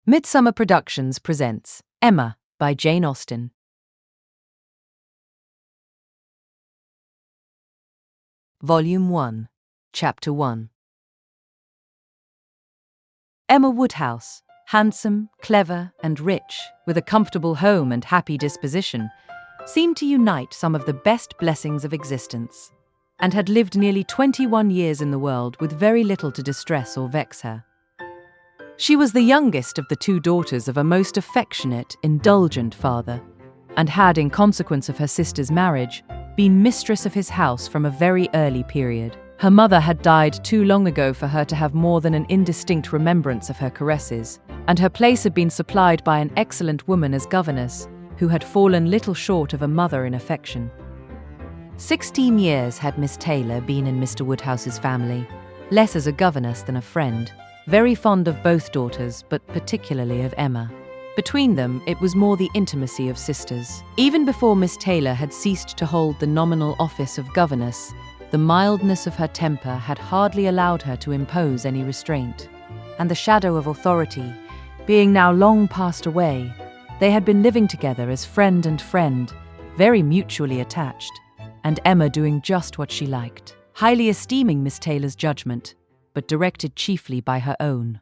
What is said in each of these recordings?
Midsummer Productions presents Emma by Jane Austen. Volume 1, Chapter 1. Emma Woodhouse, handsome, clever, and rich, with a comfortable home and happy disposition, seemed to unite some of the best blessings of existence, and had lived nearly 21 years in the world with very little to distress or vex her. She was the youngest of the two daughters of a most affectionate, indulgent father, and had, in consequence of her sister's marriage, been mistress of his house from a very early period. Her mother had died too long ago for her to have more than an indistinct remembrance of her caresses, and her place had been supplied by an excellent woman as governess, who had fallen little short of a mother in affection. 16 years had Miss Taylor been in Mr. Woodhouse's family, less as a governess than a friend, very fond of both daughters, but particularly of Emma. Between them, it was more the intimacy of sisters. Even before Miss Taylor had ceased to hold the nominal office of governess, the mildness of her temper had hardly allowed her to impose any restraint, and the shadow of authority being now long passed away, they had been living together as friend and friend, very mutually attached, and Emma doing just what she liked, highly esteeming Miss Taylor's judgment, but directed chiefly by her own.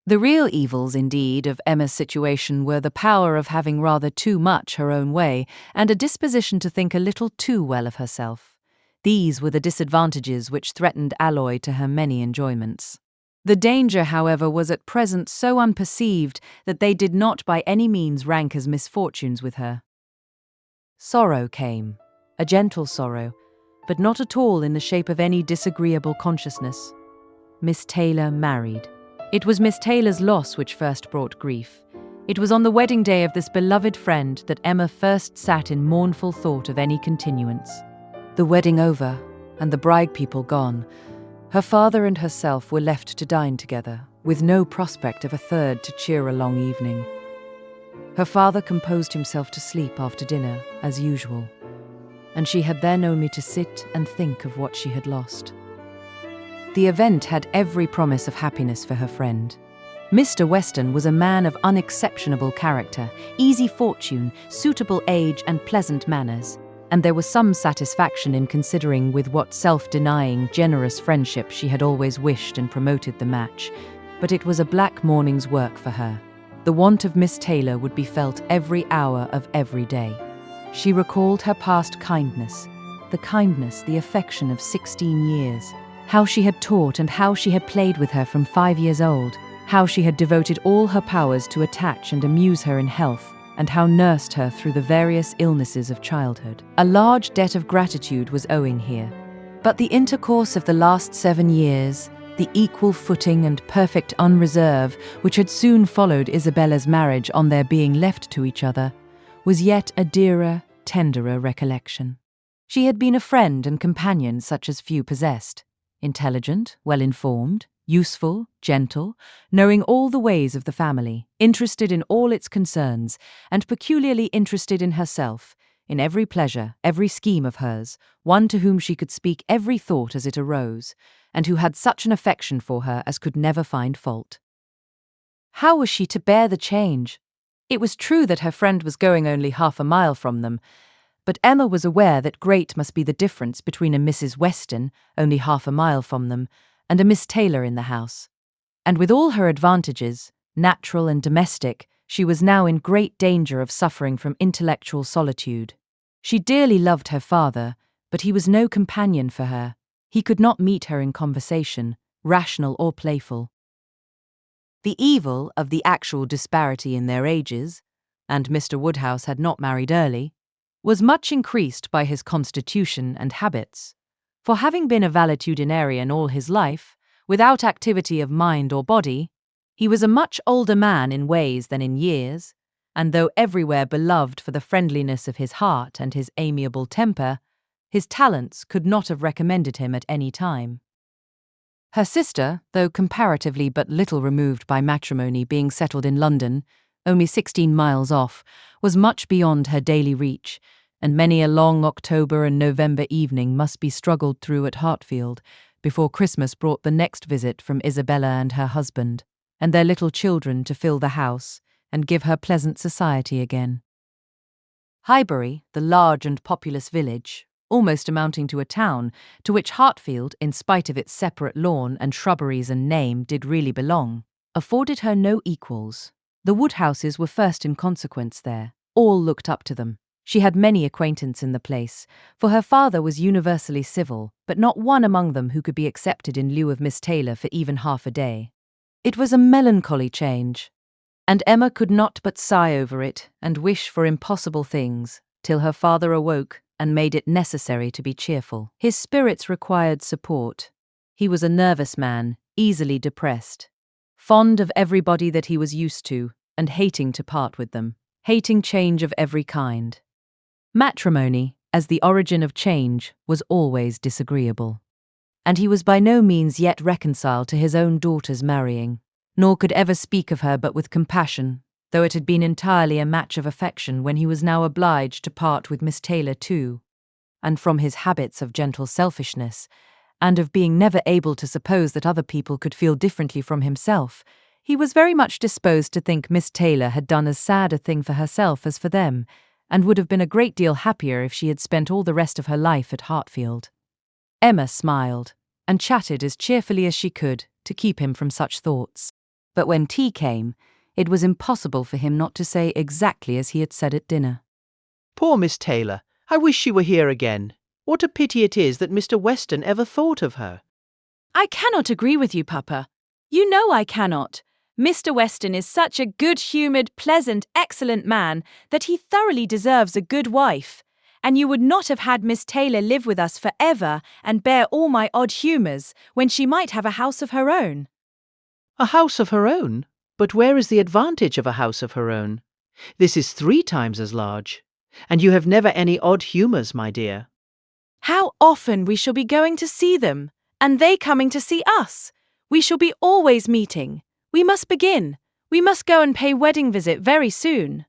The real evils, indeed, of Emma's situation were the power of having rather too much her own way, and a disposition to think a little too well of herself. These were the disadvantages which threatened alloy to her many enjoyments. The danger, however, was at present so unperceived that they did not by any means rank as misfortunes with her. Sorrow came, a gentle sorrow, but not at all in the shape of any disagreeable consciousness. Miss Taylor married. It was Miss Taylor's loss which first brought grief. It was on the wedding day of this beloved friend that Emma first sat in mournful thought of any continuance. The wedding over, and the bride people gone, her father and herself were left to dine together, with no prospect of a third to cheer a long evening. Her father composed himself to sleep after dinner, as usual, and she had then only to sit and think of what she had lost. The event had every promise of happiness for her friend. Mr. Weston was a man of unexceptionable character, easy fortune, suitable age, and pleasant manners, and there was some satisfaction in considering with what self-denying, generous friendship she had always wished and promoted the match, but it was a black morning's work for her. The want of Miss Taylor would be felt every hour of every day. She recalled her past kindness, the affection of 16 years, how she had taught and how she had played with her from 5 years old, how she had devoted all her powers to attach and amuse her in health, and how nursed her through the various illnesses of childhood. A large debt of gratitude was owing here. But the intercourse of the last 7 years, the equal footing and perfect unreserve which had soon followed Isabella's marriage on their being left to each other, was yet a dearer, tenderer recollection. She had been a friend and companion such as few possessed. Intelligent, well-informed, useful, gentle, knowing all the ways of the family, interested in all its concerns, and peculiarly interested in herself, in every pleasure, every scheme of hers, one to whom she could speak every thought as it arose, and who had such an affection for her as could never find fault. How was she to bear the change? It was true that her friend was going only half a mile from them, but Emma was aware that great must be the difference between a Mrs. Weston, only half a mile from them, and a Miss Taylor in the house. And with all her advantages, natural and domestic, she was now in great danger of suffering from intellectual solitude. She dearly loved her father, but he was no companion for her. He could not meet her in conversation, rational or playful. The evil of the actual disparity in their ages, and Mr. Woodhouse had not married early, was much increased by his constitution and habits, for having been a valetudinarian all his life, without activity of mind or body, he was a much older man in ways than in years, and though everywhere beloved for the friendliness of his heart and his amiable temper, his talents could not have recommended him at any time. Her sister, though comparatively but little removed by matrimony, being settled in London, only 16 miles off, was much beyond her daily reach, and many a long October and November evening must be struggled through at Hartfield before Christmas brought the next visit from Isabella and her husband. and their little children to fill the house and give her pleasant society again. Highbury, the large and populous village, almost amounting to a town, to which Hartfield, in spite of its separate lawn and shrubberies and name, did really belong, afforded her no equals. The Woodhouses were first in consequence there. All looked up to them. She had many acquaintance in the place, for her father was universally civil, but not one among them who could be accepted in lieu of Miss Taylor for even half a day. It was a melancholy change, and Emma could not but sigh over it and wish for impossible things, till her father awoke and made it necessary to be cheerful. His spirits required support. He was a nervous man, easily depressed, fond of everybody that he was used to, and hating to part with them, hating change of every kind. Matrimony, as the origin of change, was always disagreeable, and he was by no means yet reconciled to his own daughter's marrying, nor could ever speak of her but with compassion, though it had been entirely a match of affection when he was now obliged to part with Miss Taylor too, and from his habits of gentle selfishness, and of being never able to suppose that other people could feel differently from himself, he was very much disposed to think Miss Taylor had done as sad a thing for herself as for them, and would have been a great deal happier if she had spent all the rest of her life at Hartfield. Emma smiled, and chatted as cheerfully as she could to keep him from such thoughts. But when tea came, it was impossible for him not to say exactly as he had said at dinner. "Poor Miss Taylor! I wish she were here again. What a pity it is that Mr. Weston ever thought of her." "I cannot agree with you, Papa. You know I cannot. Mr. Weston is such a good-humoured, pleasant, excellent man that he thoroughly deserves a good wife, and you would not have had Miss Taylor live with us for ever and bear all my odd humours when she might have a house of her own." A house of her own? But where is the advantage of a house of her own? This is 3 times as large. And you have never any odd humours, my dear. "How often we shall be going to see them, and they coming to see us! We shall be always meeting. We must begin. We must go and pay wedding visit very soon."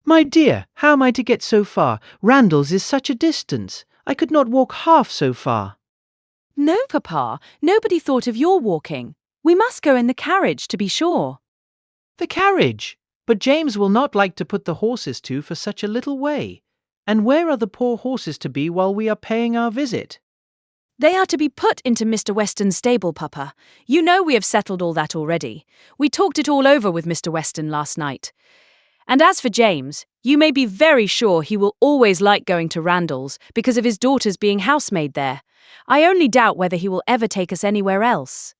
My dear, how am I to get so far? Randalls is such a distance. I could not walk half so far. "No, Papa, nobody thought of your walking. We must go in the carriage, to be sure." The carriage! But James will not like to put the horses to for such a little way. And where are the poor horses to be while we are paying our visit? "They are to be put into Mr. Weston's stable, Papa. You know we have settled all that already. We talked it all over with Mr. Weston last night. And as for James, you may be very sure he will always like going to Randalls because of his daughter's being housemaid there. I only doubt whether he will ever take us anywhere else."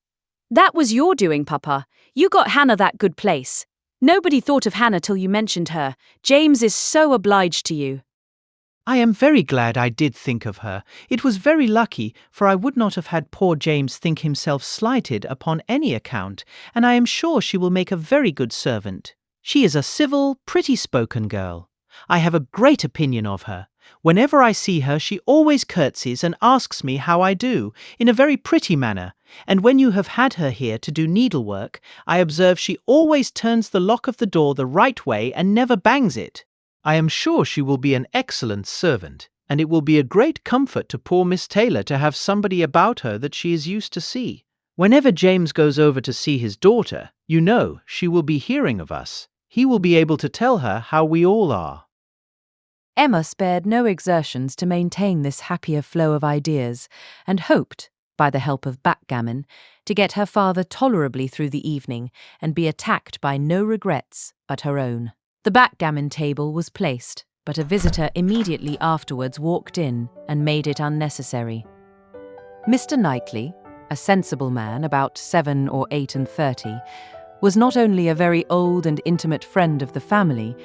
"That was your doing, Papa. You got Hannah that good place. Nobody thought of Hannah till you mentioned her. James is so obliged to you." I am very glad I did think of her. It was very lucky, for I would not have had poor James think himself slighted upon any account, and I am sure she will make a very good servant. She is a civil, pretty-spoken girl. I have a great opinion of her. Whenever I see her, she always curtsies and asks me how I do, in a very pretty manner, and when you have had her here to do needlework, I observe she always turns the lock of the door the right way and never bangs it. I am sure she will be an excellent servant, and it will be a great comfort to poor Miss Taylor to have somebody about her that she is used to see. Whenever James goes over to see his daughter, you know, she will be hearing of us. He will be able to tell her how we all are." Emma spared no exertions to maintain this happier flow of ideas, and hoped, by the help of backgammon, to get her father tolerably through the evening and be attacked by no regrets but her own. The backgammon table was placed, but a visitor immediately afterwards walked in and made it unnecessary. Mr. Knightley, a sensible man about 7 or 38, was not only a very old and intimate friend of the family,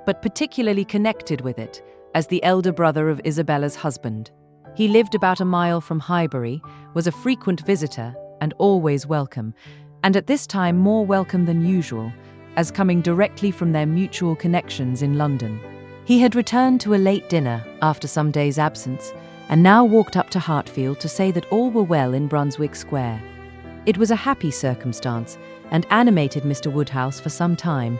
but particularly connected with it as the elder brother of Isabella's husband. He lived about a mile from Highbury, was a frequent visitor and always welcome, and at this time more welcome than usual, as coming directly from their mutual connections in London. He had returned to a late dinner after some days' absence, and now walked up to Hartfield to say that all were well in Brunswick Square. It was a happy circumstance, and animated Mr. Woodhouse for some time.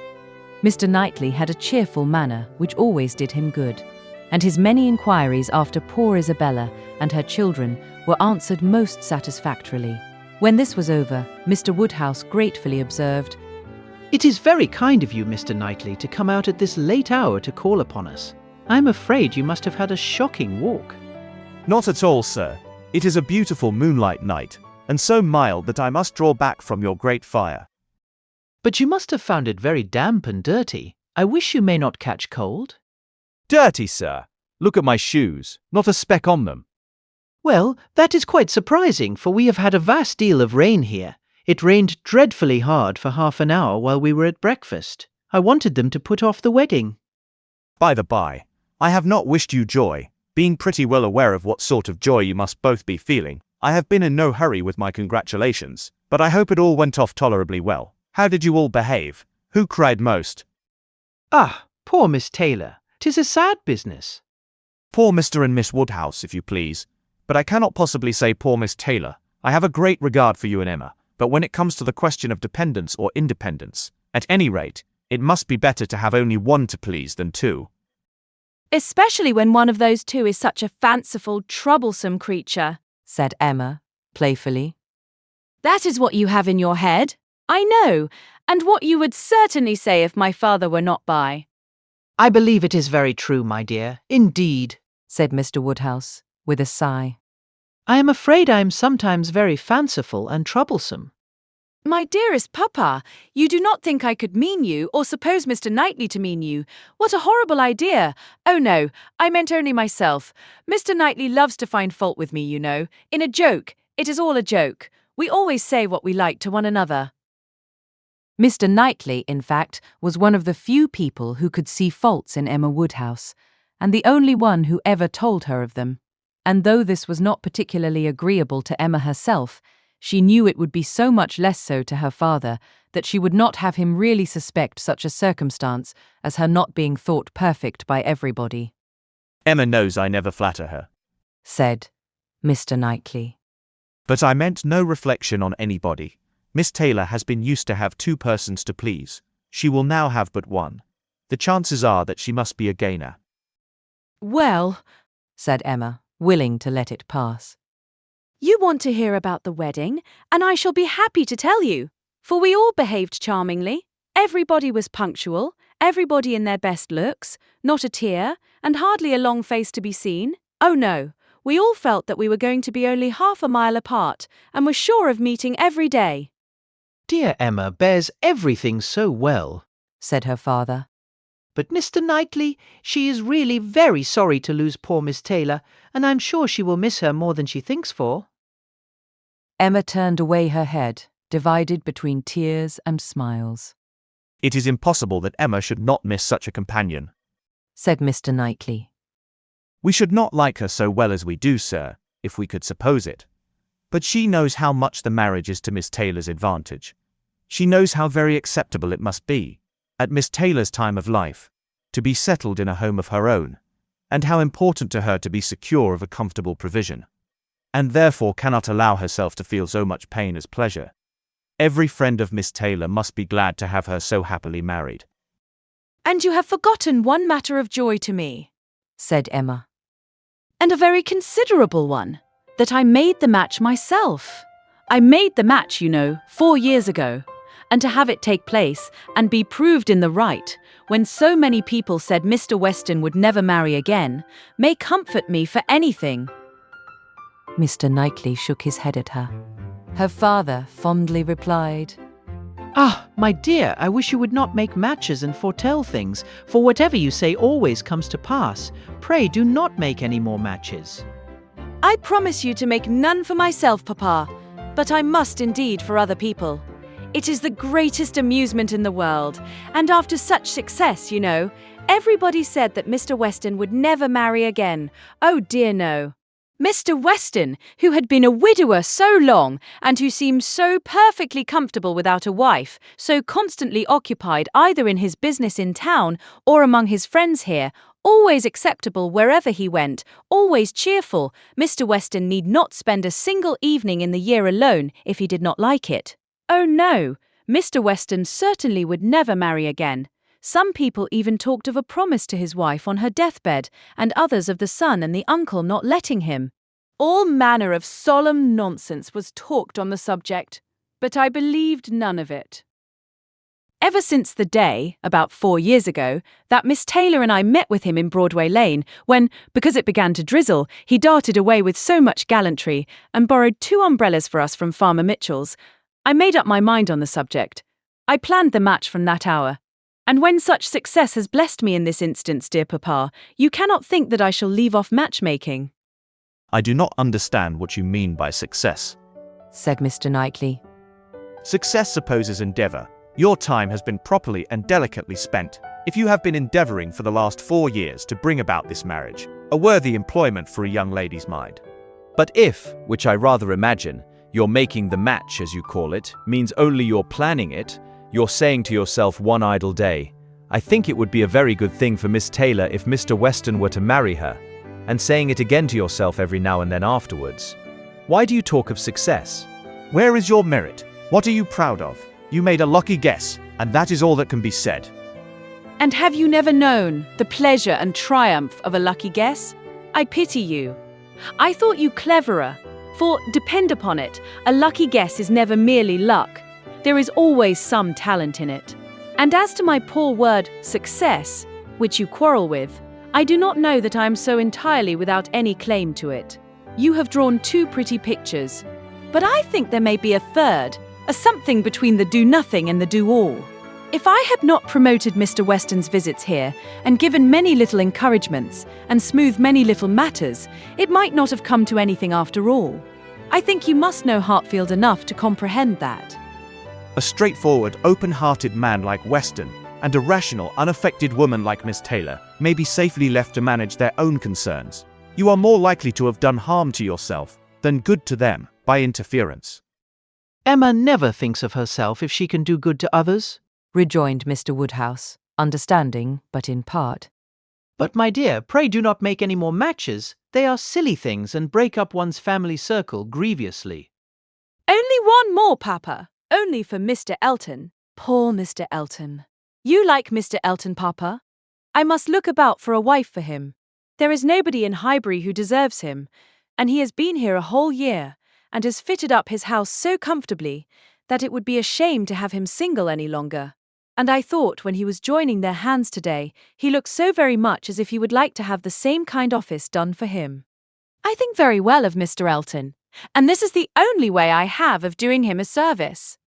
Mr. Knightley had a cheerful manner which always did him good, and his many inquiries after poor Isabella and her children were answered most satisfactorily. When this was over, Mr. Woodhouse gratefully observed, "It is very kind of you, Mr. Knightley, to come out at this late hour to call upon us. I'm afraid you must have had a shocking walk." Not at all, sir. It is a beautiful moonlight night, and so mild that I must draw back from your great fire. "But you must have found it very damp and dirty. I wish you may not catch cold." Dirty, sir. Look at my shoes, not a speck on them. "Well, that is quite surprising, for we have had a vast deal of rain here. It rained dreadfully hard for half an hour while we were at breakfast. I wanted them to put off the wedding." By the by, I have not wished you joy, being pretty well aware of what sort of joy you must both be feeling. I have been in no hurry with my congratulations, but I hope it all went off tolerably well. How did you all behave? Who cried most? "Ah, poor Miss Taylor. 'Tis a sad business." Poor Mr. and Miss Woodhouse, if you please. But I cannot possibly say poor Miss Taylor. I have a great regard for you and Emma, but when it comes to the question of dependence or independence, at any rate, it must be better to have only one to please than two. Especially when one of those two is such a fanciful, troublesome creature, said Emma, playfully. "That is what you have in your head, I know, and what you would certainly say if my father were not by." "I believe it is very true, my dear, indeed," said Mr. Woodhouse, with a sigh. "I am afraid I am sometimes very fanciful and troublesome." "My dearest papa, you do not think I could mean you, or suppose Mr. Knightley to mean you. What a horrible idea! Oh no, I meant only myself. Mr. Knightley loves to find fault with me, you know. In a joke. It is all a joke. We always say what we like to one another." Mr. Knightley, in fact, was one of the few people who could see faults in Emma Woodhouse, and the only one who ever told her of them. And though this was not particularly agreeable to Emma herself, she knew it would be so much less so to her father that she would not have him really suspect such a circumstance as her not being thought perfect by everybody. Emma knows I never flatter her, said Mr. Knightley. But I meant no reflection on anybody. Miss Taylor has been used to have two persons to please. She will now have but one. The chances are that she must be a gainer. "Well," said Emma, willing to let it pass. "you want to hear about the wedding, and I shall be happy to tell you, for we all behaved charmingly. Everybody was punctual, everybody in their best looks, not a tear, and hardly a long face to be seen. Oh no, we all felt that we were going to be only half a mile apart, and were sure of meeting every day." "Dear Emma bears everything so well," said her father. "But Mr. Knightley, she is really very sorry to lose poor Miss Taylor, and I'm sure she will miss her more than she thinks for." Emma turned away her head, divided between tears and smiles. It is impossible that Emma should not miss such a companion, said Mr. Knightley. "We should not like her so well as we do, sir, if we could suppose it. But she knows how much the marriage is to Miss Taylor's advantage. She knows how very acceptable it must be, at Miss Taylor's time of life, to be settled in a home of her own, and how important to her to be secure of a comfortable provision, and therefore cannot allow herself to feel so much pain as pleasure. Every friend of Miss Taylor must be glad to have her so happily married." "And you have forgotten one matter of joy to me," said Emma. "and a very considerable one, that I made the match myself. I made the match, you know, 4 years ago, and to have it take place and be proved in the right, when so many people said Mr. Weston would never marry again, may comfort me for anything." Mr. Knightley shook his head at her. Her father fondly replied, "Ah, my dear, I wish you would not make matches and foretell things, for whatever you say always comes to pass. Pray do not make any more matches." "I promise you to make none for myself, Papa, but I must indeed for other people. It is the greatest amusement in the world, and after such success, you know, everybody said that Mr. Weston would never marry again. Oh dear no. Mr. Weston, who had been a widower so long, and who seemed so perfectly comfortable without a wife, so constantly occupied either in his business in town or among his friends here, always acceptable wherever he went, always cheerful. Mr. Weston need not spend a single evening in the year alone if he did not like it. Oh no, Mr. Weston certainly would never marry again. Some people even talked of a promise to his wife on her deathbed, and others of the son and the uncle not letting him. All manner of solemn nonsense was talked on the subject, but I believed none of it. Ever since the day, about 4 years ago, that Miss Taylor and I met with him in Broadway Lane, when, because it began to drizzle, he darted away with so much gallantry and borrowed 2 umbrellas for us from Farmer Mitchell's, I made up my mind on the subject. I planned the match from that hour. And when such success has blessed me in this instance, dear Papa, you cannot think that I shall leave off matchmaking. I do not understand what you mean by success, said Mr. Knightley. Success supposes endeavour. Your time has been properly and delicately spent. If you have been endeavouring for the last 4 years to bring about this marriage, a worthy employment for a young lady's mind. But if, which I rather imagine, you're making the match, as you call it, means only you're planning it, you're saying to yourself one idle day, I think it would be a very good thing for Miss Taylor if Mr. Weston were to marry her, and saying it again to yourself every now and then afterwards. Why do you talk of success? Where is your merit? What are you proud of? You made a lucky guess, and that is all that can be said. And have you never known the pleasure and triumph of a lucky guess? I pity you. I thought you cleverer, for, depend upon it, a lucky guess is never merely luck. There is always some talent in it. And as to my poor word, success, which you quarrel with, I do not know that I am so entirely without any claim to it. You have drawn 2 pretty pictures, but I think there may be a third, a something between the do-nothing and the do-all. If I had not promoted Mr. Weston's visits here, and given many little encouragements, and smoothed many little matters, it might not have come to anything after all. I think you must know Hartfield enough to comprehend that. A straightforward, open-hearted man like Weston, and a rational, unaffected woman like Miss Taylor, may be safely left to manage their own concerns. You are more likely to have done harm to yourself, than good to them, by interference. Emma never thinks of herself if she can do good to others, rejoined Mr. Woodhouse, understanding, but in part. But my dear, pray do not make any more matches. They are silly things and break up one's family circle grievously. Only one more, Papa. Only for Mr. Elton. Poor Mr. Elton. You like Mr. Elton, Papa? I must look about for a wife for him. There is nobody in Highbury who deserves him, and he has been here a whole year, and has fitted up his house so comfortably that it would be a shame to have him single any longer. And I thought when he was joining their hands today, he looked so very much as if he would like to have the same kind office done for him. I think very well of Mr. Elton, and this is the only way I have of doing him a service.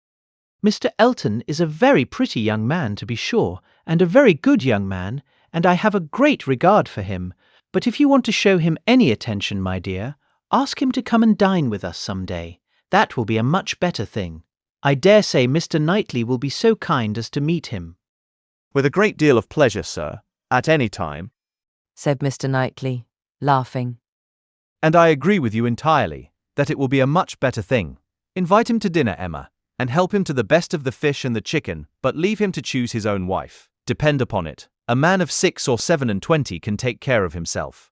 Mr. Elton is a very pretty young man, to be sure, and a very good young man, and I have a great regard for him. But if you want to show him any attention, my dear, ask him to come and dine with us some day. That will be a much better thing. I dare say Mr. Knightley will be so kind as to meet him. With a great deal of pleasure, sir, at any time, said Mr. Knightley, laughing. And I agree with you entirely, that it will be a much better thing. Invite him to dinner, Emma, and help him to the best of the fish and the chicken, but leave him to choose his own wife. Depend upon it, a man of 6 or 27 can take care of himself.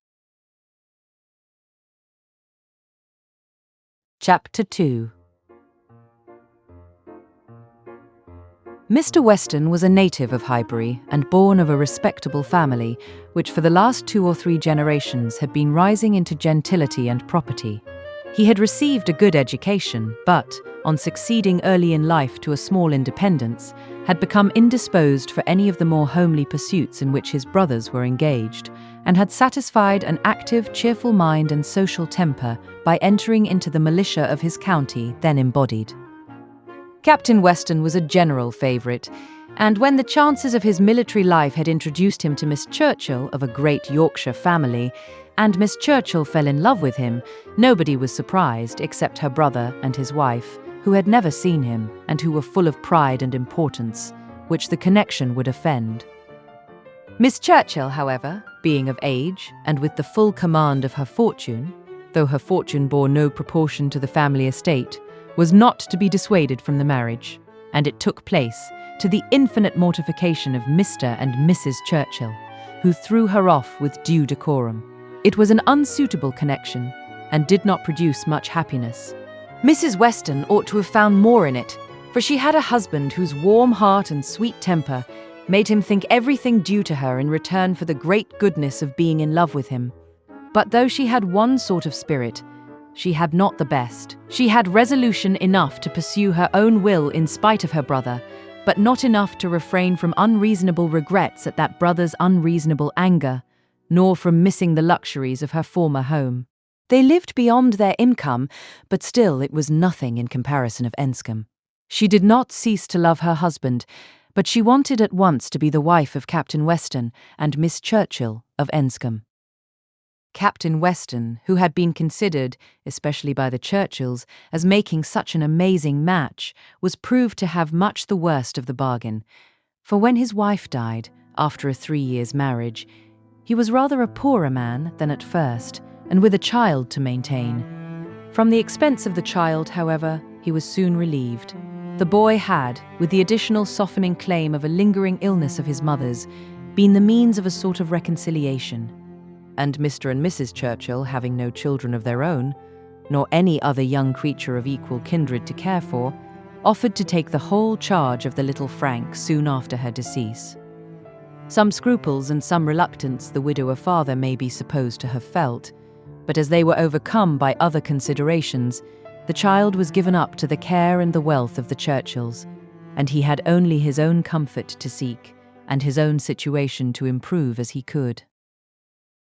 Chapter 2. Mr. Weston was a native of Highbury and born of a respectable family, which for the last 2 or 3 generations had been rising into gentility and property. He had received a good education, but, on succeeding early in life to a small independence, had become indisposed for any of the more homely pursuits in which his brothers were engaged, and had satisfied an active, cheerful mind and social temper by entering into the militia of his county, then embodied. Captain Weston was a general favourite, and when the chances of his military life had introduced him to Miss Churchill of a great Yorkshire family, and Miss Churchill fell in love with him, nobody was surprised except her brother and his wife, who had never seen him and who were full of pride and importance, which the connection would offend. Miss Churchill, however, being of age and with the full command of her fortune, though her fortune bore no proportion to the family estate, was not to be dissuaded from the marriage, and it took place, to the infinite mortification of Mr. and Mrs. Churchill, who threw her off with due decorum. It was an unsuitable connection, and did not produce much happiness. Mrs. Weston ought to have found more in it, for she had a husband whose warm heart and sweet temper made him think everything due to her in return for the great goodness of being in love with him. But though she had one sort of spirit, she had not the best. She had resolution enough to pursue her own will in spite of her brother, but not enough to refrain from unreasonable regrets at that brother's unreasonable anger, nor from missing the luxuries of her former home. They lived beyond their income, but still it was nothing in comparison of Enscombe. She did not cease to love her husband, but she wanted at once to be the wife of Captain Weston and Miss Churchill of Enscombe. Captain Weston, who had been considered, especially by the Churchills, as making such an amazing match, was proved to have much the worst of the bargain, for when his wife died, after a 3 years' marriage, he was rather a poorer man than at first, and with a child to maintain. From the expense of the child, however, he was soon relieved. The boy had, with the additional softening claim of a lingering illness of his mother's, been the means of a sort of reconciliation. And Mr. and Mrs. Churchill, having no children of their own, nor any other young creature of equal kindred to care for, offered to take the whole charge of the little Frank soon after her decease. Some scruples and some reluctance the widower father may be supposed to have felt, but as they were overcome by other considerations, the child was given up to the care and the wealth of the Churchills, and he had only his own comfort to seek, and his own situation to improve as he could.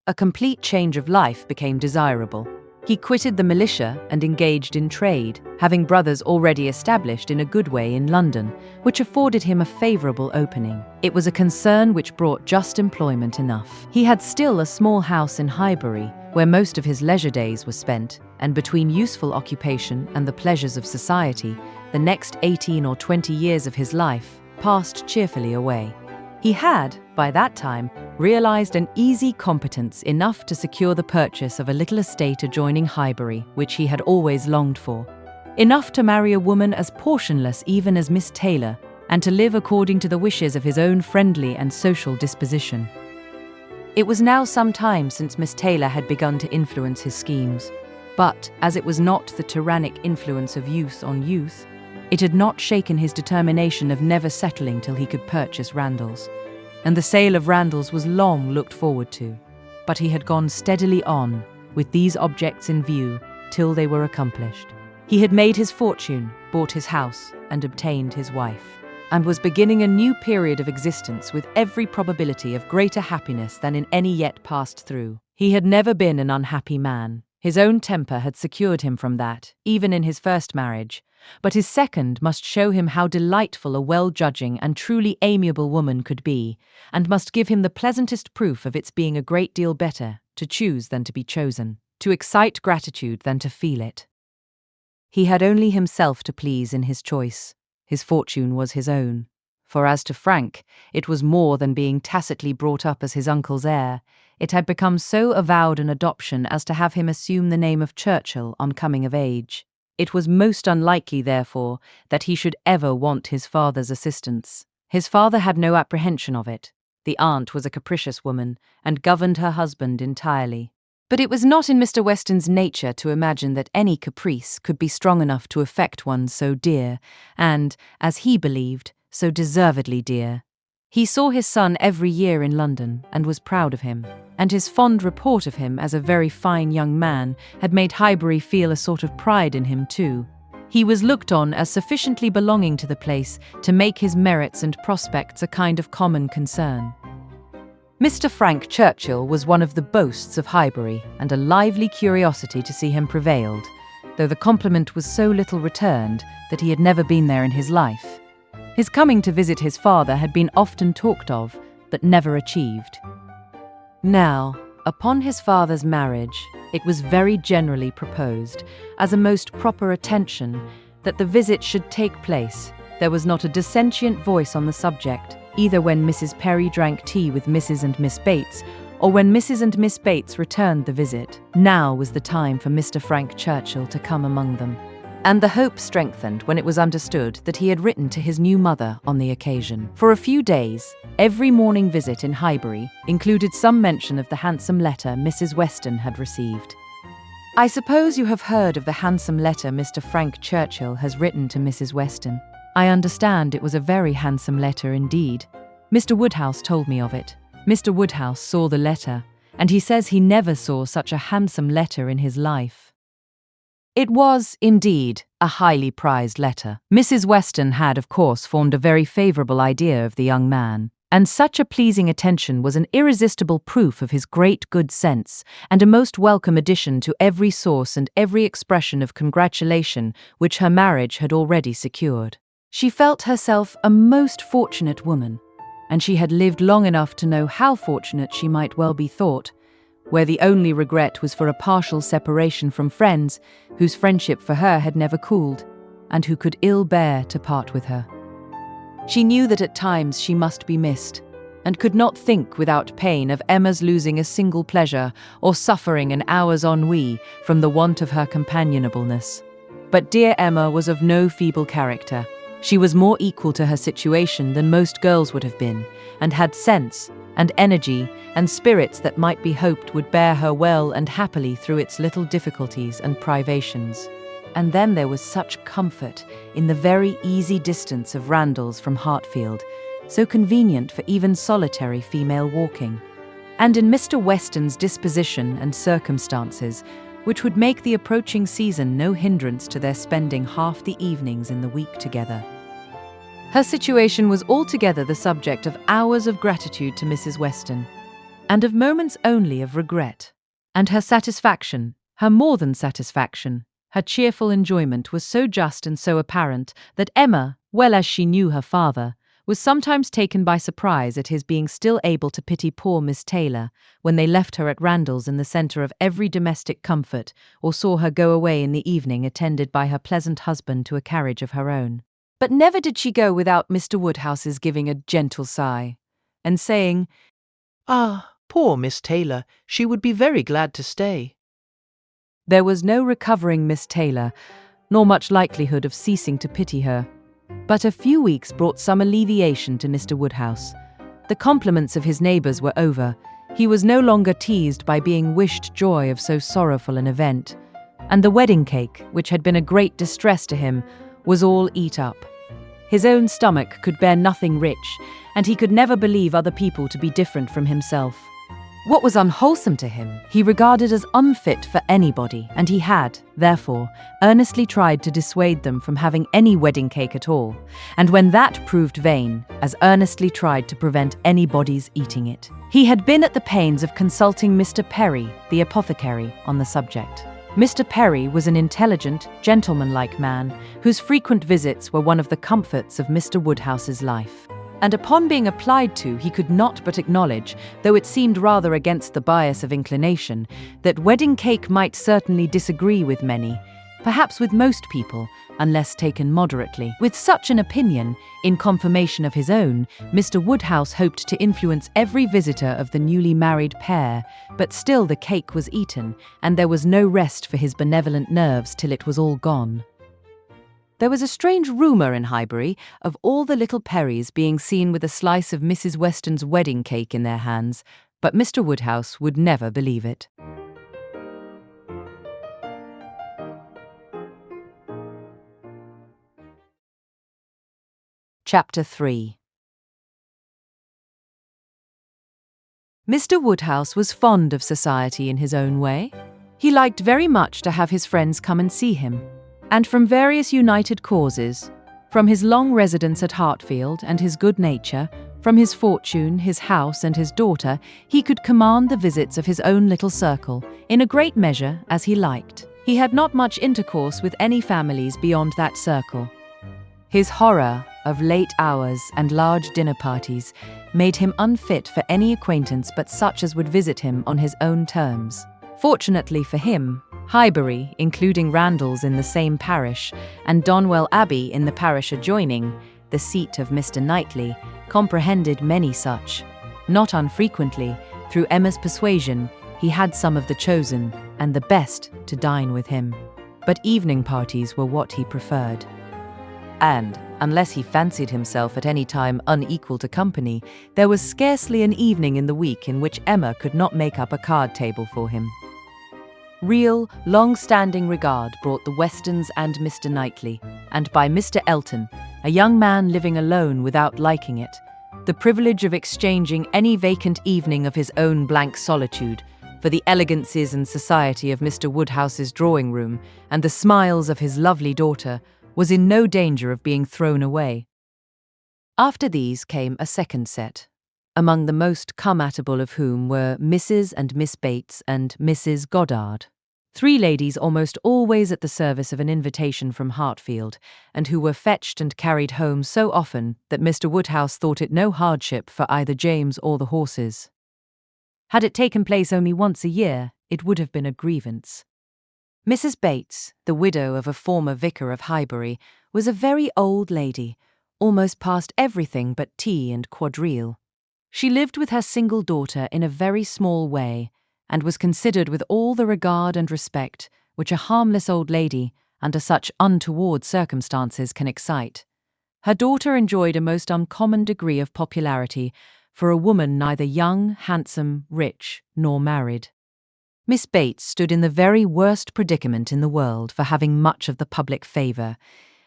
A complete change of life became desirable. He quitted the militia and engaged in trade, having brothers already established in a good way in London, which afforded him a favourable opening. It was a concern which brought just employment enough. He had still a small house in Highbury, where most of his leisure days were spent, and between useful occupation and the pleasures of society, the next 18 or 20 years of his life passed cheerfully away. He had, by that time, realised an easy competence enough to secure the purchase of a little estate adjoining Highbury, which he had always longed for, enough to marry a woman as portionless even as Miss Taylor, and to live according to the wishes of his own friendly and social disposition. It was now some time since Miss Taylor had begun to influence his schemes, but, as it was not the tyrannic influence of youth on youth, it had not shaken his determination of never settling till he could purchase Randalls, and the sale of Randalls was long looked forward to. But he had gone steadily on, with these objects in view, till they were accomplished. He had made his fortune, bought his house, and obtained his wife, and was beginning a new period of existence with every probability of greater happiness than in any yet passed through. He had never been an unhappy man. His own temper had secured him from that, even in his first marriage, but his second must show him how delightful a well-judging and truly amiable woman could be, and must give him the pleasantest proof of its being a great deal better to choose than to be chosen, to excite gratitude than to feel it. He had only himself to please in his choice. His fortune was his own. For as to Frank, it was more than being tacitly brought up as his uncle's heir. It had become so avowed an adoption as to have him assume the name of Churchill on coming of age. It was most unlikely, therefore, that he should ever want his father's assistance. His father had no apprehension of it. The aunt was a capricious woman, and governed her husband entirely. But it was not in Mr. Weston's nature to imagine that any caprice could be strong enough to affect one so dear, and, as he believed, so deservedly dear. He saw his son every year in London, and was proud of him, and his fond report of him as a very fine young man had made Highbury feel a sort of pride in him too. He was looked on as sufficiently belonging to the place to make his merits and prospects a kind of common concern. Mr. Frank Churchill was one of the boasts of Highbury, and a lively curiosity to see him prevailed, though the compliment was so little returned that he had never been there in his life. His coming to visit his father had been often talked of, but never achieved. Now, upon his father's marriage, it was very generally proposed, as a most proper attention, that the visit should take place. There was not a dissentient voice on the subject, either when Mrs. Perry drank tea with Mrs. and Miss Bates, or when Mrs. and Miss Bates returned the visit. Now was the time for Mr. Frank Churchill to come among them. And the hope strengthened when it was understood that he had written to his new mother on the occasion. For a few days, every morning visit in Highbury included some mention of the handsome letter Mrs. Weston had received. I suppose you have heard of the handsome letter Mr. Frank Churchill has written to Mrs. Weston. I understand it was a very handsome letter indeed. Mr. Woodhouse told me of it. Mr. Woodhouse saw the letter, and he says he never saw such a handsome letter in his life. It was, indeed, a highly prized letter. Mrs. Weston had, of course, formed a very favourable idea of the young man, and such a pleasing attention was an irresistible proof of his great good sense, and a most welcome addition to every source and every expression of congratulation which her marriage had already secured. She felt herself a most fortunate woman, and she had lived long enough to know how fortunate she might well be thought, where the only regret was for a partial separation from friends whose friendship for her had never cooled, and who could ill bear to part with her. She knew that at times she must be missed, and could not think without pain of Emma's losing a single pleasure or suffering an hour's ennui from the want of her companionableness. But dear Emma was of no feeble character. She was more equal to her situation than most girls would have been, and had sense and energy and spirits that might be hoped would bear her well and happily through its little difficulties and privations. And then there was such comfort in the very easy distance of Randalls from Hartfield, so convenient for even solitary female walking, and in Mr. Weston's disposition and circumstances, which would make the approaching season no hindrance to their spending half the evenings in the week together. Her situation was altogether the subject of hours of gratitude to Mrs. Weston, and of moments only of regret. And her satisfaction, her more than satisfaction, her cheerful enjoyment was so just and so apparent that Emma, well as she knew her father, was sometimes taken by surprise at his being still able to pity poor Miss Taylor when they left her at Randalls in the centre of every domestic comfort, or saw her go away in the evening attended by her pleasant husband to a carriage of her own. But never did she go without Mr. Woodhouse's giving a gentle sigh, and saying, "Ah, poor Miss Taylor, she would be very glad to stay." There was no recovering Miss Taylor, nor much likelihood of ceasing to pity her. But a few weeks brought some alleviation to Mr. Woodhouse. The compliments of his neighbours were over. He was no longer teased by being wished joy of so sorrowful an event. And the wedding cake, which had been a great distress to him, was all eat up. His own stomach could bear nothing rich, and he could never believe other people to be different from himself. What was unwholesome to him, he regarded as unfit for anybody, and he had, therefore, earnestly tried to dissuade them from having any wedding cake at all, and when that proved vain, as earnestly tried to prevent anybody's eating it. He had been at the pains of consulting Mr. Perry, the apothecary, on the subject. Mr. Perry was an intelligent, gentlemanlike man, whose frequent visits were one of the comforts of Mr. Woodhouse's life. And upon being applied to, he could not but acknowledge, though it seemed rather against the bias of inclination, that wedding cake might certainly disagree with many, perhaps with most people, unless taken moderately. With such an opinion, in confirmation of his own, Mr. Woodhouse hoped to influence every visitor of the newly married pair, but still the cake was eaten, and there was no rest for his benevolent nerves till it was all gone. There was a strange rumour in Highbury of all the little Perrys being seen with a slice of Mrs. Weston's wedding cake in their hands, but Mr. Woodhouse would never believe it. Chapter 3. Mr. Woodhouse was fond of society in his own way. He liked very much to have his friends come and see him, and from various united causes, from his long residence at Hartfield and his good nature, from his fortune, his house, and his daughter, he could command the visits of his own little circle, in a great measure as he liked. He had not much intercourse with any families beyond that circle. His horror of late hours and large dinner parties made him unfit for any acquaintance but such as would visit him on his own terms. Fortunately for him, Highbury, including Randalls in the same parish, and Donwell Abbey in the parish adjoining, the seat of Mr. Knightley, comprehended many such. Not unfrequently, through Emma's persuasion, he had some of the chosen, and the best, to dine with him. But evening parties were what he preferred. And, unless he fancied himself at any time unequal to company, there was scarcely an evening in the week in which Emma could not make up a card table for him. Real, long-standing regard brought the Westons and Mr. Knightley, and by Mr. Elton, a young man living alone without liking it, the privilege of exchanging any vacant evening of his own blank solitude for the elegancies and society of Mr. Woodhouse's drawing room and the smiles of his lovely daughter was in no danger of being thrown away. After these came a second set, among the most come-atable of whom were Mrs. and Miss Bates and Mrs. Goddard, 3 ladies almost always at the service of an invitation from Hartfield, and who were fetched and carried home so often that Mr. Woodhouse thought it no hardship for either James or the horses. Had it taken place only once a year, it would have been a grievance. Mrs. Bates, the widow of a former vicar of Highbury, was a very old lady, almost past everything but tea and quadrille. She lived with her single daughter in a very small way, and was considered with all the regard and respect which a harmless old lady, under such untoward circumstances, can excite. Her daughter enjoyed a most uncommon degree of popularity for a woman neither young, handsome, rich, nor married. Miss Bates stood in the very worst predicament in the world for having much of the public favour,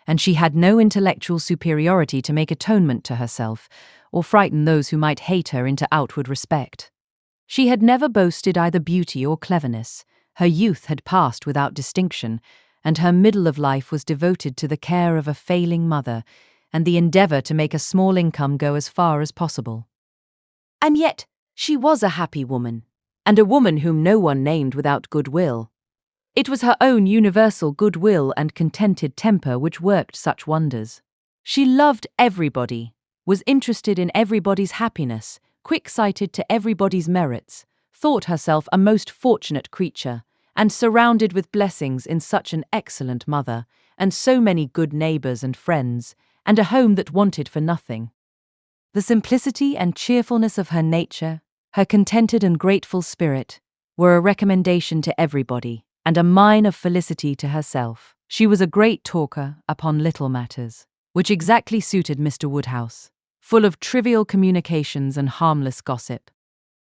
and she had no intellectual superiority to make atonement to herself, or frighten those who might hate her into outward respect. She had never boasted either beauty or cleverness, her youth had passed without distinction, and her middle of life was devoted to the care of a failing mother, and the endeavour to make a small income go as far as possible. And yet she was a happy woman, and a woman whom no one named without goodwill. It was her own universal goodwill and contented temper which worked such wonders. She loved everybody, was interested in everybody's happiness, quick-sighted to everybody's merits, thought herself a most fortunate creature, and surrounded with blessings in such an excellent mother, and so many good neighbours and friends, and a home that wanted for nothing. The simplicity and cheerfulness of her nature, her contented and grateful spirit, were a recommendation to everybody, and a mine of felicity to herself. She was a great talker upon little matters, which exactly suited Mr. Woodhouse, full of trivial communications and harmless gossip.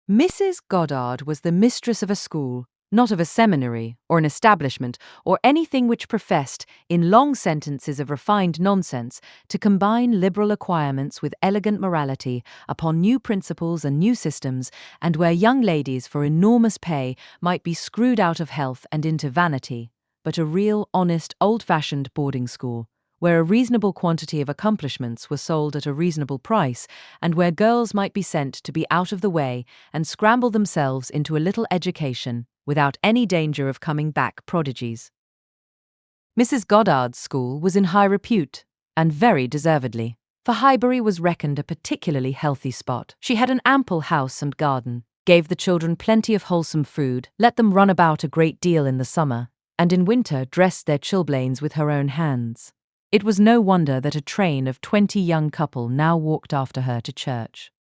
Mrs. Goddard was the mistress of a school, not of a seminary or an establishment or anything which professed, in long sentences of refined nonsense, to combine liberal acquirements with elegant morality upon new principles and new systems, and where young ladies for enormous pay might be screwed out of health and into vanity, but a real, honest, old-fashioned boarding school, where a reasonable quantity of accomplishments were sold at a reasonable price, and where girls might be sent to be out of the way and scramble themselves into a little education without any danger of coming back prodigies. Mrs. Goddard's school was in high repute, and very deservedly, for Highbury was reckoned a particularly healthy spot. She had an ample house and garden, gave the children plenty of wholesome food, let them run about a great deal in the summer, and in winter dressed their chilblains with her own hands. It was no wonder that a train of 20 young couple now walked after her to church.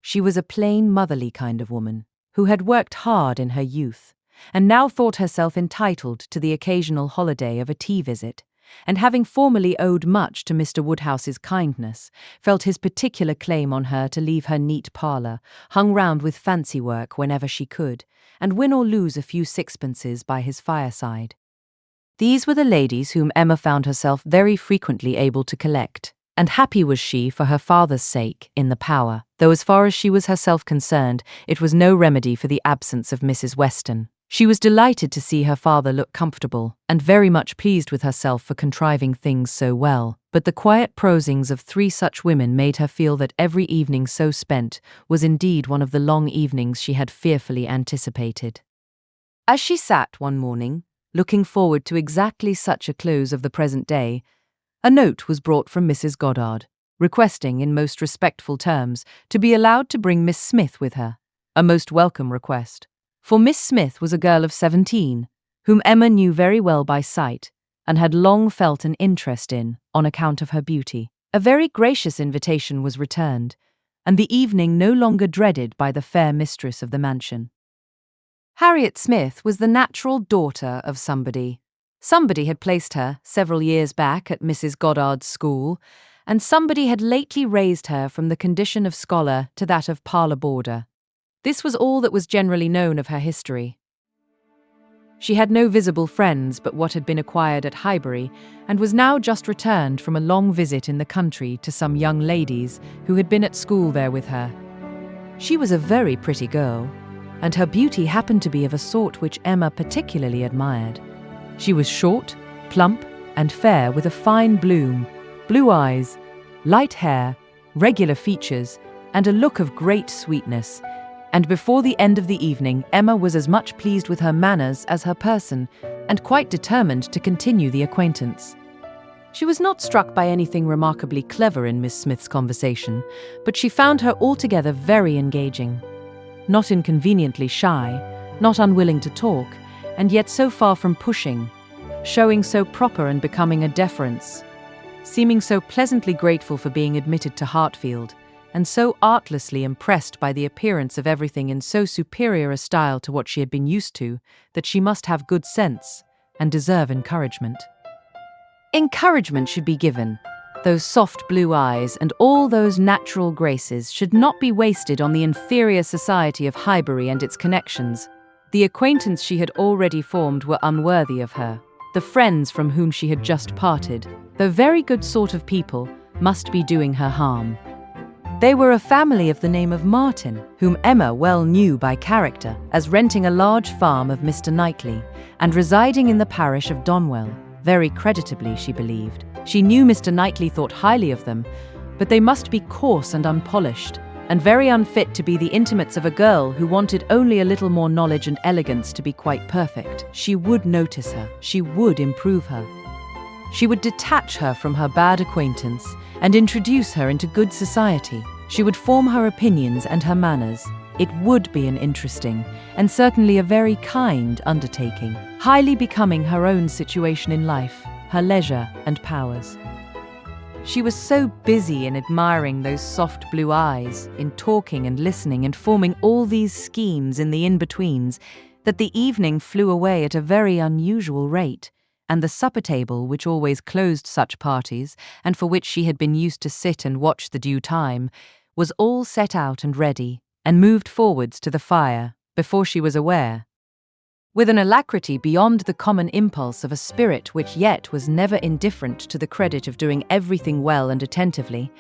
She was a plain, motherly kind of woman, who had worked hard in her youth, and now thought herself entitled to the occasional holiday of a tea visit, and having formerly owed much to Mr. Woodhouse's kindness, felt his particular claim on her to leave her neat parlour, hung round with fancy work whenever she could, and win or lose a few sixpences by his fireside. These were the ladies whom Emma found herself very frequently able to collect, and happy was she for her father's sake in the power, though as far as she was herself concerned, it was no remedy for the absence of Mrs. Weston. She was delighted to see her father look comfortable, and very much pleased with herself for contriving things so well, but the quiet prosings of 3 such women made her feel that every evening so spent was indeed one of the long evenings she had fearfully anticipated. As she sat one morning, looking forward to exactly such a close of the present day, a note was brought from Mrs. Goddard, requesting in most respectful terms to be allowed to bring Miss Smith with her, a most welcome request, for Miss Smith was a girl of 17, whom Emma knew very well by sight, and had long felt an interest in on account of her beauty. A very gracious invitation was returned, and the evening no longer dreaded by the fair mistress of the mansion. Harriet Smith was the natural daughter of somebody. Somebody had placed her, several years back, at Mrs. Goddard's school, and somebody had lately raised her from the condition of scholar to that of parlour boarder. This was all that was generally known of her history. She had no visible friends but what had been acquired at Highbury, and was now just returned from a long visit in the country to some young ladies who had been at school there with her. She was a very pretty girl, and her beauty happened to be of a sort which Emma particularly admired. She was short, plump, and fair, with a fine bloom, blue eyes, light hair, regular features, and a look of great sweetness. And before the end of the evening, Emma was as much pleased with her manners as her person, and quite determined to continue the acquaintance. She was not struck by anything remarkably clever in Miss Smith's conversation, but she found her altogether very engaging. Not inconveniently shy, not unwilling to talk, and yet so far from pushing, showing so proper and becoming a deference, seeming so pleasantly grateful for being admitted to Hartfield, and so artlessly impressed by the appearance of everything in so superior a style to what she had been used to, that she must have good sense and deserve encouragement. Encouragement should be given. Those soft blue eyes and all those natural graces should not be wasted on the inferior society of Highbury and its connections. The acquaintance she had already formed were unworthy of her. The friends from whom she had just parted, though very good sort of people, must be doing her harm. They were a family of the name of Martin, whom Emma well knew by character as renting a large farm of Mr. Knightley, and residing in the parish of Donwell, very creditably, she believed. She knew Mr. Knightley thought highly of them, but they must be coarse and unpolished, and very unfit to be the intimates of a girl who wanted only a little more knowledge and elegance to be quite perfect. She would notice her, she would improve her. She would detach her from her bad acquaintance and introduce her into good society. She would form her opinions and her manners. It would be an interesting and certainly a very kind undertaking, highly becoming her own situation in life, her leisure and powers. She was so busy in admiring those soft blue eyes, in talking and listening and forming all these schemes in the in-betweens, that the evening flew away at a very unusual rate, and the supper table, which always closed such parties, and for which she had been used to sit and watch the due time, was all set out and ready, and moved forwards to the fire, before she was aware, with an alacrity beyond the common impulse of a spirit which yet was never indifferent to the credit of doing everything well and attentively,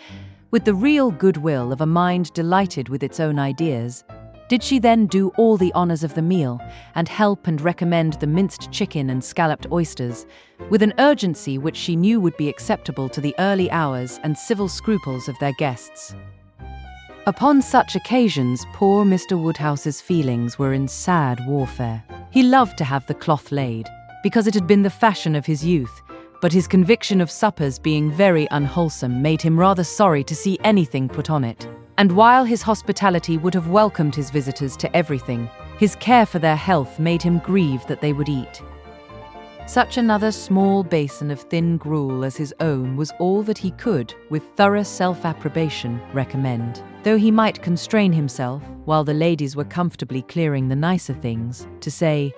with the real goodwill of a mind delighted with its own ideas. Did she then do all the honours of the meal, and help and recommend the minced chicken and scalloped oysters, with an urgency which she knew would be acceptable to the early hours and civil scruples of their guests. Upon such occasions, poor Mr. Woodhouse's feelings were in sad warfare. He loved to have the cloth laid, because it had been the fashion of his youth, but his conviction of suppers being very unwholesome made him rather sorry to see anything put on it. And while his hospitality would have welcomed his visitors to everything, his care for their health made him grieve that they would eat. Such another small basin of thin gruel as his own was all that he could, with thorough self-approbation, recommend, though he might constrain himself, while the ladies were comfortably clearing the nicer things, to say,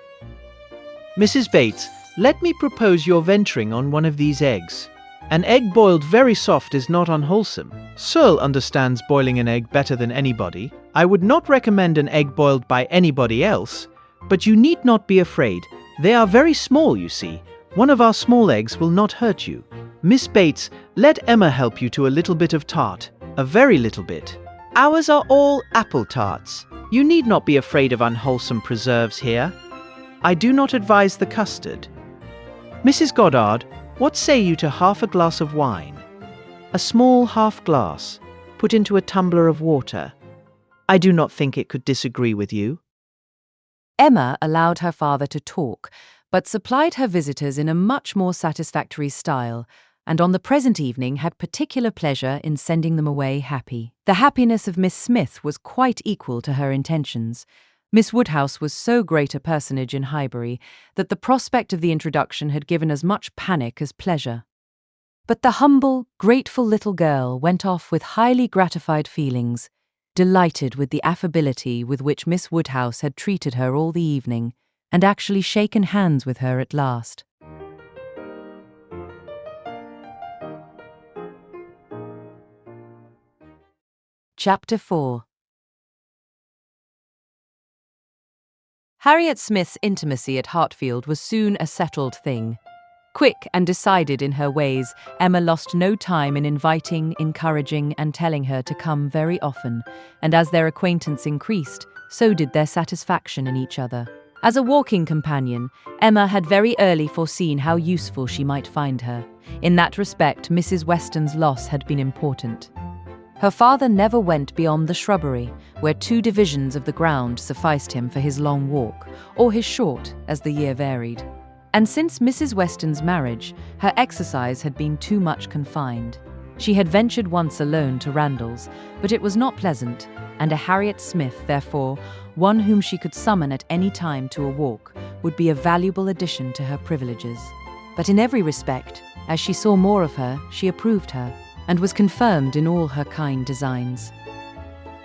Mrs. Bates, let me propose your venturing on one of these eggs. An egg boiled very soft is not unwholesome. Searle understands boiling an egg better than anybody. I would not recommend an egg boiled by anybody else, but you need not be afraid. They are very small, you see. One of our small eggs will not hurt you. Miss Bates, let Emma help you to a little bit of tart. A very little bit. Ours are all apple tarts. You need not be afraid of unwholesome preserves here. I do not advise the custard. Mrs. Goddard, what say you to half a glass of wine? A small half glass, put into a tumbler of water. I do not think it could disagree with you. Emma allowed her father to talk, but supplied her visitors in a much more satisfactory style, and on the present evening had particular pleasure in sending them away happy. The happiness of Miss Smith was quite equal to her intentions. Miss Woodhouse was so great a personage in Highbury that the prospect of the introduction had given as much panic as pleasure. But the humble, grateful little girl went off with highly gratified feelings, delighted with the affability with which Miss Woodhouse had treated her all the evening, and actually shaken hands with her at last. Chapter 4. Harriet Smith's intimacy at Hartfield was soon a settled thing. Quick and decided in her ways, Emma lost no time in inviting, encouraging, and telling her to come very often, and as their acquaintance increased, so did their satisfaction in each other. As a walking companion, Emma had very early foreseen how useful she might find her. In that respect, Mrs. Weston's loss had been important. Her father never went beyond the shrubbery, where 2 divisions of the ground sufficed him for his long walk, or his short, as the year varied. And since Mrs. Weston's marriage, her exercise had been too much confined. She had ventured once alone to Randalls, but it was not pleasant, and a Harriet Smith, therefore, one whom she could summon at any time to a walk, would be a valuable addition to her privileges. But in every respect, as she saw more of her, she approved her, and was confirmed in all her kind designs.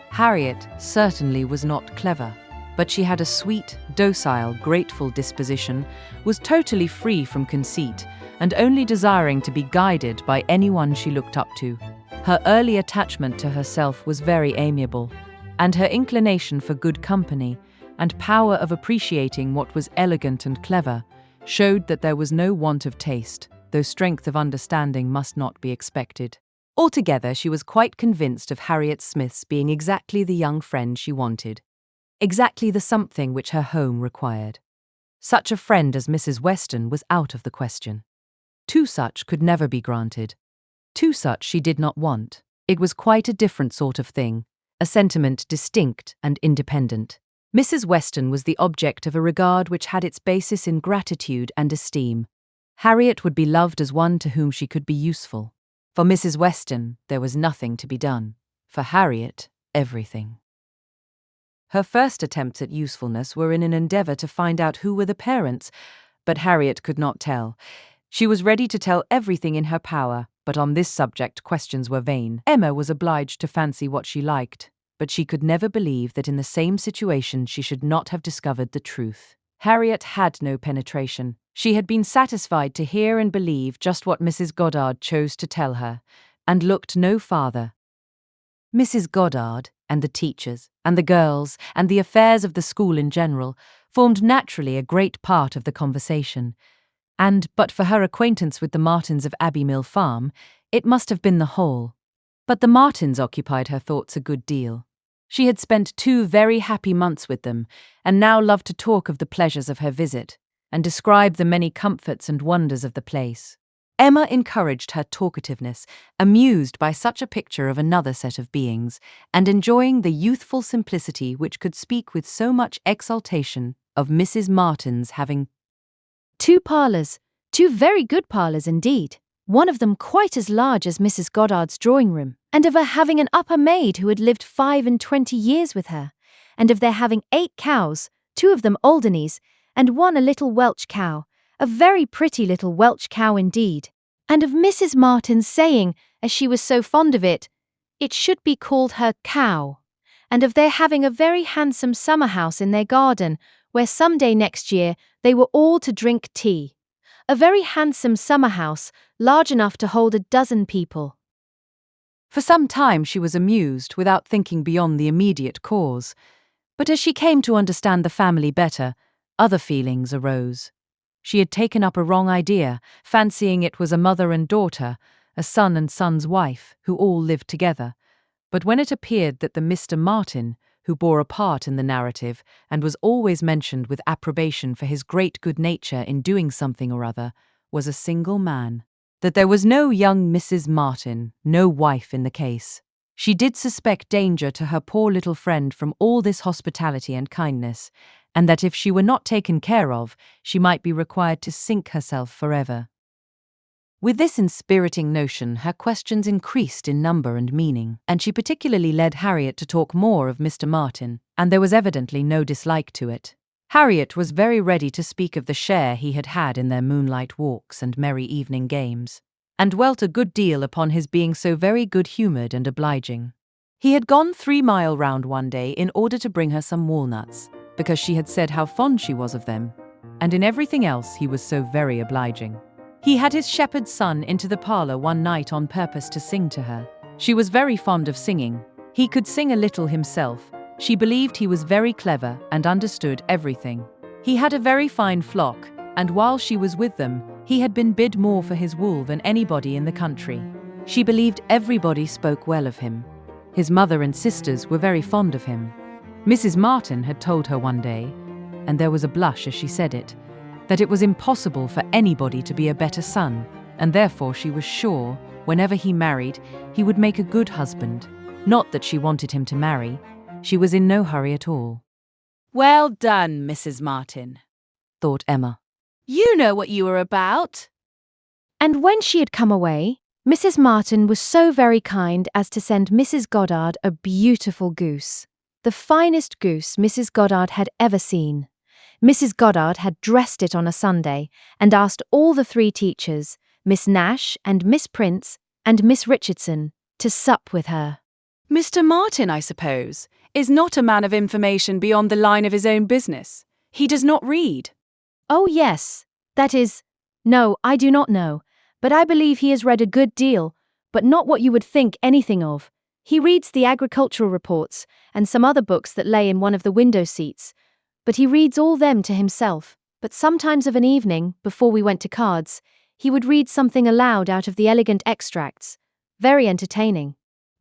Harriet certainly was not clever, but she had a sweet, docile, grateful disposition, was totally free from conceit, and only desiring to be guided by anyone she looked up to. Her early attachment to herself was very amiable, and her inclination for good company, and power of appreciating what was elegant and clever, showed that there was no want of taste, though strength of understanding must not be expected. Altogether, she was quite convinced of Harriet Smith's being exactly the young friend she wanted, exactly the something which her home required. Such a friend as Mrs. Weston was out of the question. 2 such could never be granted. 2 such she did not want. It was quite a different sort of thing, a sentiment distinct and independent. Mrs. Weston was the object of a regard which had its basis in gratitude and esteem. Harriet would be loved as one to whom she could be useful. For Mrs. Weston, there was nothing to be done. For Harriet, everything. Her first attempts at usefulness were in an endeavour to find out who were the parents, but Harriet could not tell. She was ready to tell everything in her power, but on this subject questions were vain. Emma was obliged to fancy what she liked, but she could never believe that in the same situation she should not have discovered the truth. Harriet had no penetration. She had been satisfied to hear and believe just what Mrs. Goddard chose to tell her, and looked no farther. Mrs. Goddard, and the teachers, and the girls, and the affairs of the school in general, formed naturally a great part of the conversation, and, but for her acquaintance with the Martins of Abbey Mill Farm, it must have been the whole. But the Martins occupied her thoughts a good deal. She had spent 2 very happy months with them, and now loved to talk of the pleasures of her visit, and describe the many comforts and wonders of the place. Emma encouraged her talkativeness, amused by such a picture of another set of beings, and enjoying the youthful simplicity which could speak with so much exultation of Mrs. Martin's having 2 parlours, 2 very good parlours indeed, one of them quite as large as Mrs. Goddard's drawing-room, and of her having an upper maid who had lived 25 years with her, and of their having 8 cows, 2 of them Alderneys, and 1 a little Welch cow, a very pretty little Welch cow indeed, and of Mrs. Martin's saying, as she was so fond of it, it should be called her cow, and of their having a very handsome summer house in their garden, where some day next year they were all to drink tea. A very handsome summer house, large enough to hold 12 people. For some time she was amused without thinking beyond the immediate cause, but as she came to understand the family better, other feelings arose. She had taken up a wrong idea, fancying it was a mother and daughter, a son and son's wife, who all lived together. But when it appeared that the Mr. Martin, who bore a part in the narrative and was always mentioned with approbation for his great good nature in doing something or other, was a single man, that there was no young Mrs. Martin, no wife in the case, she did suspect danger to her poor little friend from all this hospitality and kindness, and that if she were not taken care of, she might be required to sink herself forever. With this inspiriting notion, her questions increased in number and meaning, and she particularly led Harriet to talk more of Mr. Martin, and there was evidently no dislike to it. Harriet was very ready to speak of the share he had had in their moonlight walks and merry evening games, and dwelt a good deal upon his being so very good-humoured and obliging. He had gone 3-mile round one day in order to bring her some walnuts, because she had said how fond she was of them, and in everything else he was so very obliging. He had his shepherd's son into the parlour one night on purpose to sing to her. She was very fond of singing. He could sing a little himself. She believed he was very clever and understood everything. He had a very fine flock, and while she was with them, he had been bid more for his wool than anybody in the country. She believed everybody spoke well of him. His mother and sisters were very fond of him. Mrs. Martin had told her one day, and there was a blush as she said it, that it was impossible for anybody to be a better son, and therefore she was sure, whenever he married, he would make a good husband. Not that she wanted him to marry. She was in no hurry at all. Well done, Mrs. Martin, thought Emma. You know what you were about. And when she had come away, Mrs. Martin was so very kind as to send Mrs. Goddard a beautiful goose, the finest goose Mrs. Goddard had ever seen. Mrs. Goddard had dressed it on a Sunday and asked all the 3 teachers, Miss Nash and Miss Prince and Miss Richardson, to sup with her. Mr. Martin, I suppose, is not a man of information beyond the line of his own business. He does not read. Oh yes, that is, no, I do not know, but I believe he has read a good deal, but not what you would think anything of. He reads the agricultural reports and some other books that lay in one of the window seats, but he reads all them to himself. But sometimes of an evening, before we went to cards, he would read something aloud out of the elegant extracts, very entertaining.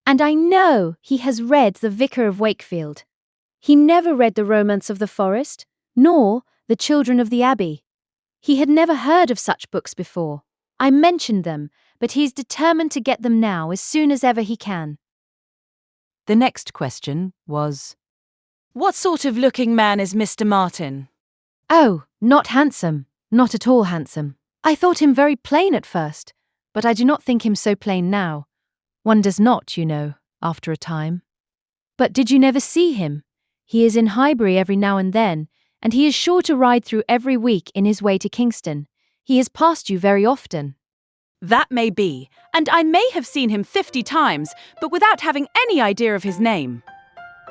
And I know he has read The Vicar of Wakefield. He never read The Romance of the Forest, nor The Children of the Abbey. He had never heard of such books before. I mentioned them, but he's determined to get them now as soon as ever he can. The next question was, What sort of looking man is Mr. Martin? Oh, not handsome, not at all handsome. I thought him very plain at first, but I do not think him so plain now. One does not, you know, after a time. But did you never see him? He is in Highbury every now and then, and he is sure to ride through every week in his way to Kingston. He has passed you very often. That may be, and I may have seen him 50 times, but without having any idea of his name.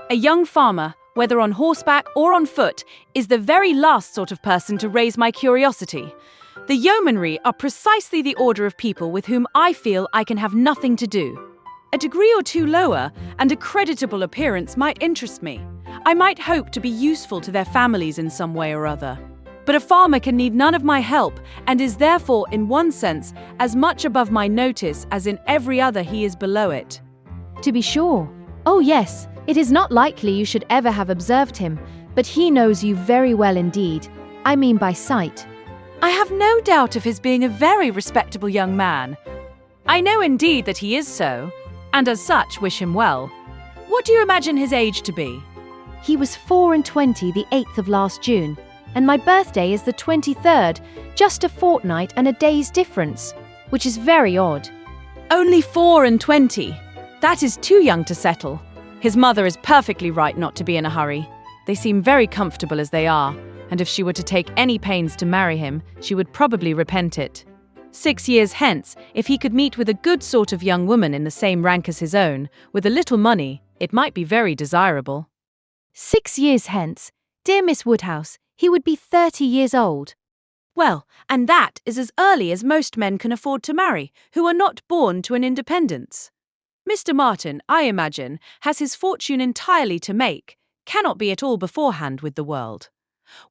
A young farmer, whether on horseback or on foot, is the very last sort of person to raise my curiosity. The yeomanry are precisely the order of people with whom I feel I can have nothing to do. A degree or 2 lower, and a creditable appearance might interest me. I might hope to be useful to their families in some way or other. But a farmer can need none of my help, and is therefore, in one sense, as much above my notice as in every other he is below it. To be sure. Oh yes, it is not likely you should ever have observed him, but he knows you very well indeed. I mean by sight. I have no doubt of his being a very respectable young man. I know indeed that he is so, and as such wish him well. What do you imagine his age to be? He was 24 the 8th of last June, and my birthday is the 23rd, just a fortnight and a day's difference, which is very odd. Only 24. That is too young to settle. His mother is perfectly right not to be in a hurry. They seem very comfortable as they are, and if she were to take any pains to marry him, she would probably repent it. 6 years hence, if he could meet with a good sort of young woman in the same rank as his own, with a little money, it might be very desirable. 6 years hence, dear Miss Woodhouse, he would be 30 years old. Well, and that is as early as most men can afford to marry, who are not born to an independence. Mr. Martin, I imagine, has his fortune entirely to make, cannot be at all beforehand with the world.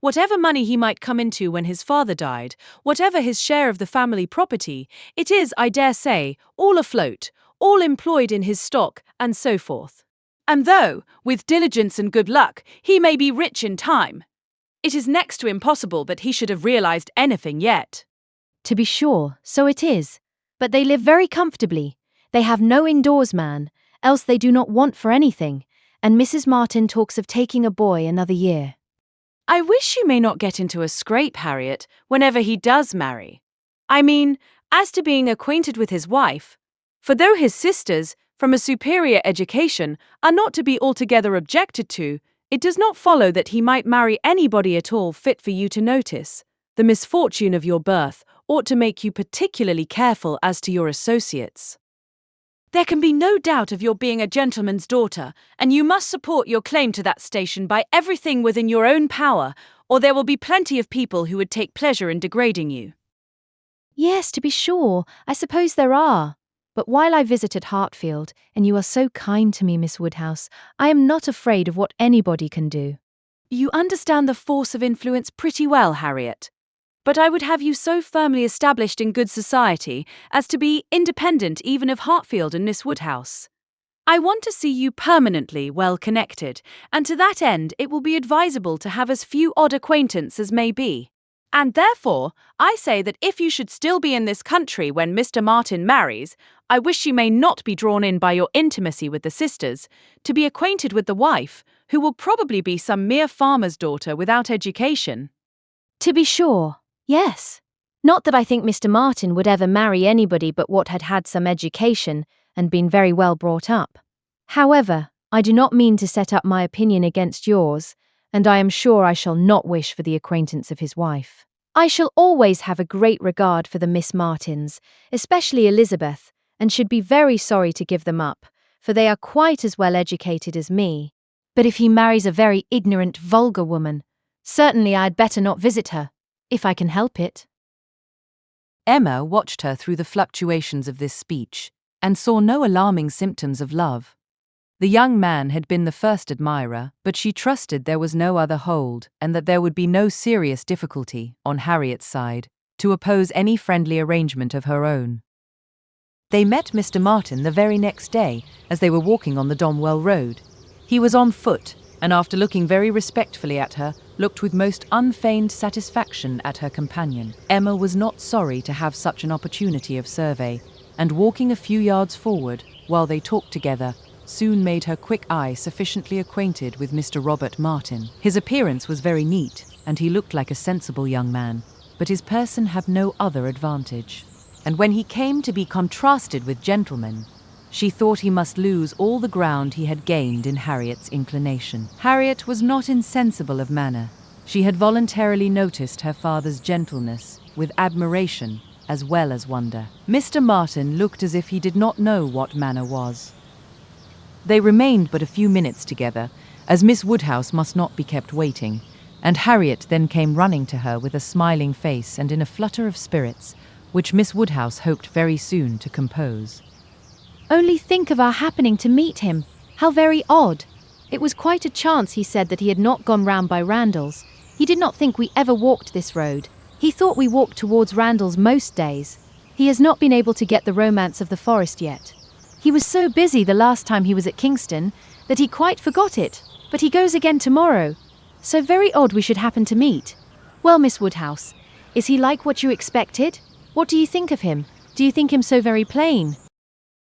Whatever money he might come into when his father died, whatever his share of the family property, it is, I dare say, all afloat, all employed in his stock, and so forth. And though, with diligence and good luck, he may be rich in time, it is next to impossible that he should have realized anything yet. To be sure, so it is. But they live very comfortably. They have no indoors man, else they do not want for anything, and Mrs. Martin talks of taking a boy another year. I wish you may not get into a scrape, Harriet, whenever he does marry. I mean, as to being acquainted with his wife, for though his sisters, from a superior education, are not to be altogether objected to, it does not follow that he might marry anybody at all fit for you to notice. The misfortune of your birth ought to make you particularly careful as to your associates. There can be no doubt of your being a gentleman's daughter, and you must support your claim to that station by everything within your own power, or there will be plenty of people who would take pleasure in degrading you. Yes, to be sure, I suppose there are. But while I visited Hartfield, and you are so kind to me, Miss Woodhouse, I am not afraid of what anybody can do. You understand the force of influence pretty well, Harriet. But I would have you so firmly established in good society as to be independent even of Hartfield and Miss Woodhouse. I want to see you permanently well connected, and to that end it will be advisable to have as few odd acquaintances as may be. And therefore, I say that if you should still be in this country when Mr. Martin marries, I wish you may not be drawn in by your intimacy with the sisters, to be acquainted with the wife, who will probably be some mere farmer's daughter without education. To be sure, yes. Not that I think Mr. Martin would ever marry anybody but what had had some education and been very well brought up. However, I do not mean to set up my opinion against yours, and I am sure I shall not wish for the acquaintance of his wife. I shall always have a great regard for the Miss Martins, especially Elizabeth, and should be very sorry to give them up, for they are quite as well educated as me. But if he marries a very ignorant, vulgar woman, certainly I had better not visit her, if I can help it. Emma watched her through the fluctuations of this speech, and saw no alarming symptoms of love. The young man had been the first admirer, but she trusted there was no other hold, and that there would be no serious difficulty, on Harriet's side, to oppose any friendly arrangement of her own. They met Mr. Martin the very next day, as they were walking on the Domwell Road. He was on foot, and after looking very respectfully at her, looked with most unfeigned satisfaction at her companion. Emma was not sorry to have such an opportunity of survey, and walking a few yards forward, while they talked together, soon made her quick eye sufficiently acquainted with Mr. Robert Martin. His appearance was very neat, and he looked like a sensible young man, but his person had no other advantage. And when he came to be contrasted with gentlemen, she thought he must lose all the ground he had gained in Harriet's inclination. Harriet was not insensible of manner. She had voluntarily noticed her father's gentleness, with admiration as well as wonder. Mr. Martin looked as if he did not know what manner was. They remained but a few minutes together, as Miss Woodhouse must not be kept waiting, and Harriet then came running to her with a smiling face and in a flutter of spirits, which Miss Woodhouse hoped very soon to compose. Only think of our happening to meet him. How very odd. It was quite a chance he said that he had not gone round by Randall's. He did not think we ever walked this road. He thought we walked towards Randall's most days. He has not been able to get the romance of the forest yet. He was so busy the last time he was at Kingston that he quite forgot it, but he goes again tomorrow. So very odd we should happen to meet. Well, Miss Woodhouse, is he like what you expected? What do you think of him? Do you think him so very plain?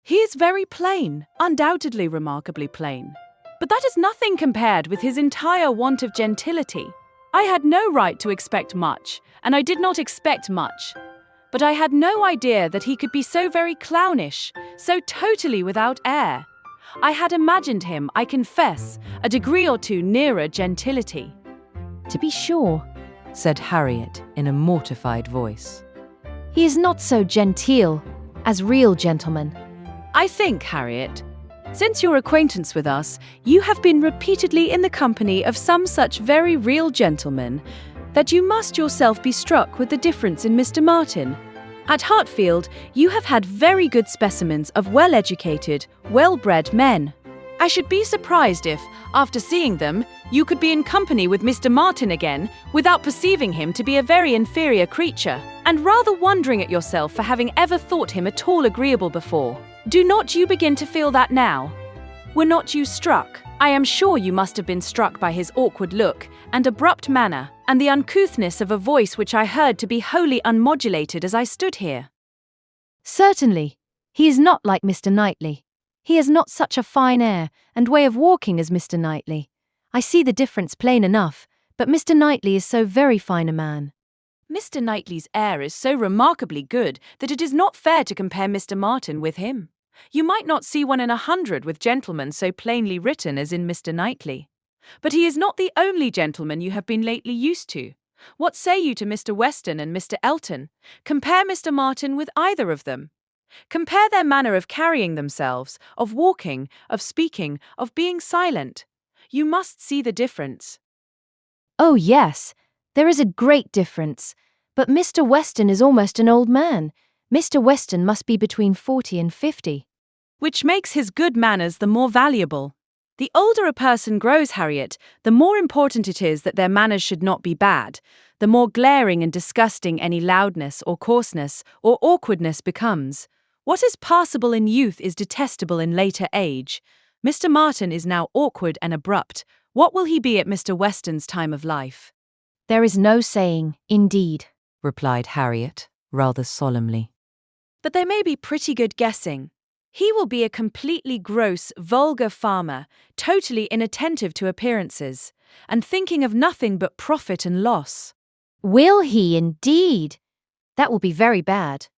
He is very plain, undoubtedly remarkably plain. But that is nothing compared with his entire want of gentility. I had no right to expect much, and I did not expect much. But I had no idea that he could be so very clownish, so totally without air. I had imagined him, I confess, a degree or two nearer gentility. To be sure, said Harriet in a mortified voice. He is not so genteel as real gentlemen. I think, Harriet, since your acquaintance with us, you have been repeatedly in the company of some such very real gentlemen, that you must yourself be struck with the difference in Mr. Martin. At Hartfield, you have had very good specimens of well-educated, well-bred men. I should be surprised if, after seeing them, you could be in company with Mr. Martin again without perceiving him to be a very inferior creature, and rather wondering at yourself for having ever thought him at all agreeable before. Do not you begin to feel that now? Were not you struck? I am sure you must have been struck by his awkward look and abrupt manner, and the uncouthness of a voice which I heard to be wholly unmodulated as I stood here. Certainly, he is not like Mr. Knightley. He has not such a fine air and way of walking as Mr. Knightley. I see the difference plain enough, but Mr. Knightley is so very fine a man. Mr. Knightley's air is so remarkably good that it is not fair to compare Mr. Martin with him. You might not see 1 in 100 with gentlemen so plainly written as in Mr. Knightley. But he is not the only gentleman you have been lately used to. What say you to Mr. Weston and Mr. Elton? Compare Mr. Martin with either of them. Compare their manner of carrying themselves, of walking, of speaking, of being silent. You must see the difference. Oh yes, there is a great difference. But Mr. Weston is almost an old man. Mr. Weston must be between 40 and 50. Which makes his good manners the more valuable. The older a person grows, Harriet, the more important it is that their manners should not be bad, the more glaring and disgusting any loudness or coarseness or awkwardness becomes. What is passable in youth is detestable in later age. Mr. Martin is now awkward and abrupt. What will he be at Mr. Weston's time of life? There is no saying, indeed, replied Harriet, rather solemnly. But there may be pretty good guessing. He will be a completely gross, vulgar farmer, totally inattentive to appearances, and thinking of nothing but profit and loss. Will he indeed? That will be very bad.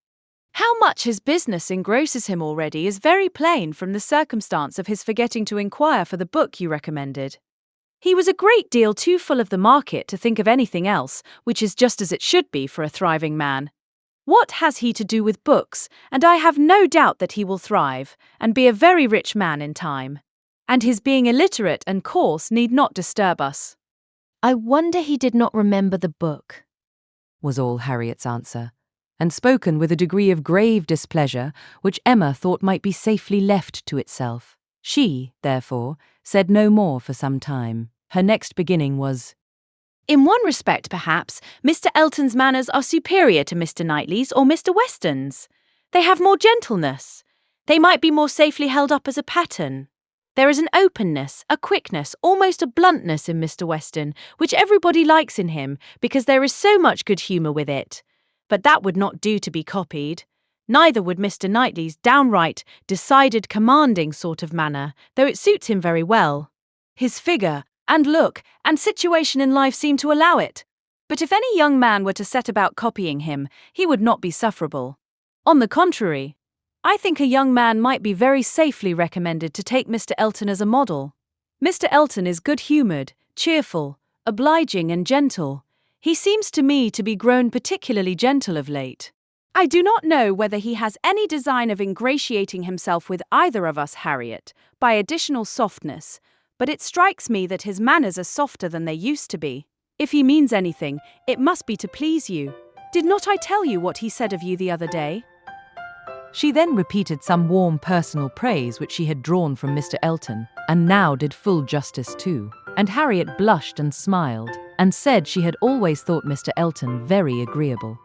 How much his business engrosses him already is very plain from the circumstance of his forgetting to inquire for the book you recommended. He was a great deal too full of the market to think of anything else, which is just as it should be for a thriving man. What has he to do with books? And I have no doubt that he will thrive, and be a very rich man in time. And his being illiterate and coarse need not disturb us. I wonder he did not remember the book, was all Harriet's answer, and spoken with a degree of grave displeasure which Emma thought might be safely left to itself. She, therefore, said no more for some time. Her next beginning was, In one respect, perhaps, Mr. Elton's manners are superior to Mr. Knightley's or Mr. Weston's. They have more gentleness. They might be more safely held up as a pattern. There is an openness, a quickness, almost a bluntness in Mr. Weston, which everybody likes in him, because there is so much good humour with it. But that would not do to be copied. Neither would Mr. Knightley's downright, decided, commanding sort of manner, though it suits him very well. His figure, and look, and situation in life seem to allow it. But if any young man were to set about copying him, he would not be sufferable. On the contrary, I think a young man might be very safely recommended to take Mr. Elton as a model. Mr. Elton is good-humoured, cheerful, obliging and gentle. He seems to me to be grown particularly gentle of late. I do not know whether he has any design of ingratiating himself with either of us, Harriet, by additional softness, but it strikes me that his manners are softer than they used to be. If he means anything, it must be to please you. Did not I tell you what he said of you the other day? She then repeated some warm personal praise which she had drawn from Mr. Elton, and now did full justice to. And Harriet blushed and smiled, and said she had always thought Mr. Elton very agreeable.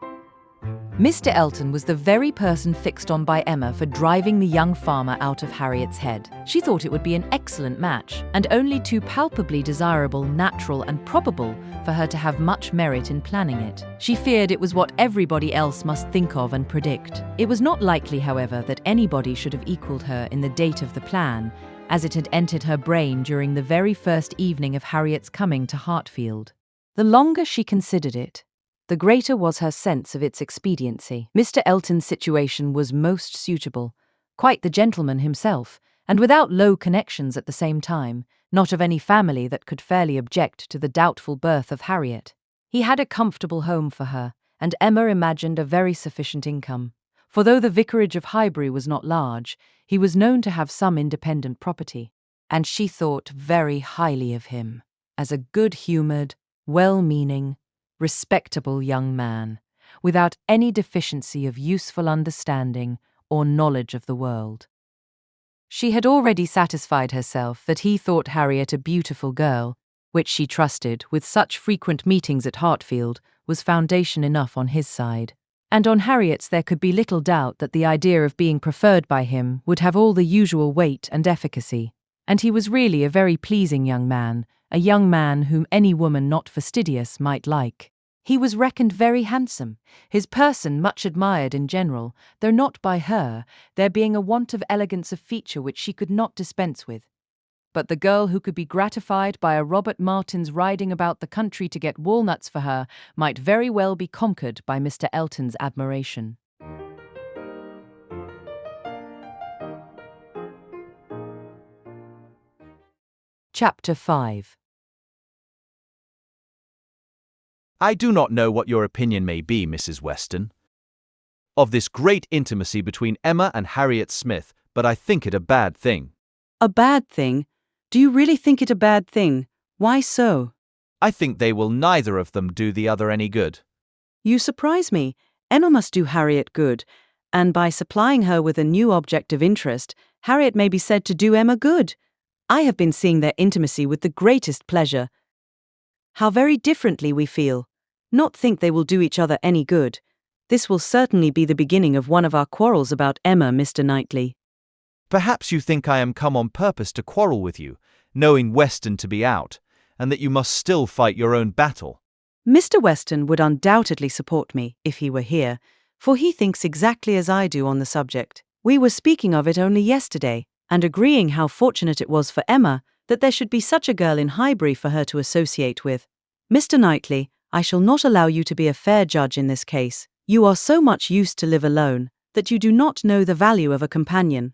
Mr. Elton was the very person fixed on by Emma for driving the young farmer out of Harriet's head. She thought it would be an excellent match, and only too palpably desirable, natural and probable for her to have much merit in planning it. She feared it was what everybody else must think of and predict. It was not likely, however, that anybody should have equalled her in the date of the plan, as it had entered her brain during the very first evening of Harriet's coming to Hartfield. The longer she considered it, the greater was her sense of its expediency. Mr. Elton's situation was most suitable, quite the gentleman himself, and without low connections at the same time, not of any family that could fairly object to the doubtful birth of Harriet. He had a comfortable home for her, and Emma imagined a very sufficient income. For though the vicarage of Highbury was not large, he was known to have some independent property, and she thought very highly of him as a good-humoured, well-meaning, respectable young man, without any deficiency of useful understanding or knowledge of the world. She had already satisfied herself that he thought Harriet a beautiful girl, which she trusted, with such frequent meetings at Hartfield, was foundation enough on his side. And on Harriet's there could be little doubt that the idea of being preferred by him would have all the usual weight and efficacy. And he was really a very pleasing young man, a young man whom any woman not fastidious might like. He was reckoned very handsome, his person much admired in general, though not by her, there being a want of elegance of feature which she could not dispense with. But the girl who could be gratified by a Robert Martin's riding about the country to get walnuts for her might very well be conquered by Mr. Elton's admiration. Chapter 5. I do not know what your opinion may be, Mrs. Weston, of this great intimacy between Emma and Harriet Smith, but I think it a bad thing. A bad thing? Do you really think it a bad thing? Why so? I think they will neither of them do the other any good. You surprise me. Emma must do Harriet good, and by supplying her with a new object of interest, Harriet may be said to do Emma good. I have been seeing their intimacy with the greatest pleasure. How very differently we feel. Not think they will do each other any good. This will certainly be the beginning of one of our quarrels about Emma, Mr. Knightley. Perhaps you think I am come on purpose to quarrel with you, knowing Weston to be out, and that you must still fight your own battle. Mr. Weston would undoubtedly support me if he were here, for he thinks exactly as I do on the subject. We were speaking of it only yesterday, and agreeing how fortunate it was for Emma that there should be such a girl in Highbury for her to associate with. Mr. Knightley, I shall not allow you to be a fair judge in this case. You are so much used to live alone that you do not know the value of a companion.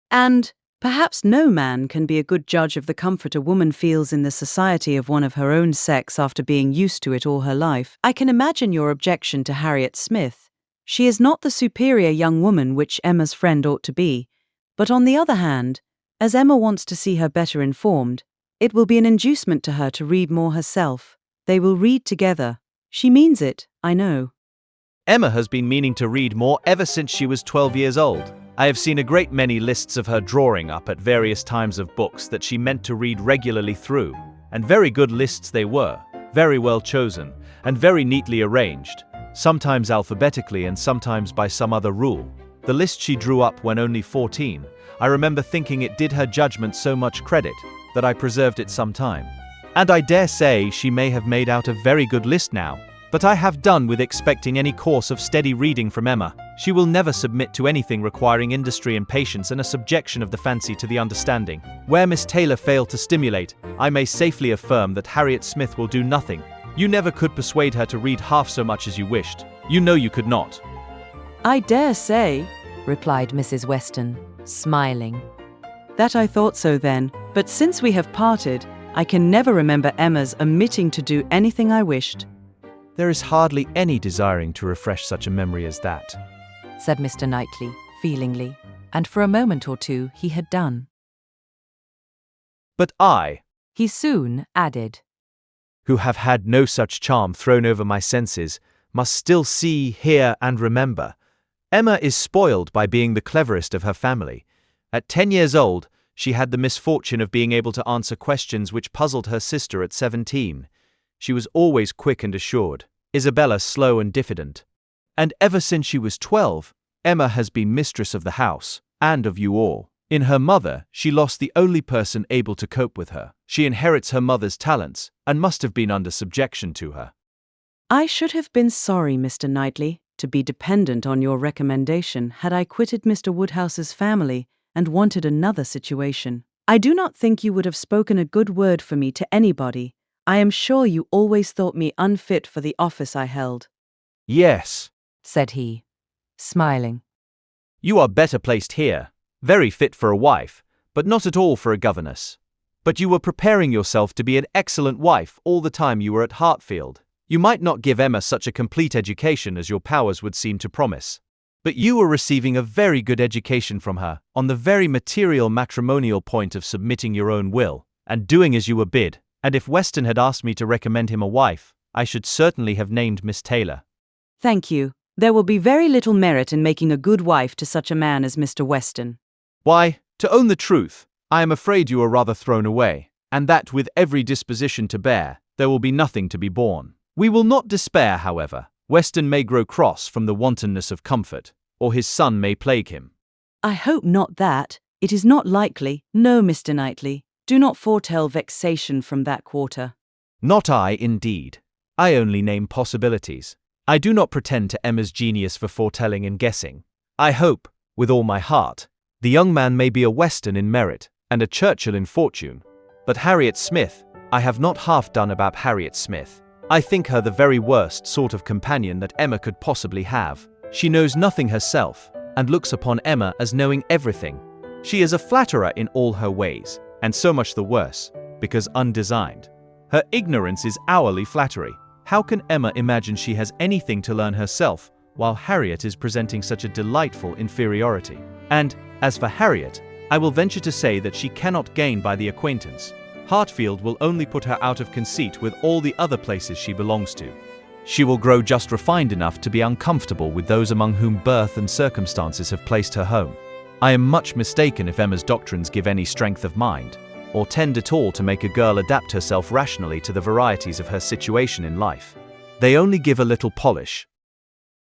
And perhaps no man can be a good judge of the comfort a woman feels in the society of one of her own sex after being used to it all her life. I can imagine your objection to Harriet Smith. She is not the superior young woman which Emma's friend ought to be, but on the other hand, as Emma wants to see her better informed, it will be an inducement to her to read more herself. They will read together. She means it, I know. Emma has been meaning to read more ever since she was 12 years old. I have seen a great many lists of her drawing up at various times of books that she meant to read regularly through, and very good lists they were, very well chosen, and very neatly arranged, sometimes alphabetically and sometimes by some other rule. The list she drew up when only 14, I remember thinking it did her judgment so much credit that I preserved it some time. And I dare say she may have made out a very good list now. But I have done with expecting any course of steady reading from Emma. She will never submit to anything requiring industry and patience and a subjection of the fancy to the understanding. Where Miss Taylor failed to stimulate, I may safely affirm that Harriet Smith will do nothing. You never could persuade her to read half so much as you wished. You know you could not. I dare say, replied Mrs. Weston, smiling. that I thought so then, but since we have parted, I can never remember Emma's omitting to do anything I wished. There is hardly any desiring to refresh such a memory as that, said Mr. Knightley, feelingly, and for a moment or two he had done. But I, He soon added, who have had no such charm thrown over my senses, must still see, hear, and remember. Emma is spoiled by being the cleverest of her family. At 10 years old, she had the misfortune of being able to answer questions which puzzled her sister at 17. She was always quick and assured, Isabella slow and diffident. And ever since she was 12, Emma has been mistress of the house, and of you all. In her mother, she lost the only person able to cope with her. She inherits her mother's talents, and must have been under subjection to her. I should have been sorry, Mr. Knightley, to be dependent on your recommendation had I quitted Mr. Woodhouse's family and wanted another situation. I do not think you would have spoken a good word for me to anybody. I am sure you always thought me unfit for the office I held. Yes, said he, smiling. you are better placed here, very fit for a wife, but not at all for a governess. But you were preparing yourself to be an excellent wife all the time you were at Hartfield. You might not give Emma such a complete education as your powers would seem to promise. But you were receiving a very good education from her, on the very material matrimonial point of submitting your own will, and doing as you were bid, and if Weston had asked me to recommend him a wife, I should certainly have named Miss Taylor. Thank you. There will be very little merit in making a good wife to such a man as Mr. Weston. Why, to own the truth, I am afraid you are rather thrown away, and that with every disposition to bear, there will be nothing to be borne. We will not despair, however. Weston may grow cross from the wantonness of comfort, or his son may plague him. I hope not that. It is not likely. No, Mr. Knightley. Do not foretell vexation from that quarter. Not I, indeed. I only name possibilities. I do not pretend to Emma's genius for foretelling and guessing. I hope, with all my heart, the young man may be a Weston in merit, and a Churchill in fortune. But Harriet Smith, I have not half done about Harriet Smith. I think her the very worst sort of companion that Emma could possibly have. She knows nothing herself, and looks upon Emma as knowing everything. She is a flatterer in all her ways, and so much the worse, because undesigned. Her ignorance is hourly flattery. How can Emma imagine she has anything to learn herself, while Harriet is presenting such a delightful inferiority? And, as for Harriet, I will venture to say that she cannot gain by the acquaintance. Hartfield will only put her out of conceit with all the other places she belongs to. She will grow just refined enough to be uncomfortable with those among whom birth and circumstances have placed her home. I am much mistaken if Emma's doctrines give any strength of mind, or tend at all to make a girl adapt herself rationally to the varieties of her situation in life. They only give a little polish,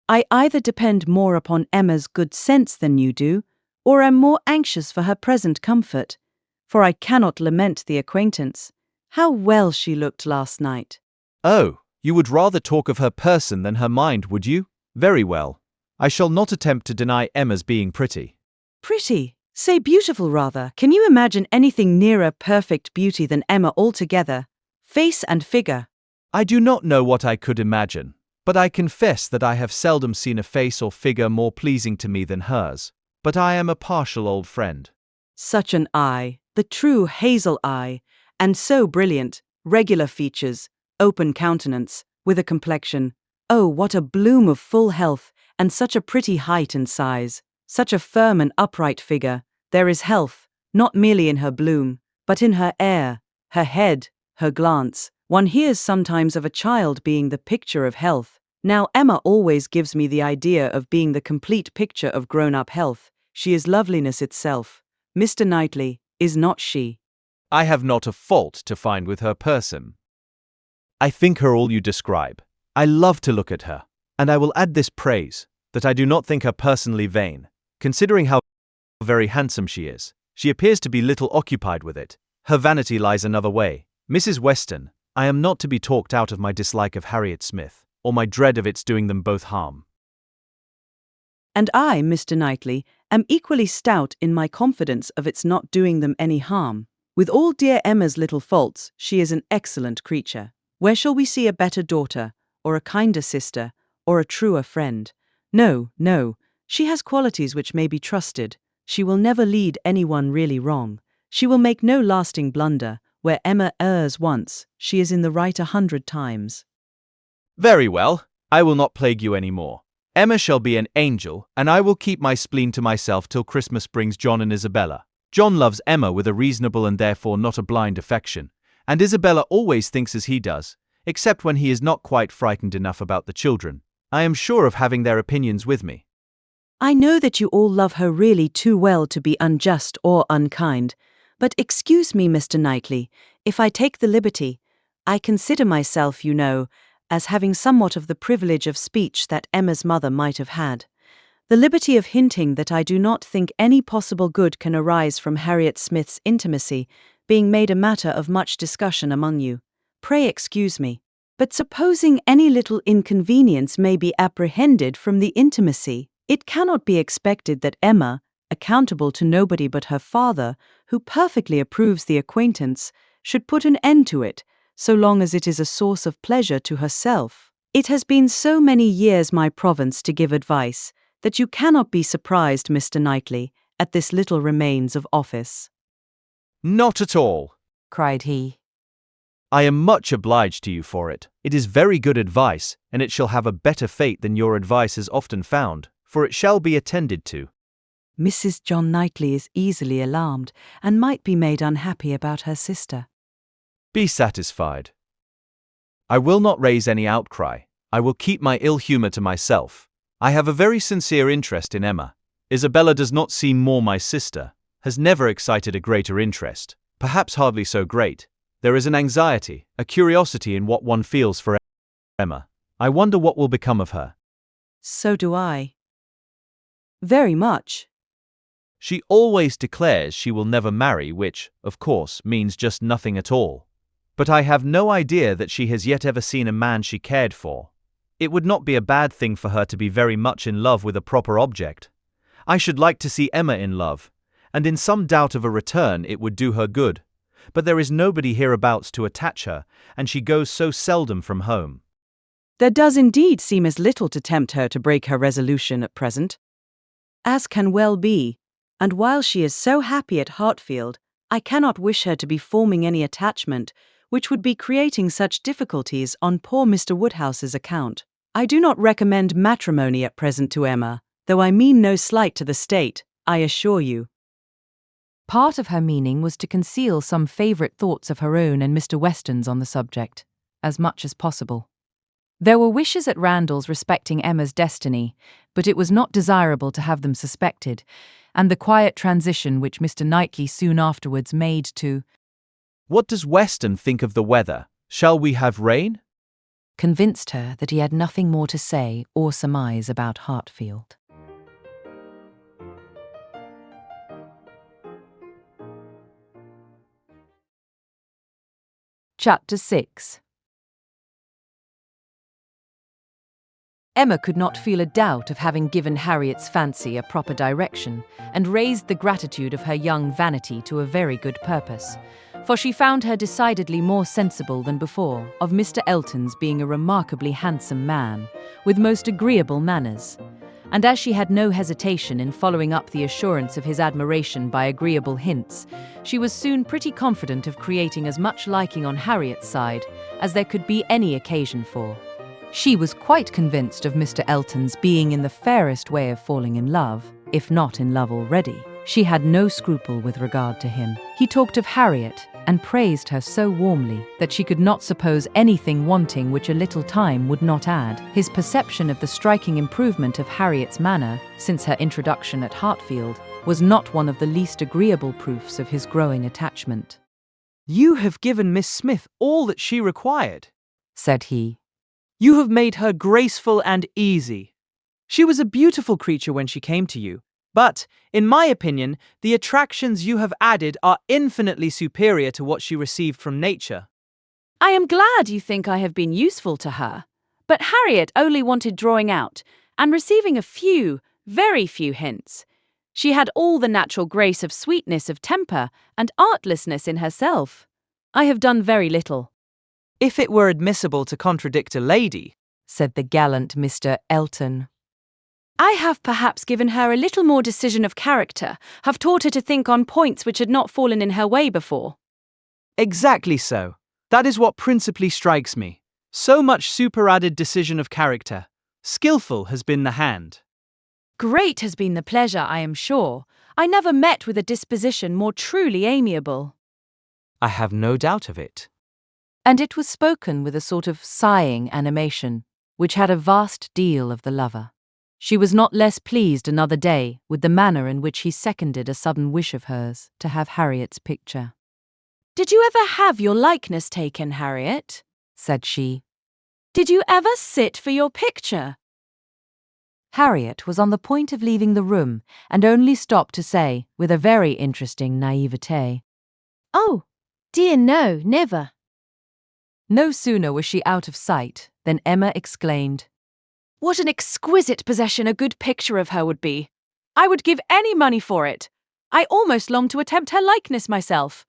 I either depend more upon Emma's good sense than you do, or am more anxious for her present comfort, for I cannot lament the acquaintance. How well she looked last night! Oh, you would rather talk of her person than her mind, would you? Very well. I shall not attempt to deny Emma's being pretty. Pretty? Say beautiful rather. Can you imagine anything nearer perfect beauty than Emma altogether? Face and figure. I do not know what I could imagine, but I confess that I have seldom seen a face or figure more pleasing to me than hers. But I am a partial old friend. Such an eye, the true hazel eye, and so brilliant, regular features, open countenance, with a complexion. Oh, what a bloom of full health, and such a pretty height and size, such a firm and upright figure. There is health, not merely in her bloom, but in her air, her head, her glance. One hears sometimes of a child being the picture of health. Now Emma always gives me the idea of being the complete picture of grown-up health. She is loveliness itself. Mr. Knightley, is not she? I have not a fault to find with her person. I think her all you describe. I love to look at her, and I will add this praise, that I do not think her personally vain, considering how very handsome she is. She appears to be little occupied with it. Her vanity lies another way. Mrs. Weston, I am not to be talked out of my dislike of Harriet Smith, or my dread of its doing them both harm. And I, Mr. Knightley, am equally stout in my confidence of its not doing them any harm. With all dear Emma's little faults, she is an excellent creature. Where shall we see a better daughter, or a kinder sister, or a truer friend? No, no, she has qualities which may be trusted. She will never lead anyone really wrong. She will make no lasting blunder. Where Emma errs once, she is in the right 100 times. Very well, I will not plague you any more. Emma shall be an angel, and I will keep my spleen to myself till Christmas brings John and Isabella. John loves Emma with a reasonable and therefore not a blind affection, and Isabella always thinks as he does, except when he is not quite frightened enough about the children. I am sure of having their opinions with me. I know that you all love her really too well to be unjust or unkind, but excuse me, Mr. Knightley, if I take the liberty. I consider myself, you know, as having somewhat of the privilege of speech that Emma's mother might have had. The liberty of hinting that I do not think any possible good can arise from Harriet Smith's intimacy being made a matter of much discussion among you. Pray excuse me. But supposing any little inconvenience may be apprehended from the intimacy, it cannot be expected that Emma, accountable to nobody but her father, who perfectly approves the acquaintance, should put an end to it, so long as it is a source of pleasure to herself. It has been so many years my province to give advice, that you cannot be surprised, Mr. Knightley, at this little remains of office. Not at all, cried he. I am much obliged to you for it. It is very good advice, and it shall have a better fate than your advice has often found, for it shall be attended to. Mrs. John Knightley is easily alarmed, and might be made unhappy about her sister. Be satisfied. I will not raise any outcry. I will keep my ill humor to myself. I have a very sincere interest in Emma. Isabella does not seem more my sister, has never excited a greater interest, perhaps hardly so great. There is an anxiety, a curiosity in what one feels for Emma. I wonder what will become of her. So do I. Very much. She always declares she will never marry, which, of course, means just nothing at all. But I have no idea that she has yet ever seen a man she cared for. It would not be a bad thing for her to be very much in love with a proper object. I should like to see Emma in love, and in some doubt of a return it would do her good. But there is nobody hereabouts to attach her, and she goes so seldom from home. There does indeed seem as little to tempt her to break her resolution at present, as can well be, and while she is so happy at Hartfield, I cannot wish her to be forming any attachment which would be creating such difficulties on poor Mr. Woodhouse's account. I do not recommend matrimony at present to Emma, though I mean no slight to the state, I assure you. Part of her meaning was to conceal some favourite thoughts of her own and Mr. Weston's on the subject, as much as possible. There were wishes at Randalls respecting Emma's destiny, but it was not desirable to have them suspected, and the quiet transition which Mr. Knightley soon afterwards made to What does Weston think of the weather? Shall we have rain? convinced her that he had nothing more to say or surmise about Hartfield. Chapter 6. Emma could not feel a doubt of having given Harriet's fancy a proper direction, and raised the gratitude of her young vanity to a very good purpose, for she found her decidedly more sensible than before of Mr. Elton's being a remarkably handsome man, with most agreeable manners, and as she had no hesitation in following up the assurance of his admiration by agreeable hints, she was soon pretty confident of creating as much liking on Harriet's side as there could be any occasion for. She was quite convinced of Mr. Elton's being in the fairest way of falling in love, if not in love already. She had no scruple with regard to him. He talked of Harriet and praised her so warmly that she could not suppose anything wanting which a little time would not add. His perception of the striking improvement of Harriet's manner since her introduction at Hartfield was not one of the least agreeable proofs of his growing attachment. "You have given Miss Smith all that she required," said he. "You have made her graceful and easy. She was a beautiful creature when she came to you, but, in my opinion, the attractions you have added are infinitely superior to what she received from nature." I am glad you think I have been useful to her, but Harriet only wanted drawing out and receiving a few, very few hints. She had all the natural grace of sweetness of temper and artlessness in herself. I have done very little. "If it were admissible to contradict a lady," said the gallant Mr. Elton. I have perhaps given her a little more decision of character, have taught her to think on points which had not fallen in her way before. "Exactly so. That is what principally strikes me. So much superadded decision of character. Skillful has been the hand." Great has been the pleasure, I am sure. I never met with a disposition more truly amiable. "I have no doubt of it." And it was spoken with a sort of sighing animation, which had a vast deal of the lover. She was not less pleased another day with the manner in which he seconded a sudden wish of hers to have Harriet's picture. Did you ever have your likeness taken, Harriet? Said she. Did you ever sit for your picture? Harriet was on the point of leaving the room and only stopped to say, with a very interesting naivete, "Oh, dear no, never." No sooner was she out of sight than Emma exclaimed, "What an exquisite possession a good picture of her would be! I would give any money for it. I almost long to attempt her likeness myself.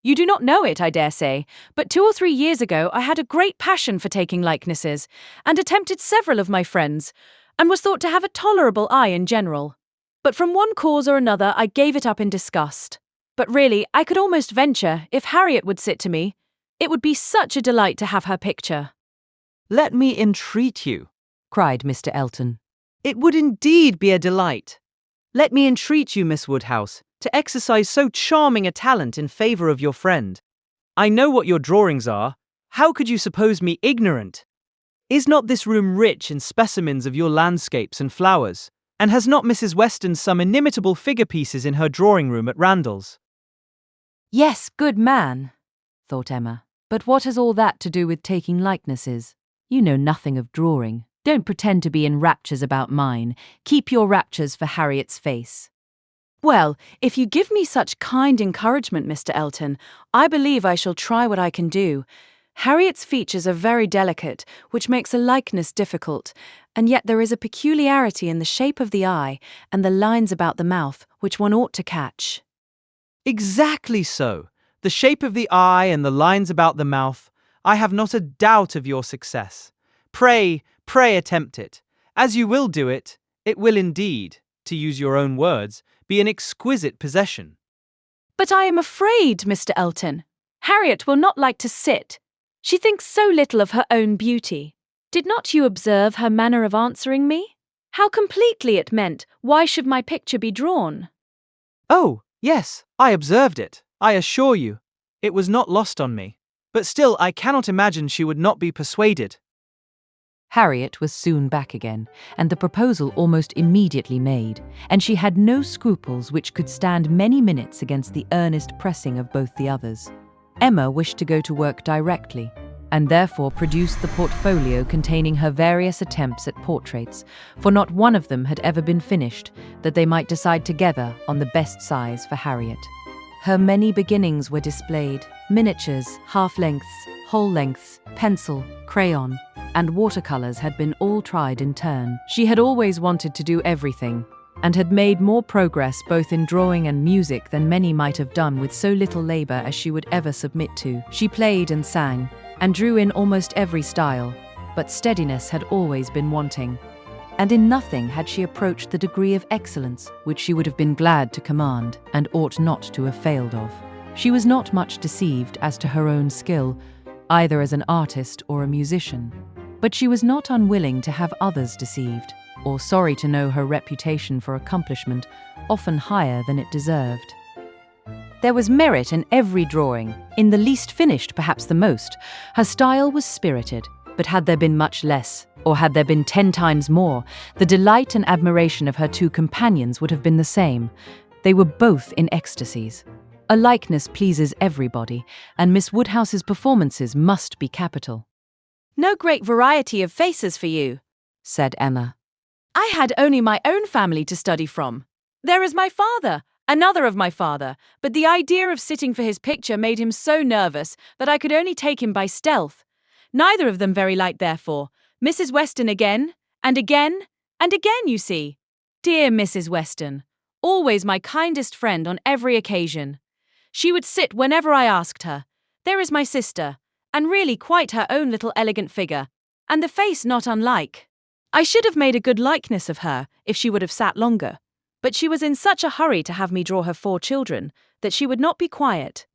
You do not know it, I dare say, but 2 or 3 years ago I had a great passion for taking likenesses, and attempted several of my friends, and was thought to have a tolerable eye in general. But from one cause or another I gave it up in disgust. But really, I could almost venture, if Harriet would sit to me, it would be such a delight to have her picture." "Let me entreat you," cried Mr. Elton. "It would indeed be a delight. Let me entreat you, Miss Woodhouse, to exercise so charming a talent in favour of your friend. I know what your drawings are. How could you suppose me ignorant? Is not this room rich in specimens of your landscapes and flowers? And has not Mrs. Weston some inimitable figure pieces in her drawing-room at Randalls?" Yes, good man, thought Emma. But what has all that to do with taking likenesses? You know nothing of drawing. Don't pretend to be in raptures about mine. Keep your raptures for Harriet's face. "Well, if you give me such kind encouragement, Mr. Elton, I believe I shall try what I can do. Harriet's features are very delicate, which makes a likeness difficult, and yet there is a peculiarity in the shape of the eye and the lines about the mouth which one ought to catch." "Exactly so. The shape of the eye and the lines about the mouth. I have not a doubt of your success. Pray attempt it. As you will do it, it will indeed, to use your own words, be an exquisite possession." "But I am afraid, Mr. Elton, Harriet will not like to sit. She thinks so little of her own beauty. Did not you observe her manner of answering me? How completely it meant, 'Why should my picture be drawn?'" "Oh, yes, I observed it. I assure you, it was not lost on me. But still, I cannot imagine she would not be persuaded." Harriet was soon back again, and the proposal almost immediately made, and she had no scruples which could stand many minutes against the earnest pressing of both the others. Emma wished to go to work directly, and therefore produced the portfolio containing her various attempts at portraits, for not one of them had ever been finished, that they might decide together on the best size for Harriet. Her many beginnings were displayed: miniatures, half-lengths, whole lengths, pencil, crayon, and watercolors had been all tried in turn. She had always wanted to do everything, and had made more progress both in drawing and music than many might have done with so little labor as she would ever submit to. She played and sang, and drew in almost every style, but steadiness had always been wanting, and in nothing had she approached the degree of excellence which she would have been glad to command, and ought not to have failed of. She was not much deceived as to her own skill, either as an artist or a musician, but she was not unwilling to have others deceived, or sorry to know her reputation for accomplishment often higher than it deserved. There was merit in every drawing, in the least finished perhaps the most. Her style was spirited, but had there been much less, or had there been 10 times more, the delight and admiration of her two companions would have been the same. They were both in ecstasies. A likeness pleases everybody, and Miss Woodhouse's performances must be capital. No great variety of faces for you, said Emma. I had only my own family to study from. There is my father, another of my father, but the idea of sitting for his picture made him so nervous that I could only take him by stealth. Neither of them very light, therefore. Mrs. Weston again, and again, and again, you see. Dear Mrs. Weston, always my kindest friend on every occasion. She would sit whenever I asked her. There is my sister, and really quite her own little elegant figure, and the face not unlike. I should have made a good likeness of her if she would have sat longer, but she was in such a hurry to have me draw her 4 children that she would not be quiet.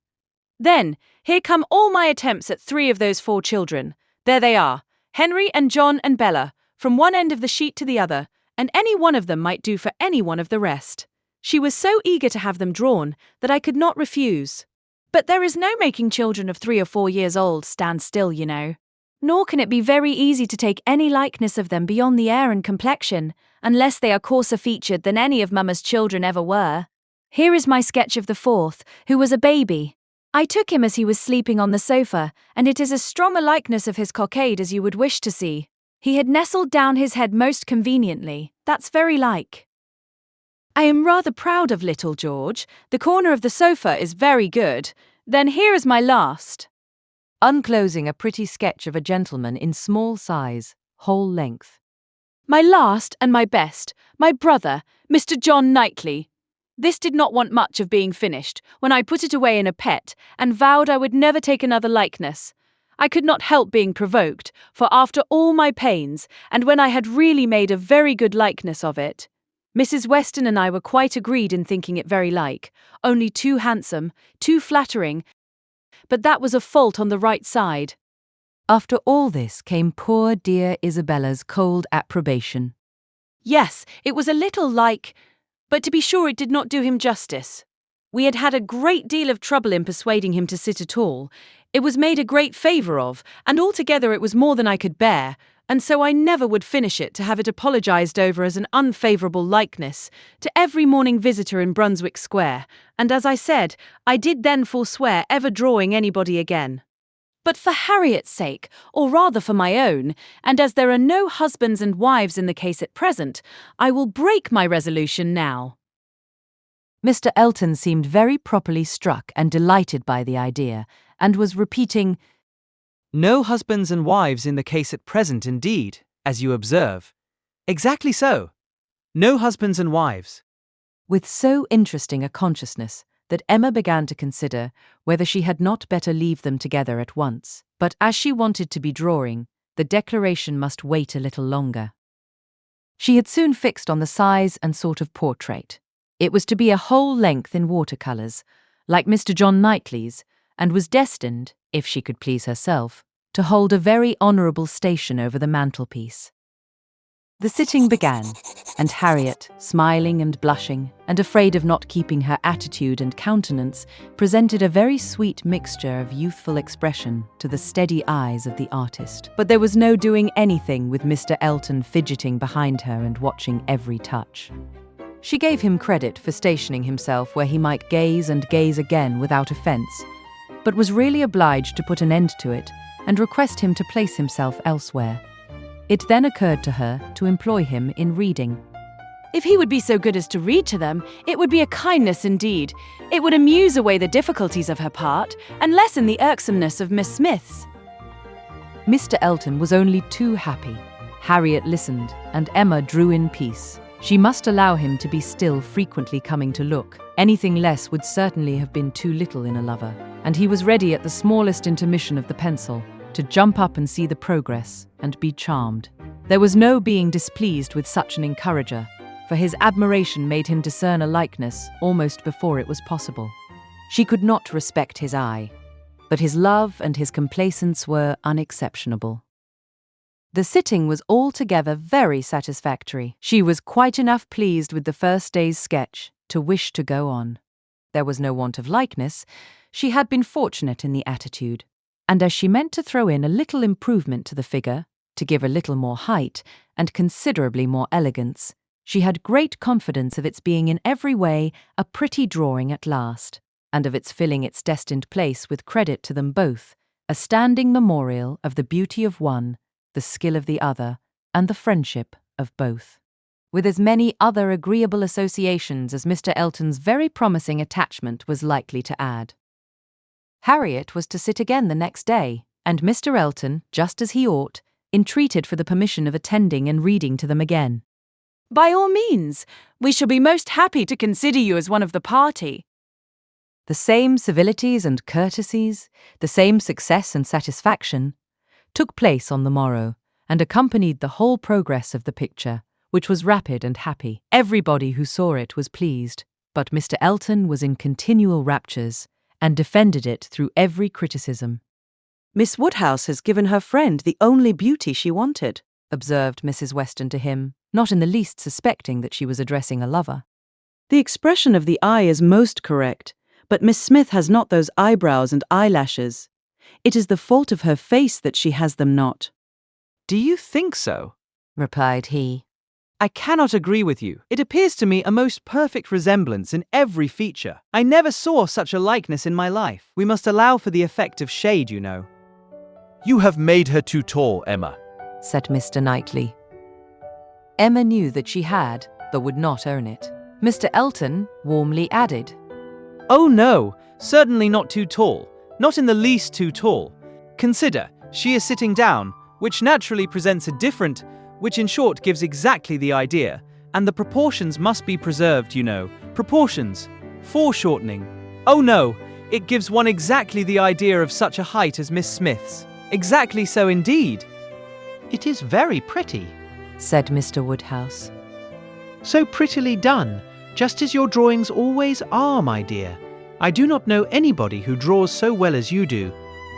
Then, here come all my attempts at 3 of those 4 children. There they are, Henry and John and Bella, from one end of the sheet to the other, and any one of them might do for any one of the rest. She was so eager to have them drawn that I could not refuse. But there is no making children of 3 or 4 years old stand still, you know. Nor can it be very easy to take any likeness of them beyond the air and complexion, unless they are coarser featured than any of Mamma's children ever were. Here is my sketch of the 4th, who was a baby. I took him as he was sleeping on the sofa, and it is as strong a likeness of his cockade as you would wish to see. He had nestled down his head most conveniently. That's very like. I am rather proud of little George. The corner of the sofa is very good. Then here is my last. Unclosing a pretty sketch of a gentleman in small size, whole length. My last and my best, my brother, Mr. John Knightley. This did not want much of being finished, when I put it away in a pet, and vowed I would never take another likeness. I could not help being provoked, for after all my pains, and when I had really made a very good likeness of it, Mrs. Weston and I were quite agreed in thinking it very like, only too handsome, too flattering, but that was a fault on the right side. After all this came poor dear Isabella's cold approbation. Yes, it was a little like, but to be sure it did not do him justice. We had had a great deal of trouble in persuading him to sit at all. It was made a great favour of, and altogether it was more than I could bear, and so I never would finish it to have it apologised over as an unfavourable likeness to every morning visitor in Brunswick Square, and as I said, I did then forswear ever drawing anybody again. But for Harriet's sake, or rather for my own, and as there are no husbands and wives in the case at present, I will break my resolution now. Mr. Elton seemed very properly struck and delighted by the idea, and was repeating, No husbands and wives in the case at present, indeed, as you observe. Exactly so. No husbands and wives. with so interesting a consciousness that Emma began to consider whether she had not better leave them together at once. But as she wanted to be drawing, the declaration must wait a little longer. She had soon fixed on the size and sort of portrait. It was to be a whole length in watercolours, like Mr. John Knightley's, and was destined, if she could please herself, to hold a very honourable station over the mantelpiece. The sitting began, and Harriet, smiling and blushing, and afraid of not keeping her attitude and countenance, presented a very sweet mixture of youthful expression to the steady eyes of the artist. But there was no doing anything with Mr. Elton fidgeting behind her and watching every touch. She gave him credit for stationing himself where he might gaze and gaze again without offence, but was really obliged to put an end to it, and request him to place himself elsewhere. It then occurred to her to employ him in reading. If he would be so good as to read to them, it would be a kindness indeed. It would amuse away the difficulties of her part and lessen the irksomeness of Miss Smith's. Mr. Elton was only too happy. Harriet listened, and Emma drew in peace. She must allow him to be still frequently coming to look. Anything less would certainly have been too little in a lover, and he was ready at the smallest intermission of the pencil to jump up and see the progress and be charmed. There was no being displeased with such an encourager, for his admiration made him discern a likeness almost before it was possible. She could not respect his eye, but his love and his complacence were unexceptionable. The sitting was altogether very satisfactory. She was quite enough pleased with the first day's sketch to wish to go on. There was no want of likeness. She had been fortunate in the attitude, and as she meant to throw in a little improvement to the figure, to give a little more height and considerably more elegance, she had great confidence of its being in every way a pretty drawing at last, and of its filling its destined place with credit to them both, a standing memorial of the beauty of one, the skill of the other, and the friendship of both, with as many other agreeable associations as Mr. Elton's very promising attachment was likely to add. Harriet was to sit again the next day, and Mr. Elton, just as he ought, entreated for the permission of attending and reading to them again. By all means, we shall be most happy to consider you as one of the party. The same civilities and courtesies, the same success and satisfaction, took place on the morrow, and accompanied the whole progress of the picture, which was rapid and happy. Everybody who saw it was pleased, but Mr. Elton was in continual raptures, and defended it through every criticism. "Miss Woodhouse has given her friend the only beauty she wanted," observed Mrs. Weston to him, not in the least suspecting that she was addressing a lover. "The expression of the eye is most correct, but Miss Smith has not those eyebrows and eyelashes. It is the fault of her face that she has them not." "Do you think so?" replied he. "I cannot agree with you. It appears to me a most perfect resemblance in every feature. I never saw such a likeness in my life. We must allow for the effect of shade, you know." You have made her too tall, Emma, said Mr. Knightley. Emma knew that she had, but would not own it. Mr. Elton warmly added, "Oh no, certainly not too tall. Not in the least too tall. Consider, she is sitting down, which naturally presents a different, which in short gives exactly the idea, and the proportions must be preserved, you know. Proportions. Foreshortening. Oh no, it gives one exactly the idea of such a height as Miss Smith's. Exactly so indeed." "It is very pretty," said Mr. Woodhouse. "So prettily done, just as your drawings always are, my dear. I do not know anybody who draws so well as you do.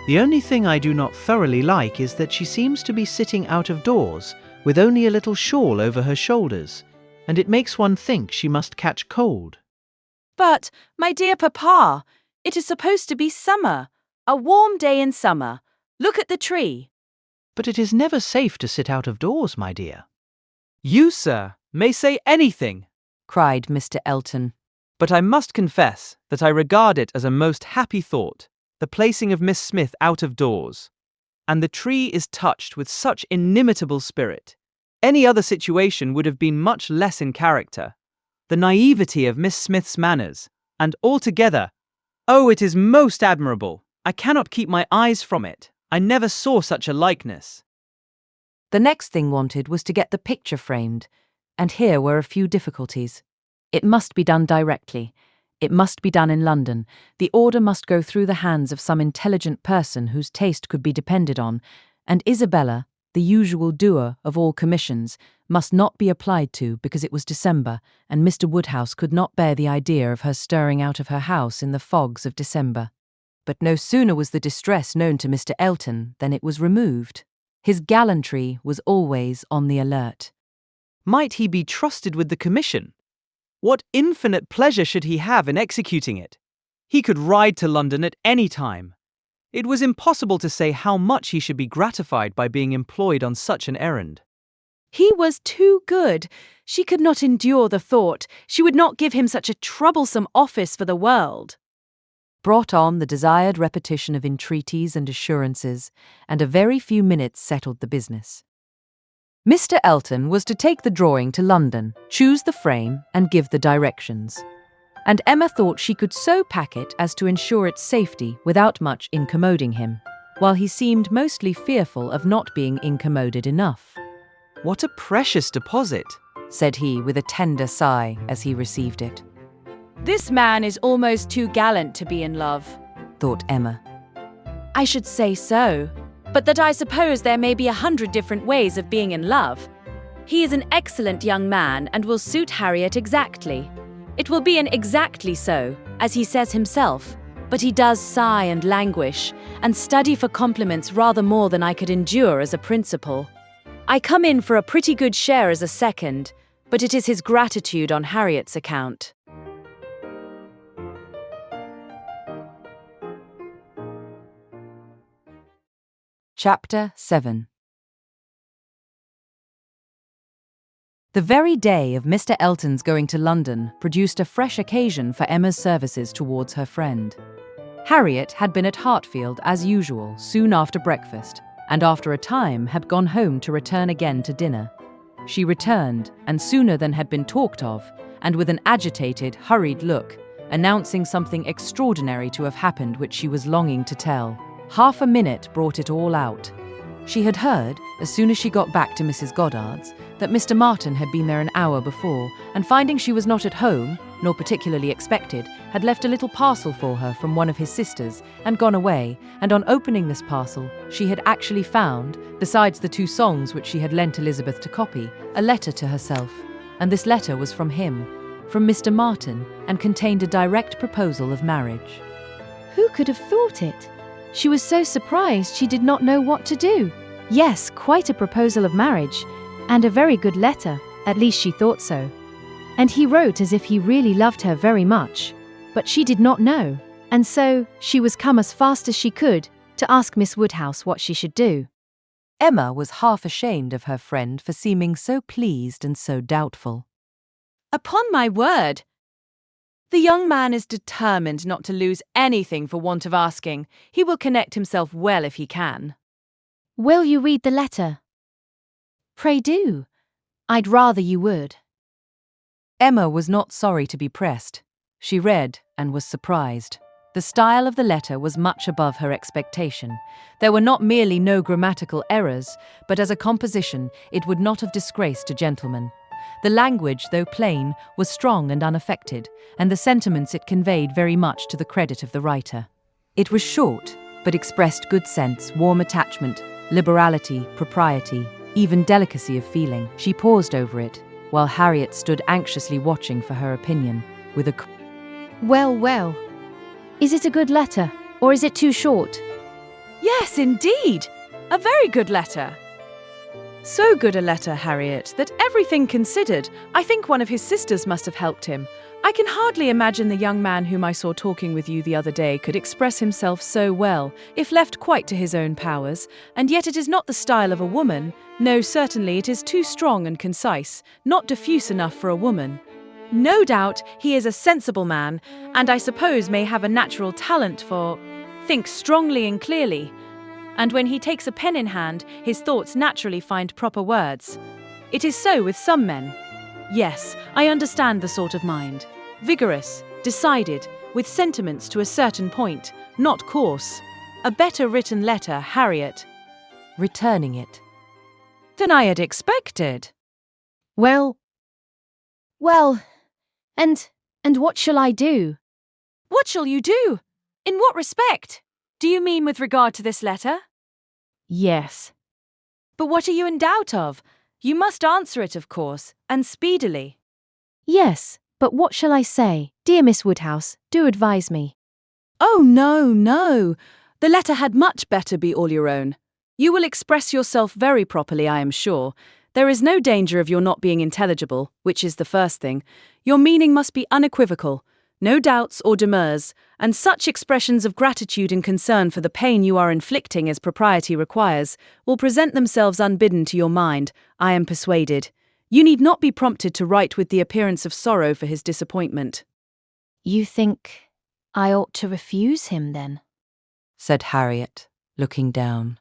The only thing I do not thoroughly like is that she seems to be sitting out of doors, with only a little shawl over her shoulders, and it makes one think she must catch cold." But, my dear papa, it is supposed to be summer, a warm day in summer. Look at the tree. "But it is never safe to sit out of doors, my dear." "You, sir, may say anything," cried Mr. Elton. "but I must confess that I regard it as a most happy thought, the placing of Miss Smith out of doors. And the tree is touched with such inimitable spirit. Any other situation would have been much less in character. The naivety of Miss Smith's manners, and altogether, oh, it is most admirable. I cannot keep my eyes from it. I never saw such a likeness." The next thing wanted was to get the picture framed, and here were a few difficulties. It must be done directly. It must be done in London. The order must go through the hands of some intelligent person whose taste could be depended on, and Isabella, the usual doer of all commissions, must not be applied to because it was December, and Mr. Woodhouse could not bear the idea of her stirring out of her house in the fogs of December. But no sooner was the distress known to Mr. Elton than it was removed. His gallantry was always on the alert. Might he be trusted with the commission? What infinite pleasure should he have in executing it? He could ride to London at any time. It was impossible to say how much he should be gratified by being employed on such an errand. He was too good. She could not endure the thought. She would not give him such a troublesome office for the world. brought on the desired repetition of entreaties and assurances, and a very few minutes settled the business. Mr. Elton was to take the drawing to London, choose the frame, and give the directions. And Emma thought she could so pack it as to ensure its safety without much incommoding him, while he seemed mostly fearful of not being incommoded enough. What a precious deposit, said he with a tender sigh as he received it. This man is almost too gallant to be in love, thought Emma. I should say so, but that I suppose there may be 100 different ways of being in love. He is an excellent young man and will suit Harriet exactly. It will be an exactly so, as he says himself, but he does sigh and languish, and study for compliments rather more than I could endure as a principal. I come in for a pretty good share as a second, but it is his gratitude on Harriet's account. Chapter 7. The very day of Mr. Elton's going to London produced a fresh occasion for Emma's services towards her friend. Harriet had been at Hartfield as usual soon after breakfast, and after a time had gone home to return again to dinner. She returned, and sooner than had been talked of, and with an agitated, hurried look, announcing something extraordinary to have happened which she was longing to tell. Half a minute brought it all out. She had heard, as soon as she got back to Mrs. Goddard's, that Mr. Martin had been there an hour before, and finding she was not at home, nor particularly expected, had left a little parcel for her from one of his sisters, and gone away, and on opening this parcel, she had actually found, besides the 2 songs which she had lent Elizabeth to copy, a letter to herself. And this letter was from him, from Mr. Martin, and contained a direct proposal of marriage. Who could have thought it? She was so surprised she did not know what to do. Yes, quite a proposal of marriage, and a very good letter, at least she thought so. And he wrote as if he really loved her very much, but she did not know, and so she was come as fast as she could to ask Miss Woodhouse what she should do. Emma was half ashamed of her friend for seeming so pleased and so doubtful. Upon my word! The young man is determined not to lose anything for want of asking. He will connect himself well if he can. Will you read the letter? Pray do. I'd rather you would. Emma was not sorry to be pressed. She read and was surprised. The style of the letter was much above her expectation. There were not merely no grammatical errors, but as a composition it would not have disgraced a gentleman. The language, though plain, was strong and unaffected, and the sentiments it conveyed very much to the credit of the writer. It was short, but expressed good sense, warm attachment, liberality, propriety, even delicacy of feeling. She paused over it, while Harriet stood anxiously watching for her opinion, with a Well, well. Is it a good letter, or is it too short? Yes, indeed! A very good letter. So good a letter, Harriet, that everything considered, I think one of his sisters must have helped him. I can hardly imagine the young man whom I saw talking with you the other day could express himself so well, if left quite to his own powers, and yet it is not the style of a woman. No, certainly it is too strong and concise, not diffuse enough for a woman. No doubt he is a sensible man, and I suppose may have a natural talent for think strongly and clearly. And when he takes a pen in hand, his thoughts naturally find proper words. It is so with some men. Yes, I understand the sort of mind. Vigorous, decided, with sentiments to a certain point, not coarse. A better written letter, Harriet. returning it. Than I had expected. Well, and what shall I do? What shall you do? In what respect? Do you mean with regard to this letter? Yes. But what are you in doubt of? You must answer it, of course, and speedily. Yes, but what shall I say? Dear Miss Woodhouse, do advise me. Oh, no. The letter had much better be all your own. You will express yourself very properly, I am sure. There is no danger of your not being intelligible, which is the first thing. Your meaning must be unequivocal, no doubts or demurs, and such expressions of gratitude and concern for the pain you are inflicting as propriety requires will present themselves unbidden to your mind, I am persuaded. You need not be prompted to write with the appearance of sorrow for his disappointment. You think I ought to refuse him then, said Harriet, looking down.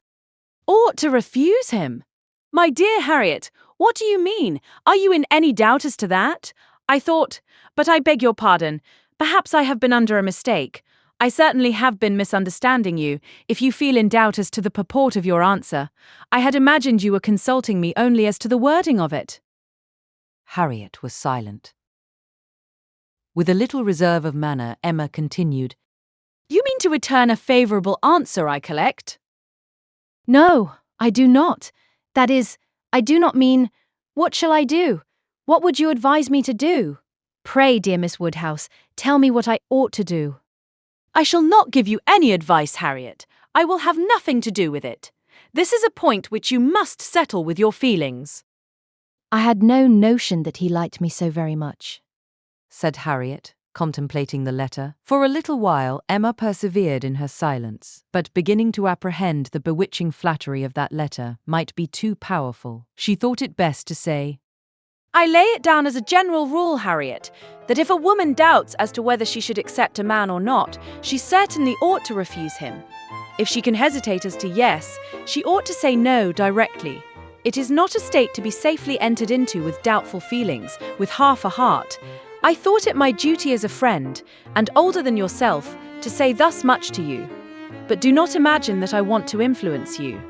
Ought to refuse him? My dear Harriet, what do you mean? Are you in any doubt as to that? But I beg your pardon. Perhaps I have been under a mistake. I certainly have been misunderstanding you, if you feel in doubt as to the purport of your answer. I had imagined you were consulting me only as to the wording of it. Harriet was silent. With a little reserve of manner, Emma continued, You mean to return a favourable answer, I collect? No, I do not. That is, I do not mean, what shall I do? What would you advise me to do? Pray, dear Miss Woodhouse, tell me what I ought to do. I shall not give you any advice, Harriet. I will have nothing to do with it. This is a point which you must settle with your feelings. I had no notion that he liked me so very much, said Harriet, contemplating the letter. For a little while Emma persevered in her silence, but beginning to apprehend the bewitching flattery of that letter might be too powerful, she thought it best to say, I lay it down as a general rule, Harriet, that if a woman doubts as to whether she should accept a man or not, she certainly ought to refuse him. If she can hesitate as to yes, she ought to say no directly. It is not a state to be safely entered into with doubtful feelings, with half a heart. I thought it my duty as a friend, and older than yourself, to say thus much to you. But do not imagine that I want to influence you.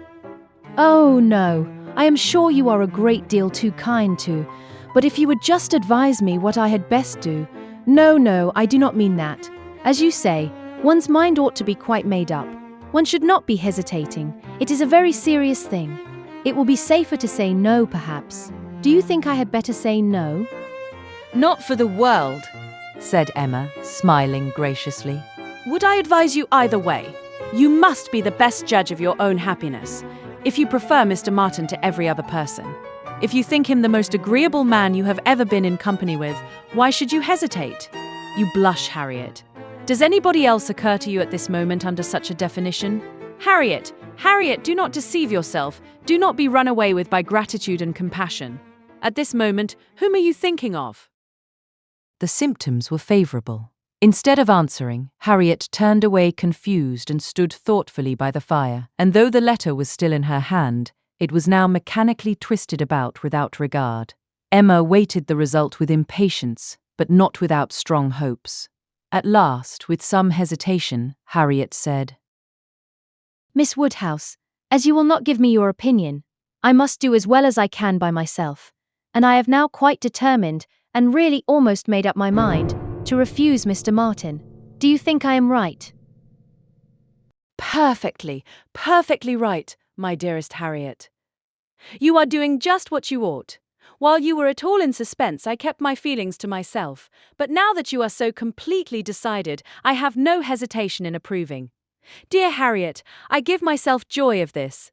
Oh, no, I am sure you are a great deal too kind to. But if you would just advise me what I had best do. No, I do not mean that. As you say, one's mind ought to be quite made up. One should not be hesitating. It is a very serious thing. It will be safer to say no, perhaps. Do you think I had better say no? Not for the world, said Emma, smiling graciously. Would I advise you either way? You must be the best judge of your own happiness, if you prefer Mr. Martin to every other person. If you think him the most agreeable man you have ever been in company with, why should you hesitate? You blush, Harriet. Does anybody else occur to you at this moment under such a definition? Harriet, do not deceive yourself. Do not be run away with by gratitude and compassion. At this moment, whom are you thinking of? The symptoms were favourable. Instead of answering, Harriet turned away confused and stood thoughtfully by the fire, and though the letter was still in her hand, it was now mechanically twisted about without regard. Emma waited the result with impatience, but not without strong hopes. At last, with some hesitation, Harriet said, Miss Woodhouse, as you will not give me your opinion, I must do as well as I can by myself, and I have now quite determined, and really almost made up my mind, to refuse Mr. Martin. Do you think I am right? Perfectly right, my dearest Harriet. You are doing just what you ought. While you were at all in suspense, I kept my feelings to myself, but now that you are so completely decided, I have no hesitation in approving. Dear Harriet, I give myself joy of this.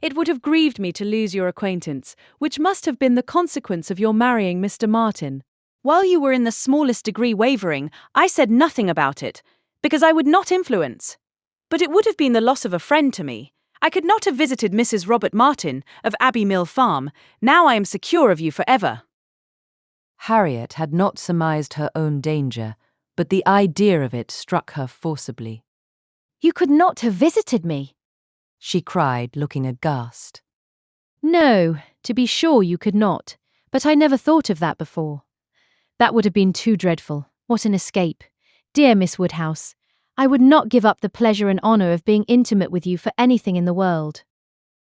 It would have grieved me to lose your acquaintance, which must have been the consequence of your marrying Mr. Martin. While you were in the smallest degree wavering, I said nothing about it, because I would not influence. But it would have been the loss of a friend to me. I could not have visited Mrs. Robert Martin of Abbey Mill Farm. Now I am secure of you forever. Harriet had not surmised her own danger, but the idea of it struck her forcibly. You could not have visited me, she cried, looking aghast. No, to be sure you could not, but I never thought of that before. That would have been too dreadful. What an escape. Dear Miss Woodhouse, I would not give up the pleasure and honour of being intimate with you for anything in the world.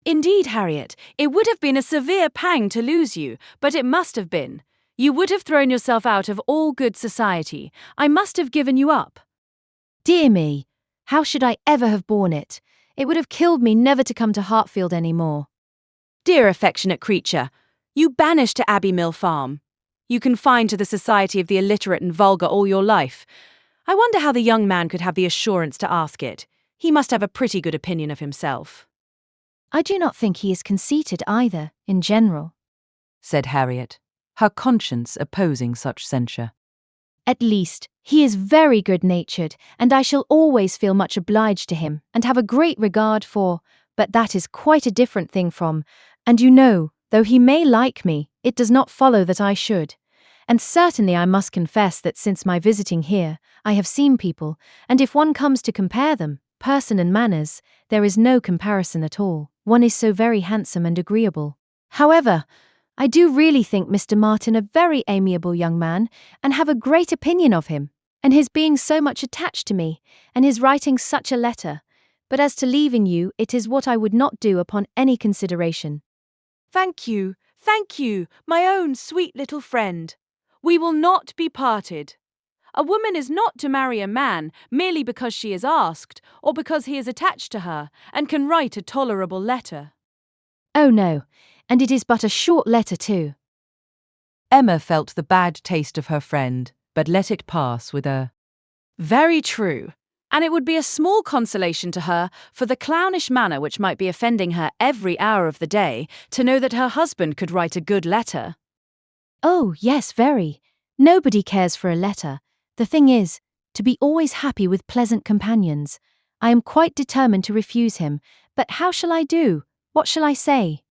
Indeed, Harriet, it would have been a severe pang to lose you, but it must have been. You would have thrown yourself out of all good society. I must have given you up. Dear me, how should I ever have borne it? It would have killed me never to come to Hartfield any more. Dear affectionate creature, you banished to Abbey Mill Farm. You confined to the society of the illiterate and vulgar all your life. I wonder how the young man could have the assurance to ask it. He must have a pretty good opinion of himself. I do not think he is conceited either, in general, said Harriet, her conscience opposing such censure. At least, he is very good-natured, and I shall always feel much obliged to him, and have a great regard for, but that is quite a different thing from, and you know, though he may like me, it does not follow that I should. And certainly I must confess that since my visiting here, I have seen people, and if one comes to compare them, person and manners, there is no comparison at all. One is so very handsome and agreeable. However, I do really think Mr. Martin a very amiable young man, and have a great opinion of him, and his being so much attached to me, and his writing such a letter. But as to leaving you, it is what I would not do upon any consideration. Thank you, my own sweet little friend. We will not be parted. A woman is not to marry a man merely because she is asked, or because he is attached to her, and can write a tolerable letter. Oh no, and it is but a short letter too. Emma felt the bad taste of her friend, but let it pass with a Very true. And it would be a small consolation to her, for the clownish manner which might be offending her every hour of the day, to know that her husband could write a good letter. Oh, yes, very. Nobody cares for a letter. The thing is, to be always happy with pleasant companions. I am quite determined to refuse him, but how shall I do? What shall I say?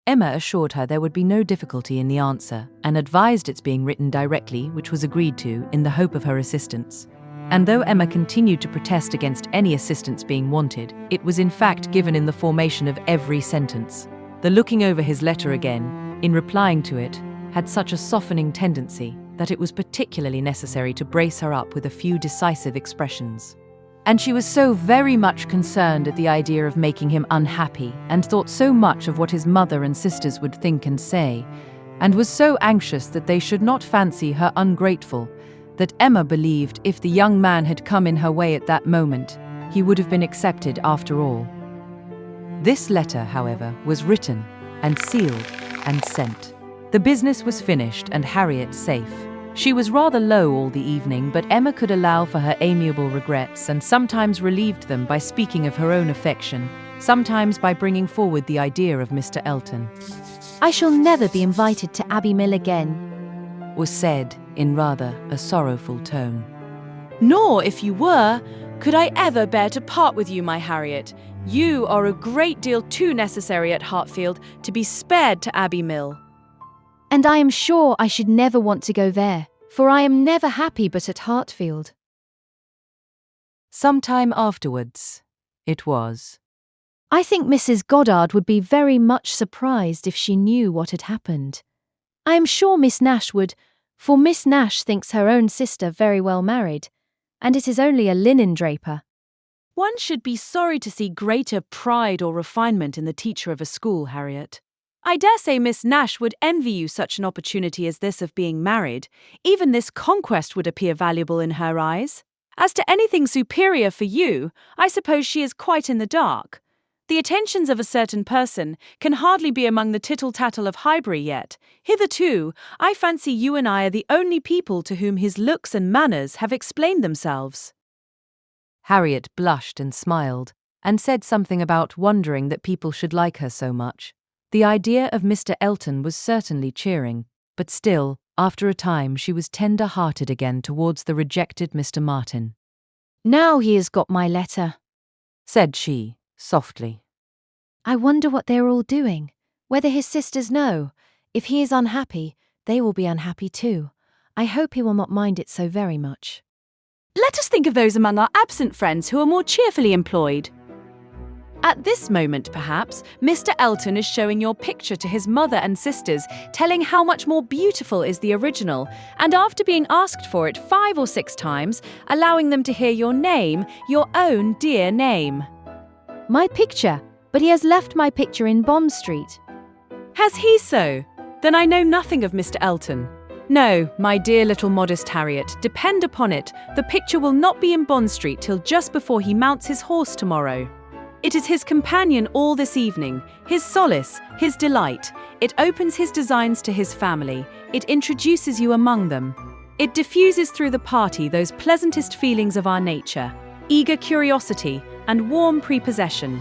Emma assured her there would be no difficulty in the answer, and advised its being written directly, which was agreed to, in the hope of her assistance. And though Emma continued to protest against any assistance being wanted, it was in fact given in the formation of every sentence. The looking over his letter again, in replying to it, had such a softening tendency that it was particularly necessary to brace her up with a few decisive expressions. And she was so very much concerned at the idea of making him unhappy, and thought so much of what his mother and sisters would think and say, and was so anxious that they should not fancy her ungrateful, that Emma believed if the young man had come in her way at that moment, he would have been accepted after all. This letter, however, was written and sealed and sent. The business was finished and Harriet safe. She was rather low all the evening, but Emma could allow for her amiable regrets and sometimes relieved them by speaking of her own affection, sometimes by bringing forward the idea of Mr. Elton. I shall never be invited to Abbey Mill again, Was said in rather a sorrowful tone. Nor, if you were, could I ever bear to part with you, my Harriet. You are a great deal too necessary at Hartfield to be spared to Abbey Mill. and I am sure I should never want to go there, for I am never happy but at Hartfield. Some time afterwards, it was. I think Mrs. Goddard would be very much surprised if she knew what had happened. I am sure Miss Nash would, for Miss Nash thinks her own sister very well married, and it is only a linen draper. One should be sorry to see greater pride or refinement in the teacher of a school, Harriet. I dare say Miss Nash would envy you such an opportunity as this of being married. Even this conquest would appear valuable in her eyes. As to anything superior for you, I suppose she is quite in the dark. The attentions of a certain person can hardly be among the tittle-tattle of Highbury yet. Hitherto, I fancy you and I are the only people to whom his looks and manners have explained themselves. Harriet blushed and smiled, and said something about wondering that people should like her so much. The idea of Mr. Elton was certainly cheering, but still, after a time she was tender-hearted again towards the rejected Mr. Martin. Now he has got my letter, Said she, softly. I wonder what they are all doing, whether his sisters know. If he is unhappy, they will be unhappy too. I hope he will not mind it so very much. Let us think of those among our absent friends who are more cheerfully employed. At this moment, perhaps, Mr. Elton is showing your picture to his mother and sisters, telling how much more beautiful is the original, and after being asked for it 5 or 6 times, allowing them to hear your name, your own dear name. My picture, but he has left my picture in Bond Street. Has he so? Then I know nothing of Mr. Elton. No, my dear little modest Harriet, depend upon it, the picture will not be in Bond Street till just before he mounts his horse tomorrow. It is his companion all this evening, his solace, his delight. It opens his designs to his family. It introduces you among them. It diffuses through the party those pleasantest feelings of our nature, eager curiosity and warm prepossession.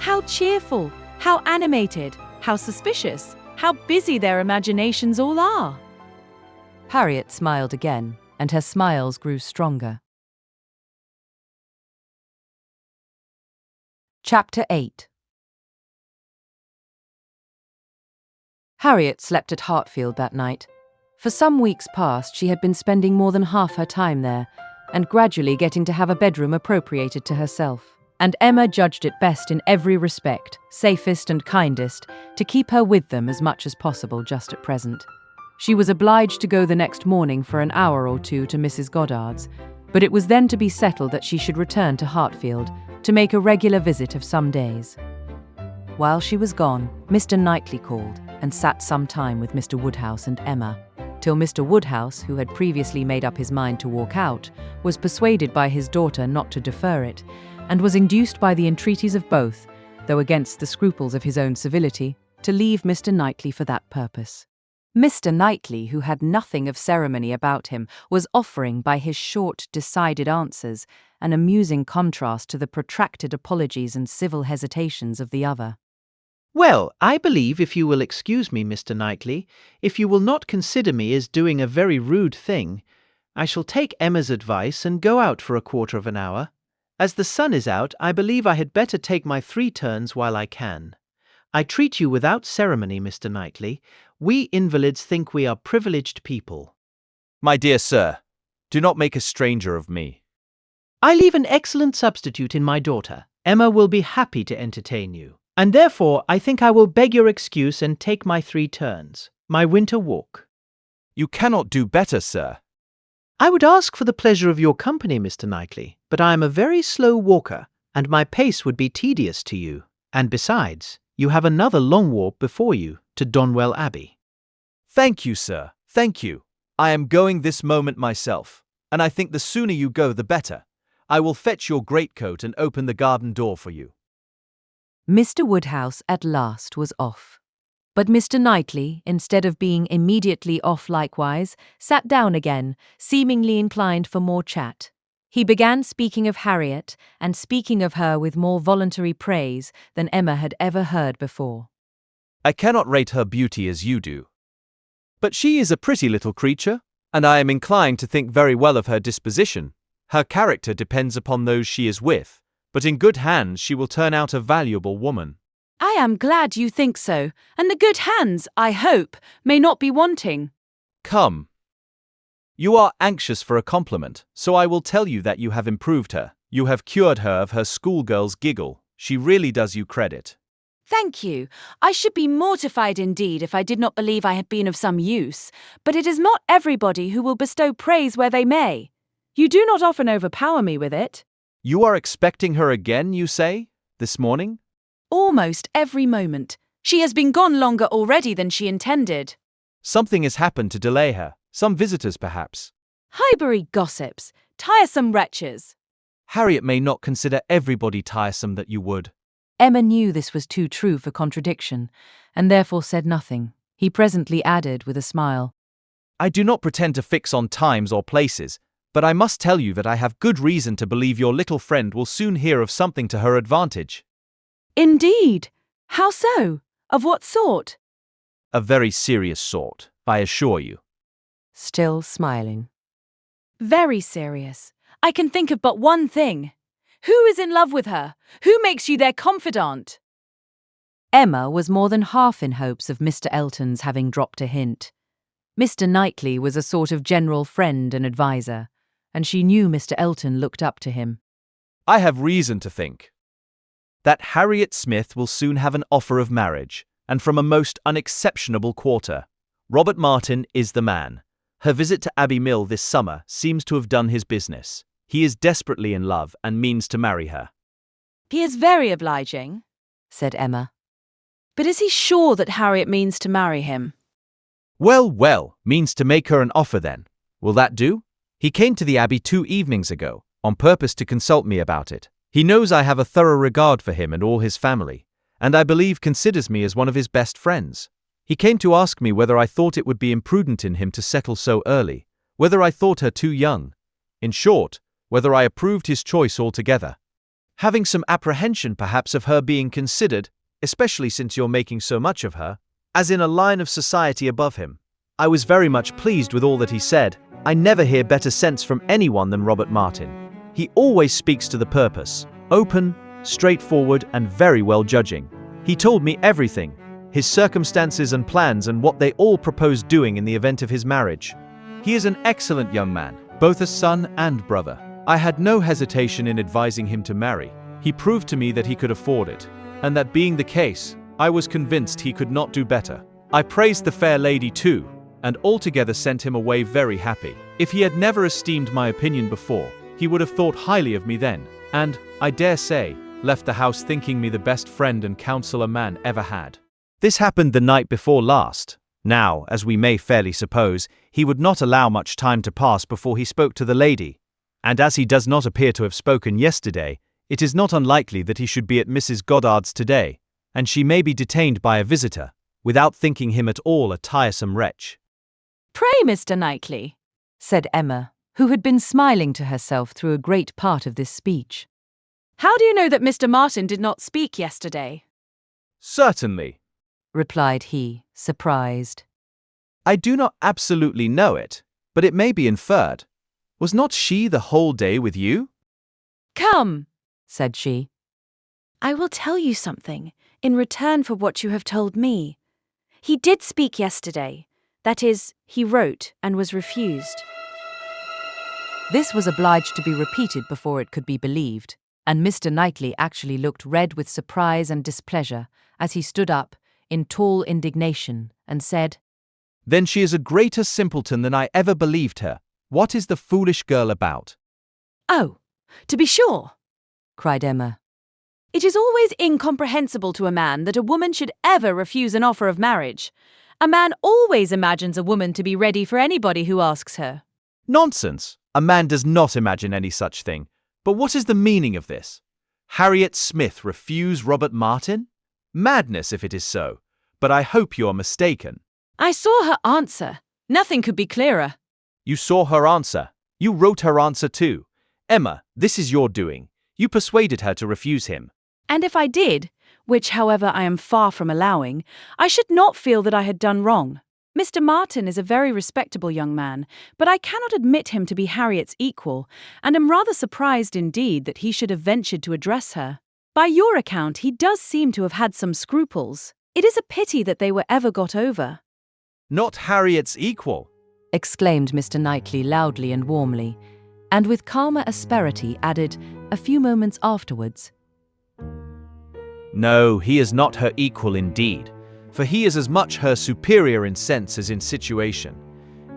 How cheerful, how animated, how suspicious, how busy their imaginations all are. Harriet smiled again, and her smiles grew stronger. Chapter 8. Harriet slept at Hartfield that night. For some weeks past, she had been spending more than half her time there, and gradually getting to have a bedroom appropriated to herself. And Emma judged it best in every respect, safest and kindest, to keep her with them as much as possible just at present. She was obliged to go the next morning for an hour or two to Mrs. Goddard's, but it was then to be settled that she should return to Hartfield to make a regular visit of some days. While she was gone, Mr. Knightley called and sat some time with Mr. Woodhouse and Emma, till Mr. Woodhouse, who had previously made up his mind to walk out, was persuaded by his daughter not to defer it, and was induced by the entreaties of both, though against the scruples of his own civility, to leave Mr. Knightley for that purpose. Mr. Knightley, who had nothing of ceremony about him, was offering, by his short, decided answers, an amusing contrast to the protracted apologies and civil hesitations of the other. Well, I believe, if you will excuse me, Mr. Knightley, if you will not consider me as doing a very rude thing, I shall take Emma's advice and go out for a quarter of an hour. As the sun is out, I believe I had better take my 3 turns while I can. I treat you without ceremony, Mr. Knightley. We invalids think we are privileged people. My dear sir, do not make a stranger of me. I leave an excellent substitute in my daughter. Emma will be happy to entertain you. And therefore I think I will beg your excuse and take my 3 turns, my winter walk. You cannot do better, sir. I would ask for the pleasure of your company, Mr. Knightley, but I am a very slow walker, and my pace would be tedious to you. And besides, you have another long walk before you to Donwell Abbey. Thank you, sir, thank you. I am going this moment myself, and I think the sooner you go the better. I will fetch your greatcoat and open the garden door for you. Mr. Woodhouse at last was off. But Mr. Knightley, instead of being immediately off likewise, sat down again, seemingly inclined for more chat. He began speaking of Harriet, and speaking of her with more voluntary praise than Emma had ever heard before. I cannot rate her beauty as you do. But she is a pretty little creature, and I am inclined to think very well of her disposition. Her character depends upon those she is with, but in good hands she will turn out a valuable woman. I am glad you think so, and the good hands, I hope, may not be wanting. Come. You are anxious for a compliment, so I will tell you that you have improved her. You have cured her of her schoolgirl's giggle. She really does you credit. Thank you. I should be mortified indeed if I did not believe I had been of some use, but it is not everybody who will bestow praise where they may. You do not often overpower me with it. You are expecting her again, you say, this morning? Almost every moment. She has been gone longer already than she intended. Something has happened to delay her. Some visitors, perhaps. Highbury gossips. Tiresome wretches. Harriet may not consider everybody tiresome that you would. Emma knew this was too true for contradiction, and therefore said nothing. He presently added with a smile, I do not pretend to fix on times or places, but I must tell you that I have good reason to believe your little friend will soon hear of something to her advantage. Indeed. How so? Of what sort? A very serious sort, I assure you. still smiling. Very serious. I can think of but one thing. Who is in love with her? Who makes you their confidant? Emma was more than half in hopes of Mr. Elton's having dropped a hint. Mr. Knightley was a sort of general friend and adviser, and she knew Mr. Elton looked up to him. I have reason to think that Harriet Smith will soon have an offer of marriage, and from a most unexceptionable quarter. Robert Martin is the man. Her visit to Abbey Mill this summer seems to have done his business. He is desperately in love and means to marry her. He is very obliging, said Emma. but is he sure that Harriet means to marry him? Well, means to make her an offer then. Will that do? He came to the Abbey 2 evenings ago, on purpose to consult me about it. He knows I have a thorough regard for him and all his family, and I believe considers me as one of his best friends. He came to ask me whether I thought it would be imprudent in him to settle so early, whether I thought her too young. In short, whether I approved his choice altogether. Having some apprehension perhaps of her being considered, especially since you're making so much of her, as in a line of society above him. I was very much pleased with all that he said. I never hear better sense from anyone than Robert Martin. He always speaks to the purpose, open, straightforward, and very well judging. He told me everything. his circumstances and plans, and what they all proposed doing in the event of his marriage. He is an excellent young man, both a son and brother. I had no hesitation in advising him to marry. He proved to me that he could afford it, and that being the case, I was convinced he could not do better. I praised the fair lady too, and altogether sent him away very happy. If he had never esteemed my opinion before, he would have thought highly of me then, and, I dare say, left the house thinking me the best friend and counsel a man ever had. This happened the night before last. Now, as we may fairly suppose, he would not allow much time to pass before he spoke to the lady, and as he does not appear to have spoken yesterday, it is not unlikely that he should be at Mrs. Goddard's today, and she may be detained by a visitor, without thinking him at all a tiresome wretch. Pray, Mr. Knightley, said Emma, who had been smiling to herself through a great part of this speech. how do you know that Mr. Martin did not speak yesterday? Certainly. Replied he, surprised. I do not absolutely know it, but it may be inferred. Was not she the whole day with you? Come, Said she. I will tell you something in return for what you have told me. He did speak yesterday. That is, he wrote and was refused. This was obliged to be repeated before it could be believed, and Mr. Knightley actually looked red with surprise and displeasure as he stood up, in tall indignation, and said, Then she is a greater simpleton than I ever believed her. What is the foolish girl about? Oh, to be sure. cried Emma. It is always incomprehensible to a man that a woman should ever refuse an offer of marriage. A man always imagines a woman to be ready for anybody who asks her. Nonsense! A man does not imagine any such thing. But what is the meaning of this? Harriet Smith refuse Robert Martin? Madness if it is so. But I hope you are mistaken. I saw her answer. Nothing could be clearer. You saw her answer. You wrote her answer too. Emma, this is your doing. You persuaded her to refuse him. And if I did, which however I am far from allowing, I should not feel that I had done wrong. Mr. Martin is a very respectable young man, but I cannot admit him to be Harriet's equal, and am rather surprised indeed that he should have ventured to address her. By your account, he does seem to have had some scruples. It is a pity that they were ever got over. Not Harriet's equal, exclaimed Mr. Knightley loudly and warmly, and with calmer asperity added, a few moments afterwards, No, he is not her equal indeed, for he is as much her superior in sense as in situation.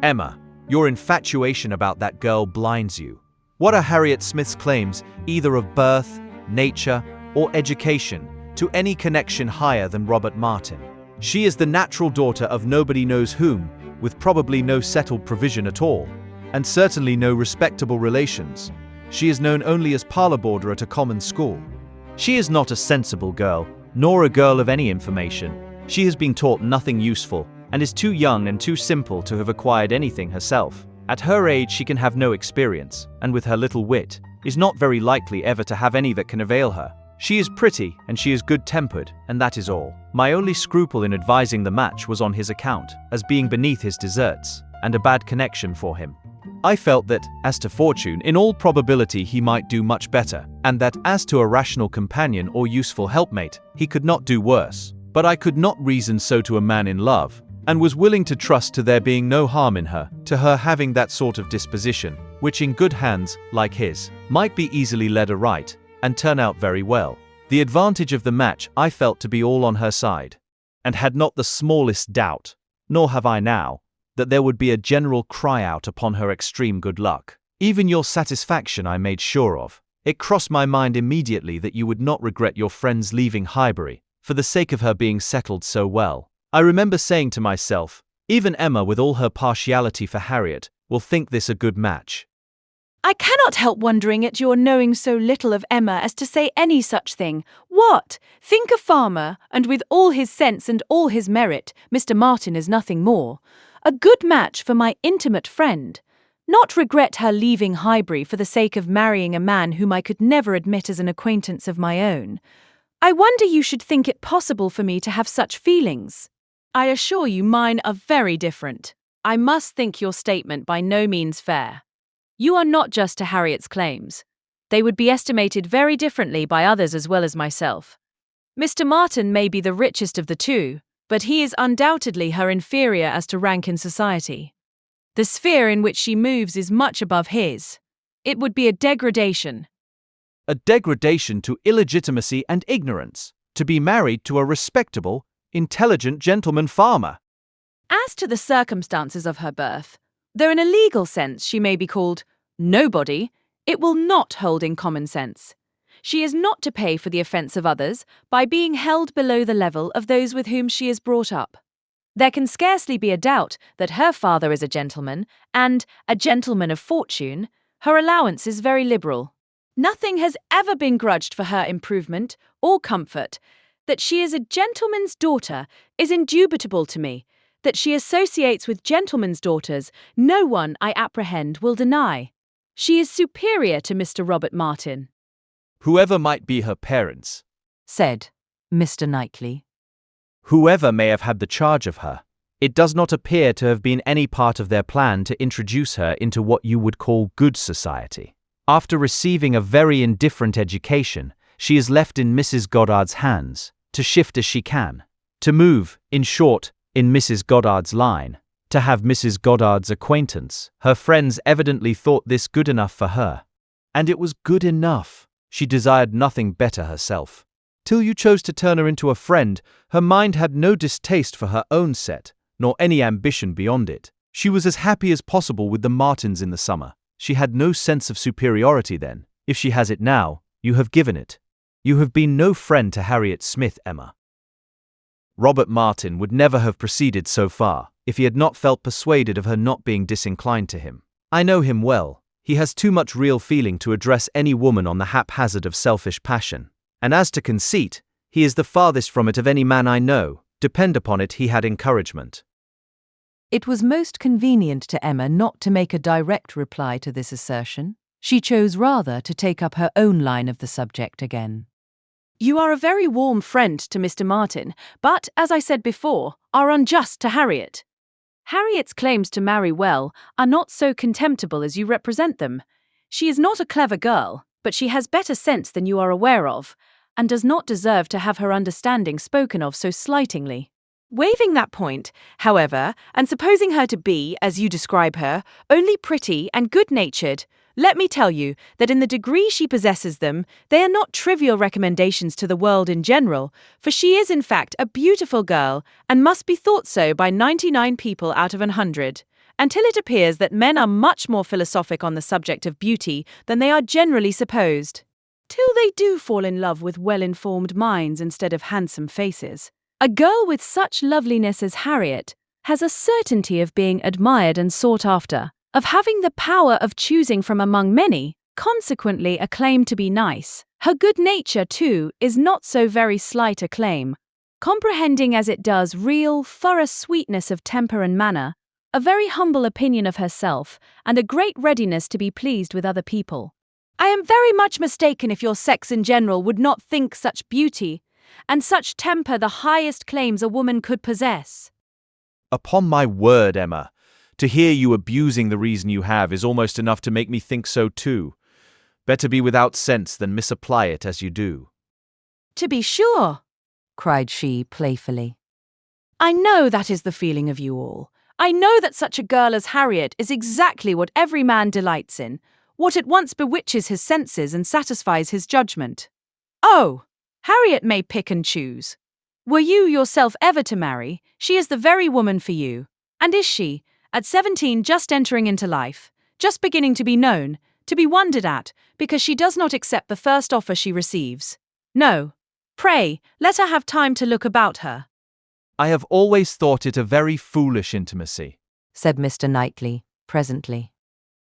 Emma, your infatuation about that girl blinds you. What are Harriet Smith's claims, either of birth, nature, or education, to any connection higher than Robert Martin? She is the natural daughter of nobody knows whom, with probably no settled provision at all, and certainly no respectable relations. She is known only as parlour boarder at a common school. She is not a sensible girl, nor a girl of any information. She has been taught nothing useful, and is too young and too simple to have acquired anything herself. At her age she can have no experience, and with her little wit, is not very likely ever to have any that can avail her. She is pretty, and she is good-tempered, and that is all. My only scruple in advising the match was on his account, as being beneath his deserts, and a bad connection for him. I felt that, as to fortune, in all probability he might do much better, and that, as to a rational companion or useful helpmate, he could not do worse. But I could not reason so to a man in love, and was willing to trust to there being no harm in her, to her having that sort of disposition, which in good hands, like his, might be easily led aright, and turn out very well. The advantage of the match I felt to be all on her side, and had not the smallest doubt, nor have I now, that there would be a general cry out upon her extreme good luck. Even your satisfaction I made sure of. It crossed my mind immediately that you would not regret your friend's leaving Highbury, for the sake of her being settled so well. I remember saying to myself, even Emma, with all her partiality for Harriet, will think this a good match. I cannot help wondering at your knowing so little of Emma as to say any such thing. What? Think a farmer, and with all his sense and all his merit, Mr. Martin is nothing more. A good match for my intimate friend. Not regret her leaving Highbury for the sake of marrying a man whom I could never admit as an acquaintance of my own. I wonder you should think it possible for me to have such feelings. I assure you mine are very different. I must think your statement by no means fair. You are not just to Harriet's claims. They would be estimated very differently by others as well as myself. Mr. Martin may be the richest of the two, but he is undoubtedly her inferior as to rank in society. The sphere in which she moves is much above his. It would be a degradation. A degradation to illegitimacy and ignorance, to be married to a respectable, intelligent gentleman farmer. As to the circumstances of her birth, though in a legal sense she may be called nobody, it will not hold in common sense. She is not to pay for the offence of others by being held below the level of those with whom she is brought up. There can scarcely be a doubt that her father is a gentleman, and, a gentleman of fortune, her allowance is very liberal. Nothing has ever been grudged for her improvement or comfort. That she is a gentleman's daughter is indubitable to me. That she associates with gentlemen's daughters, no one, I apprehend, will deny. She is superior to Mr. Robert Martin. Whoever might be her parents, said Mr. Knightley. whoever may have had the charge of her, it does not appear to have been any part of their plan to introduce her into what you would call good society. After receiving a very indifferent education, she is left in Mrs. Goddard's hands, to shift as she can, to move, in short, in Mrs. Goddard's line, to have Mrs. Goddard's acquaintance. Her friends evidently thought this good enough for her. And it was good enough. She desired nothing better herself. Till you chose to turn her into a friend, her mind had no distaste for her own set, nor any ambition beyond it. She was as happy as possible with the Martins in the summer. She had no sense of superiority then. If she has it now, you have given it. You have been no friend to Harriet Smith, Emma. Robert Martin would never have proceeded so far, if he had not felt persuaded of her not being disinclined to him. I know him well. He has too much real feeling to address any woman on the haphazard of selfish passion. And as to conceit, he is the farthest from it of any man I know. Depend upon it, he had encouragement. It was most convenient to Emma not to make a direct reply to this assertion. She chose rather to take up her own line of the subject again. You are a very warm friend to Mr. Martin, but, as I said before, are unjust to Harriet. Harriet's claims to marry well are not so contemptible as you represent them. She is not a clever girl, but she has better sense than you are aware of, and does not deserve to have her understanding spoken of so slightingly. Waiving that point, however, and supposing her to be, as you describe her, only pretty and good-natured, let me tell you that in the degree she possesses them, they are not trivial recommendations to the world in general, for she is in fact a beautiful girl, and must be thought so by 99 people out of 100, until it appears that men are much more philosophic on the subject of beauty than they are generally supposed. Till they do fall in love with well-informed minds instead of handsome faces. A girl with such loveliness as Harriet has a certainty of being admired and sought after, of having the power of choosing from among many, consequently a claim to be nice. Her good nature, too, is not so very slight a claim, comprehending as it does real, thorough sweetness of temper and manner, a very humble opinion of herself, and a great readiness to be pleased with other people. I am very much mistaken if your sex in general would not think such beauty and such temper the highest claims a woman could possess. Upon my word, Emma, to hear you abusing the reason you have is almost enough to make me think so too. Better be without sense than misapply it as you do. To be sure, cried she playfully. I know that is the feeling of you all. I know that such a girl as Harriet is exactly what every man delights in, what at once bewitches his senses and satisfies his judgment. Oh, Harriet may pick and choose. Were you yourself ever to marry, she is the very woman for you. And is she, at 17 just entering into life, just beginning to be known, to be wondered at, because she does not accept the first offer she receives? No. Pray, let her have time to look about her. I have always thought it a very foolish intimacy, said Mr. Knightley, presently.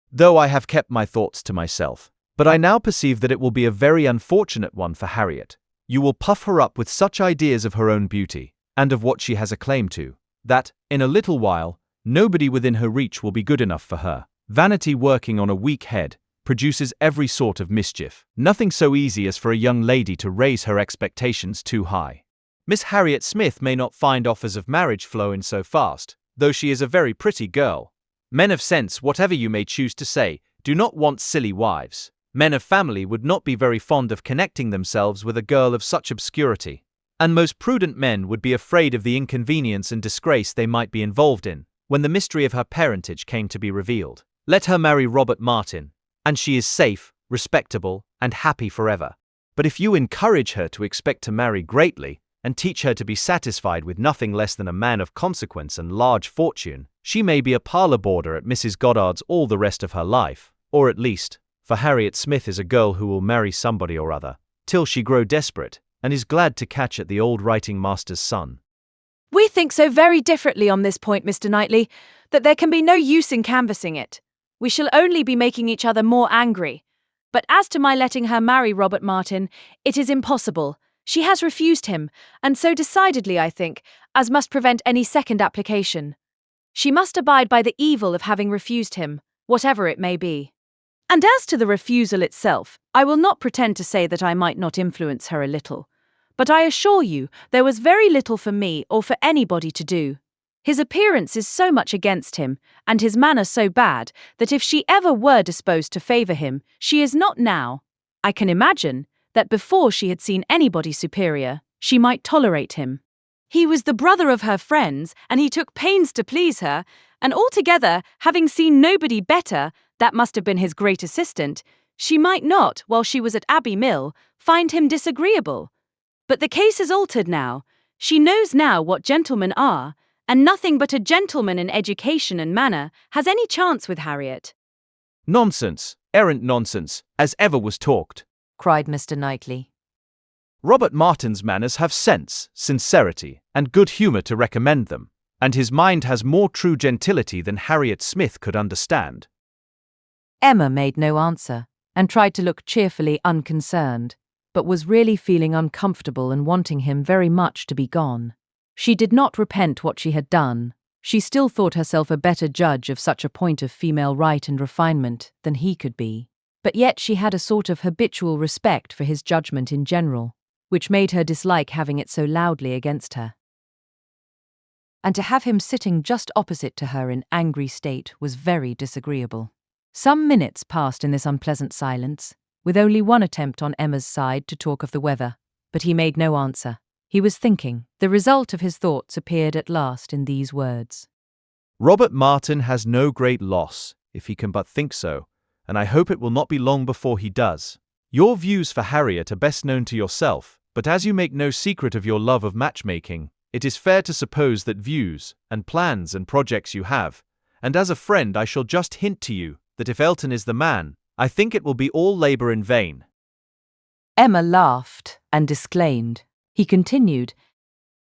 Though I have kept my thoughts to myself. But I now perceive that it will be a very unfortunate one for Harriet. You will puff her up with such ideas of her own beauty, and of what she has a claim to, that, in a little while, nobody within her reach will be good enough for her. Vanity working on a weak head produces every sort of mischief. Nothing so easy as for a young lady to raise her expectations too high. Miss Harriet Smith may not find offers of marriage flow in so fast, though she is a very pretty girl. Men of sense, whatever you may choose to say, do not want silly wives. Men of family would not be very fond of connecting themselves with a girl of such obscurity. And most prudent men would be afraid of the inconvenience and disgrace they might be involved in when the mystery of her parentage came to be revealed. Let her marry Robert Martin, and she is safe, respectable, and happy forever. But if you encourage her to expect to marry greatly, and teach her to be satisfied with nothing less than a man of consequence and large fortune, she may be a parlor boarder at Mrs. Goddard's all the rest of her life, or at least, for Harriet Smith is a girl who will marry somebody or other, till she grow desperate, and is glad to catch at the old writing master's son. We think so very differently on this point, Mr. Knightley, that there can be no use in canvassing it. We shall only be making each other more angry. But as to my letting her marry Robert Martin, it is impossible. She has refused him, and so decidedly, I think, as must prevent any second application. She must abide by the evil of having refused him, whatever it may be. And as to the refusal itself, I will not pretend to say that I might not influence her a little. But I assure you there was very little for me or for anybody to do. His appearance is so much against him, and his manner so bad, that if she ever were disposed to favour him, she is not now. I can imagine that before she had seen anybody superior, she might tolerate him. He was the brother of her friends, and he took pains to please her, and altogether, having seen nobody better, that must have been his great assistant, she might not, while she was at Abbey Mill, find him disagreeable. But the case is altered now. She knows now what gentlemen are, and nothing but a gentleman in education and manner has any chance with Harriet. Nonsense, errant nonsense, as ever was talked, cried Mr. Knightley. Robert Martin's manners have sense, sincerity, and good humour to recommend them, and his mind has more true gentility than Harriet Smith could understand. Emma made no answer, and tried to look cheerfully unconcerned, but was really feeling uncomfortable and wanting him very much to be gone. She did not repent what she had done. She still thought herself a better judge of such a point of female right and refinement than he could be. But yet she had a sort of habitual respect for his judgment in general, which made her dislike having it so loudly against her. And to have him sitting just opposite to her in angry state was very disagreeable. Some minutes passed in this unpleasant silence, with only one attempt on Emma's side to talk of the weather, but he made no answer. He was thinking. The result of his thoughts appeared at last in these words. Robert Martin has no great loss, if he can but think so, and I hope it will not be long before he does. Your views for Harriet are best known to yourself, but as you make no secret of your love of matchmaking, it is fair to suppose that views, and plans and projects you have, and as a friend I shall just hint to you, that if Elton is the man, I think it will be all labour in vain. Emma laughed and disclaimed. He continued,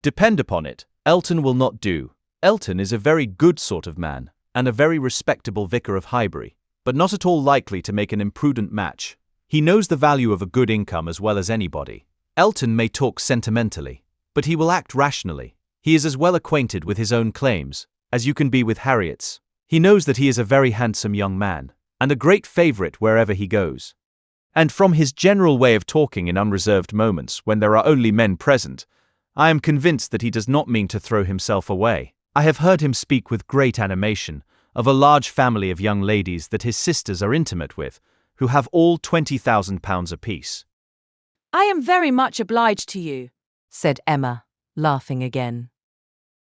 Depend upon it, Elton will not do. Elton is a very good sort of man, and a very respectable vicar of Highbury, but not at all likely to make an imprudent match. He knows the value of a good income as well as anybody. Elton may talk sentimentally, but he will act rationally. He is as well acquainted with his own claims as you can be with Harriet's. He knows that he is a very handsome young man, and a great favourite wherever he goes. And from his general way of talking in unreserved moments when there are only men present, I am convinced that he does not mean to throw himself away. I have heard him speak with great animation of a large family of young ladies that his sisters are intimate with, who have all £20,000 apiece. I am very much obliged to you, said Emma, laughing again.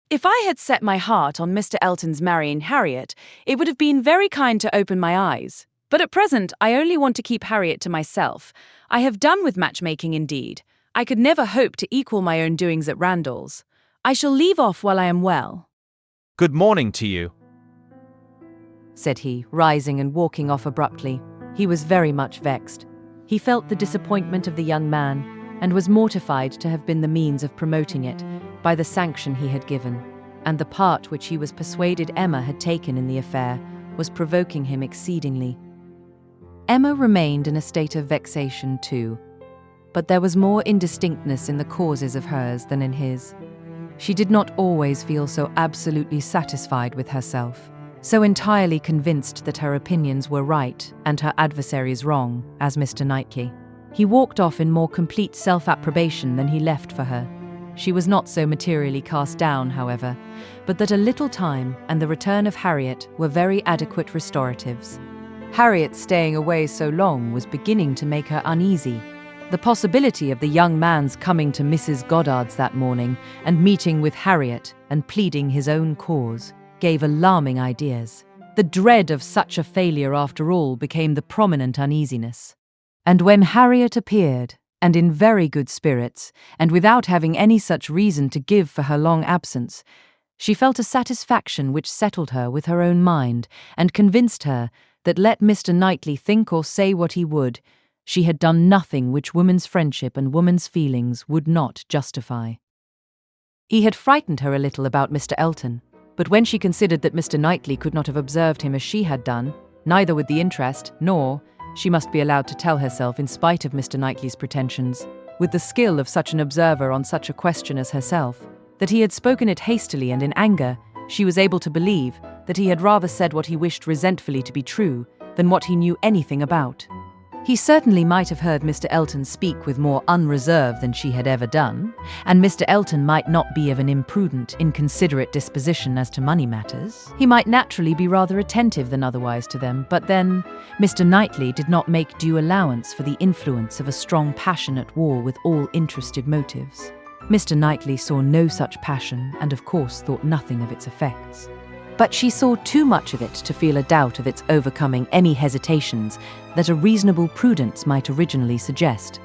If I had set my heart on Mr. Elton's marrying Harriet, it would have been very kind to open my eyes. But at present, I only want to keep Harriet to myself. I have done with matchmaking indeed. I could never hope to equal my own doings at Randall's. I shall leave off while I am well. Good morning to you, said he, rising and walking off abruptly. He was very much vexed. He felt the disappointment of the young man, and was mortified to have been the means of promoting it by the sanction he had given, and the part which he was persuaded Emma had taken in the affair was provoking him exceedingly. Emma remained in a state of vexation too, but there was more indistinctness in the causes of hers than in his. She did not always feel so absolutely satisfied with herself, so entirely convinced that her opinions were right and her adversaries wrong, as Mr. Knightley. He walked off in more complete self-approbation than he left for her. She was not so materially cast down, however, but that a little time and the return of Harriet were very adequate restoratives. Harriet staying away so long was beginning to make her uneasy, The possibility of the young man's coming to Mrs. Goddard's that morning and meeting with Harriet and pleading his own cause gave alarming ideas. The dread of such a failure after all became the prominent uneasiness. And when Harriet appeared, and in very good spirits, and without having any such reason to give for her long absence, she felt a satisfaction which settled her with her own mind and convinced her that let Mr. Knightley think or say what he would, she had done nothing which woman's friendship and woman's feelings would not justify. He had frightened her a little about Mr. Elton, but when she considered that Mr. Knightley could not have observed him as she had done, neither with the interest nor, she must be allowed to tell herself in spite of Mr. Knightley's pretensions, with the skill of such an observer on such a question as herself, that he had spoken it hastily and in anger, she was able to believe that he had rather said what he wished resentfully to be true than what he knew anything about. He certainly might have heard Mr. Elton speak with more unreserve than she had ever done, and Mr. Elton might not be of an imprudent, inconsiderate disposition as to money matters. He might naturally be rather attentive than otherwise to them, but then Mr. Knightley did not make due allowance for the influence of a strong passion at war with all interested motives. Mr. Knightley saw no such passion and of course thought nothing of its effects. But she saw too much of it to feel a doubt of its overcoming any hesitations that a reasonable prudence might originally suggest.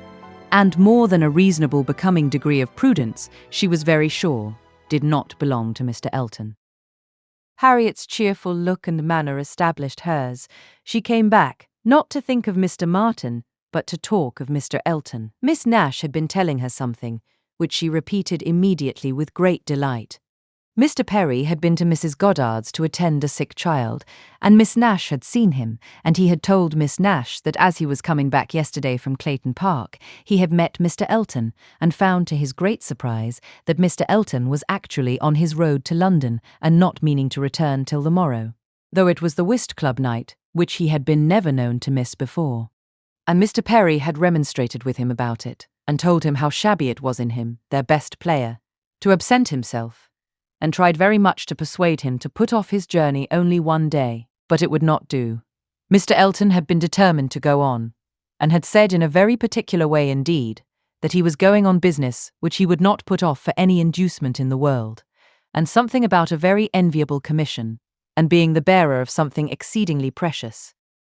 And more than a reasonable becoming degree of prudence, she was very sure, did not belong to Mr. Elton. Harriet's cheerful look and manner established hers. She came back, not to think of Mr. Martin, but to talk of Mr. Elton. Miss Nash had been telling her something, which she repeated immediately with great delight. Mr. Perry had been to Mrs. Goddard's to attend a sick child, and Miss Nash had seen him, and he had told Miss Nash that as he was coming back yesterday from Clayton Park, he had met Mr. Elton, and found to his great surprise that Mr. Elton was actually on his road to London and not meaning to return till the morrow, though it was the whist club night, which he had been never known to miss before. And Mr. Perry had remonstrated with him about it, and told him how shabby it was in him, their best player, to absent himself, and tried very much to persuade him to put off his journey only one day, but it would not do. Mr. Elton had been determined to go on, and had said in a very particular way indeed, that he was going on business which he would not put off for any inducement in the world, and something about a very enviable commission, and being the bearer of something exceedingly precious.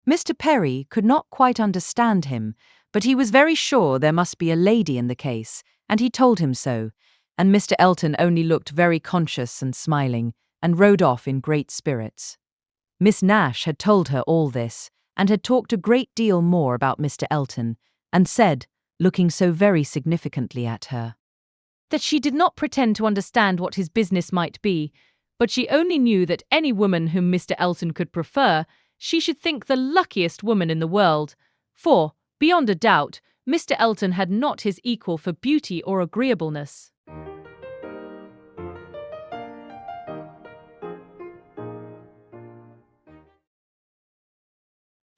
Mr. Perry could not quite understand him, but he was very sure there must be a lady in the case, and he told him so, and Mr. Elton only looked very conscious and smiling, and rode off in great spirits. Miss Nash had told her all this, and had talked a great deal more about Mr. Elton, and said, looking so very significantly at her, that she did not pretend to understand what his business might be, but she only knew that any woman whom Mr. Elton could prefer, she should think the luckiest woman in the world, for, beyond a doubt, Mr. Elton had not his equal for beauty or agreeableness.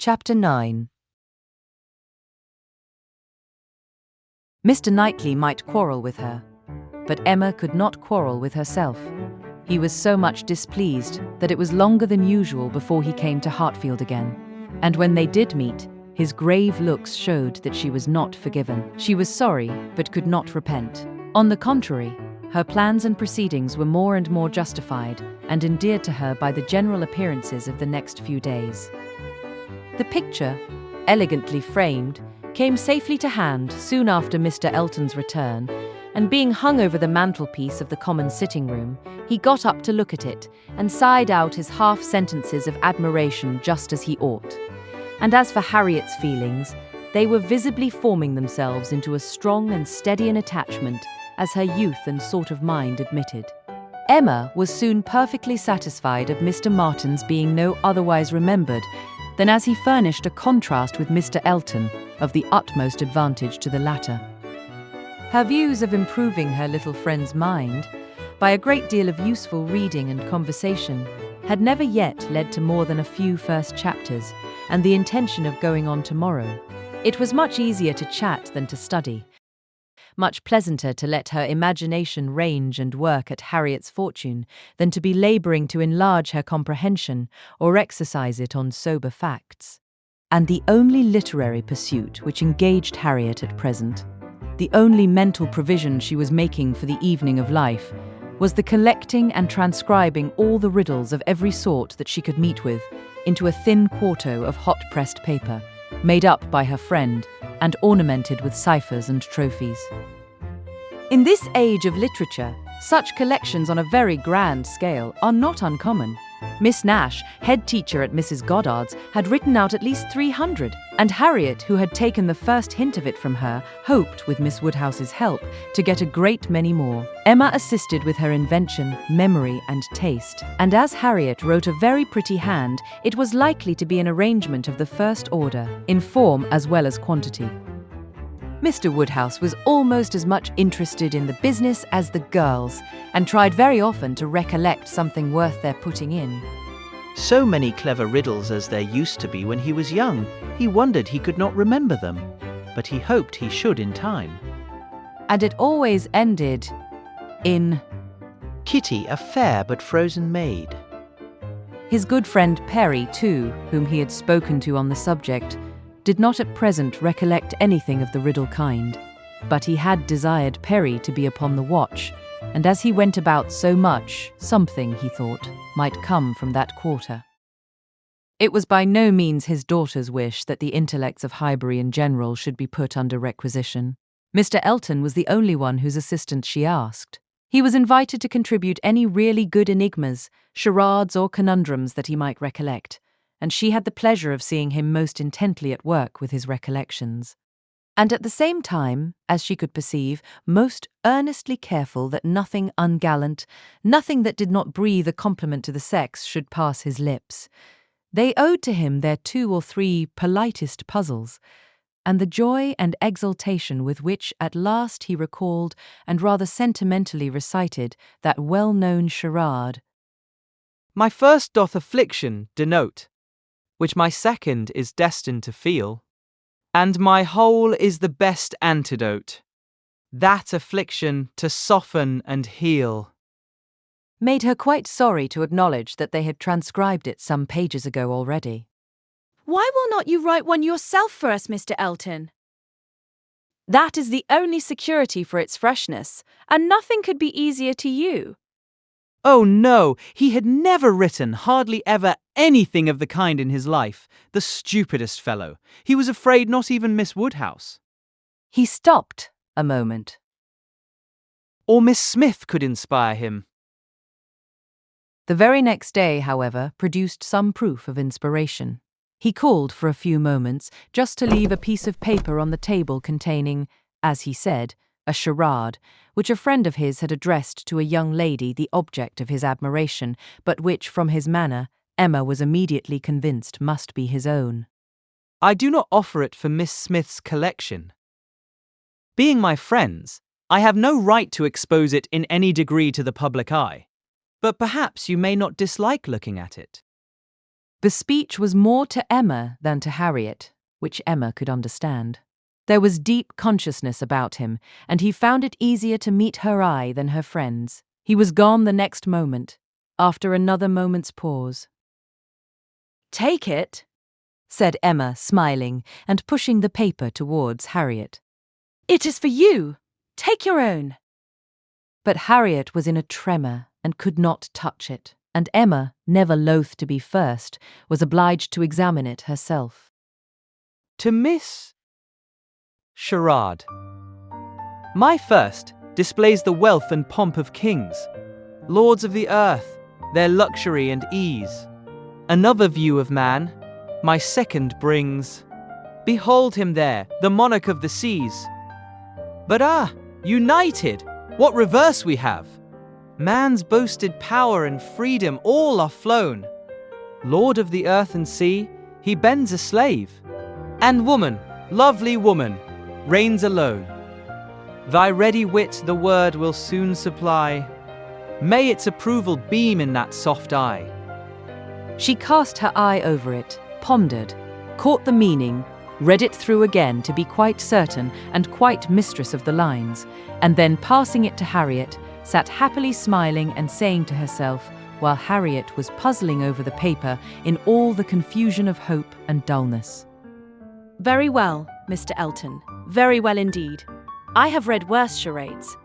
Chapter 9. Mr. Knightley might quarrel with her, but Emma could not quarrel with herself. He was so much displeased that it was longer than usual before he came to Hartfield again, and when they did meet, his grave looks showed that she was not forgiven. She was sorry, but could not repent. On the contrary, her plans and proceedings were more and more justified and endeared to her by the general appearances of the next few days. The picture, elegantly framed, came safely to hand soon after Mr. Elton's return, and being hung over the mantelpiece of the common sitting-room, he got up to look at it and sighed out his half-sentences of admiration just as he ought. And as for Harriet's feelings, they were visibly forming themselves into a strong and steady an attachment, as her youth and sort of mind admitted. Emma was soon perfectly satisfied of Mr. Martin's being no otherwise remembered than as he furnished a contrast with Mr. Elton of the utmost advantage to the latter. Her views of improving her little friend's mind, by a great deal of useful reading and conversation, had never yet led to more than a few first chapters, and the intention of going on tomorrow. It was much easier to chat than to study, much pleasanter to let her imagination range and work at Harriet's fortune than to be labouring to enlarge her comprehension or exercise it on sober facts. and the only literary pursuit which engaged Harriet at present, the only mental provision she was making for the evening of life, was the collecting and transcribing all the riddles of every sort that she could meet with into a thin quarto of hot-pressed paper, made up by her friend and ornamented with ciphers and trophies. In this age of literature, such collections on a very grand scale are not uncommon. Miss Nash, head teacher at Mrs. Goddard's, had written out at least 300, and Harriet, who had taken the first hint of it from her, hoped, with Miss Woodhouse's help, to get a great many more. Emma assisted with her invention, memory, and taste, and as Harriet wrote a very pretty hand, it was likely to be an arrangement of the first order, in form as well as quantity. Mr. Woodhouse was almost as much interested in the business as the girls, and tried very often to recollect something worth their putting in. So many clever riddles as there used to be when he was young, he wondered he could not remember them, but he hoped he should in time. And it always ended in Kitty, a fair but frozen maid. his good friend Perry, too, whom he had spoken to on the subject, did not at present recollect anything of the riddle kind, but he had desired Perry to be upon the watch, and as he went about so much, something, he thought, might come from that quarter. It was by no means his daughter's wish that the intellects of Highbury in general should be put under requisition. Mr. Elton was the only one whose assistance she asked. He was invited to contribute any really good enigmas, charades or conundrums that he might recollect, and she had the pleasure of seeing him most intently at work with his recollections, and at the same time, as she could perceive, most earnestly careful that nothing ungallant, nothing that did not breathe a compliment to the sex should pass his lips. They owed to him their 2 or 3 politest puzzles, and the joy and exultation with which at last he recalled and rather sentimentally recited that well-known charade. My first doth affliction denote, which my second is destined to feel, and my whole is the best antidote, that affliction to soften and heal. Made her quite sorry to acknowledge that they had transcribed it some pages ago already. Why will not you write one yourself for us, Mr. Elton? That is the only security for its freshness, and nothing could be easier to you. Oh no, he had never written, hardly ever, anything of the kind in his life. The stupidest fellow. He was afraid not even Miss Woodhouse, He stopped a moment. or Miss Smith could inspire him. The very next day, however, produced some proof of inspiration. He called for a few moments, just to leave a piece of paper on the table containing, as he said, a charade, which a friend of his had addressed to a young lady the object of his admiration, but which, from his manner, Emma was immediately convinced must be his own. I do not offer it for Miss Smith's collection. Being my friends, I have no right to expose it in any degree to the public eye, but perhaps you may not dislike looking at it. The speech was more to Emma than to Harriet, which Emma could understand. There was deep consciousness about him, and he found it easier to meet her eye than her friend's. He was gone the next moment, after another moment's pause. Take it, said Emma, smiling, and pushing the paper towards Harriet. It is for you. Take your own. But Harriet was in a tremor and could not touch it, and Emma, never loath to be first, was obliged to examine it herself. To Miss Charade. My first displays the wealth and pomp of kings, lords of the earth, their luxury and ease. Another view of man, my second brings. Behold him there, the monarch of the seas. But united, what reverse we have! Man's boasted power and freedom all are flown. Lord of the earth and sea, he bends a slave. And woman, lovely woman, reigns alone. Thy ready wit the word will soon supply. May its approval beam in that soft eye. She cast her eye over it, pondered, caught the meaning, read it through again to be quite certain and quite mistress of the lines, and then passing it to Harriet, sat happily smiling and saying to herself, while Harriet was puzzling over the paper in all the confusion of hope and dullness, Very well, Mr. Elton. Very well indeed. I have read worse charades.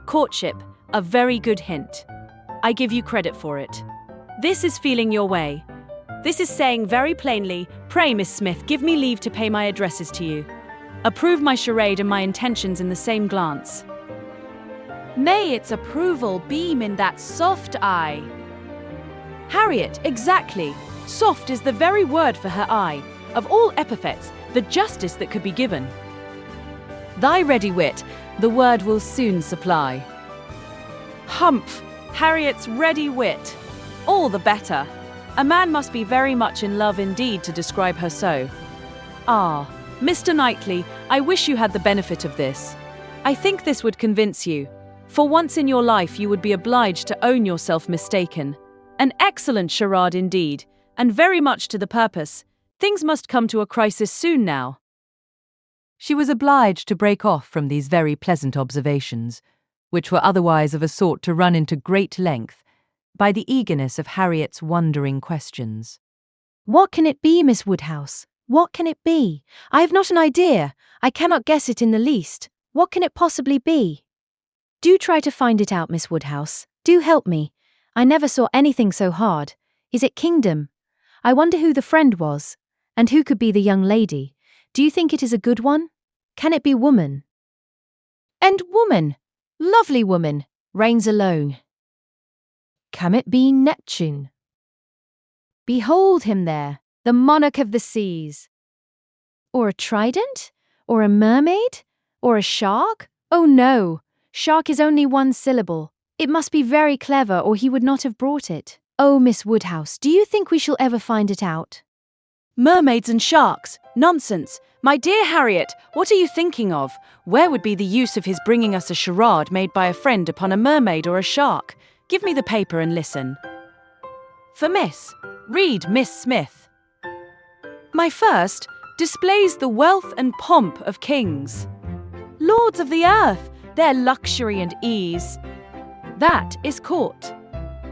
Courtship, a very good hint. I give you credit for it. This is feeling your way. This is saying very plainly, pray, Miss Smith, give me leave to pay my addresses to you. Approve my charade and my intentions in the same glance. May its approval beam in that soft eye. Harriet, exactly. Soft is the very word for her eye. Of all epithets, the justest that could be given. Thy ready wit, the word will soon supply. Humph, Harriet's ready wit. All the better. A man must be very much in love indeed to describe her so. Ah, Mr. Knightley, I wish you had the benefit of this. I think this would convince you. For once in your life you would be obliged to own yourself mistaken. An excellent charade indeed, and very much to the purpose. Things must come to a crisis soon now. She was obliged to break off from these very pleasant observations, which were otherwise of a sort to run into great length, by the eagerness of Harriet's wondering questions. What can it be, Miss Woodhouse? What can it be? I have not an idea. I cannot guess it in the least. What can it possibly be? Do try to find it out, Miss Woodhouse. Do help me. I never saw anything so hard. Is it kingdom? I wonder who the friend was, and who could be the young lady. Do you think it is a good one? Can it be woman? And woman, lovely woman, reigns alone. Can it be Neptune? Behold him there, the monarch of the seas. Or a trident? Or a mermaid? Or a shark? Oh no, shark is only one syllable. It must be very clever or he would not have brought it. Oh, Miss Woodhouse, do you think we shall ever find it out? Mermaids and sharks? Nonsense. My dear Harriet, what are you thinking of? Where would be the use of his bringing us a charade made by a friend upon a mermaid or a shark? Give me the paper and listen. For Miss, read Miss Smith. My first displays the wealth and pomp of kings. Lords of the earth, their luxury and ease. That is court.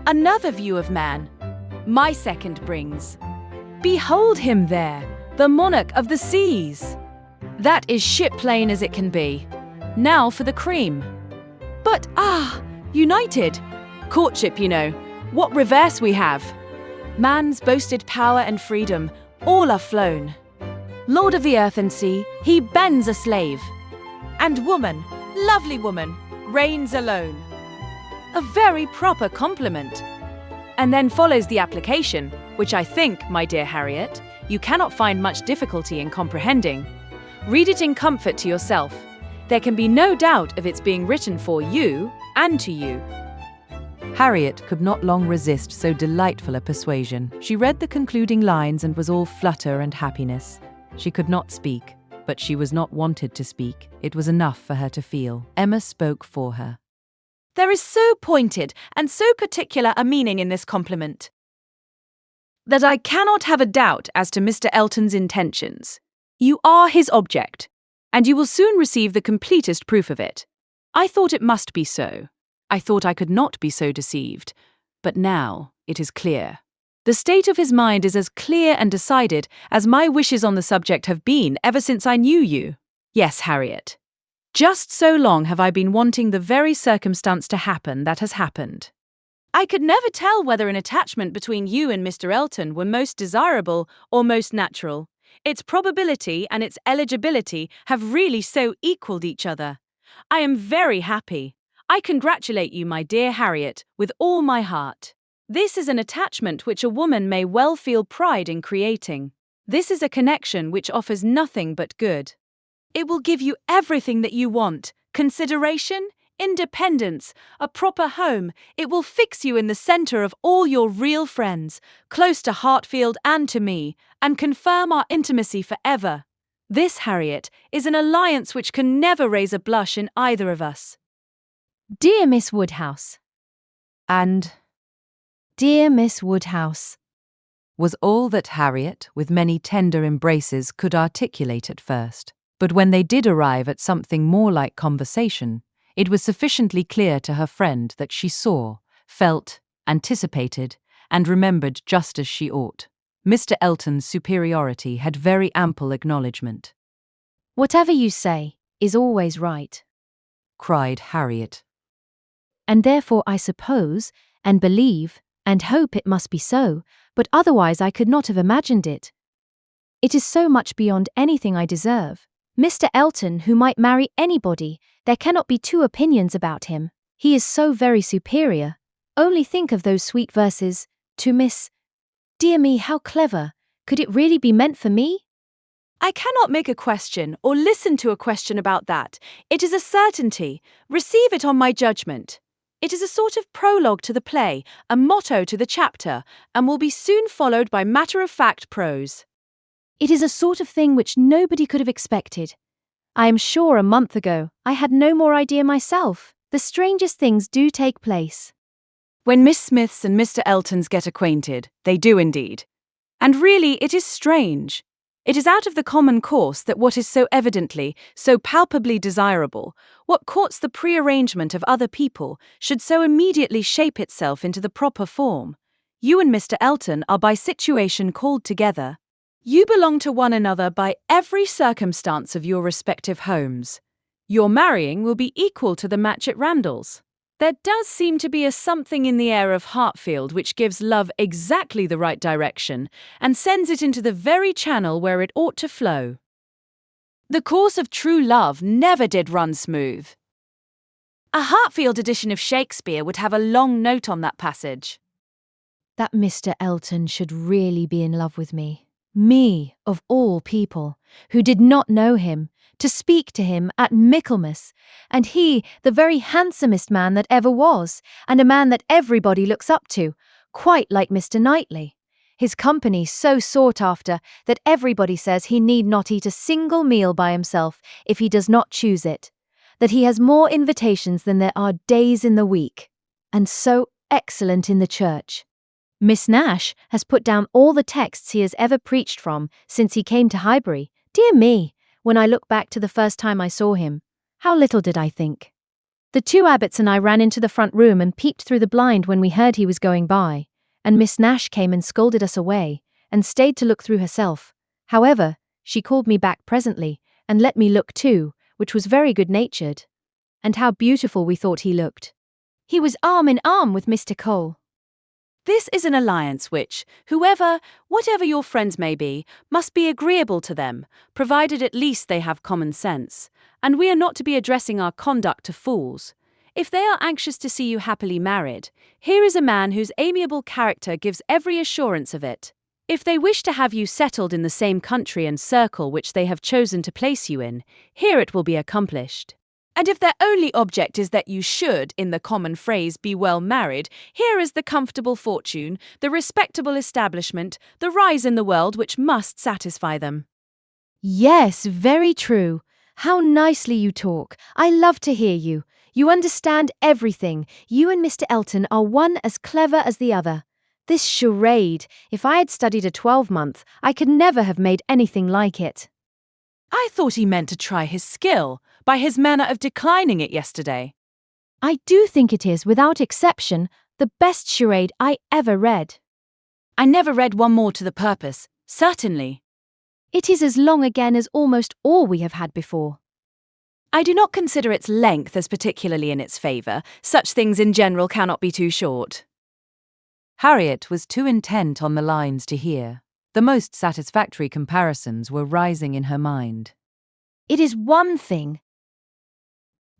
Another view of man, my second brings. Behold him there, the monarch of the seas. That is ship plain as it can be. Now for the cream. But united. Courtship, you know. What reverse we have. Man's boasted power and freedom, all are flown. Lord of the earth and sea, he bends a slave. And woman, lovely woman, reigns alone. A very proper compliment. And then follows the application, which I think, my dear Harriet, you cannot find much difficulty in comprehending. Read it in comfort to yourself. There can be no doubt of its being written for you and to you. Harriet could not long resist so delightful a persuasion. She read the concluding lines and was all flutter and happiness. She could not speak, but she was not wanted to speak. It was enough for her to feel. Emma spoke for her. There is so pointed and so particular a meaning in this compliment that I cannot have a doubt as to Mr. Elton's intentions. You are his object, and you will soon receive the completest proof of it. I thought it must be so. I thought I could not be so deceived, but now it is clear. The state of his mind is as clear and decided as my wishes on the subject have been ever since I knew you. Yes, Harriet. Just so long have I been wanting the very circumstance to happen that has happened. I could never tell whether an attachment between you and Mr. Elton were most desirable or most natural. Its probability and its eligibility have really so equalled each other. I am very happy. I congratulate you, my dear Harriet, with all my heart. This is an attachment which a woman may well feel pride in creating. This is a connection which offers nothing but good. It will give you everything that you want: consideration, independence, a proper home. It will fix you in the centre of all your real friends, close to Hartfield and to me, and confirm our intimacy forever. This, Harriet, is an alliance which can never raise a blush in either of us. Dear Miss Woodhouse. And Dear Miss Woodhouse. was all that Harriet, with many tender embraces, could articulate at first. But when they did arrive at something more like conversation, it was sufficiently clear to her friend that she saw, felt, anticipated, and remembered just as she ought. Mr. Elton's superiority had very ample acknowledgment. Whatever you say is always right. Cried Harriet. And therefore I suppose, and believe, and hope it must be so, but otherwise I could not have imagined it. It is so much beyond anything I deserve. Mr. Elton, who might marry anybody, there cannot be two opinions about him. He is so very superior. Only think of those sweet verses, to Miss. Dear me, how clever. Could it really be meant for me? I cannot make a question or listen to a question about that. It is a certainty. Receive it on my judgment. It is a sort of prologue to the play, a motto to the chapter, and will be soon followed by matter-of-fact prose. It is a sort of thing which nobody could have expected. I am sure a month ago I had no more idea myself. The strangest things do take place. When Miss Smiths and Mr. Eltons get acquainted, they do indeed. And really it is strange. It is out of the common course that what is so evidently, so palpably desirable, what courts the prearrangement of other people, should so immediately shape itself into the proper form. You and Mr. Elton are by situation called together. You belong to one another by every circumstance of your respective homes. Your marrying will be equal to the match at Randall's. There does seem to be a something in the air of Hartfield which gives love exactly the right direction and sends it into the very channel where it ought to flow. The course of true love never did run smooth. A Hartfield edition of Shakespeare would have a long note on that passage. That Mr. Elton should really be in love with me. Me, of all people, who did not know him, to speak to him at Michaelmas, and he, the very handsomest man that ever was, and a man that everybody looks up to, quite like Mr. Knightley. His company so sought after that everybody says he need not eat a single meal by himself if he does not choose it, that he has more invitations than there are days in the week, and so excellent in the church. Miss Nash has put down all the texts he has ever preached from since he came to Highbury. Dear me, when I look back to the first time I saw him, how little did I think. The two abbots and I ran into the front room and peeped through the blind when we heard he was going by, and Miss Nash came and scolded us away, and stayed to look through herself. However, she called me back presently, and let me look too, which was very good-natured. And how beautiful we thought he looked. He was arm in arm with Mr. Cole. This is an alliance which, whatever your friends may be, must be agreeable to them, provided at least they have common sense, and we are not to be addressing our conduct to fools. If they are anxious to see you happily married, here is a man whose amiable character gives every assurance of it. If they wish to have you settled in the same country and circle which they have chosen to place you in, here it will be accomplished. And if their only object is that you should, in the common phrase, be well married, here is the comfortable fortune, the respectable establishment, the rise in the world which must satisfy them. Yes, very true. How nicely you talk. I love to hear you. You understand everything. You and Mr. Elton are one as clever as the other. This charade, if I had studied a 12-month, I could never have made anything like it. I thought he meant to try his skill, by his manner of declining it yesterday. I do think it is, without exception, the best charade I ever read. I never read one more to the purpose, certainly. It is as long again as almost all we have had before. I do not consider its length as particularly in its favour. Such things in general cannot be too short. Harriet was too intent on the lines to hear. The most satisfactory comparisons were rising in her mind. It is one thing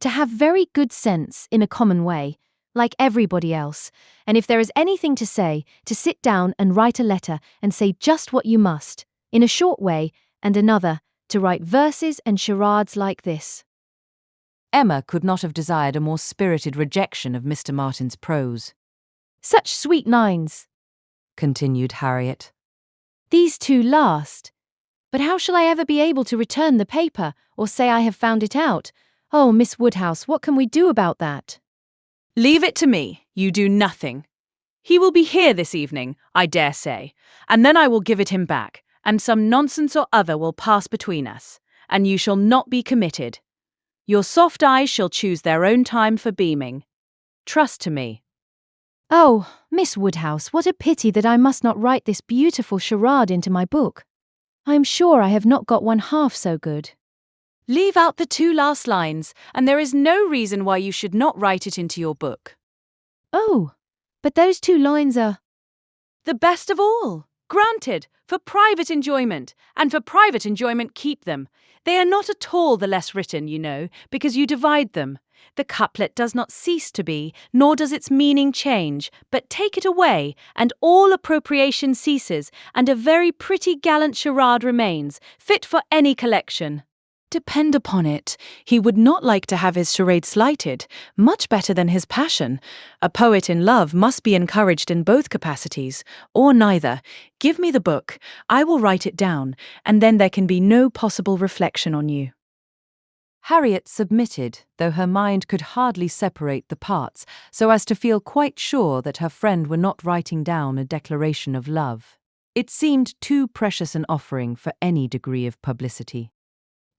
to have very good sense in a common way, like everybody else, and if there is anything to say, to sit down and write a letter and say just what you must, in a short way, and another, to write verses and charades like this. Emma could not have desired a more spirited rejection of Mr. Martin's prose. Such sweet lines, continued Harriet. These two last. But how shall I ever be able to return the paper, or say I have found it out? Oh, Miss Woodhouse, what can we do about that? Leave it to me. You do nothing. He will be here this evening, I dare say, and then I will give it him back, and some nonsense or other will pass between us, and you shall not be committed. Your soft eyes shall choose their own time for beaming. Trust to me. Oh, Miss Woodhouse, what a pity that I must not write this beautiful charade into my book. I am sure I have not got one half so good. Leave out the 2 last lines, and there is no reason why you should not write it into your book. Oh, but those 2 lines are… The best of all. Granted, for private enjoyment, and for private enjoyment keep them. They are not at all the less written, you know, because you divide them. The couplet does not cease to be, nor does its meaning change, but take it away, and all appropriation ceases, and a very pretty gallant charade remains, fit for any collection. Depend upon it, he would not like to have his charade slighted, much better than his passion. A poet in love must be encouraged in both capacities, or neither. Give me the book, I will write it down, and then there can be no possible reflection on you. Harriet submitted, though her mind could hardly separate the parts, so as to feel quite sure that her friend were not writing down a declaration of love. It seemed too precious an offering for any degree of publicity.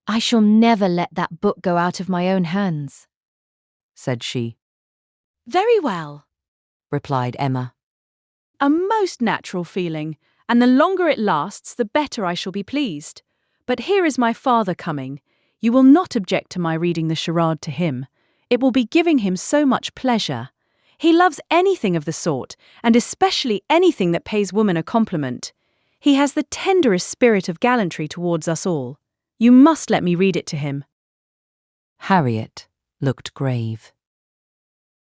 I shall never let that book go out of my own hands, said she. Very well, replied Emma. A most natural feeling, and the longer it lasts, the better I shall be pleased. But here is my father coming. You will not object to my reading the charade to him. It will be giving him so much pleasure. He loves anything of the sort, and especially anything that pays woman a compliment. He has the tenderest spirit of gallantry towards us all. You must let me read it to him. Harriet looked grave.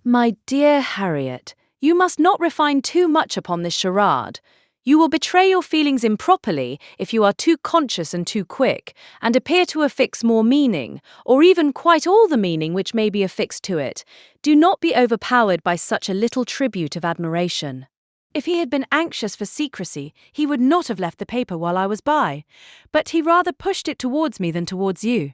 My dear Harriet, you must not refine too much upon this charade. You will betray your feelings improperly if you are too conscious and too quick, and appear to affix more meaning, or even quite all the meaning which may be affixed to it. Do not be overpowered by such a little tribute of admiration. If he had been anxious for secrecy, he would not have left the paper while I was by, but he rather pushed it towards me than towards you.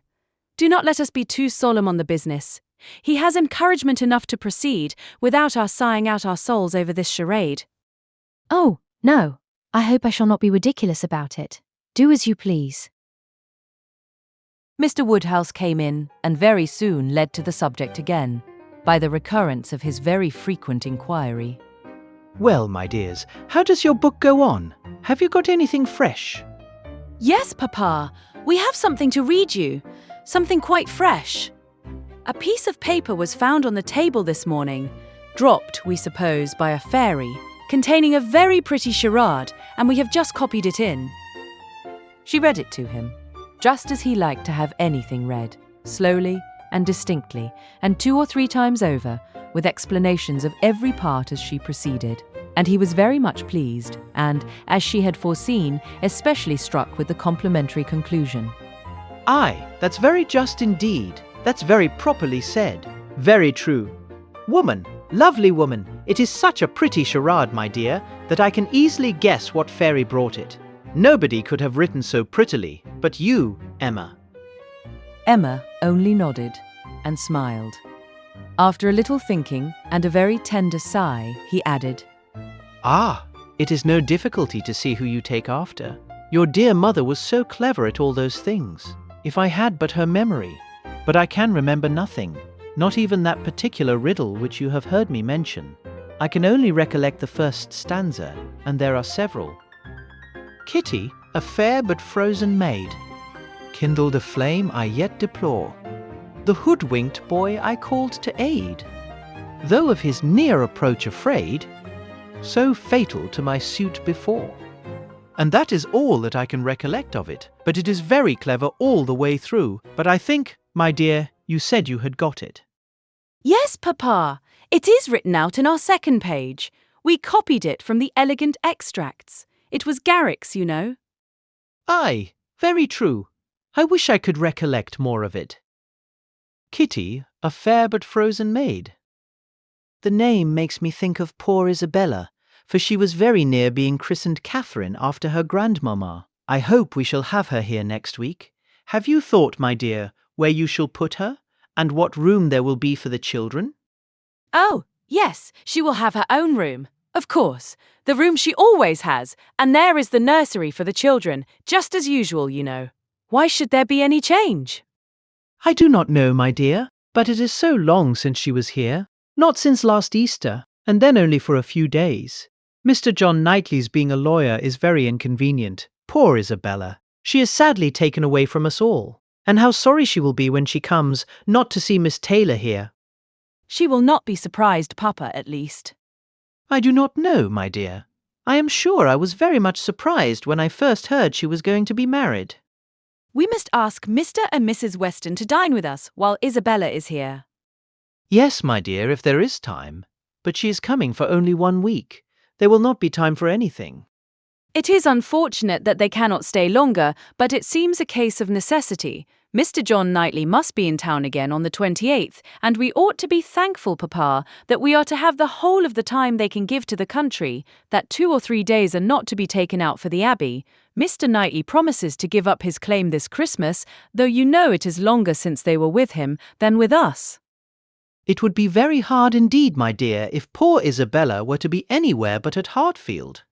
Do not let us be too solemn on the business. He has encouragement enough to proceed, without our sighing out our souls over this charade. Oh, no, I hope I shall not be ridiculous about it. Do as you please. Mr. Woodhouse came in and very soon led to the subject again, by the recurrence of his very frequent inquiry. Well, my dears, how does your book go on? Have you got anything fresh? Yes, Papa, we have something to read you, something quite fresh. A piece of paper was found on the table this morning, dropped, we suppose, by a fairy, containing a very pretty charade, and we have just copied it in. She read it to him, just as he liked to have anything read, slowly and distinctly, and 2 or 3 times over, with explanations of every part as she proceeded, and he was very much pleased, and, as she had foreseen, especially struck with the complimentary conclusion. Aye, that's very just indeed. That's very properly said. Very true. Woman, lovely woman, it is such a pretty charade, my dear, that I can easily guess what fairy brought it. Nobody could have written so prettily, but you, Emma. Emma only nodded and smiled. After a little thinking and a very tender sigh, he added, Ah, it is no difficulty to see who you take after. Your dear mother was so clever at all those things. If I had but her memory. But I can remember nothing, not even that particular riddle which you have heard me mention. I can only recollect the first stanza, and there are several. Kitty, a fair but frozen maid, kindled a flame I yet deplore. The hoodwinked boy I called to aid, though of his near approach afraid, so fatal to my suit before. And that is all that I can recollect of it, but it is very clever all the way through. But I think, my dear, you said you had got it. Yes, Papa, it is written out in our second page. We copied it from the elegant extracts. It was Garrick's, you know. Aye, very true. I wish I could recollect more of it. Kitty, a fair but frozen maid. The name makes me think of poor Isabella, for she was very near being christened Catherine after her grandmamma. I hope we shall have her here next week. Have you thought, my dear, where you shall put her, and what room there will be for the children? Oh, yes, she will have her own room. Of course, the room she always has, and there is the nursery for the children, just as usual, you know. Why should there be any change? I do not know, my dear, but it is so long since she was here. Not since last Easter. And then only for a few days. Mr. John Knightley's being a lawyer is very inconvenient. Poor Isabella. She is sadly taken away from us all. And how sorry she will be when she comes, not to see Miss Taylor here. She will not be surprised, Papa, at least. I do not know, my dear. I am sure I was very much surprised when I first heard she was going to be married. We must ask Mr. and Mrs. Weston to dine with us while Isabella is here. Yes, my dear, if there is time. But she is coming for only 1 week. There will not be time for anything. It is unfortunate that they cannot stay longer, but it seems a case of necessity. Mr. John Knightley must be in town again on the 28th, and we ought to be thankful, Papa, that we are to have the whole of the time they can give to the country, that 2 or 3 days are not to be taken out for the Abbey. Mr. Knightley promises to give up his claim this Christmas, though you know it is longer since they were with him than with us. It would be very hard indeed, my dear, if poor Isabella were to be anywhere but at Hartfield.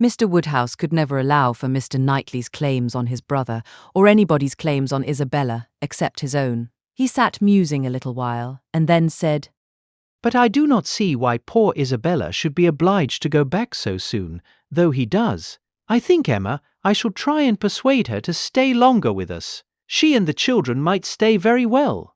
Mr. Woodhouse could never allow for Mr. Knightley's claims on his brother, or anybody's claims on Isabella, except his own. He sat musing a little while, and then said, But I do not see why poor Isabella should be obliged to go back so soon, though he does. I think, Emma, I shall try and persuade her to stay longer with us. She and the children might stay very well.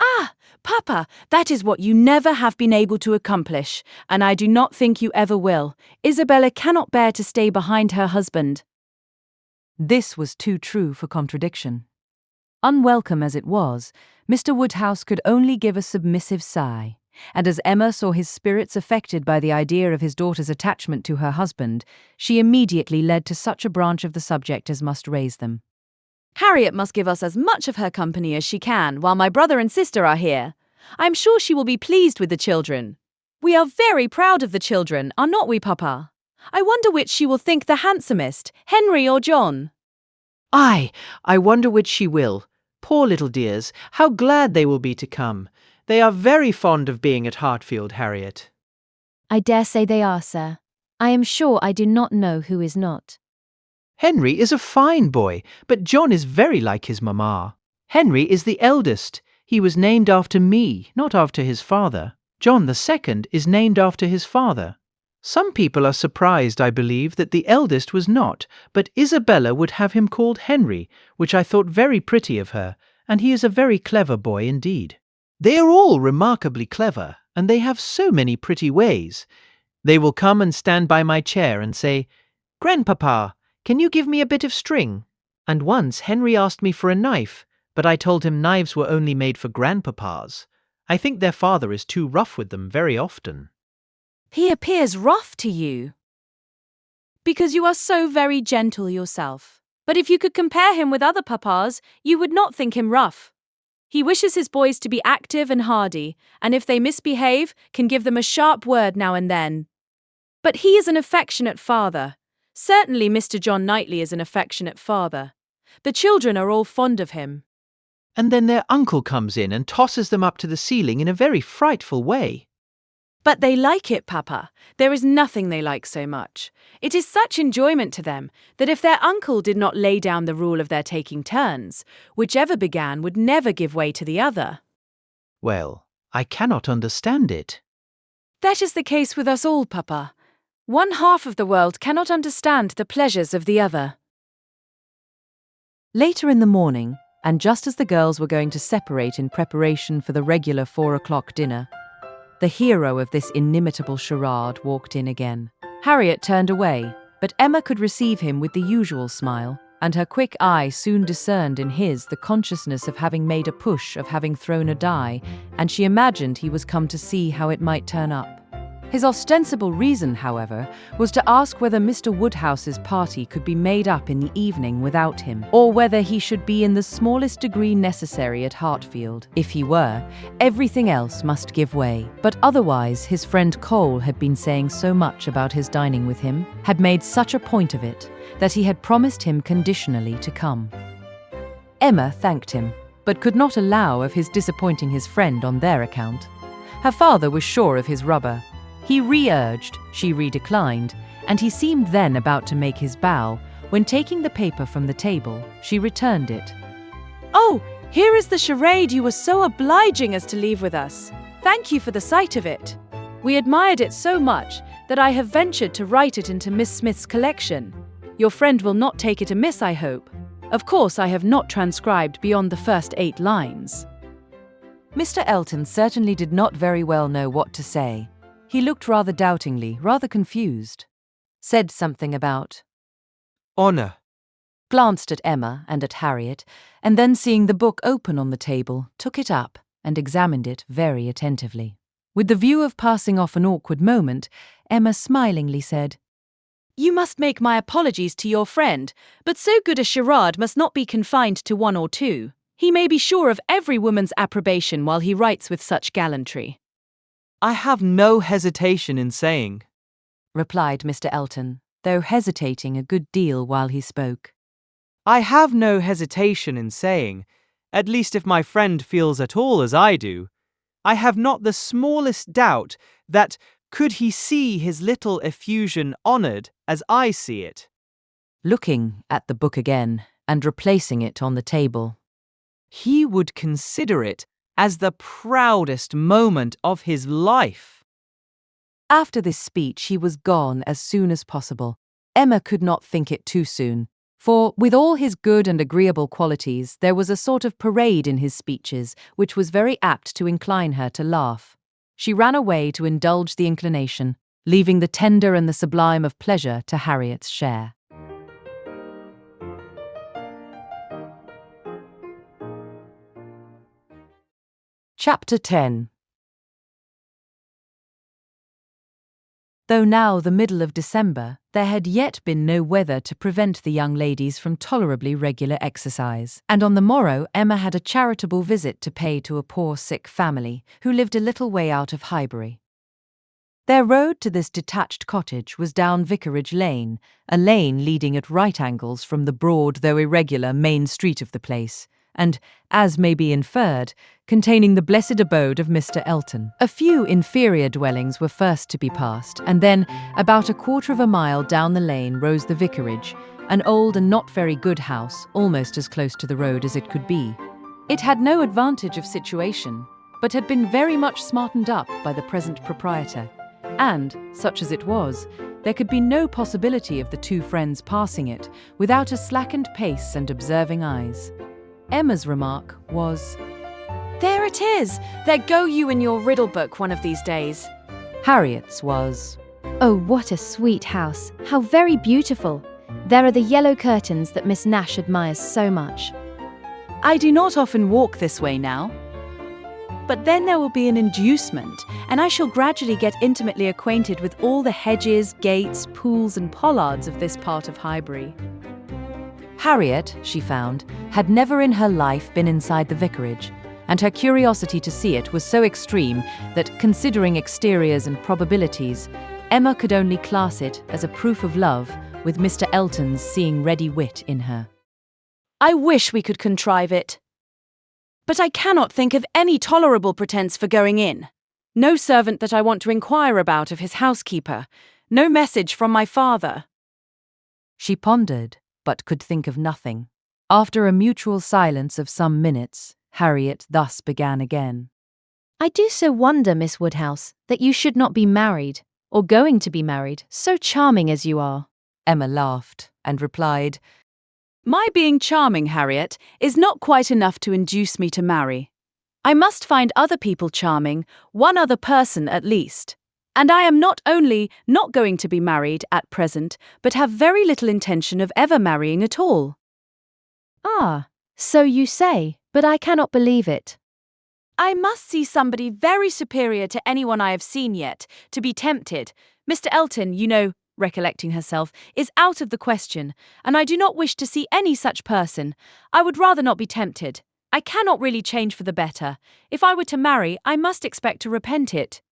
Ah, Papa, that is what you never have been able to accomplish, and I do not think you ever will. Isabella cannot bear to stay behind her husband. This was too true for contradiction. Unwelcome as it was, Mr. Woodhouse could only give a submissive sigh, and as Emma saw his spirits affected by the idea of his daughter's attachment to her husband, she immediately led to such a branch of the subject as must raise them. Harriet must give us as much of her company as she can while my brother and sister are here. I am sure she will be pleased with the children. We are very proud of the children, are not we, Papa? I wonder which she will think the handsomest, Henry or John. Aye, I wonder which she will. Poor little dears, how glad they will be to come. They are very fond of being at Hartfield, Harriet. I dare say they are, sir. I am sure I do not know who is not. Henry is a fine boy, but John is very like his mamma. Henry is the eldest. He was named after me, not after his father. John the second is named after his father. Some people are surprised, I believe, that the eldest was not, but Isabella would have him called Henry, which I thought very pretty of her, and he is a very clever boy indeed. They are all remarkably clever, and they have so many pretty ways. They will come and stand by my chair and say, "Grandpapa, can you give me a bit of string?" And once Henry asked me for a knife, but I told him knives were only made for grandpapas. I think their father is too rough with them very often. He appears rough to you, because you are so very gentle yourself. But if you could compare him with other papas, you would not think him rough. He wishes his boys to be active and hardy, and if they misbehave, can give them a sharp word now and then. But he is an affectionate father. Certainly Mr. John Knightley is an affectionate father. The children are all fond of him. And then their uncle comes in and tosses them up to the ceiling in a very frightful way. But they like it, Papa. There is nothing they like so much. It is such enjoyment to them that if their uncle did not lay down the rule of their taking turns, whichever began would never give way to the other. Well, I cannot understand it. That is the case with us all, Papa. One half of the world cannot understand the pleasures of the other. Later in the morning, and just as the girls were going to separate in preparation for the regular 4 o'clock dinner, the hero of this inimitable charade walked in again. Harriet turned away, but Emma could receive him with the usual smile, and her quick eye soon discerned in his the consciousness of having made a push, of having thrown a die, and she imagined he was come to see how it might turn up. His ostensible reason, however, was to ask whether Mr. Woodhouse's party could be made up in the evening without him, or whether he should be in the smallest degree necessary at Hartfield. If he were, everything else must give way. But otherwise, his friend Cole had been saying so much about his dining with him, had made such a point of it, that he had promised him conditionally to come. Emma thanked him, but could not allow of his disappointing his friend on their account. Her father was sure of his rubber. He re-urged, she re-declined, and he seemed then about to make his bow, when taking the paper from the table, she returned it. "Oh, here is the charade you were so obliging as to leave with us. Thank you for the sight of it." We admired it so much that I have ventured to write it into Miss Smith's collection. Your friend will not take it amiss, I hope. Of course, I have not transcribed beyond the first 8 lines. Mr. Elton certainly did not very well know what to say. He looked rather doubtingly, rather confused. Said something about Honor. glanced at Emma and at Harriet, and then seeing the book open on the table, took it up and examined it very attentively. With the view of passing off an awkward moment, Emma smilingly said, You must make my apologies to your friend, but so good a charade must not be confined to 1 or 2. He may be sure of every woman's approbation while he writes with such gallantry. I have no hesitation in saying, replied Mr. Elton, though hesitating a good deal while he spoke. I have no hesitation in saying, at least if my friend feels at all as I do, I have not the smallest doubt that, could he see his little effusion honoured as I see it, Looking at the book again and replacing it on the table, he would consider it as the proudest moment of his life. After this speech he was gone as soon as possible. Emma could not think it too soon, for, with all his good and agreeable qualities, there was a sort of parade in his speeches which was very apt to incline her to laugh. She ran away to indulge the inclination, leaving the tender and the sublime of pleasure to Harriet's share. Chapter 10. Though now the middle of December, there had yet been no weather to prevent the young ladies from tolerably regular exercise, and on the morrow Emma had a charitable visit to pay to a poor sick family who lived a little way out of Highbury. Their road to this detached cottage was down Vicarage Lane, a lane leading at right angles from the broad though irregular main street of the place, and, as may be inferred, containing the blessed abode of Mr. Elton. A few inferior dwellings were first to be passed, and then, about 1/4 mile down the lane rose the vicarage, an old and not very good house, almost as close to the road as it could be. It had no advantage of situation, but had been very much smartened up by the present proprietor, and, such as it was, there could be no possibility of the 2 friends passing it without a slackened pace and observing eyes. Emma's remark was, There it is! There go you in your riddle book one of these days. Harriet's was, Oh, what a sweet house. How very beautiful. There are the yellow curtains that Miss Nash admires so much. I do not often walk this way now. But then there will be an inducement, and I shall gradually get intimately acquainted with all the hedges, gates, pools and pollards of this part of Highbury. Harriet, she found, had never in her life been inside the vicarage, and her curiosity to see it was so extreme that, considering exteriors and probabilities, Emma could only class it as a proof of love, with Mr. Elton's seeing ready wit in her. I wish we could contrive it. But I cannot think of any tolerable pretence for going in. No servant that I want to inquire about of his housekeeper. No message from my father. She pondered, but could think of nothing. After a mutual silence of some minutes, Harriet thus began again. I do so wonder, Miss Woodhouse, that you should not be married, or going to be married, so charming as you are. Emma laughed and replied, My being charming, Harriet, is not quite enough to induce me to marry. I must find other people charming, one other person at least. And I am not only not going to be married at present, but have very little intention of ever marrying at all. Ah, so you say, but I cannot believe it. I must see somebody very superior to anyone I have seen yet, to be tempted. Mr. Elton, you know, recollecting herself, is out of the question, and I do not wish to see any such person. I would rather not be tempted. I cannot really change for the better. If I were to marry, I must expect to repent it.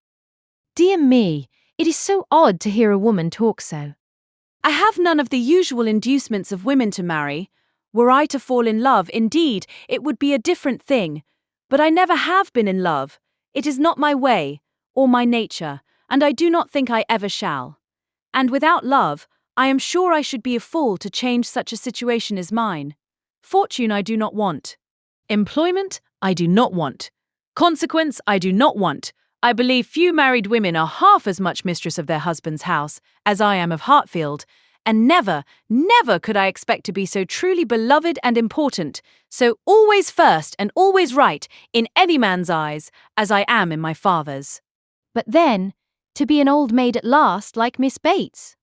Dear me, it is so odd to hear a woman talk so. I have none of the usual inducements of women to marry. Were I to fall in love, indeed, it would be a different thing. But I never have been in love. It is not my way, or my nature, and I do not think I ever shall. And without love, I am sure I should be a fool to change such a situation as mine. Fortune I do not want. Employment I do not want. Consequence I do not want. I believe few married women are half as much mistress of their husband's house as I am of Hartfield, and never, never could I expect to be so truly beloved and important, so always first and always right in any man's eyes, as I am in my father's. But then, to be an old maid at last, like Miss Bates.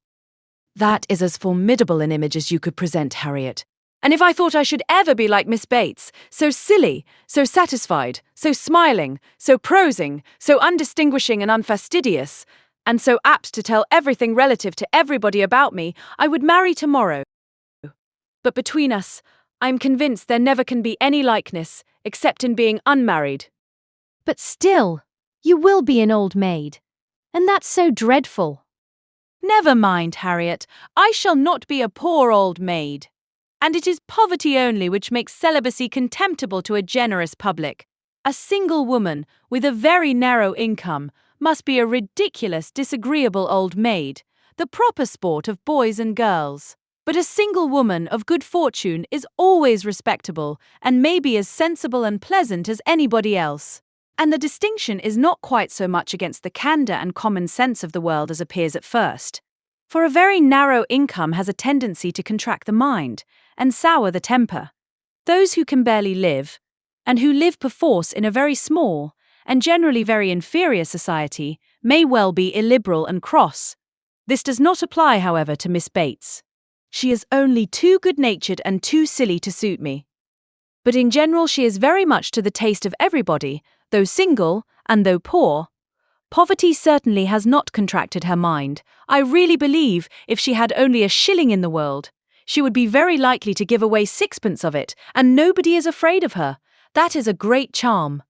That is as formidable an image as you could present, Harriet. And if I thought I should ever be like Miss Bates, so silly, so satisfied, so smiling, so prosing, so undistinguishing and unfastidious, and so apt to tell everything relative to everybody about me, I would marry tomorrow. But between us, I am convinced there never can be any likeness, except in being unmarried. But still, you will be an old maid. And that's so dreadful. Never mind, Harriet, I shall not be a poor old maid. And it is poverty only which makes celibacy contemptible to a generous public. A single woman, with a very narrow income, must be a ridiculous, disagreeable old maid, the proper sport of boys and girls. But a single woman of good fortune is always respectable, and may be as sensible and pleasant as anybody else. And the distinction is not quite so much against the candour and common sense of the world as appears at first. For a very narrow income has a tendency to contract the mind, and sour the temper. Those who can barely live, and who live perforce in a very small, and generally very inferior society, may well be illiberal and cross. This does not apply, however, to Miss Bates. She is only too good-natured and too silly to suit me. But in general she is very much to the taste of everybody, though single, and though poor. Poverty certainly has not contracted her mind. I really believe, if she had only a shilling in the world, she would be very likely to give away sixpence of it, and nobody is afraid of her. That is a great charm.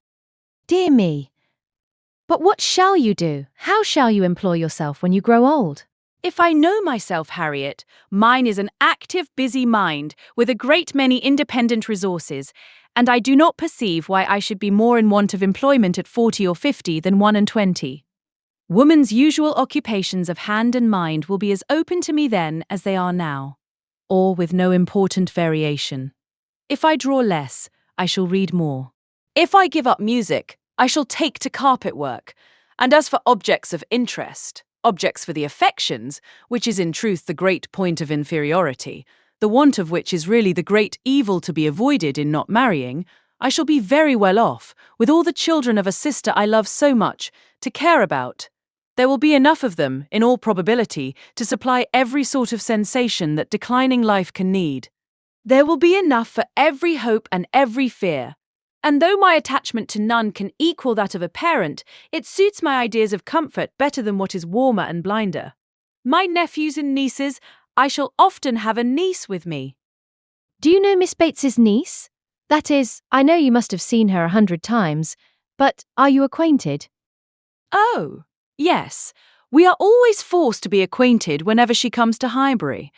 Dear me. But what shall you do? How shall you employ yourself when you grow old? If I know myself, Harriet, mine is an active, busy mind, with a great many independent resources, and I do not perceive why I should be more in want of employment at 40 or 50 than 21. Woman's usual occupations of hand and mind will be as open to me then as they are now, or with no important variation. If I draw less, I shall read more. If I give up music, I shall take to carpet work. And as for objects of interest, objects for the affections, which is in truth the great point of inferiority, the want of which is really the great evil to be avoided in not marrying, I shall be very well off, with all the children of a sister I love so much, to care about. There will be enough of them, in all probability, to supply every sort of sensation that declining life can need. There will be enough for every hope and every fear. And though my attachment to none can equal that of a parent, it suits my ideas of comfort better than what is warmer and blinder. My nephews and nieces, I shall often have a niece with me. Do you know Miss Bates's niece? That is, I know you must have seen her 100 times, but are you acquainted? Oh, yes. We are always forced to be acquainted whenever she comes to Highbury.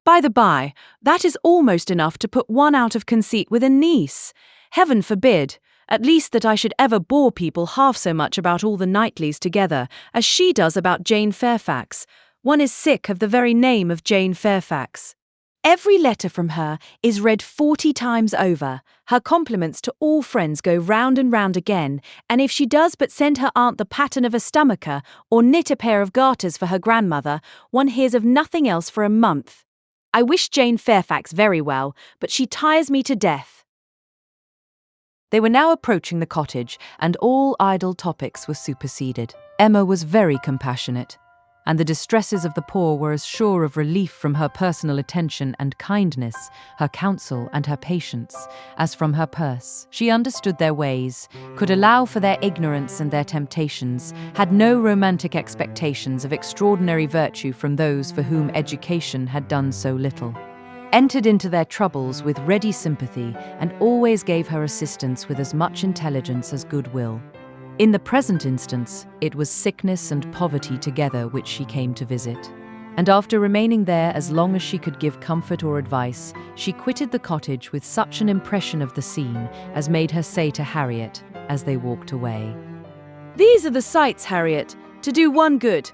By the by, that is almost enough to put one out of conceit with a niece. Heaven forbid, at least that I should ever bore people half so much about all the Knightleys together as she does about Jane Fairfax. One is sick of the very name of Jane Fairfax. Every letter from her is read 40 times over. Her compliments to all friends go round and round again, and if she does but send her aunt the pattern of a stomacher or knit a pair of garters for her grandmother, one hears of nothing else for a month. I wish Jane Fairfax very well, but she tires me to death. They were now approaching the cottage, and all idle topics were superseded. Emma was very compassionate, and the distresses of the poor were as sure of relief from her personal attention and kindness, her counsel and her patience, as from her purse. She understood their ways, could allow for their ignorance and their temptations, had no romantic expectations of extraordinary virtue from those for whom education had done so little, entered into their troubles with ready sympathy, and always gave her assistance with as much intelligence as goodwill. In the present instance, it was sickness and poverty together which she came to visit. And after remaining there as long as she could give comfort or advice, she quitted the cottage with such an impression of the scene as made her say to Harriet, as they walked away, "These are the sights, Harriet, to do one good.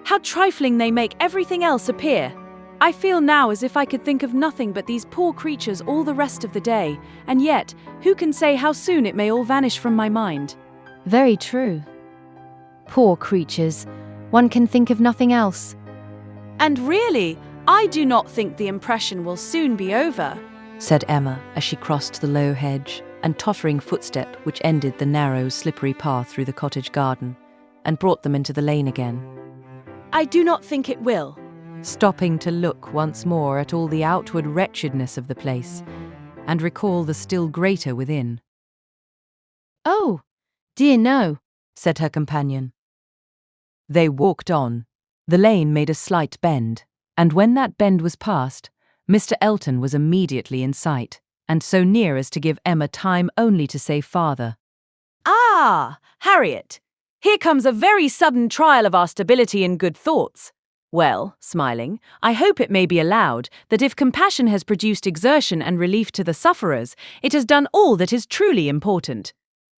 How trifling they make everything else appear! I feel now as if I could think of nothing but these poor creatures all the rest of the day, and yet, who can say how soon it may all vanish from my mind?" Very true. Poor creatures. One can think of nothing else. And really, I do not think the impression will soon be over, said Emma as she crossed the low hedge and tottering footstep which ended the narrow, slippery path through the cottage garden and brought them into the lane again. I do not think it will. Stopping to look once more at all the outward wretchedness of the place and recall the still greater within. Oh, dear no, said her companion. They walked on. The lane made a slight bend, and when that bend was passed, Mr. Elton was immediately in sight, and so near as to give Emma time only to say farther. Ah, Harriet, here comes a very sudden trial of our stability and good thoughts. Well, smiling, I hope it may be allowed that if compassion has produced exertion and relief to the sufferers, it has done all that is truly important.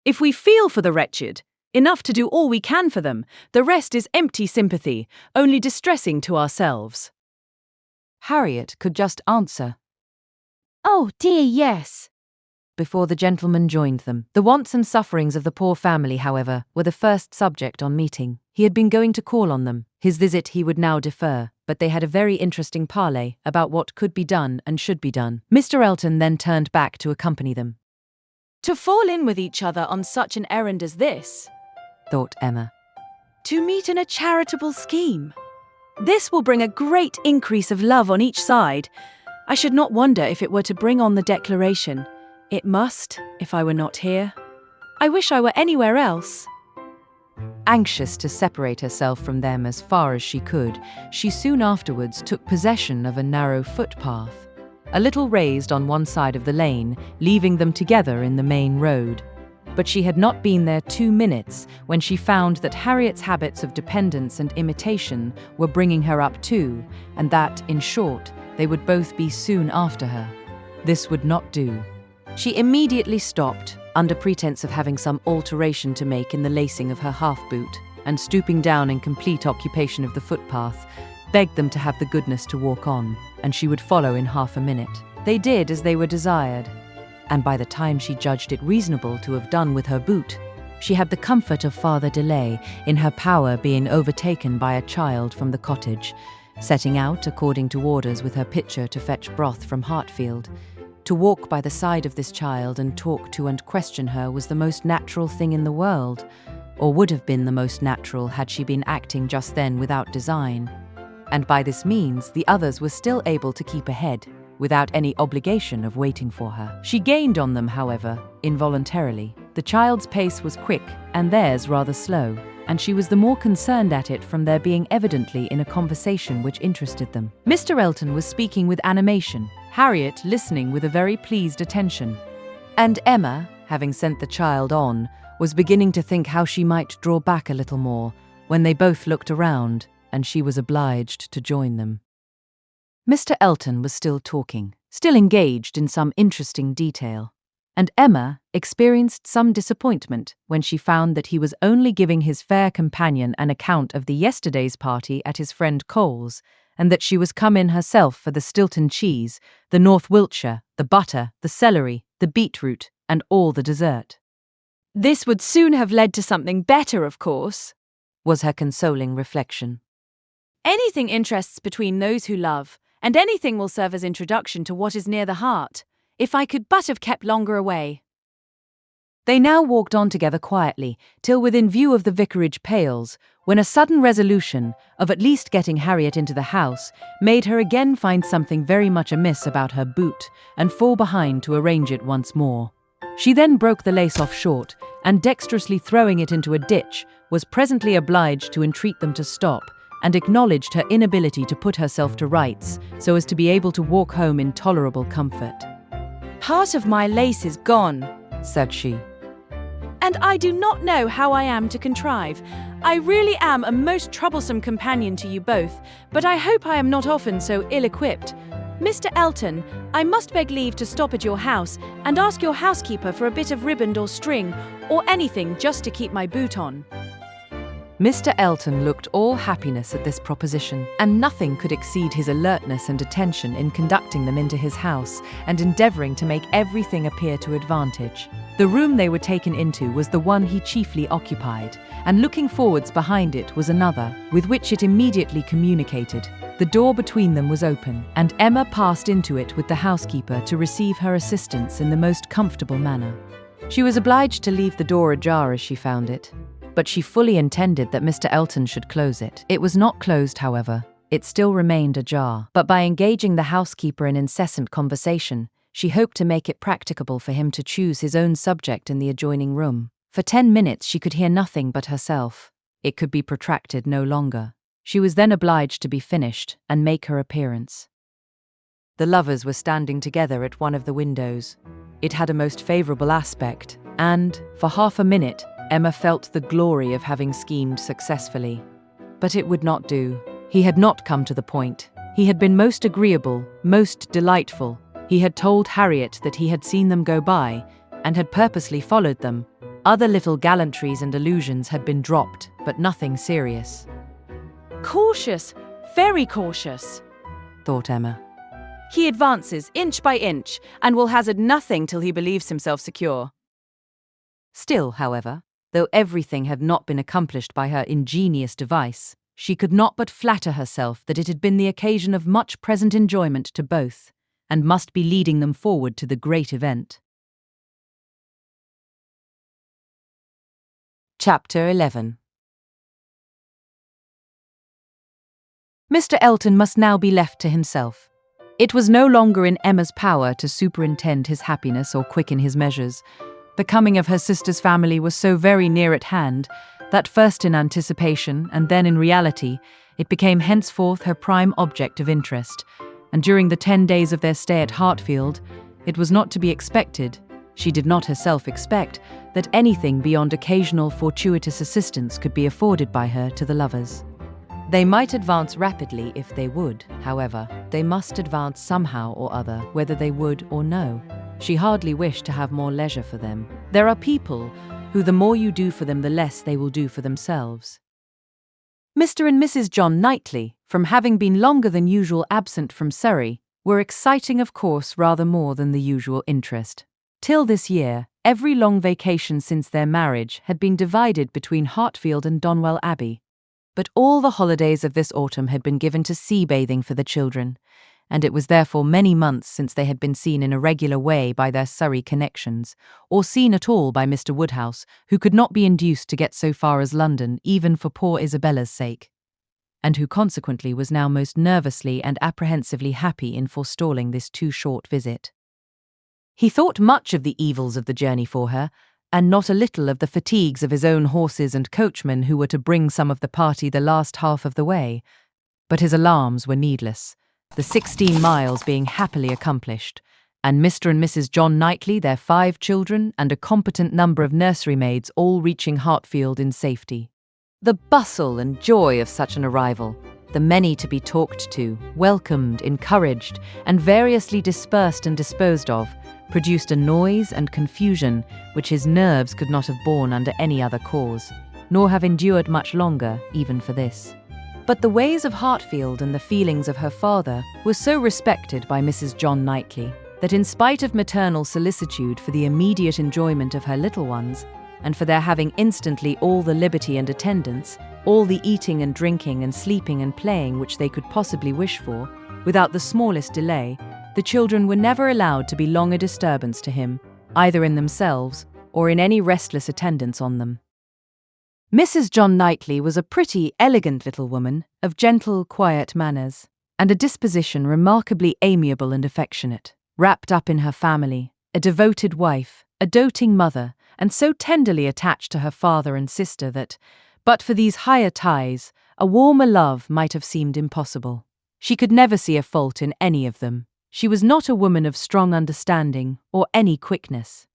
If we feel for the wretched, enough to do all we can for them, the rest is empty sympathy, only distressing to ourselves. Harriet could just answer, "Oh, dear, yes," before the gentleman joined them. The wants and sufferings of the poor family, however, were the first subject on meeting. He had been going to call on them. His visit he would now defer, but they had a very interesting parley about what could be done and should be done. Mr. Elton then turned back to accompany them. To fall in with each other on such an errand as this, thought Emma. To meet in a charitable scheme. This will bring a great increase of love on each side. I should not wonder if it were to bring on the declaration. It must, if I were not here. I wish I were anywhere else. Anxious to separate herself from them as far as she could, she soon afterwards took possession of a narrow footpath, a little raised on one side of the lane, leaving them together in the main road. But she had not been there 2 minutes when she found that Harriet's habits of dependence and imitation were bringing her up too, and that, in short, they would both be soon after her. This would not do. She immediately stopped, under pretense of having some alteration to make in the lacing of her half-boot, and stooping down in complete occupation of the footpath, begged them to have the goodness to walk on, and she would follow in half a minute. They did as they were desired, and by the time she judged it reasonable to have done with her boot, she had the comfort of farther delay in her power being overtaken by a child from the cottage, setting out according to orders with her pitcher to fetch broth from Hartfield. To walk by the side of this child and talk to and question her was the most natural thing in the world, or would have been the most natural had she been acting just then without design. And by this means the others were still able to keep ahead, without any obligation of waiting for her. She gained on them, however, involuntarily. The child's pace was quick, and theirs rather slow, and she was the more concerned at it from their being evidently in a conversation which interested them. Mr. Elton was speaking with animation, Harriet listening with a very pleased attention. And Emma, having sent the child on, was beginning to think how she might draw back a little more, when they both looked around, and she was obliged to join them. Mr. Elton was still talking, still engaged in some interesting detail, and Emma experienced some disappointment when she found that he was only giving his fair companion an account of the yesterday's party at his friend Cole's, and that she was come in herself for the Stilton cheese, the North Wiltshire, the butter, the celery, the beetroot, and all the dessert. This would soon have led to something better, of course, was her consoling reflection. Anything interests between those who love, and anything will serve as introduction to what is near the heart, if I could but have kept longer away. They now walked on together quietly, till within view of the vicarage pales, when a sudden resolution of at least getting Harriet into the house made her again find something very much amiss about her boot, and fall behind to arrange it once more. She then broke the lace off short, and dexterously throwing it into a ditch, was presently obliged to entreat them to stop, and acknowledged her inability to put herself to rights, so as to be able to walk home in tolerable comfort. Part of my lace is gone, said she, and I do not know how I am to contrive. I really am a most troublesome companion to you both, but I hope I am not often so ill-equipped. Mr. Elton, I must beg leave to stop at your house and ask your housekeeper for a bit of riband or string, or anything just to keep my boot on. Mr. Elton looked all happiness at this proposition, and nothing could exceed his alertness and attention in conducting them into his house and endeavouring to make everything appear to advantage. The room they were taken into was the one he chiefly occupied, and looking forwards behind it was another, with which it immediately communicated. The door between them was open, and Emma passed into it with the housekeeper to receive her assistance in the most comfortable manner. She was obliged to leave the door ajar as she found it, but she fully intended that Mr. Elton should close it. It was not closed, however. It still remained ajar, but by engaging the housekeeper in incessant conversation, she hoped to make it practicable for him to choose his own subject in the adjoining room. For 10 minutes she could hear nothing but herself. It could be protracted no longer. She was then obliged to be finished and make her appearance. The lovers were standing together at one of the windows. It had a most favourable aspect, and, for half a minute, Emma felt the glory of having schemed successfully. But it would not do. He had not come to the point. He had been most agreeable, most delightful. He had told Harriet that he had seen them go by, and had purposely followed them. Other little gallantries and allusions had been dropped, but nothing serious. Cautious, very cautious, thought Emma. He advances inch by inch, and will hazard nothing till he believes himself secure. Still, however, though everything had not been accomplished by her ingenious device, she could not but flatter herself that it had been the occasion of much present enjoyment to both, and must be leading them forward to the great event. Chapter 11. Mr. Elton must now be left to himself. It was no longer in Emma's power to superintend his happiness or quicken his measures. The coming of her sister's family was so very near at hand that first in anticipation and then in reality, it became henceforth her prime object of interest, and during the 10 days of their stay at Hartfield, it was not to be expected, she did not herself expect, that anything beyond occasional fortuitous assistance could be afforded by her to the lovers. They might advance rapidly if they would, however, they must advance somehow or other, whether they would or no. She hardly wished to have more leisure for them. There are people who the more you do for them, the less they will do for themselves. Mr. and Mrs. John Knightley, from having been longer than usual absent from Surrey, were exciting of course rather more than the usual interest. Till this year, every long vacation since their marriage had been divided between Hartfield and Donwell Abbey. But all the holidays of this autumn had been given to sea-bathing for the children, and it was therefore many months since they had been seen in a regular way by their Surrey connections, or seen at all by Mr. Woodhouse, who could not be induced to get so far as London even for poor Isabella's sake, and who consequently was now most nervously and apprehensively happy in forestalling this too short visit. He thought much of the evils of the journey for her, and not a little of the fatigues of his own horses and coachmen who were to bring some of the party the last half of the way, but his alarms were needless, the 16 miles being happily accomplished, and Mr. and Mrs. John Knightley, their 5 children, and a competent number of nursery maids all reaching Hartfield in safety. The bustle and joy of such an arrival, the many to be talked to, welcomed, encouraged, and variously dispersed and disposed of, produced a noise and confusion which his nerves could not have borne under any other cause, nor have endured much longer even for this. But the ways of Hartfield and the feelings of her father were so respected by Mrs. John Knightley that in spite of maternal solicitude for the immediate enjoyment of her little ones, and for their having instantly all the liberty and attendance, all the eating and drinking and sleeping and playing which they could possibly wish for, without the smallest delay, the children were never allowed to be long a disturbance to him, either in themselves or in any restless attendance on them. Mrs. John Knightley was a pretty, elegant little woman, of gentle, quiet manners, and a disposition remarkably amiable and affectionate, wrapped up in her family, a devoted wife, a doting mother, and so tenderly attached to her father and sister that, but for these higher ties, a warmer love might have seemed impossible. She could never see a fault in any of them. She was not a woman of strong understanding or any quickness.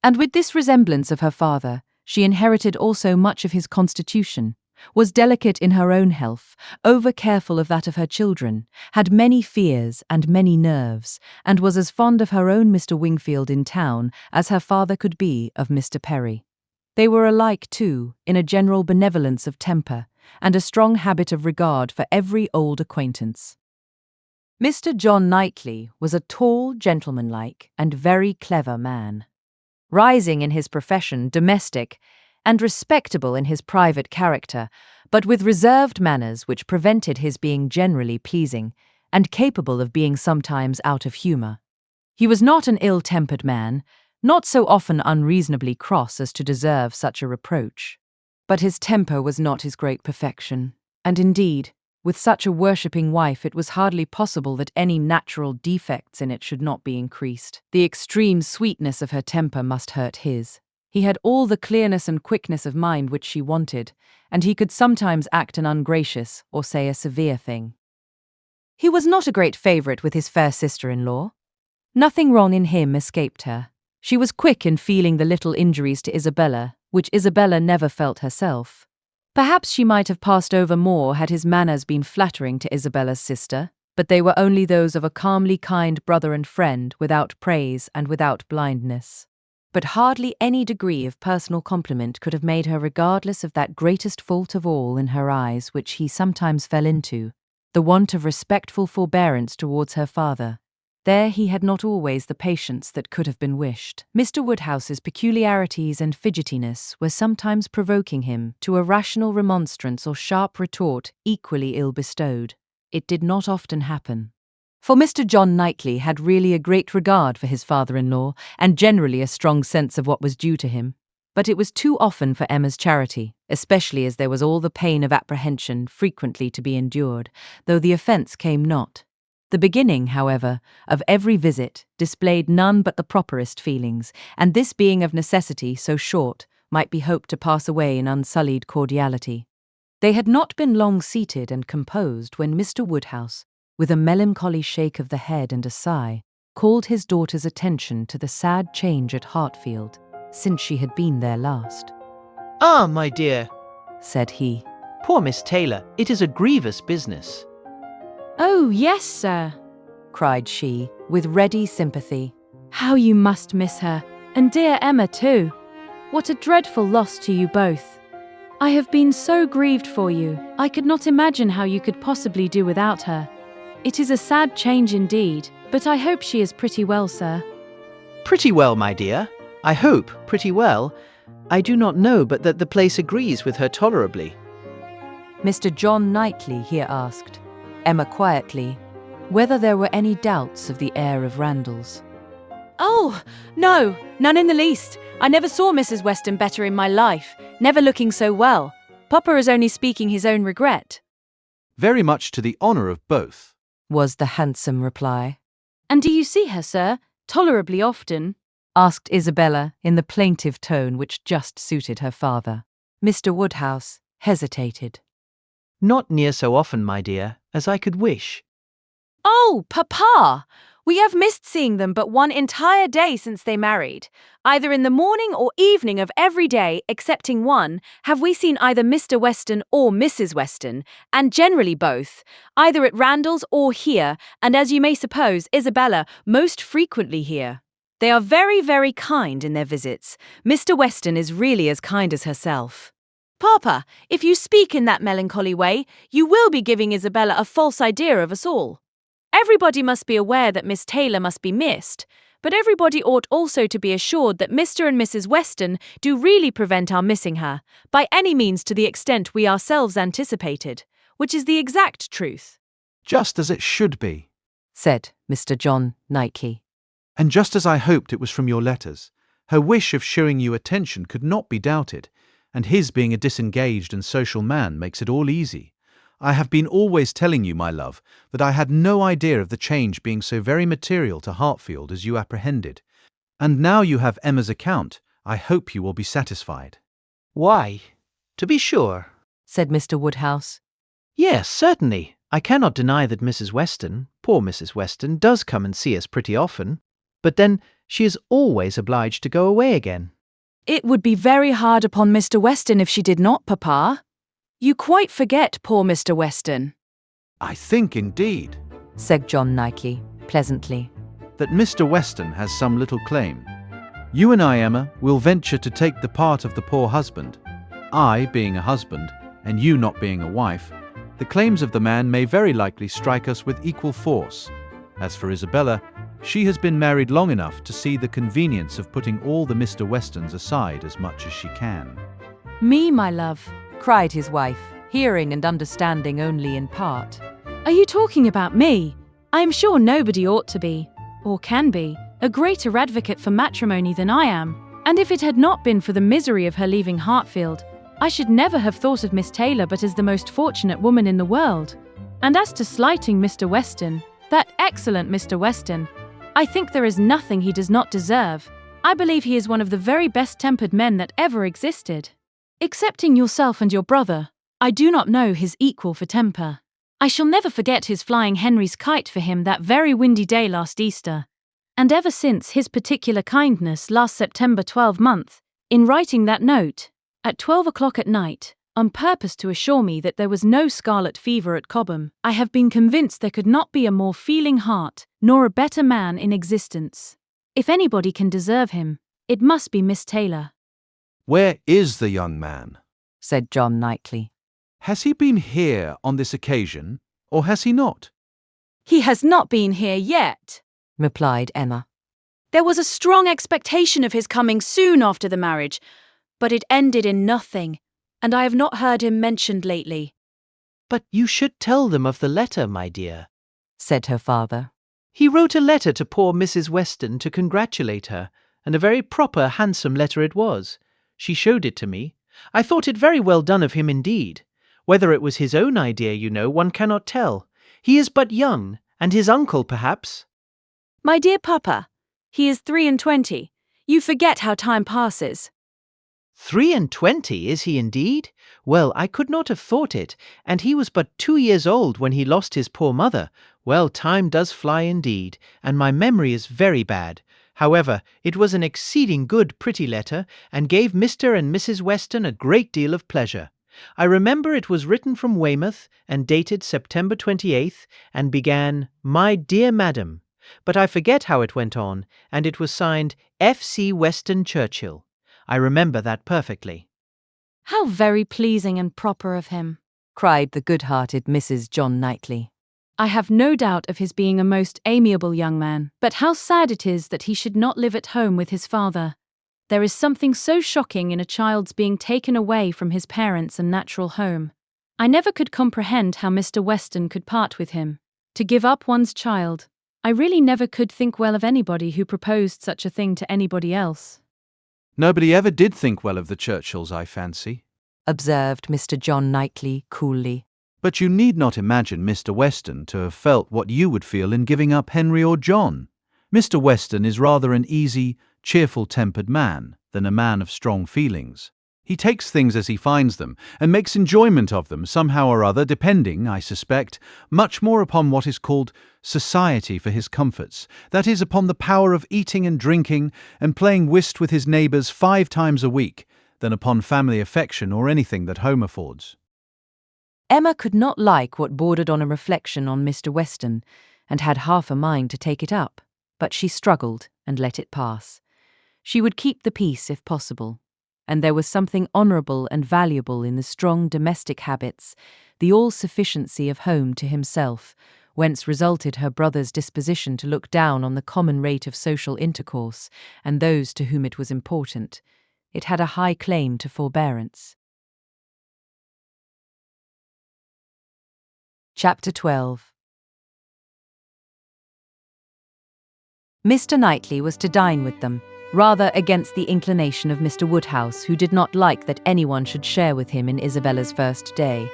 And with this resemblance of her father, she inherited also much of his constitution, was delicate in her own health, over-careful of that of her children, had many fears and many nerves, and was as fond of her own Mr. Wingfield in town as her father could be of Mr. Perry. They were alike, too, in a general benevolence of temper, and a strong habit of regard for every old acquaintance. Mr. John Knightley was a tall, gentlemanlike, and very clever man. rising in his profession, domestic, and respectable in his private character, but with reserved manners which prevented his being generally pleasing, and capable of being sometimes out of humour. He was not an ill-tempered man, not so often unreasonably cross as to deserve such a reproach. But his temper was not his great perfection, and indeed, with such a worshipping wife it was hardly possible that any natural defects in it should not be increased. The extreme sweetness of her temper must hurt his. He had all the clearness and quickness of mind which she wanted, and he could sometimes act an ungracious or say a severe thing. He was not a great favourite with his fair sister-in-law. Nothing wrong in him escaped her. She was quick in feeling the little injuries to Isabella, which Isabella never felt herself. Perhaps she might have passed over more had his manners been flattering to Isabella's sister, but they were only those of a calmly kind brother and friend, without praise and without blindness. But hardly any degree of personal compliment could have made her regardless of that greatest fault of all in her eyes which he sometimes fell into, the want of respectful forbearance towards her father. There he had not always the patience that could have been wished. Mr. Woodhouse's peculiarities and fidgetiness were sometimes provoking him to a rational remonstrance or sharp retort equally ill bestowed. It did not often happen. For Mr. John Knightley had really a great regard for his father-in-law, and generally a strong sense of what was due to him. But it was too often for Emma's charity, especially as there was all the pain of apprehension frequently to be endured, though the offence came not. The beginning, however, of every visit displayed none but the properest feelings, and this being of necessity so short, might be hoped to pass away in unsullied cordiality. They had not been long seated and composed when Mr. Woodhouse, with a melancholy shake of the head and a sigh, called his daughter's attention to the sad change at Hartfield, since she had been there last. "Ah, my dear," said he. "Poor Miss Taylor, it is a grievous business." Oh, yes, sir, cried she, with ready sympathy. how you must miss her, and dear Emma too. What a dreadful loss to you both. I have been so grieved for you, I could not imagine how you could possibly do without her. It is a sad change indeed, but I hope she is pretty well, sir. "Pretty well, my dear. I hope pretty well. I do not know but that the place agrees with her tolerably." Mr. John Knightley here asked, Emma quietly, whether there were any doubts of the heir of Randalls. Oh, no, none in the least. I never saw Mrs. Weston better in my life, never looking so well. Papa is only speaking his own regret. Very much to the honour of both, was the handsome reply. And do you see her, sir, tolerably often? Asked Isabella in the plaintive tone which just suited her father. Mr. Woodhouse hesitated. "Not near so often, my dear, as I could wish." Oh, Papa! We have missed seeing them but one entire day since they married. Either in the morning or evening of every day, excepting one, have we seen either Mr. Weston or Mrs. Weston, and generally both, either at Randalls or here, and as you may suppose, Isabella, most frequently here. They are very, very kind in their visits. Mr. Weston is really as kind as herself. Papa, if you speak in that melancholy way, you will be giving Isabella a false idea of us all. Everybody must be aware that Miss Taylor must be missed, but everybody ought also to be assured that Mr. and Mrs. Weston do really prevent our missing her, by any means to the extent we ourselves anticipated, which is the exact truth. just as it should be, said Mr. John Knightley. and just as I hoped it was from your letters. Her wish of showing you attention could not be doubted, and his being a disengaged and social man makes it all easy. I have been always telling you, my love, that I had no idea of the change being so very material to Hartfield as you apprehended. And now you have Emma's account, I hope you will be satisfied. "Why, to be sure," said Mr. Woodhouse. "Yes, certainly. I cannot deny that Mrs. Weston, poor Mrs. Weston, does come and see us pretty often, but then she is always obliged to go away again." It would be very hard upon Mr. Weston if she did not, Papa. You quite forget poor Mr. Weston. I think, indeed, said John Knightley, pleasantly, that Mr. Weston has some little claim. You and I, Emma, will venture to take the part of the poor husband. I, being a husband, and you not being a wife, the claims of the man may very likely strike us with equal force. As for Isabella, She has been married long enough to see the convenience of putting all the Mr. Westons aside as much as she can. Me, my love. cried his wife, hearing and understanding only in part. Are you talking about me? I am sure nobody ought to be, or can be, a greater advocate for matrimony than I am. And if it had not been for the misery of her leaving Hartfield, I should never have thought of Miss Taylor but as the most fortunate woman in the world. And as to slighting Mr. Weston, that excellent Mr. Weston, I think there is nothing he does not deserve. I believe he is one of the very best-tempered men that ever existed. Excepting yourself and your brother, I do not know his equal for temper. I shall never forget his flying Henry's kite for him that very windy day last Easter. And ever since his particular kindness last September 12th, in writing that note, at 12 o'clock at night, on purpose to assure me that there was no scarlet fever at Cobham, I have been convinced there could not be a more feeling heart, nor a better man in existence. If anybody can deserve him, it must be Miss Taylor. Where is the young man? Said John Knightley. Has he been here on this occasion, or has he not? He has not been here yet, replied Emma. There was a strong expectation of his coming soon after the marriage, but it ended in nothing, and I have not heard him mentioned lately. But you should tell them of the letter, my dear, said her father. He wrote a letter to poor Mrs. Weston to congratulate her, and a very proper, handsome letter it was. She showed it to me. I thought it very well done of him indeed. Whether it was his own idea, you know, one cannot tell. He is but young, and his uncle, perhaps. My dear Papa, he is 23. You forget how time passes. 23, is he indeed? Well, I could not have thought it, and he was but 2 years old when he lost his poor mother. Well, time does fly indeed, and my memory is very bad. However, it was an exceeding good, pretty letter, and gave Mr. and Mrs. Weston a great deal of pleasure. I remember it was written from Weymouth, and dated September 28th, and began, "My dear Madam," but I forget how it went on, and it was signed F.C. Weston Churchill. I remember that perfectly. How very pleasing and proper of him, cried the good-hearted Mrs. John Knightley. I have no doubt of his being a most amiable young man, but how sad it is that he should not live at home with his father. There is something so shocking in a child's being taken away from his parents and natural home. I never could comprehend how Mr. Weston could part with him. To give up one's child, I really never could think well of anybody who proposed such a thing to anybody else. Nobody ever did think well of the Churchills, I fancy, observed Mr. John Knightley coolly. But you need not imagine Mr. Weston to have felt what you would feel in giving up Henry or John. Mr. Weston is rather an easy, cheerful-tempered man than a man of strong feelings. He takes things as he finds them, and makes enjoyment of them somehow or other, depending, I suspect, much more upon what is called society for his comforts, that is, upon the power of eating and drinking and playing whist with his neighbours 5 times a week, than upon family affection or anything that home affords. Emma could not like what bordered on a reflection on Mr. Weston, and had half a mind to take it up, but she struggled and let it pass. She would keep the peace if possible. And there was something honourable and valuable in the strong domestic habits, the all-sufficiency of home to himself, whence resulted her brother's disposition to look down on the common rate of social intercourse and those to whom it was important. It had a high claim to forbearance. Chapter 12. Mr. Knightley was to dine with them, rather against the inclination of Mr. Woodhouse, who did not like that anyone should share with him in Isabella's first day.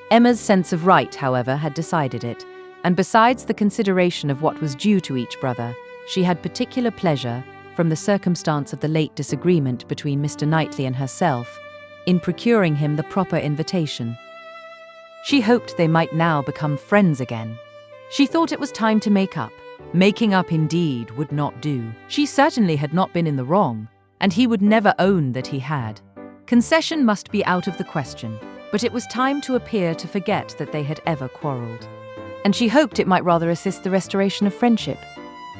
Emma's sense of right, however, had decided it, and besides the consideration of what was due to each brother, she had particular pleasure, from the circumstance of the late disagreement between Mr. Knightley and herself, in procuring him the proper invitation. She hoped they might now become friends again. She thought it was time to make up. Making up, indeed, would not do. She certainly had not been in the wrong, and he would never own that he had. Concession must be out of the question, but it was time to appear to forget that they had ever quarrelled. And she hoped it might rather assist the restoration of friendship,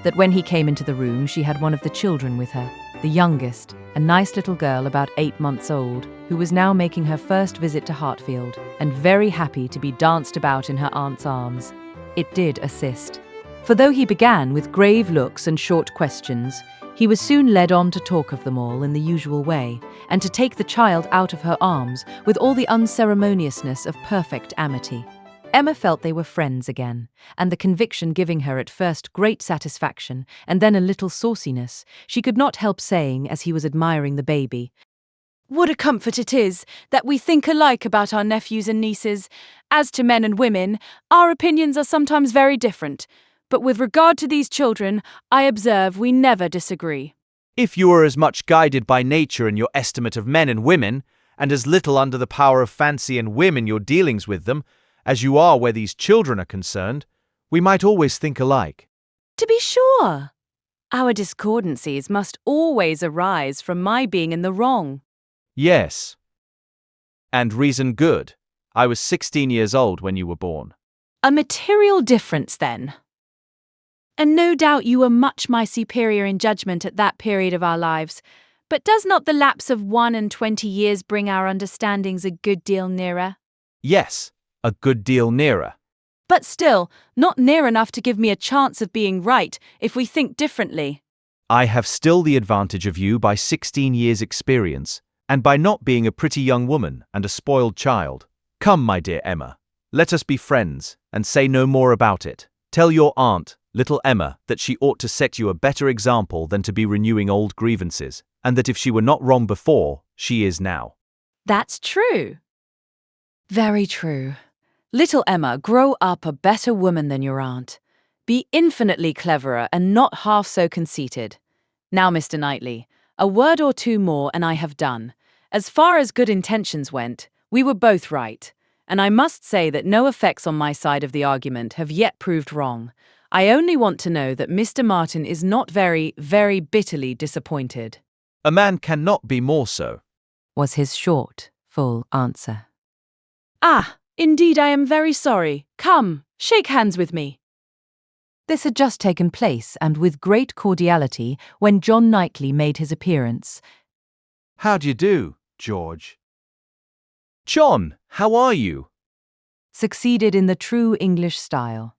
that when he came into the room she had one of the children with her, the youngest, a nice little girl about 8 months old, who was now making her first visit to Hartfield, and very happy to be danced about in her aunt's arms. It did assist. For though he began with grave looks and short questions, he was soon led on to talk of them all in the usual way, and to take the child out of her arms with all the unceremoniousness of perfect amity. Emma felt they were friends again, and the conviction giving her at first great satisfaction and then a little sauciness, she could not help saying as he was admiring the baby, What a comfort it is that we think alike about our nephews and nieces. As to men and women, our opinions are sometimes very different, but with regard to these children, I observe we never disagree. If you are as much guided by nature in your estimate of men and women, and as little under the power of fancy and whim in your dealings with them, as you are where these children are concerned, we might always think alike. To be sure. Our discordancies must always arise from my being in the wrong. Yes. And reason good. I was 16 years old when you were born. A material difference, then. And no doubt you were much my superior in judgment at that period of our lives. But does not the lapse of 21 years bring our understandings a good deal nearer? Yes, a good deal nearer. But still, not near enough to give me a chance of being right if we think differently. I have still the advantage of you by 16 years' experience, and by not being a pretty young woman and a spoiled child. Come, my dear Emma, let us be friends, and say no more about it. Tell your aunt, little Emma, that she ought to set you a better example than to be renewing old grievances, and that if she were not wrong before, she is now. That's true. Very true. Little Emma, grow up a better woman than your aunt. Be infinitely cleverer and not half so conceited. Now, Mr. Knightley, a word or two more and I have done. As far as good intentions went, we were both right, and I must say that no effects on my side of the argument have yet proved wrong. I only want to know that Mr. Martin is not very, very bitterly disappointed. A man cannot be more so, was his short, full answer. Ah, indeed I am very sorry. Come, shake hands with me. This had just taken place, and with great cordiality, when John Knightley made his appearance. How do you do, George? John, how are you? Succeeded in the true English style,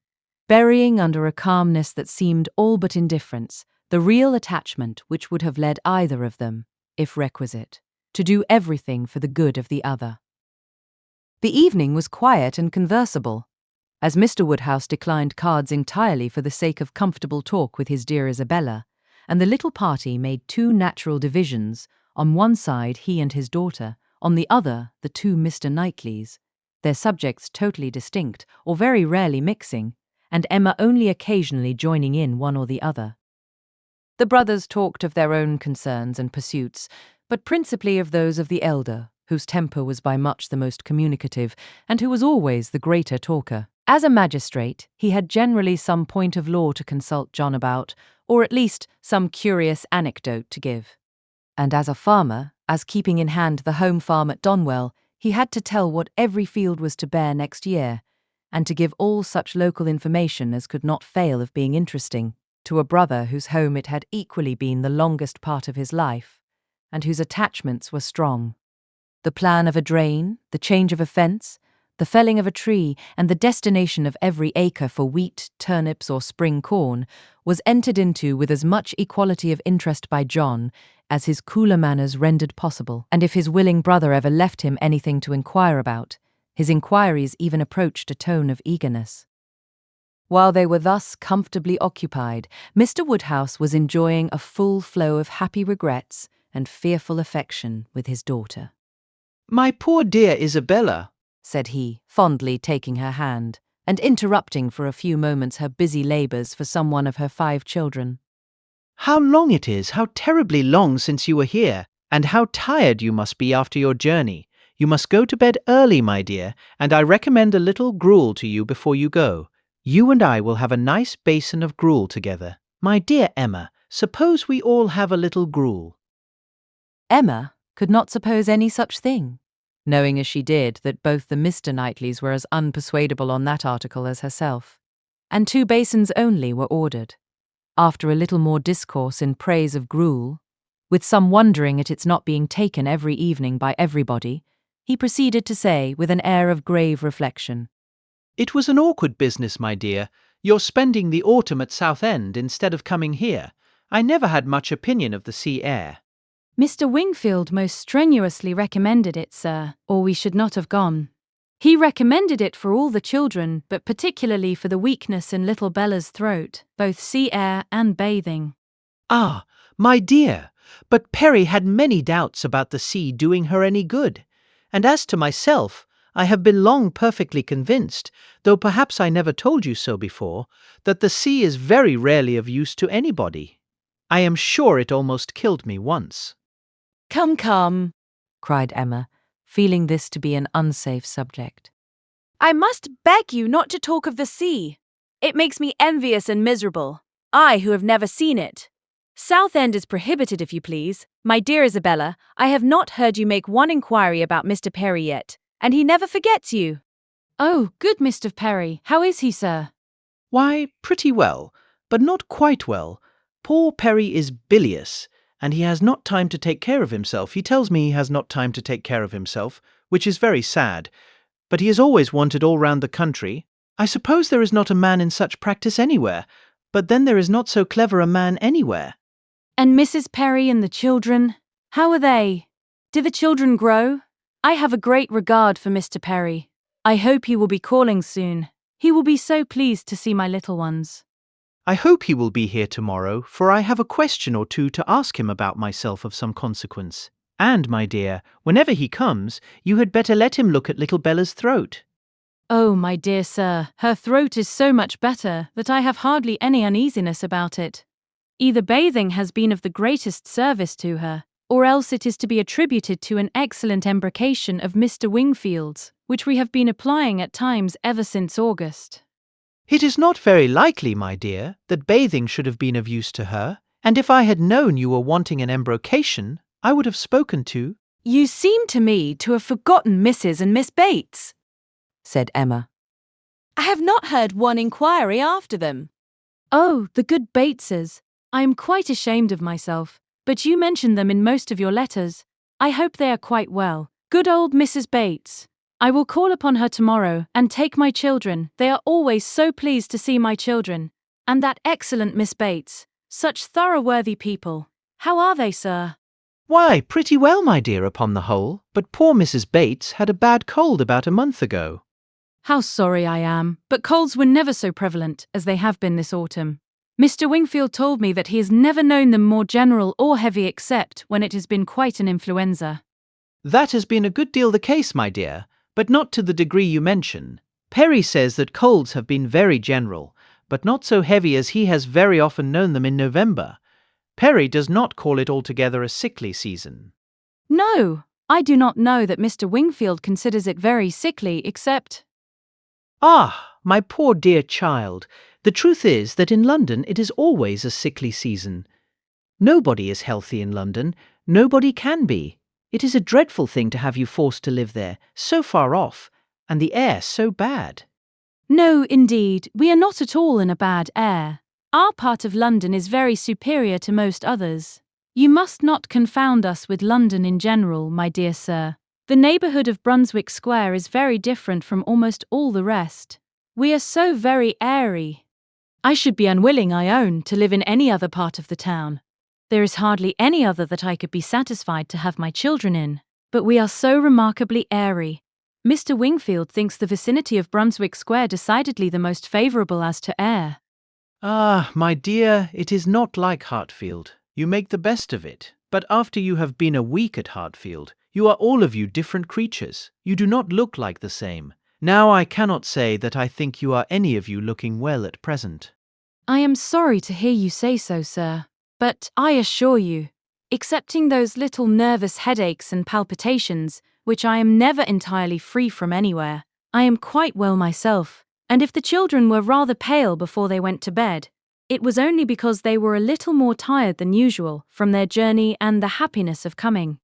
burying under a calmness that seemed all but indifference the real attachment which would have led either of them, if requisite, to do everything for the good of the other. The evening was quiet and conversable, as Mr. Woodhouse declined cards entirely for the sake of comfortable talk with his dear Isabella, and the little party made two natural divisions, on one side he and his daughter, on the other the two Mr. Knightleys, their subjects totally distinct, or very rarely mixing, and Emma only occasionally joining in one or the other. The brothers talked of their own concerns and pursuits, but principally of those of the elder, whose temper was by much the most communicative, and who was always the greater talker. As a magistrate, he had generally some point of law to consult John about, or at least some curious anecdote to give. And as a farmer, as keeping in hand the home farm at Donwell, he had to tell what every field was to bear next year, and to give all such local information as could not fail of being interesting to a brother whose home it had equally been the longest part of his life, and whose attachments were strong. The plan of a drain, the change of a fence, the felling of a tree, and the destination of every acre for wheat, turnips, or spring corn was entered into with as much equality of interest by John as his cooler manners rendered possible, and if his willing brother ever left him anything to inquire about, his inquiries even approached a tone of eagerness. While they were thus comfortably occupied, Mr. Woodhouse was enjoying a full flow of happy regrets and fearful affection with his daughter. My poor dear Isabella, said he, fondly taking her hand, and interrupting for a few moments her busy labours for some one of her 5 children. how long it is, how terribly long since you were here, and how tired you must be after your journey. You must go to bed early, my dear, and I recommend a little gruel to you before you go. You and I will have a nice basin of gruel together. My dear Emma, suppose we all have a little gruel. Emma could not suppose any such thing, knowing as she did that both the Mr. Knightleys were as unpersuadable on that article as herself, and 2 basins only were ordered. After a little more discourse in praise of gruel, with some wondering at its not being taken every evening by everybody, he proceeded to say with an air of grave reflection, It was an awkward business, my dear. You're spending the autumn at Southend instead of coming here. I never had much opinion of the sea air. Mr. Wingfield most strenuously recommended it, sir, or we should not have gone. He recommended it for all the children, but particularly for the weakness in little Bella's throat, both sea air and bathing. Ah, my dear, but Perry had many doubts about the sea doing her any good. And as to myself, I have been long perfectly convinced, though perhaps I never told you so before, that the sea is very rarely of use to anybody. I am sure it almost killed me once. Come, come, cried Emma, feeling this to be an unsafe subject. I must beg you not to talk of the sea. It makes me envious and miserable, I who have never seen it. Southend is prohibited, if you please. My dear Isabella, I have not heard you make one inquiry about Mr. Perry yet, and he never forgets you. Oh, good Mr. Perry, how is he, sir? Why, pretty well, but not quite well. Poor Perry is bilious, and he has not time to take care of himself. He tells me he has not time to take care of himself, which is very sad. But he is always wanted all round the country. I suppose there is not a man in such practice anywhere, but then there is not so clever a man anywhere. And Mrs. Perry and the children, how are they? Do the children grow? I have a great regard for Mr. Perry. I hope he will be calling soon. He will be so pleased to see my little ones. I hope he will be here tomorrow, for I have a question or two to ask him about myself of some consequence. And, my dear, whenever he comes, you had better let him look at little Bella's throat. Oh, my dear sir, her throat is so much better that I have hardly any uneasiness about it. Either bathing has been of the greatest service to her, or else it is to be attributed to an excellent embrocation of Mr. Wingfield's, which we have been applying at times ever since August. It is not very likely, my dear, that bathing should have been of use to her, and if I had known you were wanting an embrocation, I would have spoken to— You seem to me to have forgotten Mrs. and Miss Bates, said Emma. I have not heard one inquiry after them. Oh, the good Bateses. I am quite ashamed of myself, but you mentioned them in most of your letters. I hope they are quite well. Good old Mrs. Bates. I will call upon her tomorrow and take my children. They are always so pleased to see my children. And that excellent Miss Bates. Such thorough-worthy people. How are they, sir? Why, pretty well, my dear, upon the whole, but poor Mrs. Bates had a bad cold about a month ago. How sorry I am, but colds were never so prevalent as they have been this autumn. Mr. Wingfield told me that he has never known them more general or heavy except when it has been quite an influenza. That has been a good deal the case, my dear, but not to the degree you mention. Perry says that colds have been very general, but not so heavy as he has very often known them in November. Perry does not call it altogether a sickly season. No, I do not know that Mr. Wingfield considers it very sickly, except— Ah, my poor dear child, the truth is that in London it is always a sickly season. Nobody is healthy in London, nobody can be. It is a dreadful thing to have you forced to live there, so far off, and the air so bad. No, indeed, we are not at all in a bad air. Our part of London is very superior to most others. You must not confound us with London in general, my dear sir. The neighbourhood of Brunswick Square is very different from almost all the rest. We are so very airy. I should be unwilling, I own, to live in any other part of the town. There is hardly any other that I could be satisfied to have my children in. But we are so remarkably airy. Mr. Wingfield thinks the vicinity of Brunswick Square decidedly the most favourable as to air. Ah, my dear, it is not like Hartfield. You make the best of it. But after you have been a week at Hartfield, you are all of you different creatures. You do not look like the same. Now I cannot say that I think you are any of you looking well at present. I am sorry to hear you say so, sir. But I assure you, excepting those little nervous headaches and palpitations, which I am never entirely free from anywhere, I am quite well myself, and if the children were rather pale before they went to bed, it was only because they were a little more tired than usual from their journey and the happiness of coming.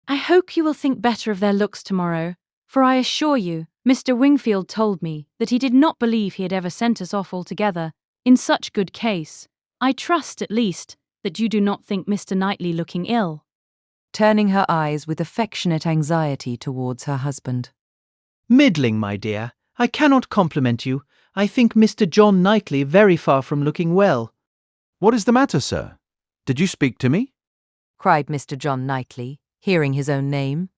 I hope you will think better of their looks tomorrow, for I assure you, Mr. Wingfield told me that he did not believe he had ever sent us off altogether in such good case. I trust, at least, that you do not think Mr. Knightley looking ill. Turning her eyes with affectionate anxiety towards her husband. Middling, my dear. I cannot compliment you. I think Mr. John Knightley very far from looking well." "What is the matter, sir? Did you speak to me?" cried Mr. John Knightley, hearing his own name.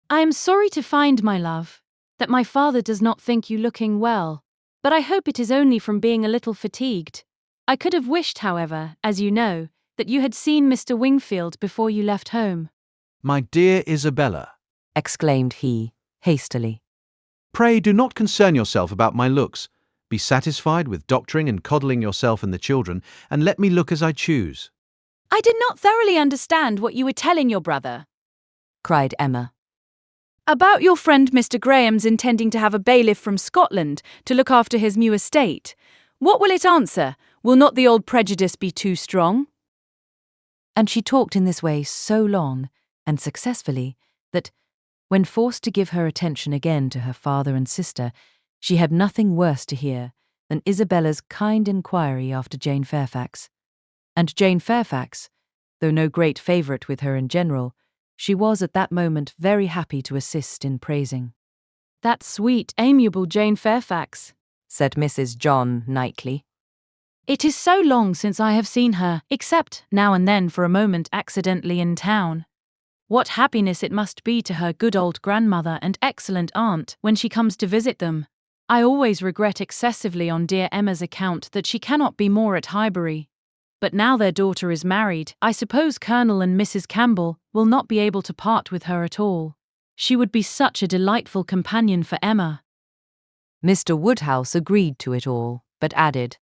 I am sorry to find, my love, that my father does not think you looking well, but I hope it is only from being a little fatigued. I could have wished, however, as you know, that you had seen Mr. Wingfield before you left home." "My dear Isabella," exclaimed he, hastily. "pray do not concern yourself about my looks. Be satisfied with doctoring and coddling yourself and the children, and let me look as I choose." I did not thoroughly understand what you were telling your brother, cried Emma. about your friend Mr. Graham's intending to have a bailiff from Scotland to look after his new estate. What will it answer? Will not the old prejudice be too strong? And she talked in this way so long and successfully that, when forced to give her attention again to her father and sister, she had nothing worse to hear than Isabella's kind inquiry after Jane Fairfax. And Jane Fairfax, though no great favourite with her in general, she was at that moment very happy to assist in praising. "That sweet, amiable Jane Fairfax," said Mrs. John Knightley. "It is so long since I have seen her, except now and then for a moment accidentally in town. What happiness it must be to her good old grandmother and excellent aunt when she comes to visit them. I always regret excessively on dear Emma's account that she cannot be more at Highbury. But now their daughter is married, I suppose Colonel and Mrs. Campbell will not be able to part with her at all. She would be such a delightful companion for Emma." Mr. Woodhouse agreed to it all, but added,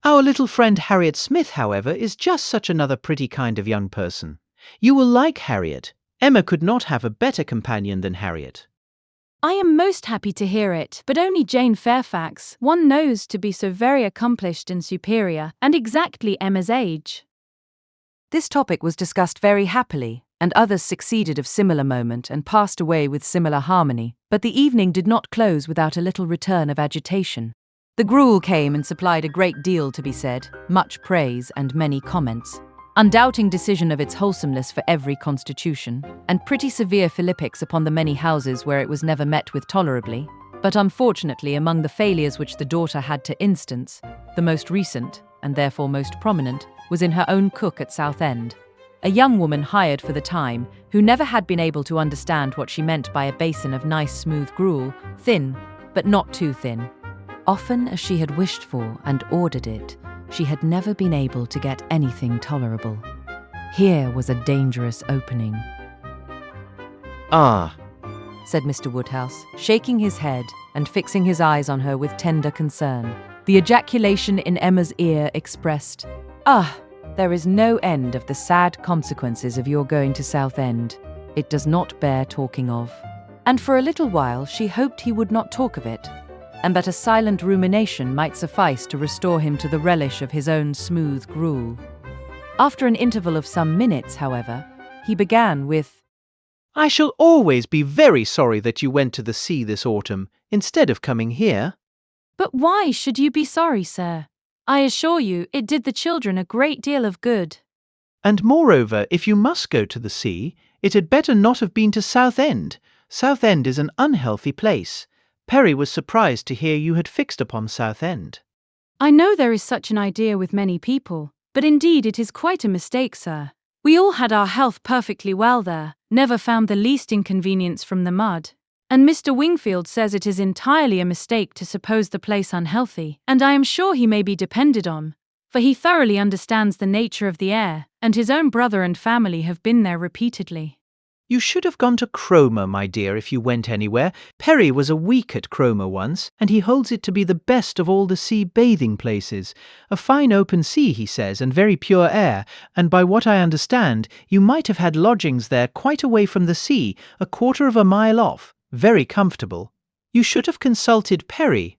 "Our little friend Harriet Smith, however, is just such another pretty kind of young person. You will like Harriet. Emma could not have a better companion than Harriet." "I am most happy to hear it, but only Jane Fairfax, one knows to be so very accomplished and superior, and exactly Emma's age." This topic was discussed very happily, and others succeeded of similar moment and passed away with similar harmony, but the evening did not close without a little return of agitation. The gruel came and supplied a great deal to be said, much praise and many comments. Undoubting decision of its wholesomeness for every constitution, and pretty severe philippics upon the many houses where it was never met with tolerably, but unfortunately among the failures which the daughter had to instance, the most recent, and therefore most prominent, was in her own cook at Southend, a young woman hired for the time, who never had been able to understand what she meant by a basin of nice smooth gruel, thin, but not too thin. Often as she had wished for and ordered it, she had never been able to get anything tolerable. Here was a dangerous opening. "Ah," said Mr. Woodhouse, shaking his head and fixing his eyes on her with tender concern. The ejaculation in Emma's ear expressed, "Ah, there is no end of the sad consequences of your going to Southend. It does not bear talking of." And for a little while she hoped he would not talk of it, and that a silent rumination might suffice to restore him to the relish of his own smooth gruel. After an interval of some minutes, however, he began with, "I shall always be very sorry that you went to the sea this autumn, instead of coming here." "But why should you be sorry, sir? I assure you it did the children a great deal of good." "And moreover, if you must go to the sea, it had better not have been to Southend. Southend is an unhealthy place. Perry was surprised to hear you had fixed upon Southend." "I know there is such an idea with many people, but indeed it is quite a mistake, sir. We all had our health perfectly well there, never found the least inconvenience from the mud. And Mr. Wingfield says it is entirely a mistake to suppose the place unhealthy, and I am sure he may be depended on, for he thoroughly understands the nature of the air, and his own brother and family have been there repeatedly." "You should have gone to Cromer, my dear, if you went anywhere. Perry was a week at Cromer once, and he holds it to be the best of all the sea bathing places. A fine open sea, he says, and very pure air, and by what I understand, you might have had lodgings there quite away from the sea, a quarter of a mile off, very comfortable. You should have consulted Perry."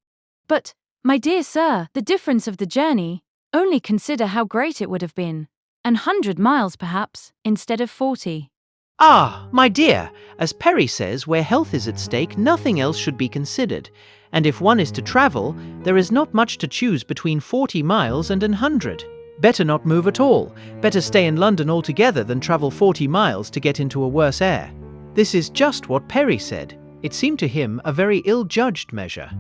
"But, my dear sir, the difference of the journey, only consider how great it would have been. 100 miles, perhaps, instead of 40. "Ah, my dear, as Perry says, where health is at stake, nothing else should be considered. And if one is to travel, there is not much to choose between 40 miles and 100. Better not move at all. Better stay in London altogether than travel 40 miles to get into a worse air." This is just what Perry said. It seemed to him a very ill-judged measure.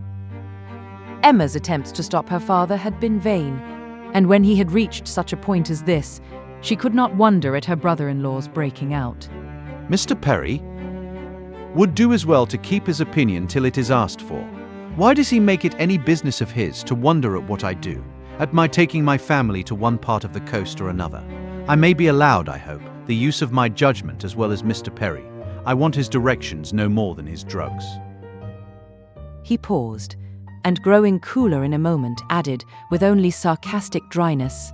Emma's attempts to stop her father had been vain, and when he had reached such a point as this, she could not wonder at her brother-in-law's breaking out. Mr. Perry would do as well to keep his opinion till it is asked for. Why does he make it any business of his to wonder at what I do, at my taking my family to one part of the coast or another? I may be allowed, I hope, the use of my judgment as well as Mr. Perry. I want his directions no more than his drugs. He paused, and growing cooler in a moment, added, with only sarcastic dryness,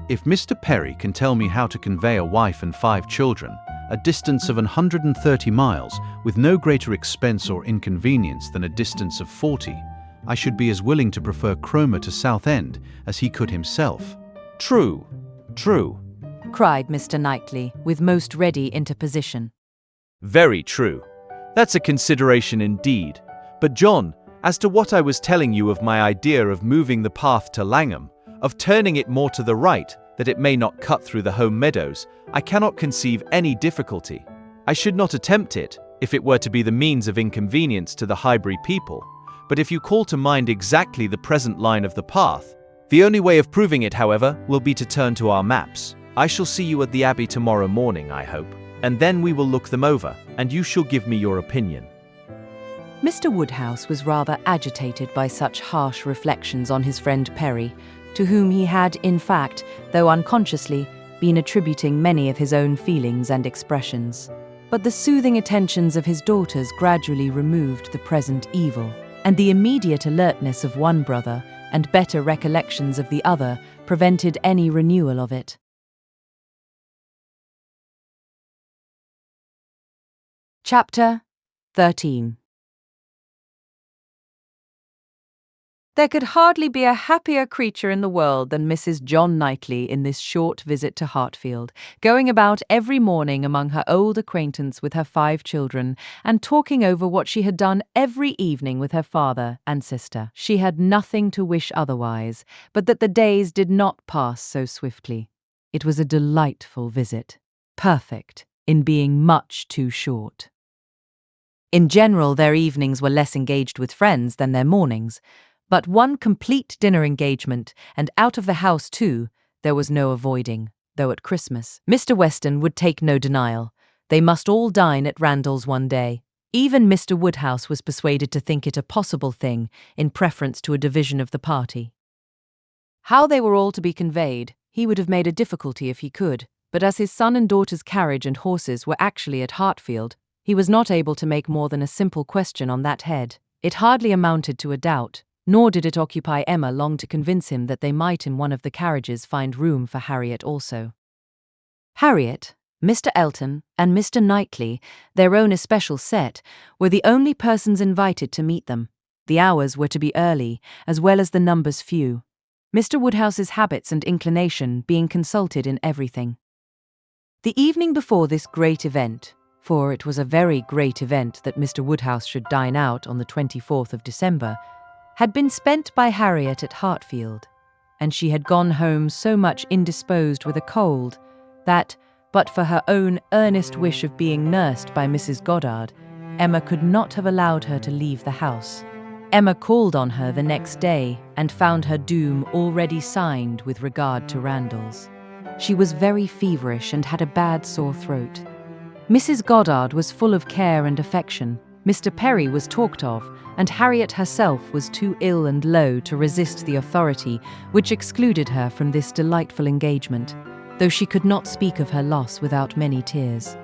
If Mr. Perry can tell me how to convey a wife and 5 children, a distance of 130 miles, with no greater expense or inconvenience than a distance of 40, I should be as willing to prefer Cromer to Southend as he could himself. True, true. cried Mr. Knightley, with most ready interposition. Very true. That's a consideration indeed. But John, as to what I was telling you of my idea of moving the path to Langham, of turning it more to the right, that it may not cut through the home meadows, I cannot conceive any difficulty. I should not attempt it, if it were to be the means of inconvenience to the Highbury people. But if you call to mind exactly the present line of the path, the only way of proving it, however, will be to turn to our maps. I shall see you at the Abbey tomorrow morning, I hope, and then we will look them over, and you shall give me your opinion. Mr. Woodhouse was rather agitated by such harsh reflections on his friend Perry, to whom he had, in fact, though unconsciously, been attributing many of his own feelings and expressions. But the soothing attentions of his daughters gradually removed the present evil, and the immediate alertness of one brother and better recollections of the other prevented any renewal of it. Chapter 13. There could hardly be a happier creature in the world than Mrs. John Knightley in this short visit to Hartfield, going about every morning among her old acquaintance with her 5 children, and talking over what she had done every evening with her father and sister. She had nothing to wish otherwise, but that the days did not pass so swiftly. It was a delightful visit, perfect in being much too short. In general, their evenings were less engaged with friends than their mornings, but one complete dinner engagement, and out of the house too, there was no avoiding, though at Christmas Mr. Weston would take no denial. They must all dine at Randall's one day. Even Mr. Woodhouse was persuaded to think it a possible thing, in preference to a division of the party. How they were all to be conveyed, he would have made a difficulty if he could, but as his son and daughter's carriage and horses were actually at Hartfield, he was not able to make more than a simple question on that head. It hardly amounted to a doubt, nor did it occupy Emma long to convince him that they might in one of the carriages find room for Harriet also. Harriet, Mr. Elton, and Mr. Knightley, their own especial set, were the only persons invited to meet them. The hours were to be early, as well as the numbers few, Mr. Woodhouse's habits and inclination being consulted in everything. The evening before this great event, for it was a very great event that Mr. Woodhouse should dine out on the 24th of December, had been spent by Harriet at Hartfield, and she had gone home so much indisposed with a cold that, but for her own earnest wish of being nursed by Mrs. Goddard, Emma could not have allowed her to leave the house. Emma called on her the next day and found her doom already signed with regard to Randall's. She was very feverish and had a bad sore throat. Mrs. Goddard was full of care and affection. Mr. Perry was talked of, and Harriet herself was too ill and low to resist the authority which excluded her from this delightful engagement, though she could not speak of her loss without many tears.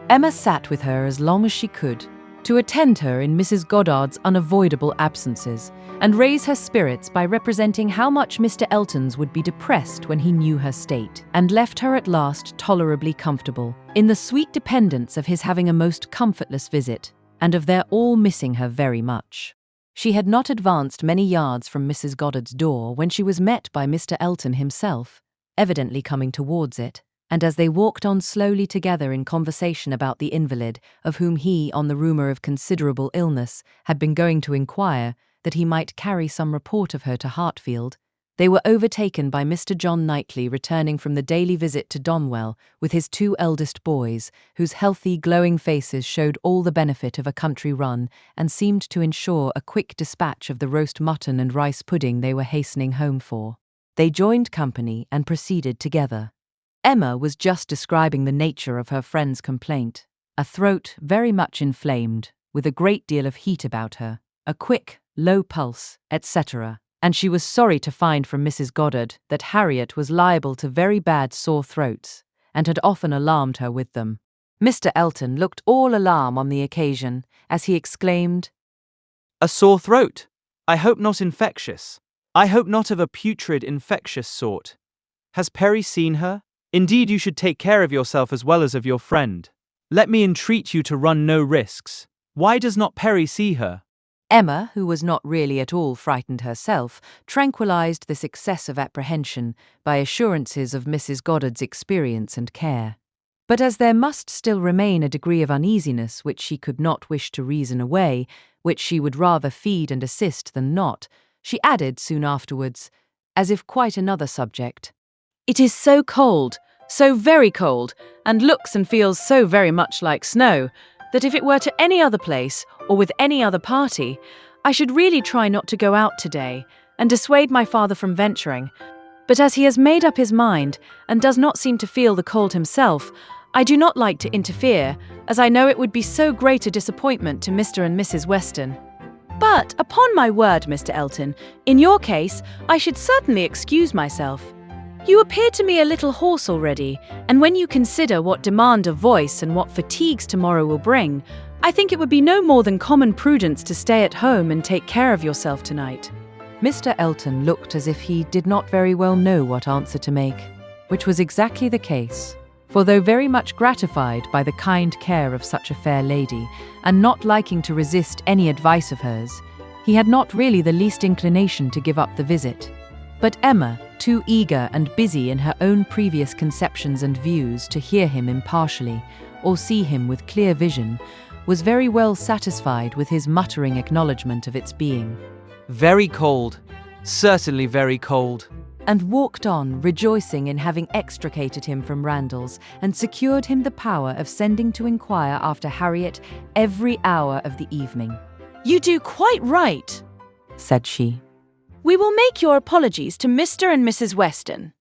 Emma sat with her as long as she could, to attend her in Mrs. Goddard's unavoidable absences, and raise her spirits by representing how much Mr. Elton's would be depressed when he knew her state, and left her at last tolerably comfortable, in the sweet dependence of his having a most comfortless visit, and of their all missing her very much. She had not advanced many yards from Mrs. Goddard's door when she was met by Mr. Elton himself, evidently coming towards it, and as they walked on slowly together in conversation about the invalid, of whom he, on the rumour of considerable illness, had been going to inquire, that he might carry some report of her to Hartfield, They were overtaken by Mr. John Knightley returning from the daily visit to Donwell with his 2 eldest boys, whose healthy, glowing faces showed all the benefit of a country run and seemed to ensure a quick dispatch of the roast mutton and rice pudding they were hastening home for. They joined company and proceeded together. Emma was just describing the nature of her friend's complaint, a throat very much inflamed, with a great deal of heat about her, a quick, low pulse, etc., and she was sorry to find from Mrs. Goddard that Harriet was liable to very bad sore throats, and had often alarmed her with them. Mr. Elton looked all alarm on the occasion, as he exclaimed, A sore throat? I hope not infectious. I hope not of a putrid infectious sort. Has Perry seen her? Indeed, you should take care of yourself as well as of your friend. Let me entreat you to run no risks. Why does not Perry see her? Emma, who was not really at all frightened herself, tranquilized this excess of apprehension by assurances of Mrs. Goddard's experience and care. But as there must still remain a degree of uneasiness which she could not wish to reason away, which she would rather feed and assist than not, she added soon afterwards, as if quite another subject, It is so cold, so very cold, and looks and feels so very much like snow, that if it were to any other place, or with any other party, I should really try not to go out today, and dissuade my father from venturing. But as he has made up his mind, and does not seem to feel the cold himself, I do not like to interfere, as I know it would be so great a disappointment to Mr. and Mrs. Weston. But, upon my word, Mr. Elton, in your case, I should certainly excuse myself. You appear to me a little hoarse already, and when you consider what demand of voice and what fatigues tomorrow will bring, I think it would be no more than common prudence to stay at home and take care of yourself tonight. Mr. Elton looked as if he did not very well know what answer to make, which was exactly the case. For though very much gratified by the kind care of such a fair lady, and not liking to resist any advice of hers, he had not really the least inclination to give up the visit. But Emma, too eager and busy in her own previous conceptions and views to hear him impartially, or see him with clear vision, was very well satisfied with his muttering acknowledgment of its being. Very cold. Certainly very cold. And walked on, rejoicing in having extricated him from Randalls and secured him the power of sending to inquire after Harriet every hour of the evening. You do quite right, said she. We will make your apologies to Mr. and Mrs. Weston.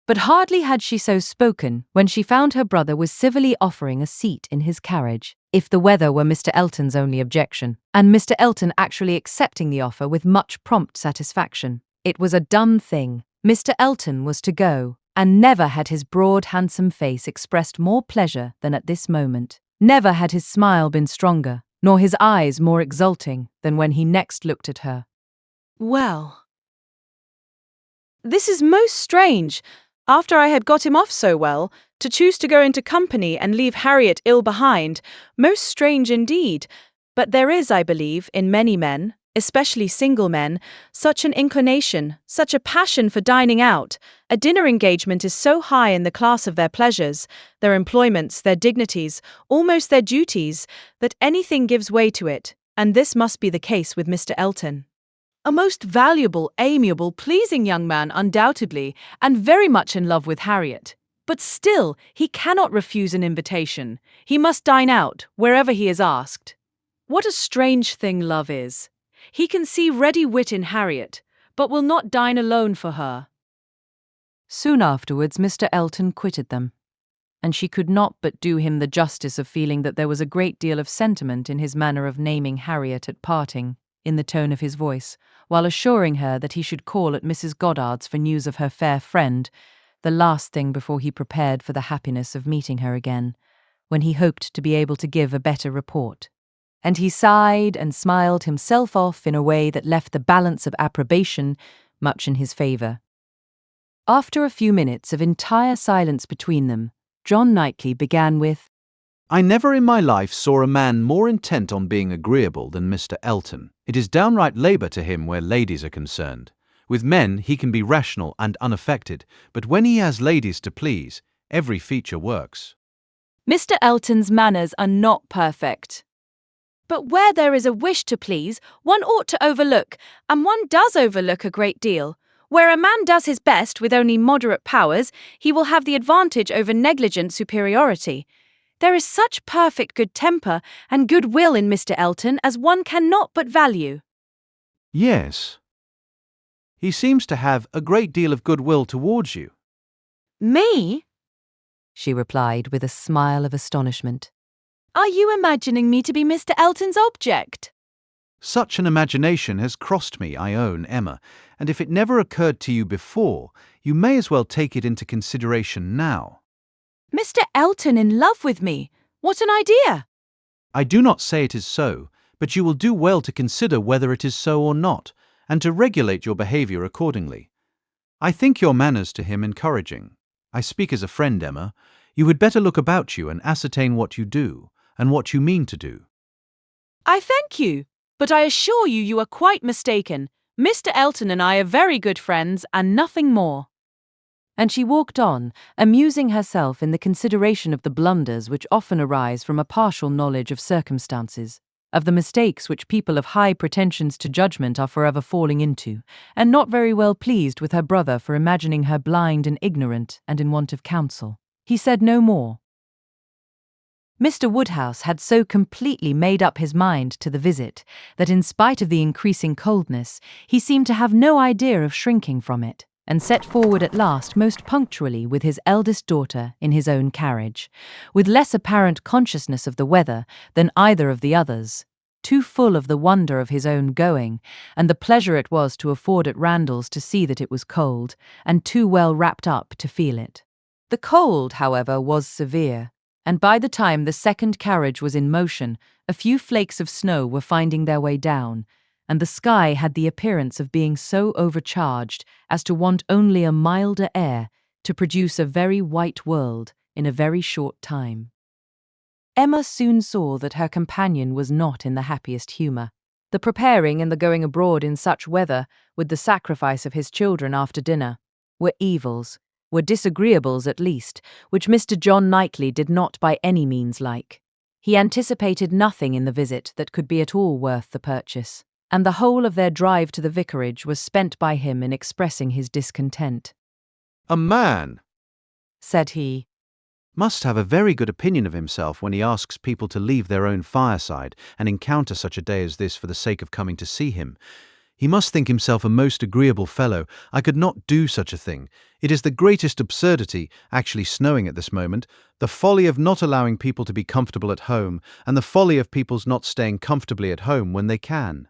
But hardly had she so spoken when she found her brother was civilly offering a seat in his carriage, if the weather were Mr. Elton's only objection, and Mr. Elton actually accepting the offer with much prompt satisfaction. It was a done thing. Mr. Elton was to go, and never had his broad, handsome face expressed more pleasure than at this moment. Never had his smile been stronger, nor his eyes more exulting than when he next looked at her. Well, this is most strange, after I had got him off so well, to choose to go into company and leave Harriet ill behind, most strange indeed. But there is, I believe, in many men, especially single men, such an inclination, such a passion for dining out. A dinner engagement is so high in the class of their pleasures, their employments, their dignities, almost their duties, that anything gives way to it, and this must be the case with Mr. Elton. A most valuable, amiable, pleasing young man undoubtedly, and very much in love with Harriet. But still, he cannot refuse an invitation. He must dine out, wherever he is asked. What a strange thing love is! He can see ready wit in Harriet, but will not dine alone for her. Soon afterwards Mr. Elton quitted them, and she could not but do him the justice of feeling that there was a great deal of sentiment in his manner of naming Harriet at parting, in the tone of his voice, while assuring her that he should call at Mrs. Goddard's for news of her fair friend, the last thing before he prepared for the happiness of meeting her again, when he hoped to be able to give a better report. And he sighed and smiled himself off in a way that left the balance of approbation much in his favour. After a few minutes of entire silence between them, John Knightley began with, I never in my life saw a man more intent on being agreeable than Mr. Elton. It is downright labour to him where ladies are concerned. With men he can be rational and unaffected, but when he has ladies to please, every feature works. Mr. Elton's manners are not perfect. But where there is a wish to please, one ought to overlook, and one does overlook a great deal. Where a man does his best with only moderate powers, he will have the advantage over negligent superiority. There is such perfect good temper and good will in Mr. Elton as one cannot but value. Yes. He seems to have a great deal of goodwill towards you. Me? she replied with a smile of astonishment. Are you imagining me to be Mr. Elton's object? Such an imagination has crossed me, I own, Emma, and if it never occurred to you before, you may as well take it into consideration now. Mr. Elton in love with me? What an idea! I do not say it is so, but you will do well to consider whether it is so or not, and to regulate your behaviour accordingly. I think your manners to him encouraging. I speak as a friend, Emma. You had better look about you and ascertain what you do, and what you mean to do. I thank you, but I assure you you are quite mistaken. Mr. Elton and I are very good friends, and nothing more. And she walked on, amusing herself in the consideration of the blunders which often arise from a partial knowledge of circumstances, of the mistakes which people of high pretensions to judgment are forever falling into, and not very well pleased with her brother for imagining her blind and ignorant and in want of counsel. He said no more. Mr. Woodhouse had so completely made up his mind to the visit that in spite of the increasing coldness, he seemed to have no idea of shrinking from it, and set forward at last most punctually with his eldest daughter in his own carriage, with less apparent consciousness of the weather than either of the others, too full of the wonder of his own going, and the pleasure it was to afford at Randalls to see that it was cold, and too well wrapped up to feel it. The cold, however, was severe, and by the time the second carriage was in motion, a few flakes of snow were finding their way down, and the sky had the appearance of being so overcharged as to want only a milder air to produce a very white world in a very short time. Emma soon saw that her companion was not in the happiest humour. The preparing and the going abroad in such weather, with the sacrifice of his children after dinner, were evils, were disagreeables at least, which Mr. John Knightley did not by any means like. He anticipated nothing in the visit that could be at all worth the purchase, and the whole of their drive to the vicarage was spent by him in expressing his discontent. A man, Said he, must have a very good opinion of himself when he asks people to leave their own fireside and encounter such a day as this for the sake of coming to see him. He must think himself a most agreeable fellow. I could not do such a thing. It is the greatest absurdity, actually snowing at this moment, the folly of not allowing people to be comfortable at home, and the folly of people's not staying comfortably at home when they can.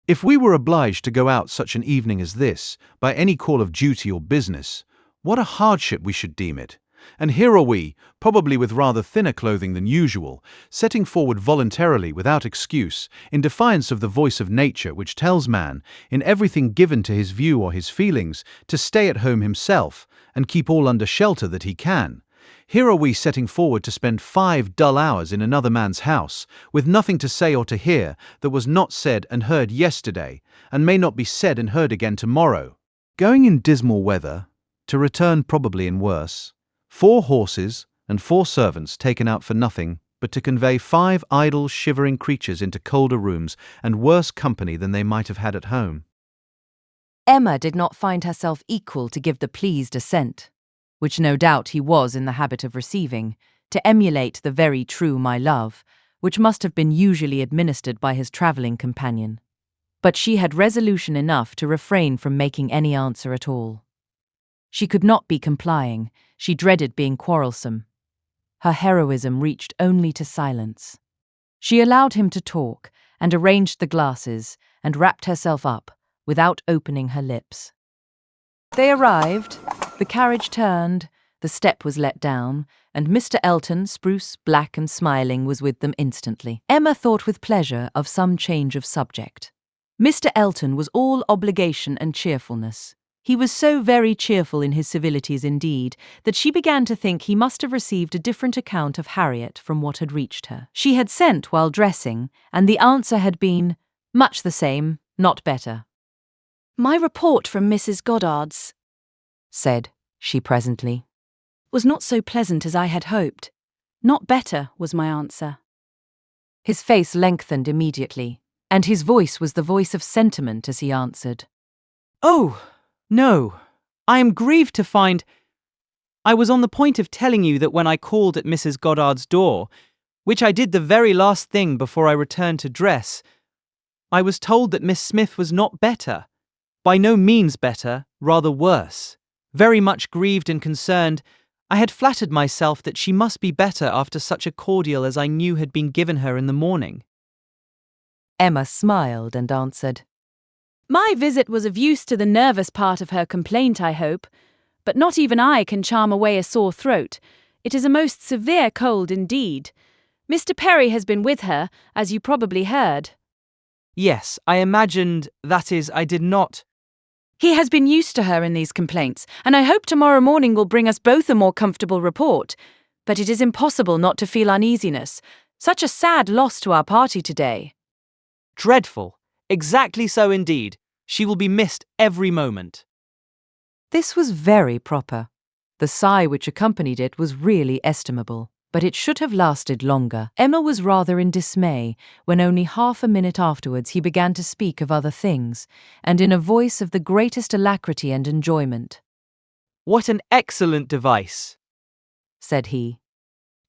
If we were obliged to go out such an evening as this, by any call of duty or business, what a hardship we should deem it. And here are we, probably with rather thinner clothing than usual, setting forward voluntarily without excuse, in defiance of the voice of nature which tells man, in everything given to his view or his feelings, to stay at home himself, and keep all under shelter that he can. Here are we setting forward to spend 5 dull hours in another man's house, with nothing to say or to hear that was not said and heard yesterday, and may not be said and heard again tomorrow. Going in dismal weather, to return probably in worse. 4 horses and 4 servants taken out for nothing but to convey 5 idle, shivering creatures into colder rooms and worse company than they might have had at home. Emma did not find herself equal to give the pleased assent, which no doubt he was in the habit of receiving, to emulate the very true my love, which must have been usually administered by his travelling companion. But she had resolution enough to refrain from making any answer at all. She could not be complying, she dreaded being quarrelsome. Her heroism reached only to silence. She allowed him to talk, and arranged the glasses, and wrapped herself up, without opening her lips. They arrived, the carriage turned, the step was let down, and Mr. Elton, spruce, black and smiling, was with them instantly. Emma thought with pleasure of some change of subject. Mr. Elton was all obligation and cheerfulness. He was so very cheerful in his civilities indeed, that she began to think he must have received a different account of Harriet from what had reached her. She had sent while dressing, and the answer had been, much the same, not better. My report from Mrs. Goddard's, said she presently, was not so pleasant as I had hoped. Not better, was my answer. His face lengthened immediately, and his voice was the voice of sentiment as he answered, Oh, No, I am grieved to find. I was on the point of telling you that when I called at Mrs. Goddard's door, which I did the very last thing before I returned to dress, I was told that Miss Smith was not better. By no means better, rather worse. Very much grieved and concerned, I had flattered myself that she must be better after such a cordial as I knew had been given her in the morning. Emma smiled and answered, My visit was of use to the nervous part of her complaint, I hope, but not even I can charm away a sore throat. It is a most severe cold indeed. Mr. Perry has been with her, as you probably heard. Yes, I imagined, that is, I did not. He has been used to her in these complaints, and I hope tomorrow morning will bring us both a more comfortable report. But it is impossible not to feel uneasiness. Such a sad loss to our party today. Dreadful. Exactly so indeed. She will be missed every moment. This was very proper. The sigh which accompanied it was really estimable, but it should have lasted longer. Emma was rather in dismay when only half a minute afterwards he began to speak of other things, and in a voice of the greatest alacrity and enjoyment. What an excellent device, said he.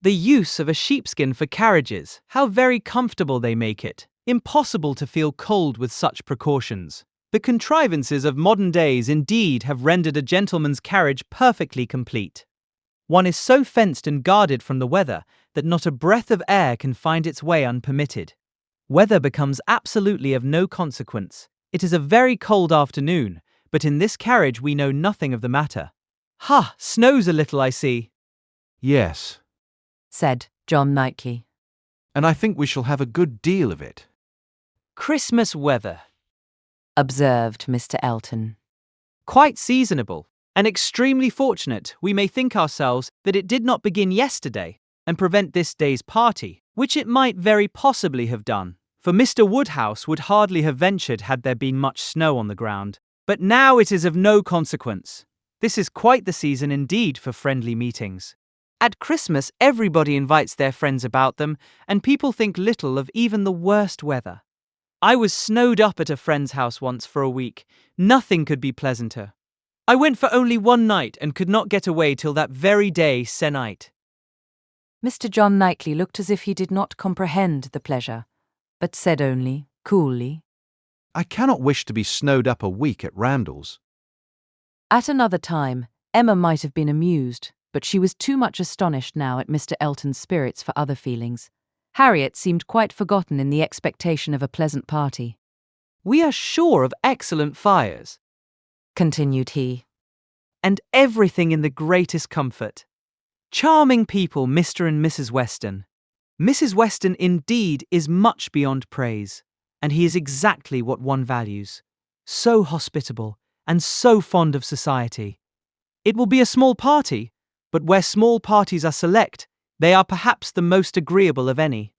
The use of a sheepskin for carriages, how very comfortable they make it. Impossible to feel cold with such precautions. The contrivances of modern days indeed have rendered a gentleman's carriage perfectly complete. One is so fenced and guarded from the weather that not a breath of air can find its way unpermitted. Weather becomes absolutely of no consequence. It is a very cold afternoon, but in this carriage we know nothing of the matter. Ha! Snows a little, I see. Yes, said John Knightley. and I think we shall have a good deal of it. Christmas weather. Observed Mr. Elton. Quite seasonable, and extremely fortunate we may think ourselves that it did not begin yesterday and prevent this day's party, which it might very possibly have done, for Mr. Woodhouse would hardly have ventured had there been much snow on the ground. But now it is of no consequence. This is quite the season indeed for friendly meetings. At Christmas everybody invites their friends about them, and people think little of even the worst weather. I was snowed up at a friend's house once for a week. Nothing could be pleasanter. I went for only one night and could not get away till that very day se'nnight. Mr. John Knightley looked as if he did not comprehend the pleasure, but said only, coolly, I cannot wish to be snowed up a week at Randall's. At another time, Emma might have been amused, but she was too much astonished now at Mr. Elton's spirits for other feelings. Harriet seemed quite forgotten in the expectation of a pleasant party. We are sure of excellent fires, continued he, and everything in the greatest comfort. Charming people, Mr. and Mrs. Weston. Mrs. Weston indeed is much beyond praise, and he is exactly what one values. So hospitable, and so fond of society. It will be a small party, but where small parties are select, they are perhaps the most agreeable of any.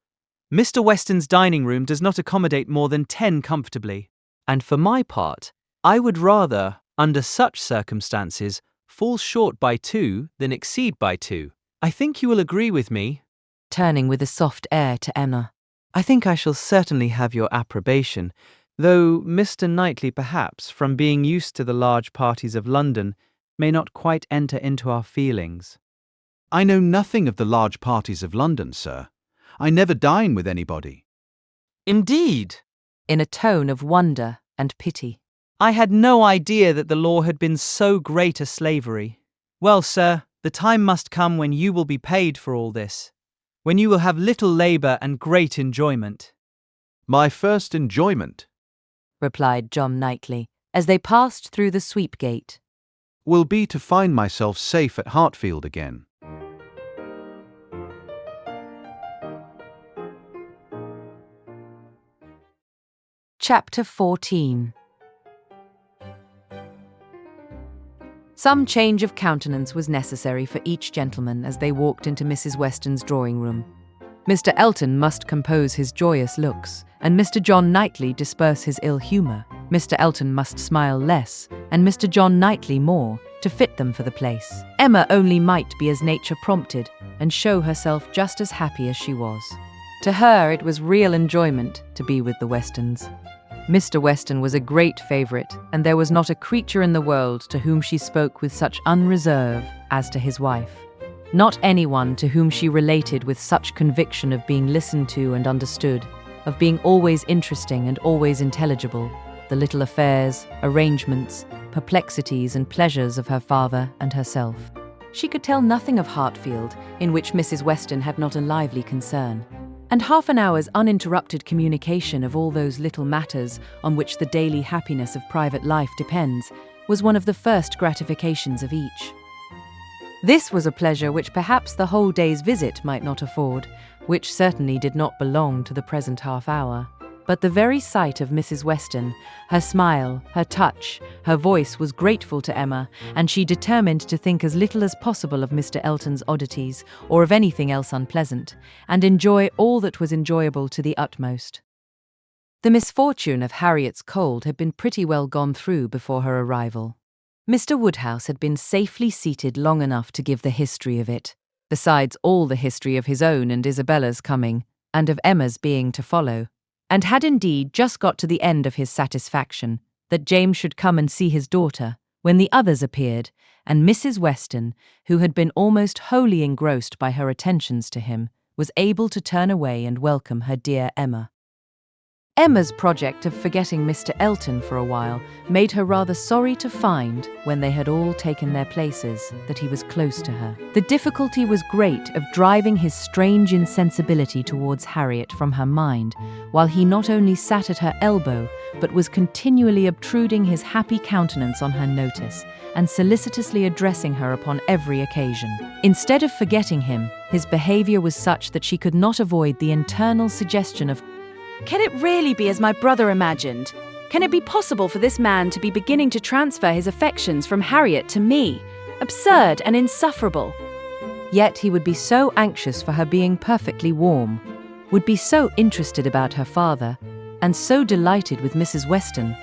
Mr. Weston's dining room does not accommodate more than 10 comfortably, and for my part, I would rather, under such circumstances, fall short by 2 than exceed by 2. I think you will agree with me. turning with a soft air to Emma. I think I shall certainly have your approbation, though Mr. Knightley perhaps, from being used to the large parties of London, may not quite enter into our feelings. I know nothing of the large parties of London, sir. I never dine with anybody. Indeed, In a tone of wonder and pity. I had no idea that the law had been so great a slavery. Well, sir, the time must come when you will be paid for all this, when you will have little labour and great enjoyment. My first enjoyment Replied John Knightley, as they passed through the sweep gate. will be to find myself safe at Hartfield again. Chapter 14. Some change of countenance was necessary for each gentleman as they walked into Mrs. Weston's drawing-room. Mr. Elton must compose his joyous looks, and Mr. John Knightley disperse his ill humour. Mr. Elton must smile less, and Mr. John Knightley more, to fit them for the place. Emma only might be as nature prompted, and show herself just as happy as she was. To her it was real enjoyment to be with the Westons. Mr. Weston was a great favourite, and there was not a creature in the world to whom she spoke with such unreserve as to his wife. Not anyone to whom she related with such conviction of being listened to and understood, of being always interesting and always intelligible, the little affairs, arrangements, perplexities and pleasures of her father and herself. She could tell nothing of Hartfield in which Mrs. Weston had not a lively concern, and half an hour's uninterrupted communication of all those little matters on which the daily happiness of private life depends was one of the first gratifications of each. This was a pleasure which perhaps the whole day's visit might not afford, which certainly did not belong to the present half hour. But the very sight of Mrs. Weston, her smile, her touch, her voice was grateful to Emma, and she determined to think as little as possible of Mr. Elton's oddities, or of anything else unpleasant, and enjoy all that was enjoyable to the utmost. The misfortune of Harriet's cold had been pretty well gone through before her arrival. Mr. Woodhouse had been safely seated long enough to give the history of it, besides all the history of his own and Isabella's coming, and of Emma's being to follow, and had indeed just got to the end of his satisfaction that James should come and see his daughter, when the others appeared, and Mrs. Weston, who had been almost wholly engrossed by her attentions to him, was able to turn away and welcome her dear Emma. Emma's project of forgetting Mr. Elton for a while made her rather sorry to find, when they had all taken their places, that he was close to her. The difficulty was great of driving his strange insensibility towards Harriet from her mind, while he not only sat at her elbow, but was continually obtruding his happy countenance on her notice, and solicitously addressing her upon every occasion. Instead of forgetting him, his behaviour was such that she could not avoid the internal suggestion of, Can it really be as my brother imagined? Can it be possible for this man to be beginning to transfer his affections from Harriet to me? Absurd and insufferable. Yet he would be so anxious for her being perfectly warm, would be so interested about her father, and so delighted with Mrs. Weston,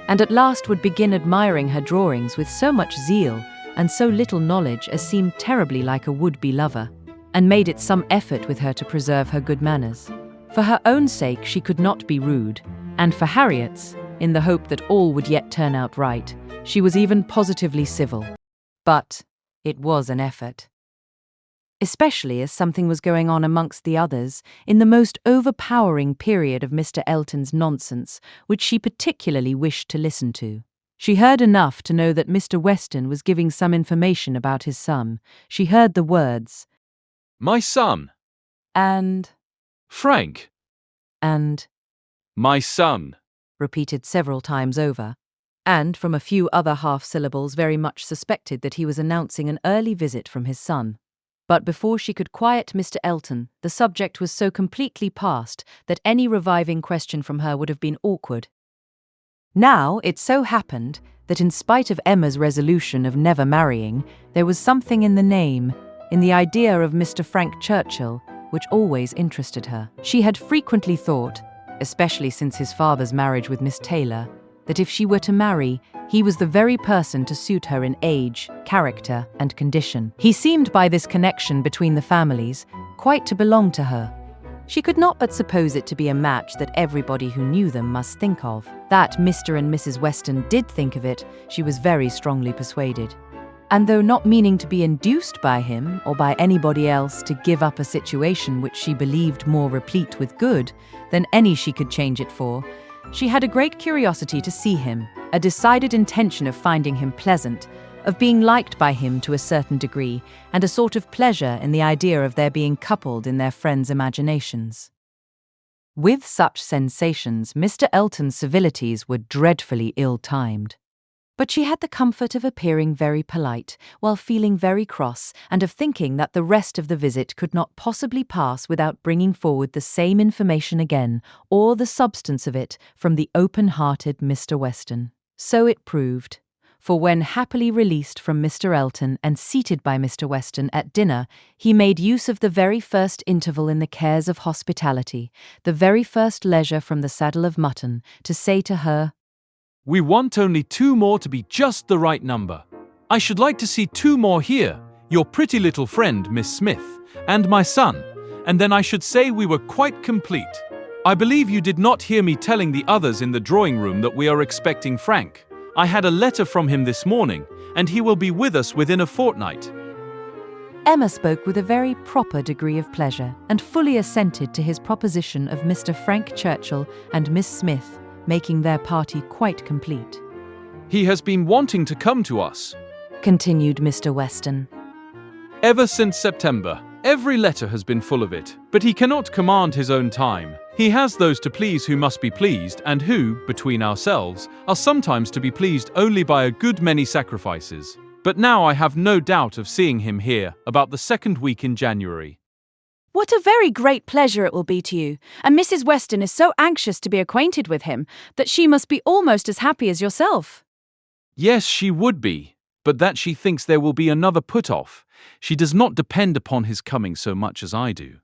and at last would begin admiring her drawings with so much zeal and so little knowledge as seemed terribly like a would-be lover, and made it some effort with her to preserve her good manners. For her own sake she could not be rude, and for Harriet's, in the hope that all would yet turn out right, she was even positively civil. But it was an effort. Especially as something was going on amongst the others in the most overpowering period of Mr. Elton's nonsense, which she particularly wished to listen to. She heard enough to know that Mr. Weston was giving some information about his son. She heard the words, My son. and Frank. and My son. repeated several times over, and from a few other half-syllables very much suspected that he was announcing an early visit from his son. But before she could quiet Mr. Elton, the subject was so completely past that any reviving question from her would have been awkward. Now it so happened that in spite of Emma's resolution of never marrying, there was something in the name, in the idea of Mr. Frank Churchill, which always interested her. She had frequently thought, especially since his father's marriage with Miss Taylor, that if she were to marry, he was the very person to suit her in age, character, and condition. He seemed by this connection between the families quite to belong to her. She could not but suppose it to be a match that everybody who knew them must think of. That Mr. and Mrs. Weston did think of it, she was very strongly persuaded. And though not meaning to be induced by him or by anybody else to give up a situation which she believed more replete with good than any she could change it for, she had a great curiosity to see him, a decided intention of finding him pleasant, of being liked by him to a certain degree, and a sort of pleasure in the idea of their being coupled in their friends' imaginations. With such sensations, Mr. Elton's civilities were dreadfully ill-timed. But she had the comfort of appearing very polite, while feeling very cross, and of thinking that the rest of the visit could not possibly pass without bringing forward the same information again, or the substance of it, from the open-hearted Mr. Weston. So it proved, for when happily released from Mr. Elton and seated by Mr. Weston at dinner, he made use of the very first interval in the cares of hospitality, the very first leisure from the saddle of mutton, to say to her, We want only 2 more to be just the right number. I should like to see 2 more here, your pretty little friend, Miss Smith, and my son, and then I should say we were quite complete. I believe you did not hear me telling the others in the drawing room that we are expecting Frank. I had a letter from him this morning, and he will be with us within a fortnight. Emma spoke with a very proper degree of pleasure and fully assented to his proposition of Mr. Frank Churchill and Miss Smith, making their party quite complete. He has been wanting to come to us, Continued Mr. Weston. ever since September. Every letter has been full of it, but he cannot command his own time. He has those to please who must be pleased, and who, between ourselves, are sometimes to be pleased only by a good many sacrifices. But now I have no doubt of seeing him here about the second week in January. What a very great pleasure it will be to you, and Mrs. Weston is so anxious to be acquainted with him that she must be almost as happy as yourself. Yes, she would be, but that she thinks there will be another put-off. She does not depend upon his coming so much as I do,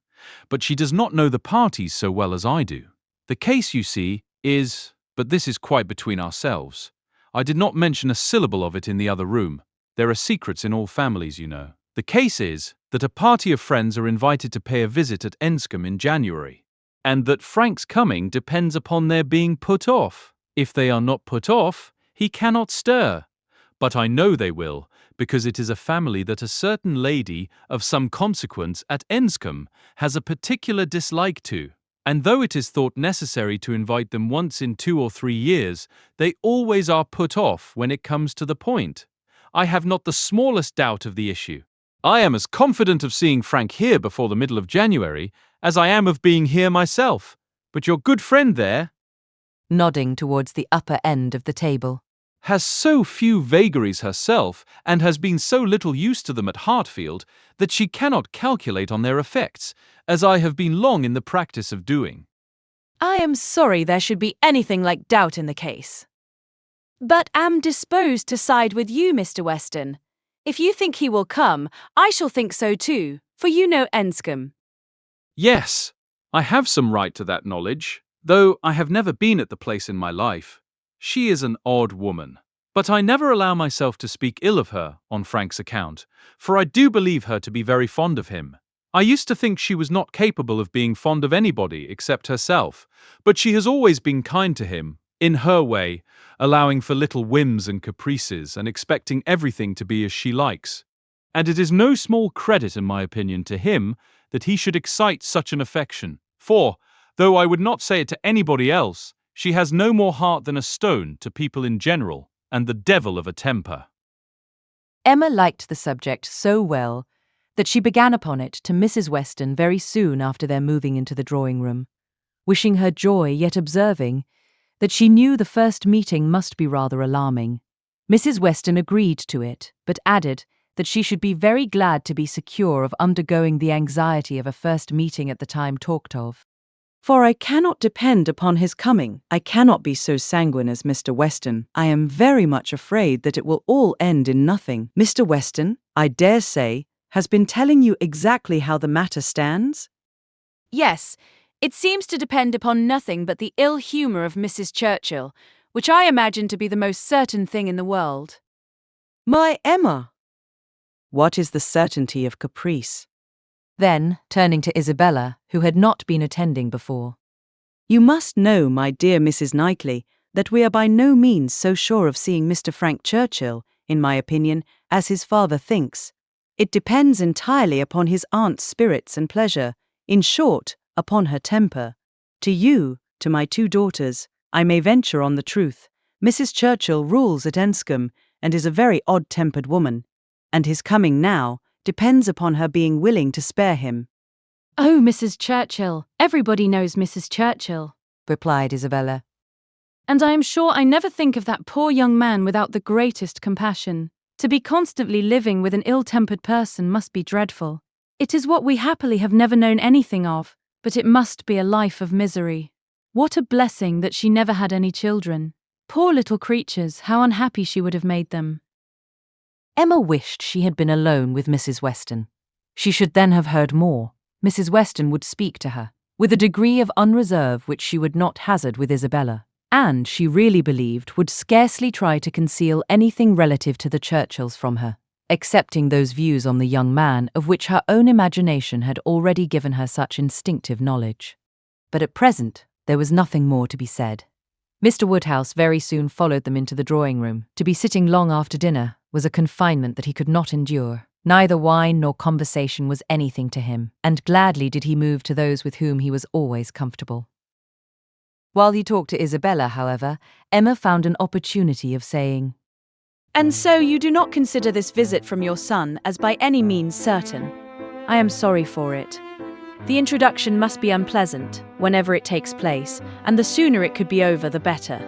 but she does not know the parties so well as I do. The case, you see, is, but this is quite between ourselves. I did not mention a syllable of it in the other room. There are secrets in all families, you know. The case is that a party of friends are invited to pay a visit at Enscombe in January, and that Frank's coming depends upon their being put off. If they are not put off, he cannot stir. But I know they will, because it is a family that a certain lady of some consequence at Enscombe has a particular dislike to, and though it is thought necessary to invite them once in 2 or 3 years, they always are put off when it comes to the point. I have not the smallest doubt of the issue. I am as confident of seeing Frank here before the middle of January as I am of being here myself. But your good friend there, Nodding towards the upper end of the table, has so few vagaries herself, and has been so little used to them at Hartfield, that she cannot calculate on their effects, as I have been long in the practice of doing. I am sorry there should be anything like doubt in the case, but am disposed to side with you, Mr. Weston. If you think he will come, I shall think so too, for you know Enscombe. Yes, I have some right to that knowledge, though I have never been at the place in my life. She is an odd woman, but I never allow myself to speak ill of her on Frank's account, for I do believe her to be very fond of him. I used to think she was not capable of being fond of anybody except herself, but she has always been kind to him, in her way, allowing for little whims and caprices and expecting everything to be as she likes. And it is no small credit, in my opinion, to him that he should excite such an affection, for, though I would not say it to anybody else, she has no more heart than a stone to people in general, and the devil of a temper. Emma liked the subject so well that she began upon it to Mrs. Weston very soon after their moving into the drawing-room, wishing her joy, yet observing that she knew the first meeting must be rather alarming. Mrs. Weston agreed to it, but added that she should be very glad to be secure of undergoing the anxiety of a first meeting at the time talked of. For I cannot depend upon his coming. I cannot be so sanguine as Mr. Weston. I am very much afraid that it will all end in nothing. Mr. Weston, I dare say, has been telling you exactly how the matter stands? Yes, it seems to depend upon nothing but the ill humour of Mrs. Churchill, which I imagine to be the most certain thing in the world. My Emma! What is the certainty of caprice? Then, turning to Isabella, who had not been attending before, You must know, my dear Mrs. Knightley, that we are by no means so sure of seeing Mr. Frank Churchill, in my opinion, as his father thinks. It depends entirely upon his aunt's spirits and pleasure, in short, upon her temper. To you, to my 2 daughters, I may venture on the truth. Mrs. Churchill rules at Enscombe, and is a very odd-tempered woman, and his coming now depends upon her being willing to spare him. Oh, Mrs. Churchill. Everybody knows Mrs. Churchill, replied Isabella. and I am sure I never think of that poor young man without the greatest compassion. To be constantly living with an ill-tempered person must be dreadful. It is what we happily have never known anything of, but it must be a life of misery. What a blessing that she never had any children. Poor little creatures, how unhappy she would have made them. Emma wished she had been alone with Mrs. Weston. She should then have heard more. Mrs. Weston would speak to her, with a degree of unreserve which she would not hazard with Isabella, and, she really believed, would scarcely try to conceal anything relative to the Churchills from her, excepting those views on the young man of which her own imagination had already given her such instinctive knowledge. but at present there was nothing more to be said. Mr. Woodhouse very soon followed them into the drawing room. To be sitting long after dinner was a confinement that he could not endure. Neither wine nor conversation was anything to him, and gladly did he move to those with whom he was always comfortable. While he talked to Isabella, however, Emma found an opportunity of saying, "And so you do not consider this visit from your son as by any means certain. I am sorry for it. The introduction must be unpleasant whenever it takes place, and the sooner it could be over, the better."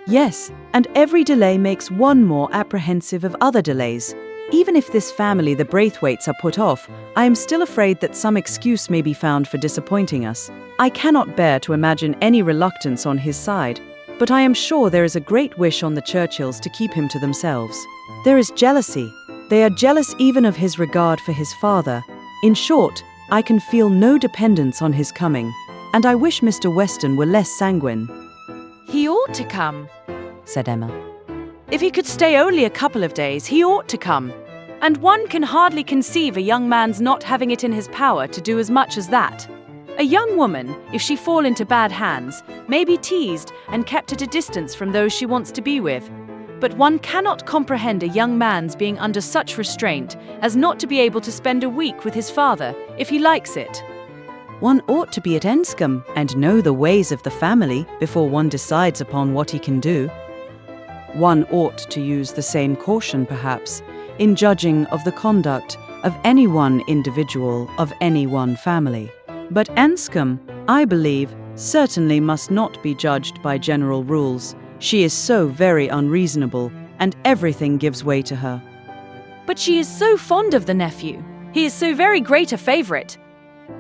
Yes, and every delay makes one more apprehensive of other delays. Even if this family, the Braithwaites, are put off, I am still afraid that some excuse may be found for disappointing us. I cannot bear to imagine any reluctance on his side, but I am sure there is a great wish on the Churchills to keep him to themselves. There is jealousy. They are jealous even of his regard for his father. In short, I can feel no dependence on his coming, and I wish Mr. Weston were less sanguine. "He ought to come," said Emma. "If he could stay only a couple of days, he ought to come. And one can hardly conceive a young man's not having it in his power to do as much as that. A young woman, if she fall into bad hands, may be teased and kept at a distance from those she wants to be with. But one cannot comprehend a young man's being under such restraint as not to be able to spend a week with his father, if he likes it." One ought to be at Enscombe and know the ways of the family before one decides upon what he can do. One ought to use the same caution, perhaps, in judging of the conduct of any one individual of any one family. But Enscombe, I believe, certainly must not be judged by general rules. She is so very unreasonable, and everything gives way to her. "But she is so fond of the nephew. He is so very great a favourite.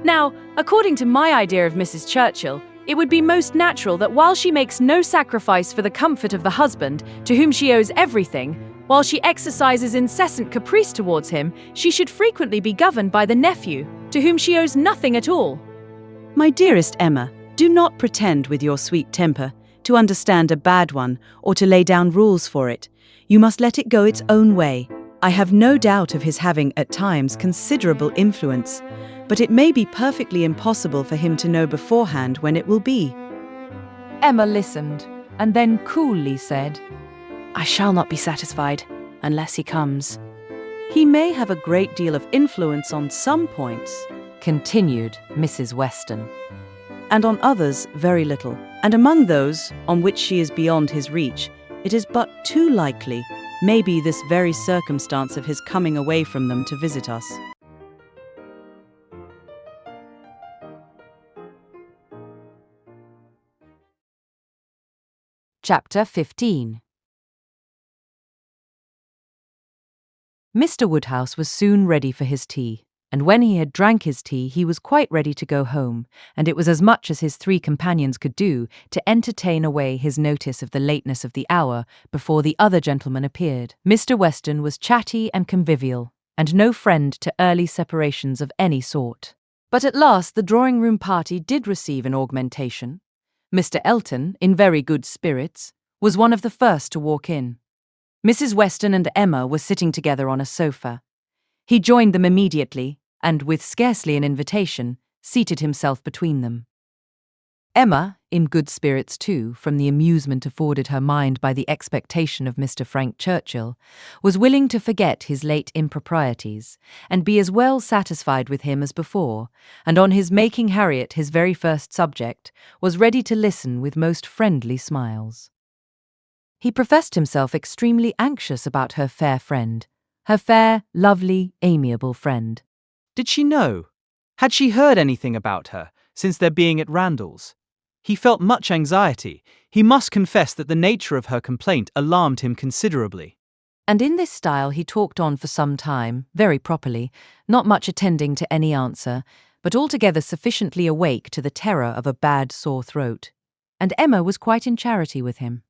Now, according to my idea of Mrs. Churchill, it would be most natural that while she makes no sacrifice for the comfort of the husband, to whom she owes everything, while she exercises incessant caprice towards him, she should frequently be governed by the nephew, to whom she owes nothing at all." My dearest Emma, do not pretend with your sweet temper to understand a bad one or to lay down rules for it. You must let it go its own way. I have no doubt of his having at times considerable influence, but it may be perfectly impossible for him to know beforehand when it will be. Emma listened, and then coolly said, "I shall not be satisfied unless he comes." He may have a great deal of influence on some points, continued Mrs. Weston, and on others very little. And among those on which she is beyond his reach, it is but too likely, maybe this very circumstance of his coming away from them to visit us. Chapter 15. Mr. Woodhouse was soon ready for his tea, and when he had drank his tea he was quite ready to go home, and it was as much as his three companions could do to entertain away his notice of the lateness of the hour before the other gentlemen appeared. Mr. Weston was chatty and convivial, and no friend to early separations of any sort. But at last the drawing-room party did receive an augmentation. Mr. Elton, in very good spirits, was one of the first to walk in. Mrs. Weston and Emma were sitting together on a sofa. He joined them immediately, and with scarcely an invitation, seated himself between them. Emma, in good spirits too, from the amusement afforded her mind by the expectation of Mr. Frank Churchill, was willing to forget his late improprieties, and be as well satisfied with him as before, and on his making Harriet his very first subject, was ready to listen with most friendly smiles. He professed himself extremely anxious about her fair friend, her fair, lovely, amiable friend. Did she know? Had she heard anything about her, since their being at Randalls? He felt much anxiety. He must confess that the nature of her complaint alarmed him considerably. And in this style he talked on for some time, very properly, not much attending to any answer, but altogether sufficiently awake to the terror of a bad sore throat. And Emma was quite in charity with him.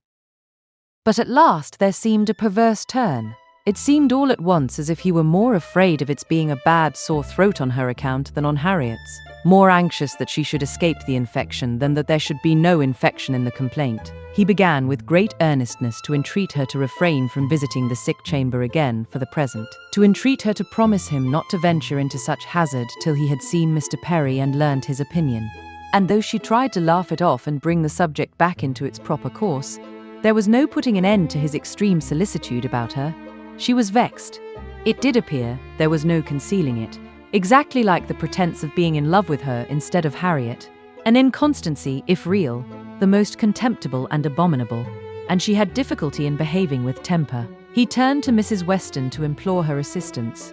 But at last there seemed a perverse turn. It seemed all at once as if he were more afraid of its being a bad sore throat on her account than on Harriet's, more anxious that she should escape the infection than that there should be no infection in the complaint. He began with great earnestness to entreat her to refrain from visiting the sick chamber again for the present, to entreat her to promise him not to venture into such hazard till he had seen Mr. Perry and learned his opinion, And though she tried to laugh it off and bring the subject back into its proper course, there was no putting an end to his extreme solicitude about her. She was vexed. It did appear there was no concealing it, exactly like the pretense of being in love with her instead of Harriet. An inconstancy, if real, the most contemptible and abominable, and she had difficulty in behaving with temper. He turned to Mrs. Weston to implore her assistance.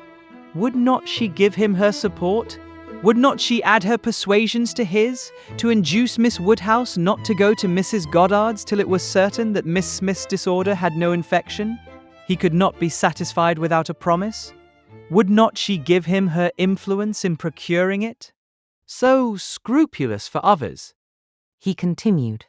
Would not she give him her support? Would not she add her persuasions to his, to induce Miss Woodhouse not to go to Mrs. Goddard's till it was certain that Miss Smith's disorder had no infection? He could not be satisfied without a promise? Would not she give him her influence in procuring it? So scrupulous for others, He continued.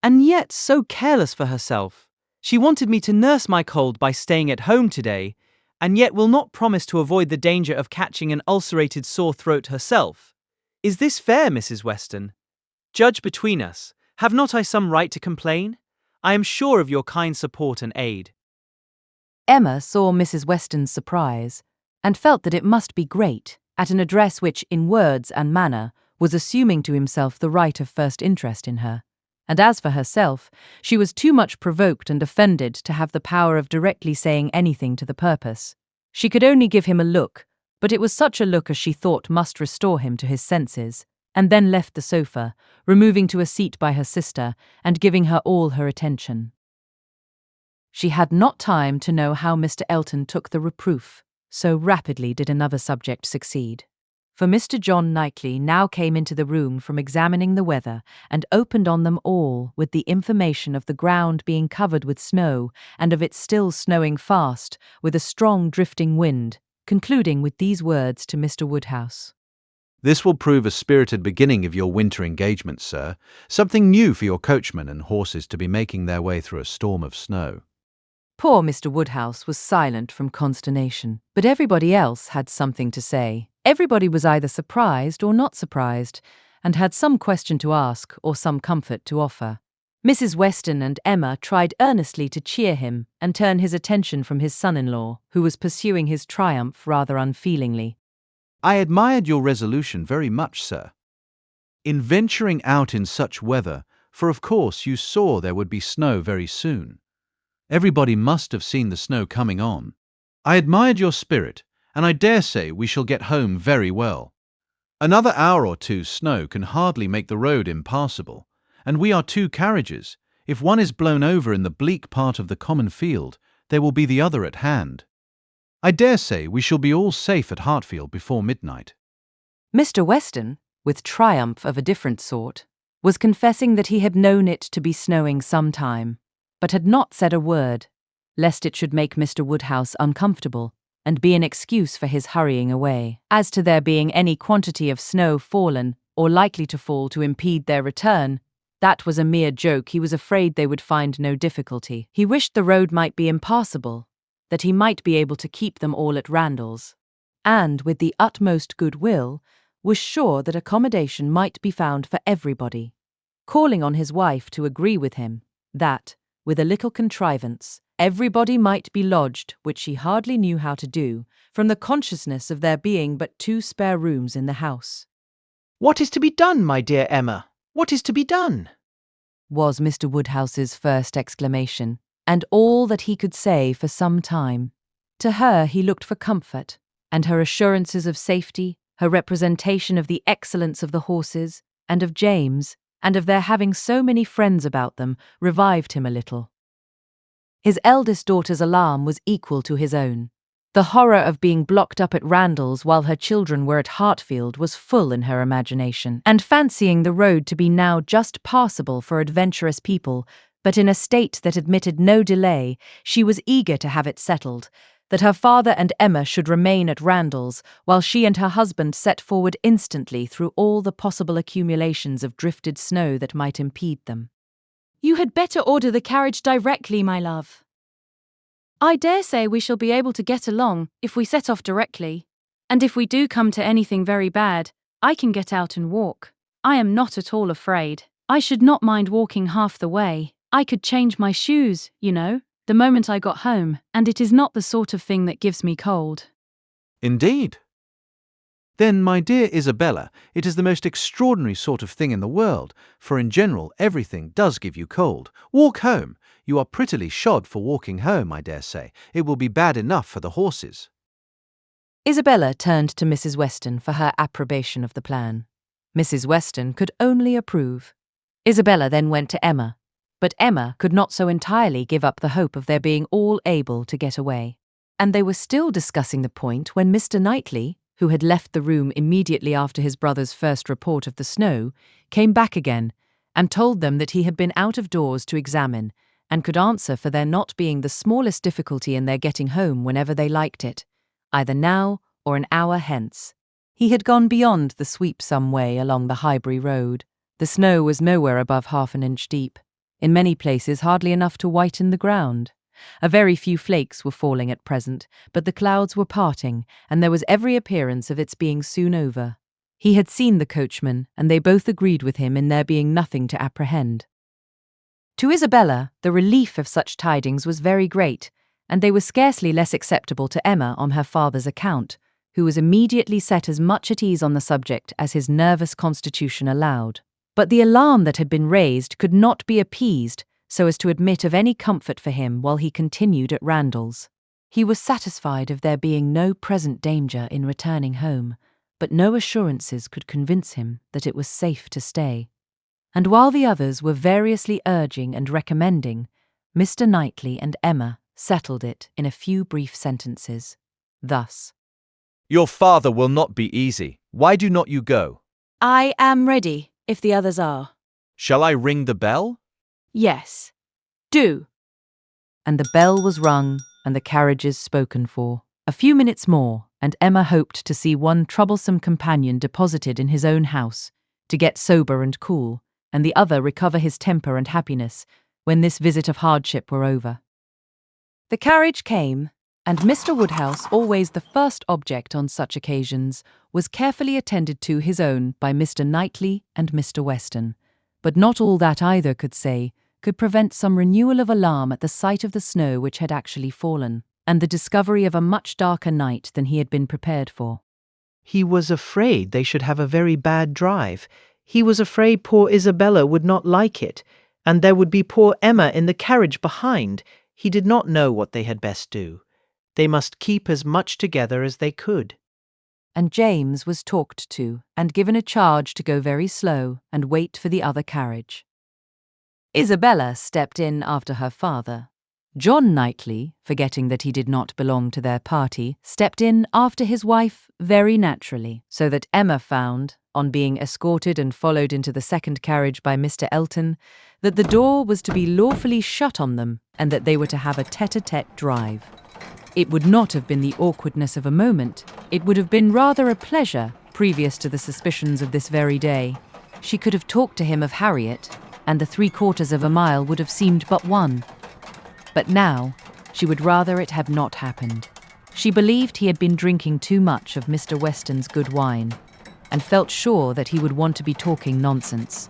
and yet so careless for herself. She wanted me to nurse my cold by staying at home today, and yet will not promise to avoid the danger of catching an ulcerated sore throat herself. Is this fair, Mrs. Weston? Judge between us. Have not I some right to complain? I am sure of your kind support and aid. Emma saw Mrs. Weston's surprise, and felt that it must be great, at an address which, in words and manner, was assuming to himself the right of first interest in her. And as for herself, she was too much provoked and offended to have the power of directly saying anything to the purpose. She could only give him a look, but it was such a look as she thought must restore him to his senses, and then left the sofa, removing to a seat by her sister, and giving her all her attention. She had not time to know how Mr. Elton took the reproof, so rapidly did another subject succeed. For Mr. John Knightley now came into the room from examining the weather, and opened on them all with the information of the ground being covered with snow, and of it still snowing fast, with a strong drifting wind, concluding with these words to Mr. Woodhouse. This will prove a spirited beginning of your winter engagement, sir. Something new for your coachman and horses to be making their way through a storm of snow. Poor Mr. Woodhouse was silent from consternation, but everybody else had something to say. Everybody was either surprised or not surprised, and had some question to ask or some comfort to offer. Mrs. Weston and Emma tried earnestly to cheer him and turn his attention from his son-in-law, who was pursuing his triumph rather unfeelingly. I admired your resolution very much, sir, in venturing out in such weather, for of course you saw there would be snow very soon. Everybody must have seen the snow coming on. I admired your spirit, and I dare say we shall get home very well. Another hour or two's snow can hardly make the road impassable, and we are two carriages. If one is blown over in the bleak part of the common field, there will be the other at hand. I dare say we shall be all safe at Hartfield before midnight. Mr. Weston, with triumph of a different sort, was confessing that he had known it to be snowing some time, but had not said a word, lest it should make Mr. Woodhouse uncomfortable, and be an excuse for his hurrying away. As to there being any quantity of snow fallen, or likely to fall to impede their return, that was a mere joke. He was afraid they would find no difficulty. He wished the road might be impassable, that he might be able to keep them all at Randalls, and, with the utmost goodwill, was sure that accommodation might be found for everybody, calling on his wife to agree with him, that, with a little contrivance, everybody might be lodged, which she hardly knew how to do, from the consciousness of there being but 2 spare rooms in the house. What is to be done, my dear Emma? What is to be done? Was Mr. Woodhouse's first exclamation, and all that he could say for some time. To her he looked for comfort, and her assurances of safety, her representation of the excellence of the horses, and of James, and of their having so many friends about them, revived him a little. His eldest daughter's alarm was equal to his own. The horror of being blocked up at Randalls while her children were at Hartfield was full in her imagination, and fancying the road to be now just passable for adventurous people, but in a state that admitted no delay, she was eager to have it settled, that her father and Emma should remain at Randalls, while she and her husband set forward instantly through all the possible accumulations of drifted snow that might impede them. You had better order the carriage directly, my love. I dare say we shall be able to get along if we set off directly. And if we do come to anything very bad, I can get out and walk. I am not at all afraid. I should not mind walking half the way. I could change my shoes, you know, the moment I got home, and it is not the sort of thing that gives me cold. Indeed. Then, my dear Isabella, it is the most extraordinary sort of thing in the world, for in general everything does give you cold. Walk home. You are prettily shod for walking home, I dare say. It will be bad enough for the horses. Isabella turned to Mrs. Weston for her approbation of the plan. Mrs. Weston could only approve. Isabella then went to Emma, but Emma could not so entirely give up the hope of their being all able to get away. And they were still discussing the point when Mr. Knightley, who had left the room immediately after his brother's first report of the snow, came back again and told them that he had been out of doors to examine and could answer for there not being the smallest difficulty in their getting home whenever they liked it, either now or an hour hence. He had gone beyond the sweep some way along the Highbury road. The snow was nowhere above half an inch deep, in many places hardly enough to whiten the ground. A very few flakes were falling at present, but the clouds were parting, and there was every appearance of its being soon over. He had seen the coachman, and they both agreed with him in there being nothing to apprehend. To Isabella, the relief of such tidings was very great, and they were scarcely less acceptable to Emma on her father's account, who was immediately set as much at ease on the subject as his nervous constitution allowed. But the alarm that had been raised could not be appeased so as to admit of any comfort for him while he continued at Randalls. He was satisfied of there being no present danger in returning home, but no assurances could convince him that it was safe to stay. And while the others were variously urging and recommending, Mr. Knightley and Emma settled it in a few brief sentences. Thus: Your father will not be easy. Why do not you go? I am ready, if the others are. Shall I ring the bell? Yes. Do. And the bell was rung and the carriages spoken for. A few minutes more, and Emma hoped to see one troublesome companion deposited in his own house, to get sober and cool, and the other recover his temper and happiness, when this visit of hardship were over. The carriage came, and Mr. Woodhouse, always the first object on such occasions, was carefully attended to his own by Mr. Knightley and Mr. Weston, but not all that either could say could prevent some renewal of alarm at the sight of the snow which had actually fallen, and the discovery of a much darker night than he had been prepared for. He was afraid they should have a very bad drive. He was afraid poor Isabella would not like it, and there would be poor Emma in the carriage behind. He did not know what they had best do. They must keep as much together as they could. And James was talked to and given a charge to go very slow and wait for the other carriage. Isabella stepped in after her father. John Knightley, forgetting that he did not belong to their party, stepped in after his wife very naturally, so that Emma found, on being escorted and followed into the second carriage by Mr. Elton, that the door was to be lawfully shut on them and that they were to have a tete-a-tete drive. It would not have been the awkwardness of a moment. It would have been rather a pleasure, previous to the suspicions of this very day. She could have talked to him of Harriet, and the 3/4 of a mile would have seemed but one. But now, she would rather it had not happened. She believed he had been drinking too much of Mr. Weston's good wine, and felt sure that he would want to be talking nonsense.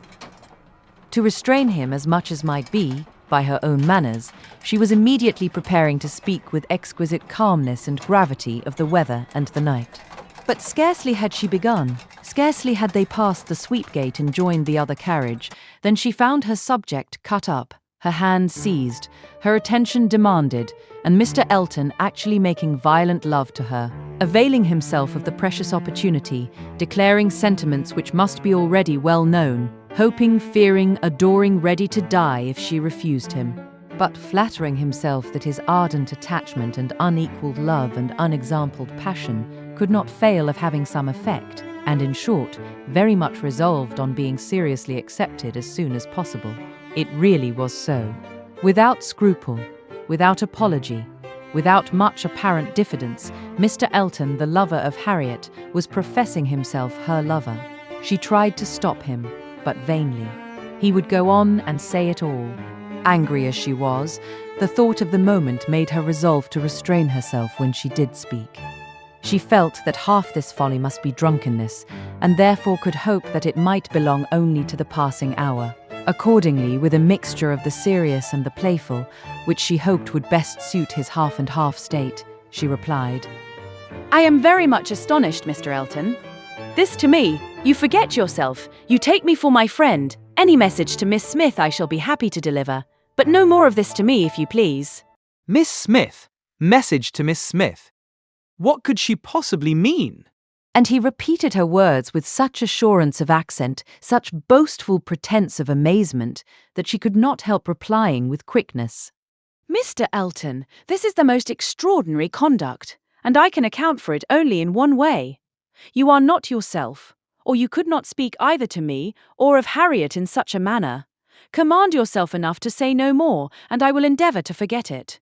To restrain him as much as might be, by her own manners, she was immediately preparing to speak with exquisite calmness and gravity of the weather and the night. But scarcely had she begun, scarcely had they passed the sweep gate and joined the other carriage, than she found her subject cut up, her hands seized, her attention demanded, and Mr. Elton actually making violent love to her, availing himself of the precious opportunity, declaring sentiments which must be already well known, hoping, fearing, adoring, ready to die if she refused him, but flattering himself that his ardent attachment and unequalled love and unexampled passion could not fail of having some effect, and in short, very much resolved on being seriously accepted as soon as possible. It really was so. Without scruple, without apology, without much apparent diffidence, Mr. Elton, the lover of Harriet, was professing himself her lover. She tried to stop him, but vainly. He would go on and say it all. Angry as she was, the thought of the moment made her resolve to restrain herself when she did speak. She felt that half this folly must be drunkenness, and therefore could hope that it might belong only to the passing hour. Accordingly, with a mixture of the serious and the playful, which she hoped would best suit his half-and-half state, she replied, I am very much astonished, Mr. Elton. This to me, you forget yourself, you take me for my friend. Any message to Miss Smith I shall be happy to deliver, but no more of this to me, if you please. Miss Smith? Message to Miss Smith? What could she possibly mean? And he repeated her words with such assurance of accent, such boastful pretense of amazement, that she could not help replying with quickness. Mr. Elton, this is the most extraordinary conduct, and I can account for it only in one way. You are not yourself, or you could not speak either to me or of Harriet in such a manner. Command yourself enough to say no more, and I will endeavour to forget it.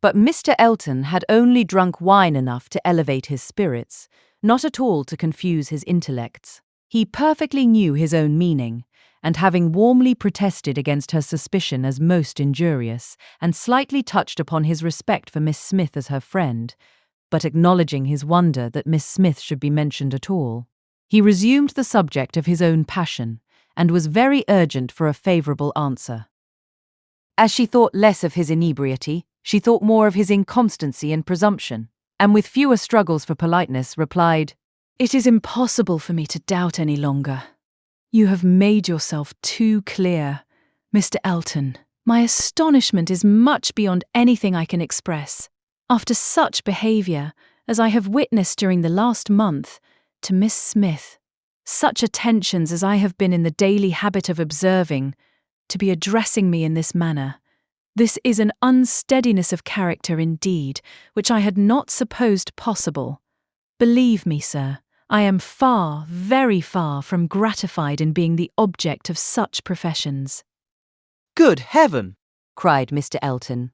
But Mr. Elton had only drunk wine enough to elevate his spirits, not at all to confuse his intellects. He perfectly knew his own meaning, and having warmly protested against her suspicion as most injurious, and slightly touched upon his respect for Miss Smith as her friend, but acknowledging his wonder that Miss Smith should be mentioned at all, he resumed the subject of his own passion, and was very urgent for a favourable answer. As she thought less of his inebriety, she thought more of his inconstancy and presumption, and with fewer struggles for politeness replied, It is impossible for me to doubt any longer. You have made yourself too clear. Mr. Elton, my astonishment is much beyond anything I can express. After such behaviour as I have witnessed during the last month to Miss Smith, such attentions as I have been in the daily habit of observing, to be addressing me in this manner, this is an unsteadiness of character indeed, which I had not supposed possible. Believe me, sir, I am far, very far from gratified in being the object of such professions. Good heaven! cried Mr. Elton.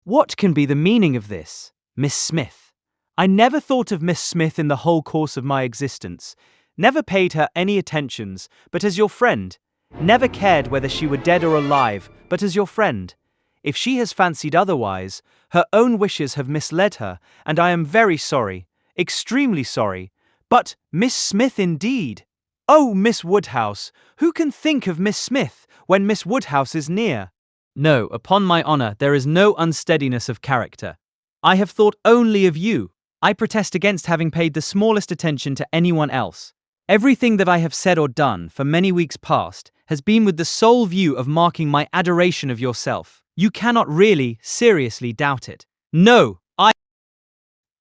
What can be the meaning of this, Miss Smith? I never thought of Miss Smith in the whole course of my existence, never paid her any attentions, but as your friend, never cared whether she were dead or alive, but as your friend. If she has fancied otherwise, her own wishes have misled her, and I am very sorry, extremely sorry. But Miss Smith indeed! Oh, Miss Woodhouse, who can think of Miss Smith when Miss Woodhouse is near? No, upon my honour, there is no unsteadiness of character. I have thought only of you. I protest against having paid the smallest attention to anyone else. Everything that I have said or done for many weeks past has been with the sole view of marking my adoration of yourself. You cannot really, seriously doubt it. No,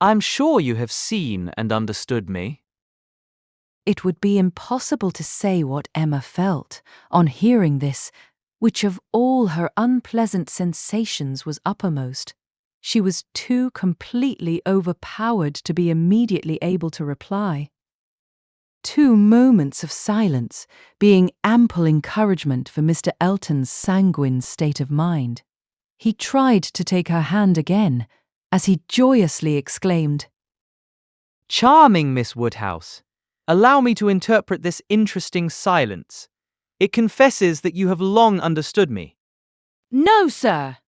I'm sure you have seen and understood me. It would be impossible to say what Emma felt on hearing this, which of all her unpleasant sensations was uppermost. She was too completely overpowered to be immediately able to reply. 2 moments of silence being ample encouragement for Mr. Elton's sanguine state of mind. He tried to take her hand again, as he joyously exclaimed, Charming Miss Woodhouse! Allow me to interpret this interesting silence. It confesses that you have long understood me. No, sir.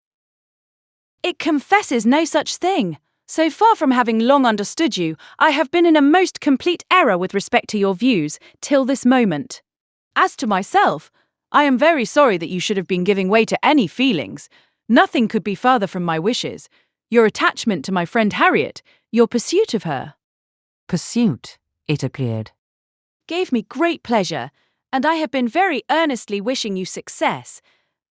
It confesses no such thing. So far from having long understood you, I have been in a most complete error with respect to your views till this moment. As to myself, I am very sorry that you should have been giving way to any feelings. Nothing could be further from my wishes. Your attachment to my friend Harriet, your pursuit of her. Pursuit, it appeared. Gave me great pleasure, and I have been very earnestly wishing you success.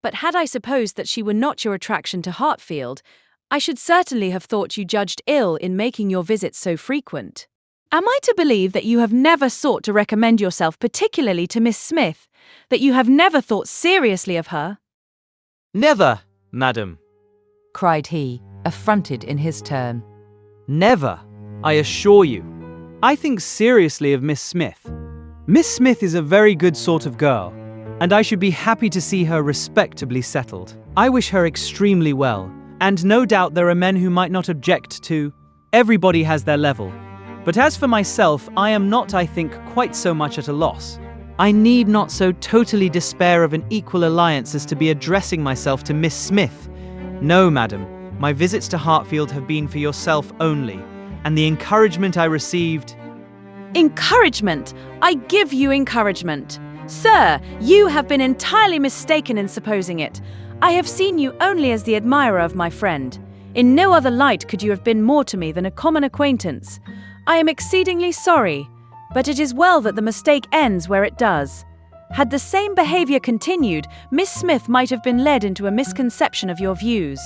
But had I supposed that she were not your attraction to Hartfield, I should certainly have thought you judged ill in making your visits so frequent. Am I to believe that you have never sought to recommend yourself particularly to Miss Smith, that you have never thought seriously of her? Never, madam, cried he, affronted in his turn. Never, I assure you. I think seriously of Miss Smith. Miss Smith is a very good sort of girl, and I should be happy to see her respectably settled. I wish her extremely well, and no doubt there are men who might not object to. Everybody has their level. But as for myself, I am not, I think, quite so much at a loss. I need not so totally despair of an equal alliance as to be addressing myself to Miss Smith. No, madam, my visits to Hartfield have been for yourself only, and the encouragement I received... Encouragement! I give you encouragement. Sir, you have been entirely mistaken in supposing it. I have seen you only as the admirer of my friend. In no other light could you have been more to me than a common acquaintance. I am exceedingly sorry, But it is well that the mistake ends where it does. Had the same behavior continued, Miss Smith might have been led into a misconception of your views.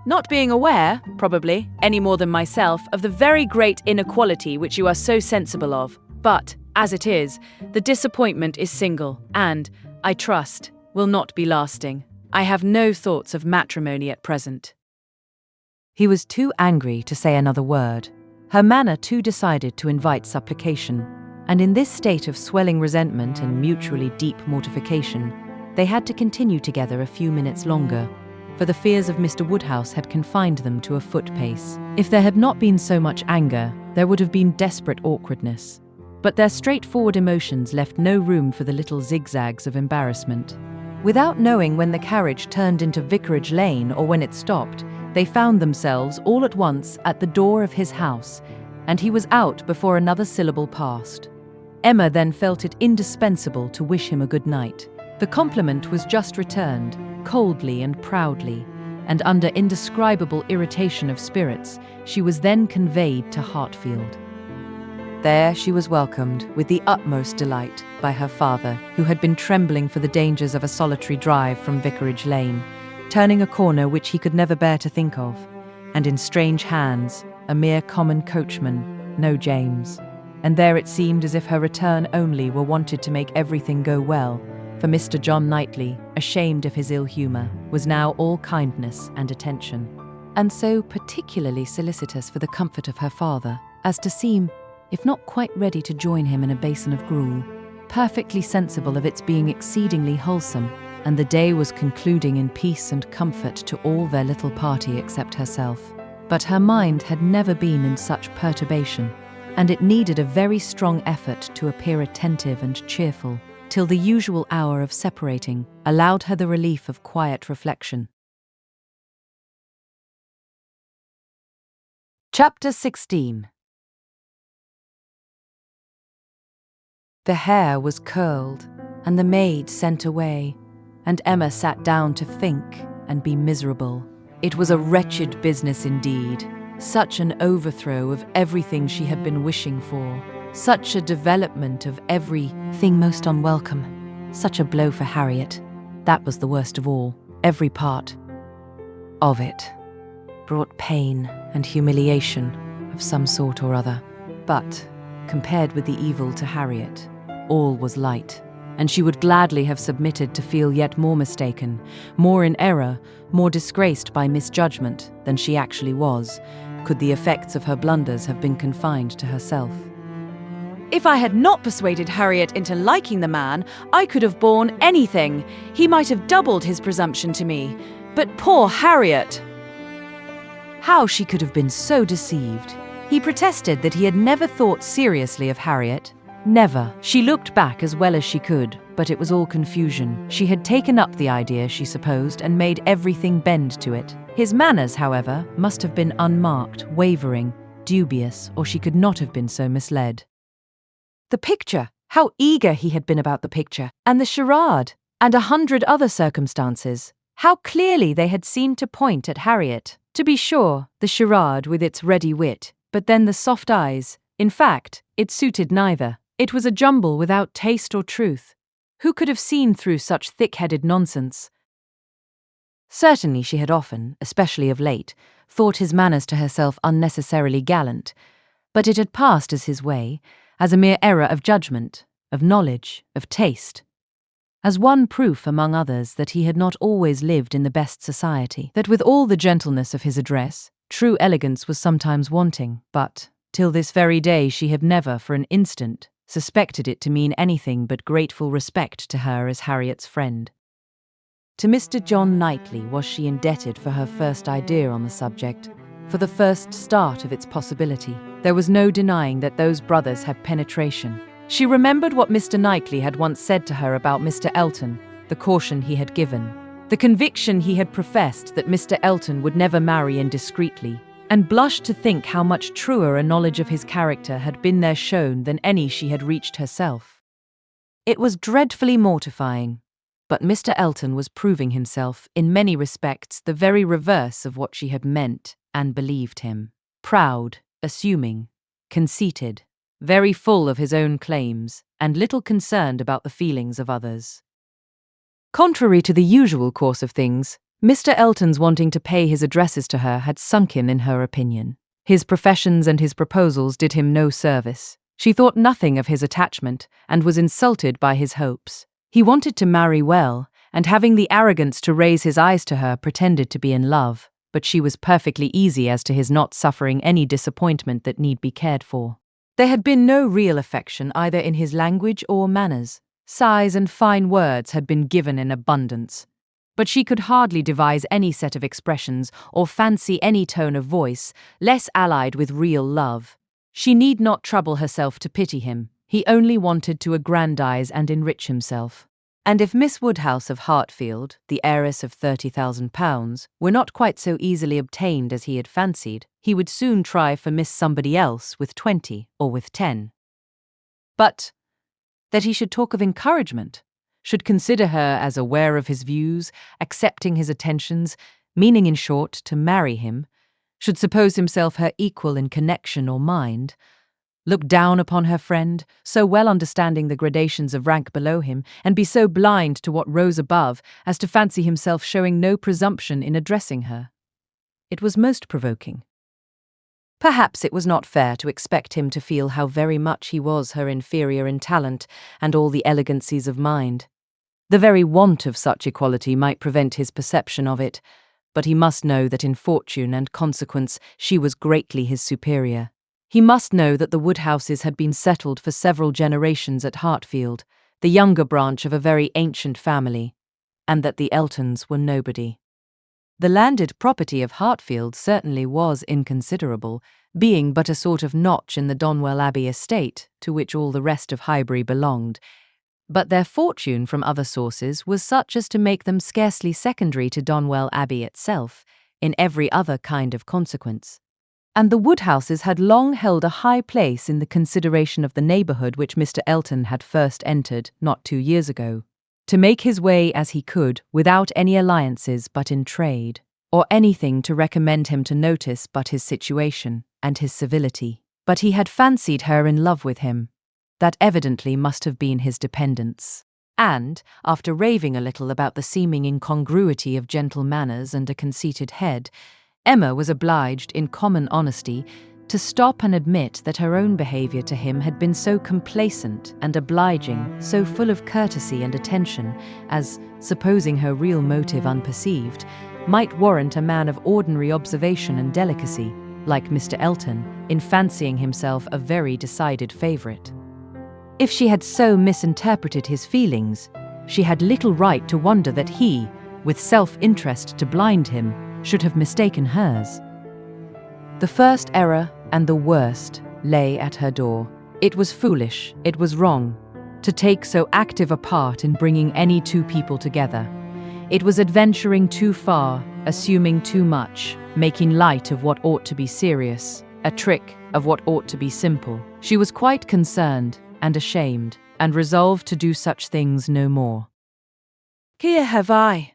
Not being aware, probably, any more than myself, of the very great inequality which you are so sensible of. But, as it is, the disappointment is single, and, I trust, will not be lasting. I have no thoughts of matrimony at present. He was too angry to say another word, her manner too decided to invite supplication, and in this state of swelling resentment and mutually deep mortification, they had to continue together a few minutes longer, for the fears of Mr. Woodhouse had confined them to a foot pace. If there had not been so much anger, there would have been desperate awkwardness. But their straightforward emotions left no room for the little zigzags of embarrassment. Without knowing when the carriage turned into Vicarage Lane or when it stopped, they found themselves all at once at the door of his house, and he was out before another syllable passed. Emma then felt it indispensable to wish him a good night. The compliment was just returned, coldly and proudly, and under indescribable irritation of spirits, she was then conveyed to Hartfield. There she was welcomed with the utmost delight by her father, who had been trembling for the dangers of a solitary drive from Vicarage Lane, turning a corner which he could never bear to think of, and in strange hands, a mere common coachman, no James. And there it seemed as if her return only were wanted to make everything go well, for Mr. John Knightley, ashamed of his ill humour, was now all kindness and attention, and so particularly solicitous for the comfort of her father, as to seem, if not quite ready to join him in a basin of gruel, perfectly sensible of its being exceedingly wholesome, and the day was concluding in peace and comfort to all their little party except herself. But her mind had never been in such perturbation, and it needed a very strong effort to appear attentive and cheerful, till the usual hour of separating allowed her the relief of quiet reflection. Chapter 16. The hair was curled, and the maid sent away, and Emma sat down to think and be miserable. It was a wretched business indeed, such an overthrow of everything she had been wishing for, such a development of everything most unwelcome, such a blow for Harriet. That was the worst of all. Every part of it brought pain and humiliation of some sort or other. But, compared with the evil to Harriet, all was light, and she would gladly have submitted to feel yet more mistaken, more in error, more disgraced by misjudgment than she actually was, could the effects of her blunders have been confined to herself. If I had not persuaded Harriet into liking the man, I could have borne anything. He might have doubled his presumption to me. But poor Harriet! How she could have been so deceived. He protested that he had never thought seriously of Harriet. Never. She looked back as well as she could, but it was all confusion. She had taken up the idea, she supposed, and made everything bend to it. His manners, however, must have been unmarked, wavering, dubious, or she could not have been so misled. The picture! How eager he had been about the picture, and the charade, and 100 other circumstances. How clearly they had seemed to point at Harriet. To be sure, the charade with its ready wit, but then the soft eyes. In fact, it suited neither. It was a jumble without taste or truth. Who could have seen through such thick-headed nonsense? Certainly she had often, especially of late, thought his manners to herself unnecessarily gallant, but it had passed as his way, as a mere error of judgment, of knowledge, of taste, as one proof among others that he had not always lived in the best society, that with all the gentleness of his address, true elegance was sometimes wanting, but, till this very day, she had never, for an instant, suspected it to mean anything but grateful respect to her as Harriet's friend. To Mr. John Knightley was she indebted for her first idea on the subject, for the first start of its possibility. There was no denying that those brothers had penetration. She remembered what Mr. Knightley had once said to her about Mr. Elton, the caution he had given, the conviction he had professed that Mr. Elton would never marry indiscreetly, and blushed to think how much truer a knowledge of his character had been there shown than any she had reached herself. It was dreadfully mortifying, but Mr. Elton was proving himself, in many respects, the very reverse of what she had meant and believed him. Proud, assuming, conceited, very full of his own claims and little concerned about the feelings of others. Contrary to the usual course of things, Mr. Elton's wanting to pay his addresses to her had sunk him in her opinion. His professions and his proposals did him no service. She thought nothing of his attachment and was insulted by his hopes. He wanted to marry well, and having the arrogance to raise his eyes to her pretended to be in love, but she was perfectly easy as to his not suffering any disappointment that need be cared for. There had been no real affection either in his language or manners. Sighs and fine words had been given in abundance, but she could hardly devise any set of expressions or fancy any tone of voice less allied with real love. She need not trouble herself to pity him. He only wanted to aggrandize and enrich himself. And if Miss Woodhouse of Hartfield, the heiress of £30,000, were not quite so easily obtained as he had fancied, he would soon try for Miss Somebody Else with 20 or with 10. But that he should talk of encouragement, should consider her as aware of his views, accepting his attentions, meaning in short to marry him, should suppose himself her equal in connection or mind, look down upon her friend, so well understanding the gradations of rank below him, and be so blind to what rose above as to fancy himself showing no presumption in addressing her. It was most provoking. Perhaps it was not fair to expect him to feel how very much he was her inferior in talent and all the elegancies of mind. The very want of such equality might prevent his perception of it, but he must know that in fortune and consequence she was greatly his superior. He must know that the Woodhouses had been settled for several generations at Hartfield, the younger branch of a very ancient family, and that the Eltons were nobody. The landed property of Hartfield certainly was inconsiderable, being but a sort of notch in the Donwell Abbey estate, to which all the rest of Highbury belonged, but their fortune from other sources was such as to make them scarcely secondary to Donwell Abbey itself, in every other kind of consequence. And the Woodhouses had long held a high place in the consideration of the neighbourhood which Mr. Elton had first entered not 2 years ago, to make his way as he could without any alliances but in trade, or anything to recommend him to notice but his situation and his civility. But he had fancied her in love with him. That evidently must have been his dependence. And, after raving a little about the seeming incongruity of gentle manners and a conceited head, Emma was obliged, in common honesty, to stop and admit that her own behaviour to him had been so complacent and obliging, so full of courtesy and attention, as, supposing her real motive unperceived, might warrant a man of ordinary observation and delicacy, like Mr. Elton, in fancying himself a very decided favourite. If she had so misinterpreted his feelings, she had little right to wonder that he, with self-interest to blind him, should have mistaken hers. The first error, and the worst, lay at her door. It was foolish, it was wrong, to take so active a part in bringing any two people together. It was adventuring too far, assuming too much, making light of what ought to be serious, a trick of what ought to be simple. She was quite concerned and ashamed, and resolved to do such things no more. Here have I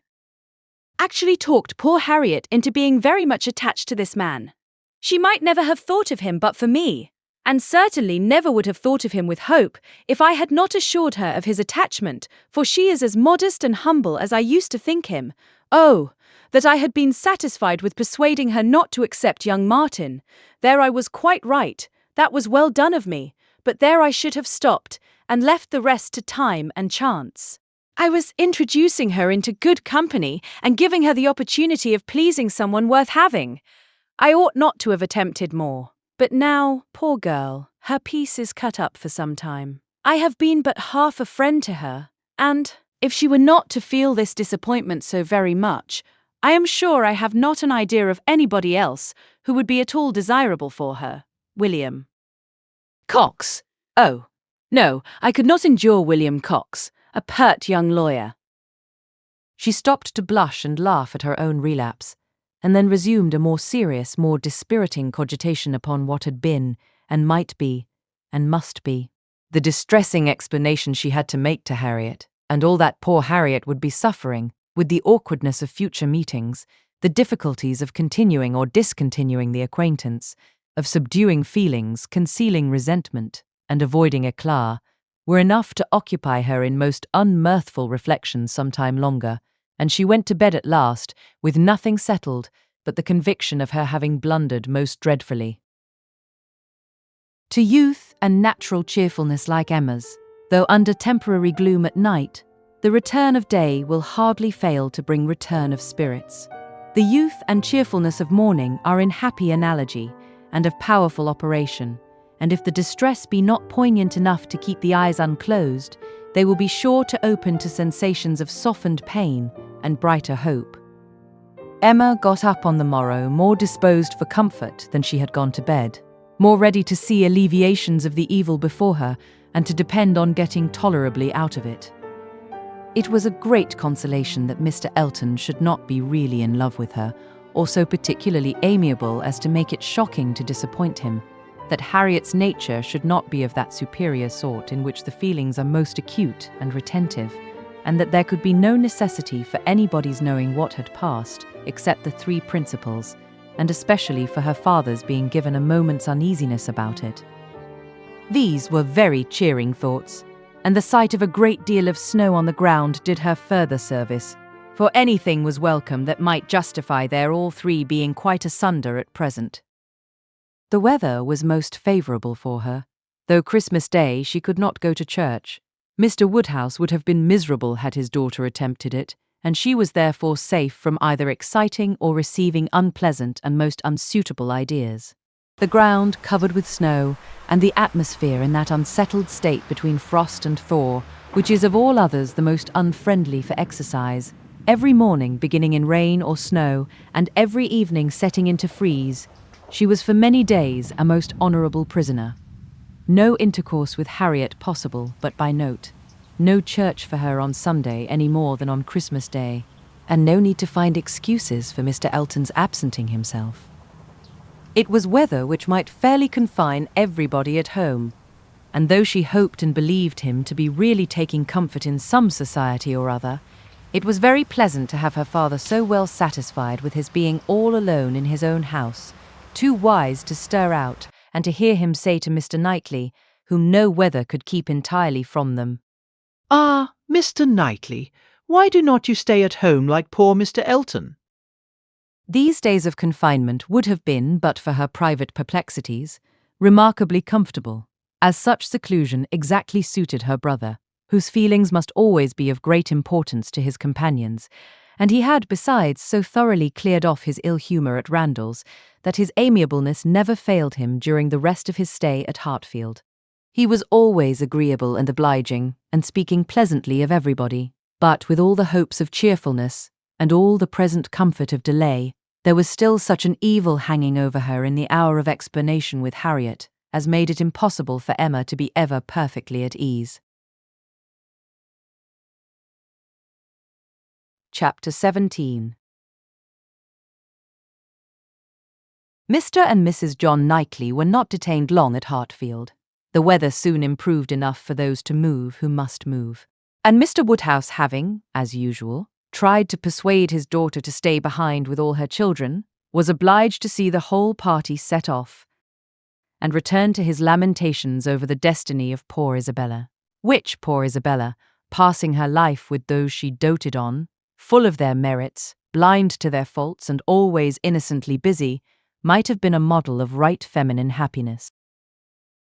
actually talked poor Harriet into being very much attached to this man. She might never have thought of him but for me, and certainly never would have thought of him with hope if I had not assured her of his attachment, for she is as modest and humble as I used to think him. Oh, that I had been satisfied with persuading her not to accept young Martin. There I was quite right, that was well done of me, but there I should have stopped, and left the rest to time and chance. I was introducing her into good company and giving her the opportunity of pleasing someone worth having. I ought not to have attempted more. But now, poor girl, her peace is cut up for some time. I have been but half a friend to her, and, if she were not to feel this disappointment so very much, I am sure I have not an idea of anybody else who would be at all desirable for her. William Cox. Oh, no, I could not endure William Cox, a pert young lawyer. She stopped to blush and laugh at her own relapse, and then resumed a more serious, more dispiriting cogitation upon what had been, and might be, and must be. The distressing explanation she had to make to Harriet, and all that poor Harriet would be suffering, with the awkwardness of future meetings, the difficulties of continuing or discontinuing the acquaintance, of subduing feelings, concealing resentment, and avoiding éclat, were enough to occupy her in most unmirthful reflections some time longer, and she went to bed at last with nothing settled but the conviction of her having blundered most dreadfully. To youth and natural cheerfulness like Emma's, though under temporary gloom at night, the return of day will hardly fail to bring return of spirits. The youth and cheerfulness of morning are in happy analogy and of powerful operation, and if the distress be not poignant enough to keep the eyes unclosed, they will be sure to open to sensations of softened pain and brighter hope. Emma got up on the morrow more disposed for comfort than she had gone to bed, more ready to see alleviations of the evil before her and to depend on getting tolerably out of it. It was a great consolation that Mr. Elton should not be really in love with her, or so particularly amiable as to make it shocking to disappoint him, that Harriet's nature should not be of that superior sort in which the feelings are most acute and retentive, and that there could be no necessity for anybody's knowing what had passed, except the three principals, and especially for her father's being given a moment's uneasiness about it. These were very cheering thoughts, and the sight of a great deal of snow on the ground did her further service, for anything was welcome that might justify their all three being quite asunder at present. The weather was most favourable for her, though Christmas Day she could not go to church. Mr. Woodhouse would have been miserable had his daughter attempted it, and she was therefore safe from either exciting or receiving unpleasant and most unsuitable ideas. The ground covered with snow, and the atmosphere in that unsettled state between frost and thaw, which is of all others the most unfriendly for exercise, every morning beginning in rain or snow, and every evening setting into freeze, she was for many days a most honourable prisoner. No intercourse with Harriet possible but by note, no church for her on Sunday any more than on Christmas Day, and no need to find excuses for Mr. Elton's absenting himself. It was weather which might fairly confine everybody at home, and though she hoped and believed him to be really taking comfort in some society or other, it was very pleasant to have her father so well satisfied with his being all alone in his own house, too wise to stir out, and to hear him say to Mr. Knightley, whom no weather could keep entirely from them, "Ah, Mr. Knightley, why do not you stay at home like poor Mr. Elton?" These days of confinement would have been, but for her private perplexities, remarkably comfortable, as such seclusion exactly suited her brother, whose feelings must always be of great importance to his companions, and he had besides so thoroughly cleared off his ill humour at Randalls that his amiableness never failed him during the rest of his stay at Hartfield. He was always agreeable and obliging, and speaking pleasantly of everybody, but with all the hopes of cheerfulness, and all the present comfort of delay, there was still such an evil hanging over her in the hour of explanation with Harriet, as made it impossible for Emma to be ever perfectly at ease. Chapter 17. Mr. and Mrs. John Knightley were not detained long at Hartfield. The weather soon improved enough for those to move who must move, and Mr. Woodhouse having, as usual, tried to persuade his daughter to stay behind with all her children, was obliged to see the whole party set off, and return to his lamentations over the destiny of poor Isabella, which poor Isabella, passing her life with those she doted on, full of their merits, blind to their faults, and always innocently busy, might have been a model of right feminine happiness.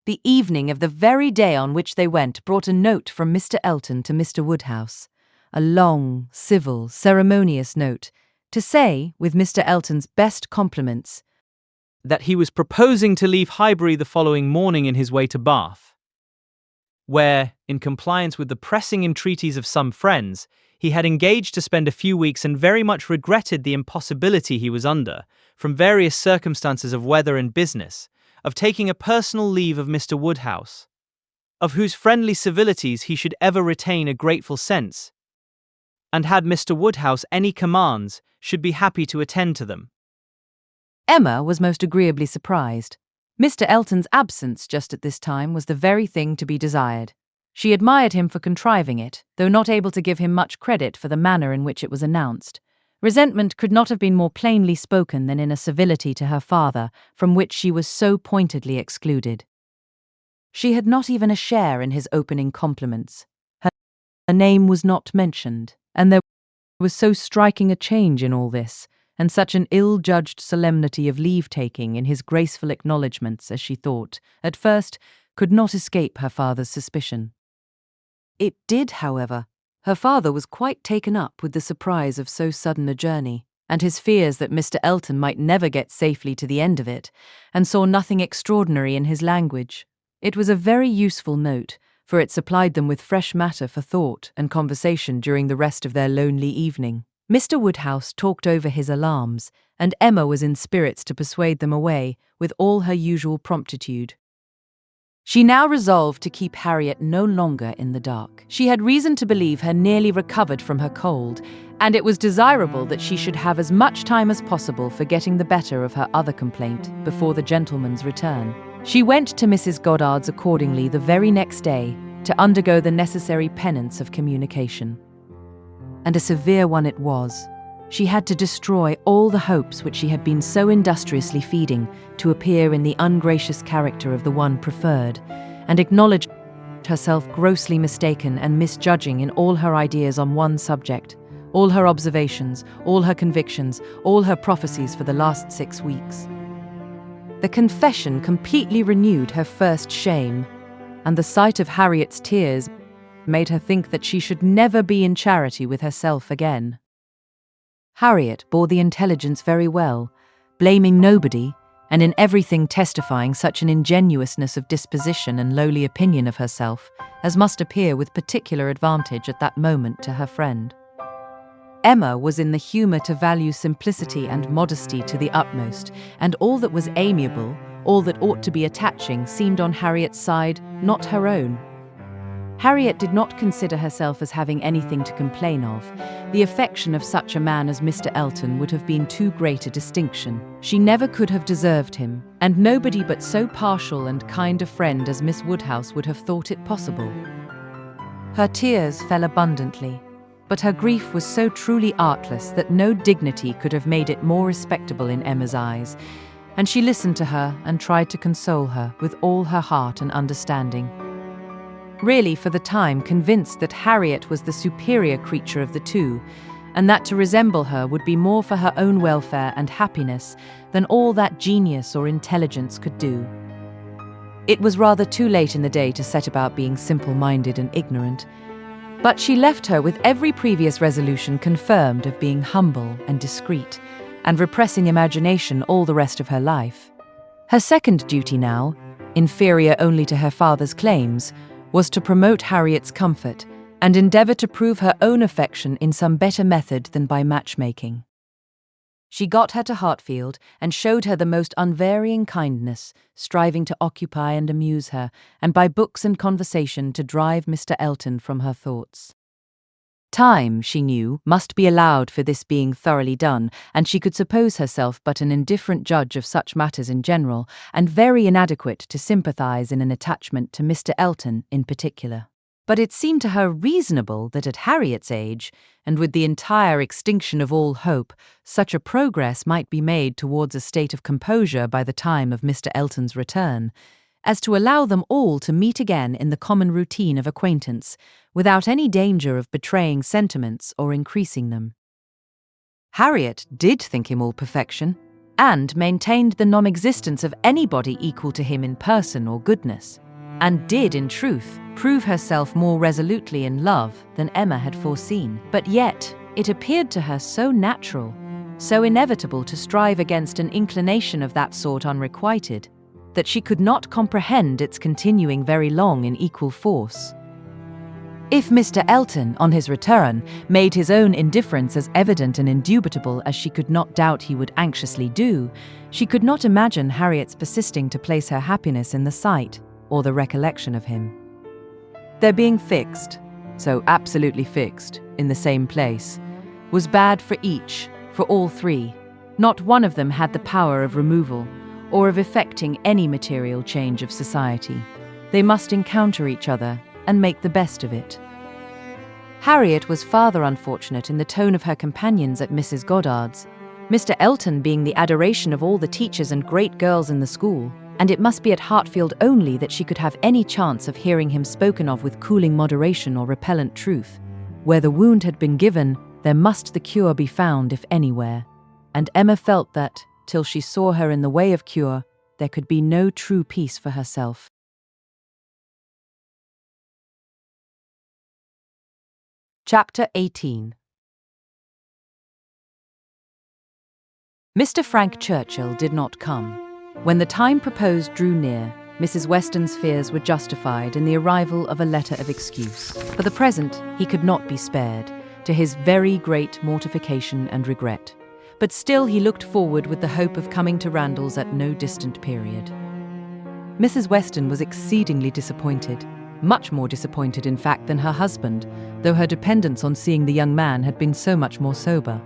The evening of the very day on which they went brought a note from Mr. Elton to Mr. Woodhouse, a long, civil, ceremonious note, to say, with Mr. Elton's best compliments, that he was proposing to leave Highbury the following morning in his way to Bath, where, in compliance with the pressing entreaties of some friends, he had engaged to spend a few weeks and very much regretted the impossibility he was under, from various circumstances of weather and business, of taking a personal leave of Mr. Woodhouse, of whose friendly civilities he should ever retain a grateful sense, and had Mr. Woodhouse any commands, should be happy to attend to them. Emma was most agreeably surprised. Mr. Elton's absence just at this time was the very thing to be desired. She admired him for contriving it, though not able to give him much credit for the manner in which it was announced. Resentment could not have been more plainly spoken than in a civility to her father, from which she was so pointedly excluded. She had not even a share in his opening compliments. Her name was not mentioned, and there was so striking a change in all this, and such an ill-judged solemnity of leave-taking in his graceful acknowledgments, as she thought, at first, could not escape her father's suspicion. It did, however. Her father was quite taken up with the surprise of so sudden a journey, and his fears that Mr. Elton might never get safely to the end of it, and saw nothing extraordinary in his language. It was a very useful note, for it supplied them with fresh matter for thought and conversation during the rest of their lonely evening. Mr. Woodhouse talked over his alarms, and Emma was in spirits to persuade them away with all her usual promptitude. She now resolved to keep Harriet no longer in the dark. She had reason to believe her nearly recovered from her cold, and it was desirable that she should have as much time as possible for getting the better of her other complaint before the gentleman's return. She went to Mrs. Goddard's accordingly the very next day to undergo the necessary penance of communication. And a severe one it was. She had to destroy all the hopes which she had been so industriously feeding to appear in the ungracious character of the one preferred, and acknowledge herself grossly mistaken and misjudging in all her ideas on one subject, all her observations, all her convictions, all her prophecies for the last 6 weeks. The confession completely renewed her first shame, and the sight of Harriet's tears made her think that she should never be in charity with herself again. Harriet bore the intelligence very well, blaming nobody, and in everything testifying such an ingenuousness of disposition and lowly opinion of herself as must appear with particular advantage at that moment to her friend. Emma was in the humour to value simplicity and modesty to the utmost, and all that was amiable, all that ought to be attaching, seemed on Harriet's side, not her own. Harriet did not consider herself as having anything to complain of. The affection of such a man as Mr. Elton would have been too great a distinction. She never could have deserved him, and nobody but so partial and kind a friend as Miss Woodhouse would have thought it possible. Her tears fell abundantly, but her grief was so truly artless that no dignity could have made it more respectable in Emma's eyes, and she listened to her and tried to console her with all her heart and understanding. Really, for the time, convinced that Harriet was the superior creature of the two, and that to resemble her would be more for her own welfare and happiness than all that genius or intelligence could do. It was rather too late in the day to set about being simple-minded and ignorant, but she left her with every previous resolution confirmed of being humble and discreet, and repressing imagination all the rest of her life. Her second duty now, inferior only to her father's claims, was to promote Harriet's comfort and endeavour to prove her own affection in some better method than by matchmaking. She got her to Hartfield and showed her the most unvarying kindness, striving to occupy and amuse her, and by books and conversation to drive Mr. Elton from her thoughts. Time, she knew, must be allowed for this being thoroughly done, and she could suppose herself but an indifferent judge of such matters in general, and very inadequate to sympathise in an attachment to Mr. Elton in particular. But it seemed to her reasonable that at Harriet's age, and with the entire extinction of all hope, such a progress might be made towards a state of composure by the time of Mr. Elton's return, as to allow them all to meet again in the common routine of acquaintance, without any danger of betraying sentiments or increasing them. Harriet did think him all perfection, and maintained the non-existence of anybody equal to him in person or goodness, and did, in truth, prove herself more resolutely in love than Emma had foreseen. But yet, it appeared to her so natural, so inevitable to strive against an inclination of that sort unrequited, that she could not comprehend its continuing very long in equal force. If Mr. Elton, on his return, made his own indifference as evident and indubitable as she could not doubt he would anxiously do, she could not imagine Harriet's persisting to place her happiness in the sight or the recollection of him. Their being fixed, so absolutely fixed, in the same place, was bad for each, for all three. Not one of them had the power of removal, or of effecting any material change of society. They must encounter each other and make the best of it. Harriet was farther unfortunate in the tone of her companions at Mrs. Goddard's, Mr. Elton being the adoration of all the teachers and great girls in the school, and it must be at Hartfield only that she could have any chance of hearing him spoken of with cooling moderation or repellent truth. Where the wound had been given, there must the cure be found, if anywhere. And Emma felt that, till she saw her in the way of cure, there could be no true peace for herself. Chapter 18. Mr. Frank Churchill did not come. When the time proposed drew near, Mrs. Weston's fears were justified in the arrival of a letter of excuse. For the present, he could not be spared, to his very great mortification and regret. But still he looked forward with the hope of coming to Randalls at no distant period. Mrs. Weston was exceedingly disappointed, much more disappointed in fact than her husband, though her dependence on seeing the young man had been so much more sober.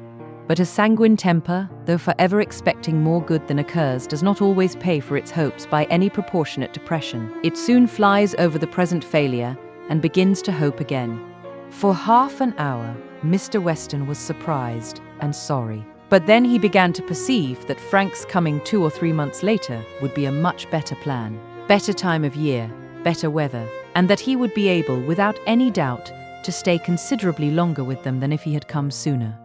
But a sanguine temper, though forever expecting more good than occurs, does not always pay for its hopes by any proportionate depression. It soon flies over the present failure and begins to hope again. For half an hour, Mr. Weston was surprised and sorry. But then he began to perceive that Frank's coming 2 or 3 months later would be a much better plan, better time of year, better weather, and that he would be able, without any doubt, to stay considerably longer with them than if he had come sooner.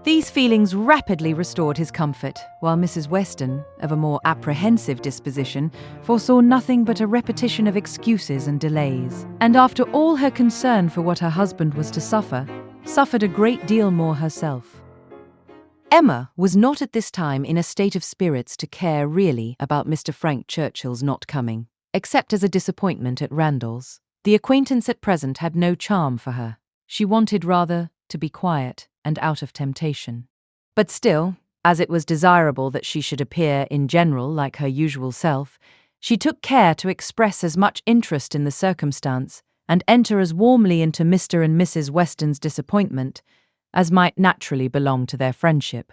These feelings rapidly restored his comfort, while Mrs. Weston, of a more apprehensive disposition, foresaw nothing but a repetition of excuses and delays, and after all her concern for what her husband was to suffer, suffered a great deal more herself. Emma was not at this time in a state of spirits to care really about Mr. Frank Churchill's not coming, except as a disappointment at Randalls. The acquaintance at present had no charm for her. She wanted rather to be quiet and out of temptation. But still, as it was desirable that she should appear in general like her usual self, she took care to express as much interest in the circumstance and enter as warmly into Mr. and Mrs. Weston's disappointment as might naturally belong to their friendship.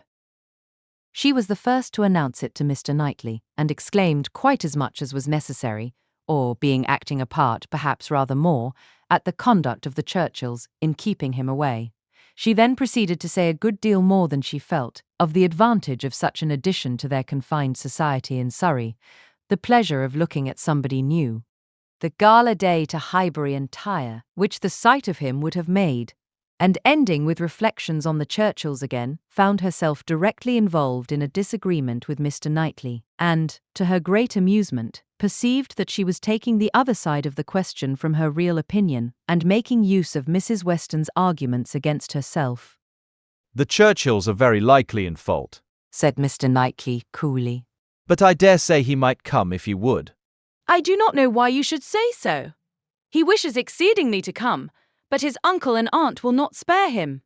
She was the first to announce it to Mr. Knightley, and exclaimed quite as much as was necessary, or being acting a part, perhaps rather more, at the conduct of the Churchills in keeping him away. She then proceeded to say a good deal more than she felt, of the advantage of such an addition to their confined society in Surrey, the pleasure of looking at somebody new, the gala day to Highbury and Tyre, which the sight of him would have made, and ending with reflections on the Churchills again, found herself directly involved in a disagreement with Mr. Knightley, and, to her great amusement, perceived that she was taking the other side of the question from her real opinion, and making use of Mrs. Weston's arguments against herself. "The Churchills are very likely in fault," said Mr. Knightley coolly. "but I dare say he might come if he would." I do not know why you should say so. He wishes exceedingly to come, but his uncle and aunt will not spare him.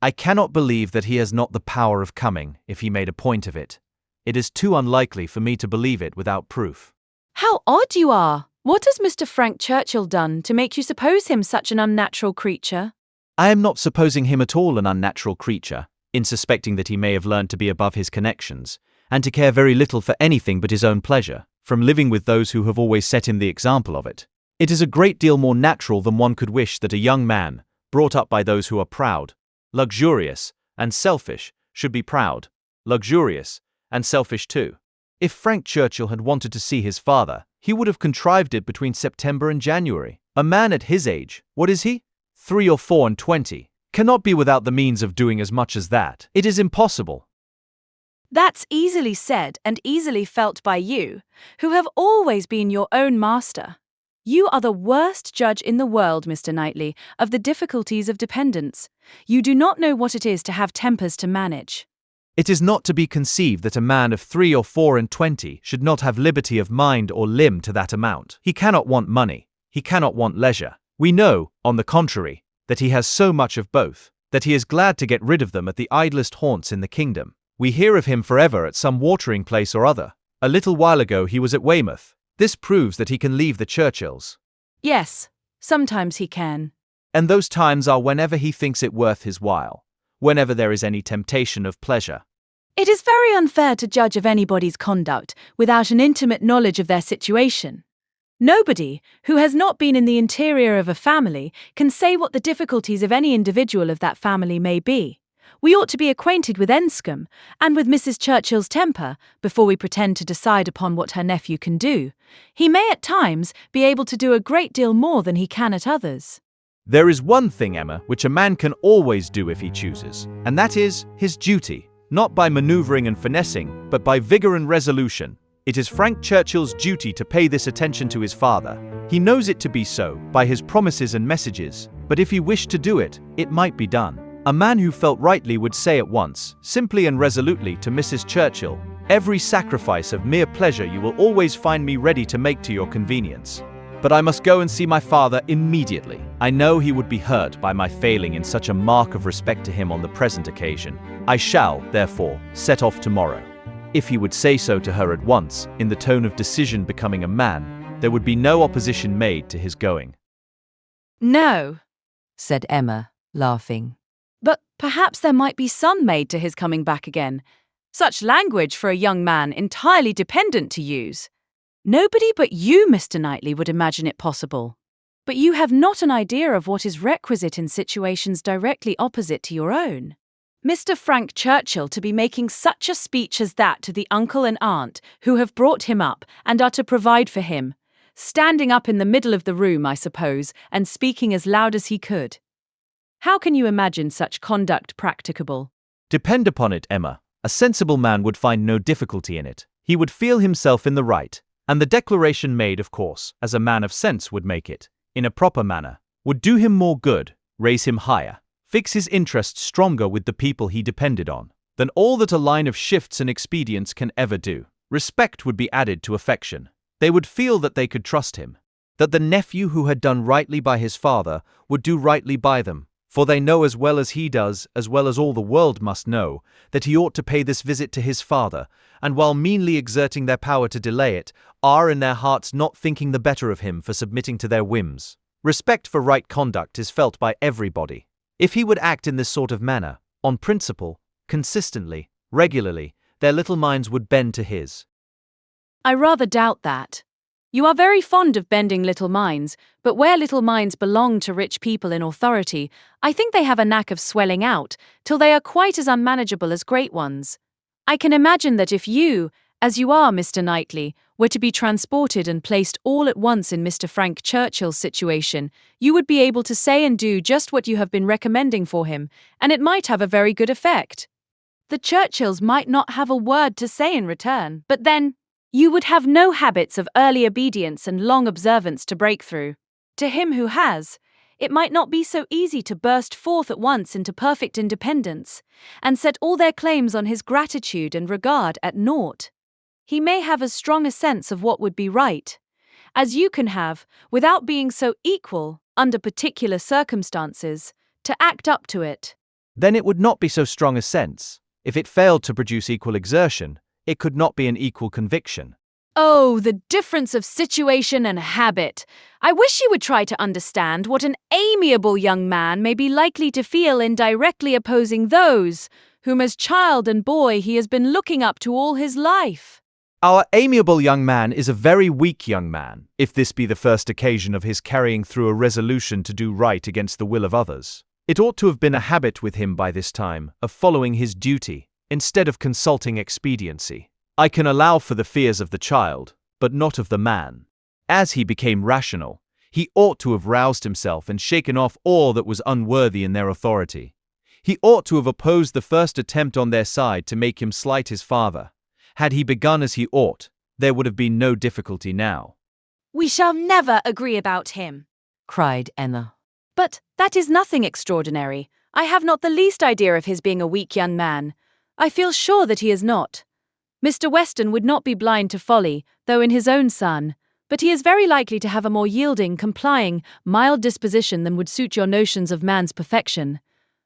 "I cannot believe that he has not the power of coming, if he made a point of it. It is too unlikely for me to believe it without proof." How odd you are! What has Mr. Frank Churchill done to make you suppose him such an unnatural creature? "I am not supposing him at all an unnatural creature, in suspecting that he may have learned to be above his connections, and to care very little for anything but his own pleasure, from living with those who have always set him the example of it. It is a great deal more natural than one could wish that a young man, brought up by those who are proud, luxurious, and selfish, should be proud, luxurious, and selfish too. If Frank Churchill had wanted to see his father, he would have contrived it between September and January. A man at his age, what is he? 3 or 4 and 20, cannot be without the means of doing as much as that. It is impossible." That's easily said and easily felt by you, who have always been your own master. You are the worst judge in the world, Mr. Knightley, of the difficulties of dependence. You do not know what it is to have tempers to manage. It is not to be conceived that a man of 3 or 4 and 20 should not have liberty of mind or limb to that amount. He cannot want money. He cannot want leisure. We know, on the contrary, that he has so much of both, that he is glad to get rid of them at the idlest haunts in the kingdom. We hear of him forever at some watering place or other. A little while ago he was at Weymouth. This proves that he can leave the Churchills. Yes, sometimes he can. And those times are whenever he thinks it worth his while, whenever there is any temptation of pleasure. It is very unfair to judge of anybody's conduct without an intimate knowledge of their situation. Nobody, who has not been in the interior of a family, can say what the difficulties of any individual of that family may be. We ought to be acquainted with Enscombe and with Mrs. Churchill's temper before we pretend to decide upon what her nephew can do. He may at times be able to do a great deal more than he can at others. There is one thing, Emma, which a man can always do if he chooses, and that is his duty, not by manoeuvring and finessing, but by vigor and resolution. It is Frank Churchill's duty to pay this attention to his father. He knows it to be so, by his promises and messages, but if he wished to do it, it might be done. A man who felt rightly would say at once, simply and resolutely to Mrs. Churchill, "Every sacrifice of mere pleasure you will always find me ready to make to your convenience. But I must go and see my father immediately. I know he would be hurt by my failing in such a mark of respect to him on the present occasion. I shall, therefore, set off tomorrow." If he would say so to her at once, in the tone of decision becoming a man, there would be no opposition made to his going. No, said Emma, laughing. but perhaps there might be some made to his coming back again. Such language for a young man entirely dependent to use. Nobody but you, Mr. Knightley, would imagine it possible. But you have not an idea of what is requisite in situations directly opposite to your own. Mr. Frank Churchill to be making such a speech as that to the uncle and aunt who have brought him up and are to provide for him, standing up in the middle of the room, I suppose, and speaking as loud as he could. How can you imagine such conduct practicable? Depend upon it, Emma, a sensible man would find no difficulty in it. He would feel himself in the right, and the declaration made, of course, as a man of sense would make it, in a proper manner, would do him more good, raise him higher, fix his interest stronger with the people he depended on, than all that a line of shifts and expedients can ever do. Respect would be added to affection. They would feel that they could trust him, that the nephew who had done rightly by his father would do rightly by them, for they know as well as he does, as well as all the world must know, that he ought to pay this visit to his father, and while meanly exerting their power to delay it, are in their hearts not thinking the better of him for submitting to their whims. Respect for right conduct is felt by everybody. If he would act in this sort of manner, on principle, consistently, regularly, their little minds would bend to his. I rather doubt that. You are very fond of bending little minds, but where little minds belong to rich people in authority, I think they have a knack of swelling out, till they are quite as unmanageable as great ones. I can imagine that if you, as you are, Mr. Knightley, were to be transported and placed all at once in Mr. Frank Churchill's situation, you would be able to say and do just what you have been recommending for him, and it might have a very good effect. The Churchills might not have a word to say in return, but then, you would have no habits of early obedience and long observance to break through. To him who has, it might not be so easy to burst forth at once into perfect independence, and set all their claims on his gratitude and regard at naught. He may have as strong a sense of what would be right, as you can have, without being so equal, under particular circumstances, to act up to it. Then it would not be so strong a sense. If it failed to produce equal exertion, it could not be an equal conviction. Oh, the difference of situation and habit! I wish you would try to understand what an amiable young man may be likely to feel in directly opposing those whom as child and boy he has been looking up to all his life. Our amiable young man is a very weak young man, if this be the first occasion of his carrying through a resolution to do right against the will of others. It ought to have been a habit with him by this time, of following his duty, instead of consulting expediency. I can allow for the fears of the child, but not of the man. As he became rational, he ought to have roused himself and shaken off all that was unworthy in their authority. He ought to have opposed the first attempt on their side to make him slight his father. Had he begun as he ought, there would have been no difficulty now. We shall never agree about him, cried Emma. But that is nothing extraordinary. I have not the least idea of his being a weak young man. I feel sure that he is not. Mr. Weston would not be blind to folly, though in his own son, but he is very likely to have a more yielding, complying, mild disposition than would suit your notions of man's perfection.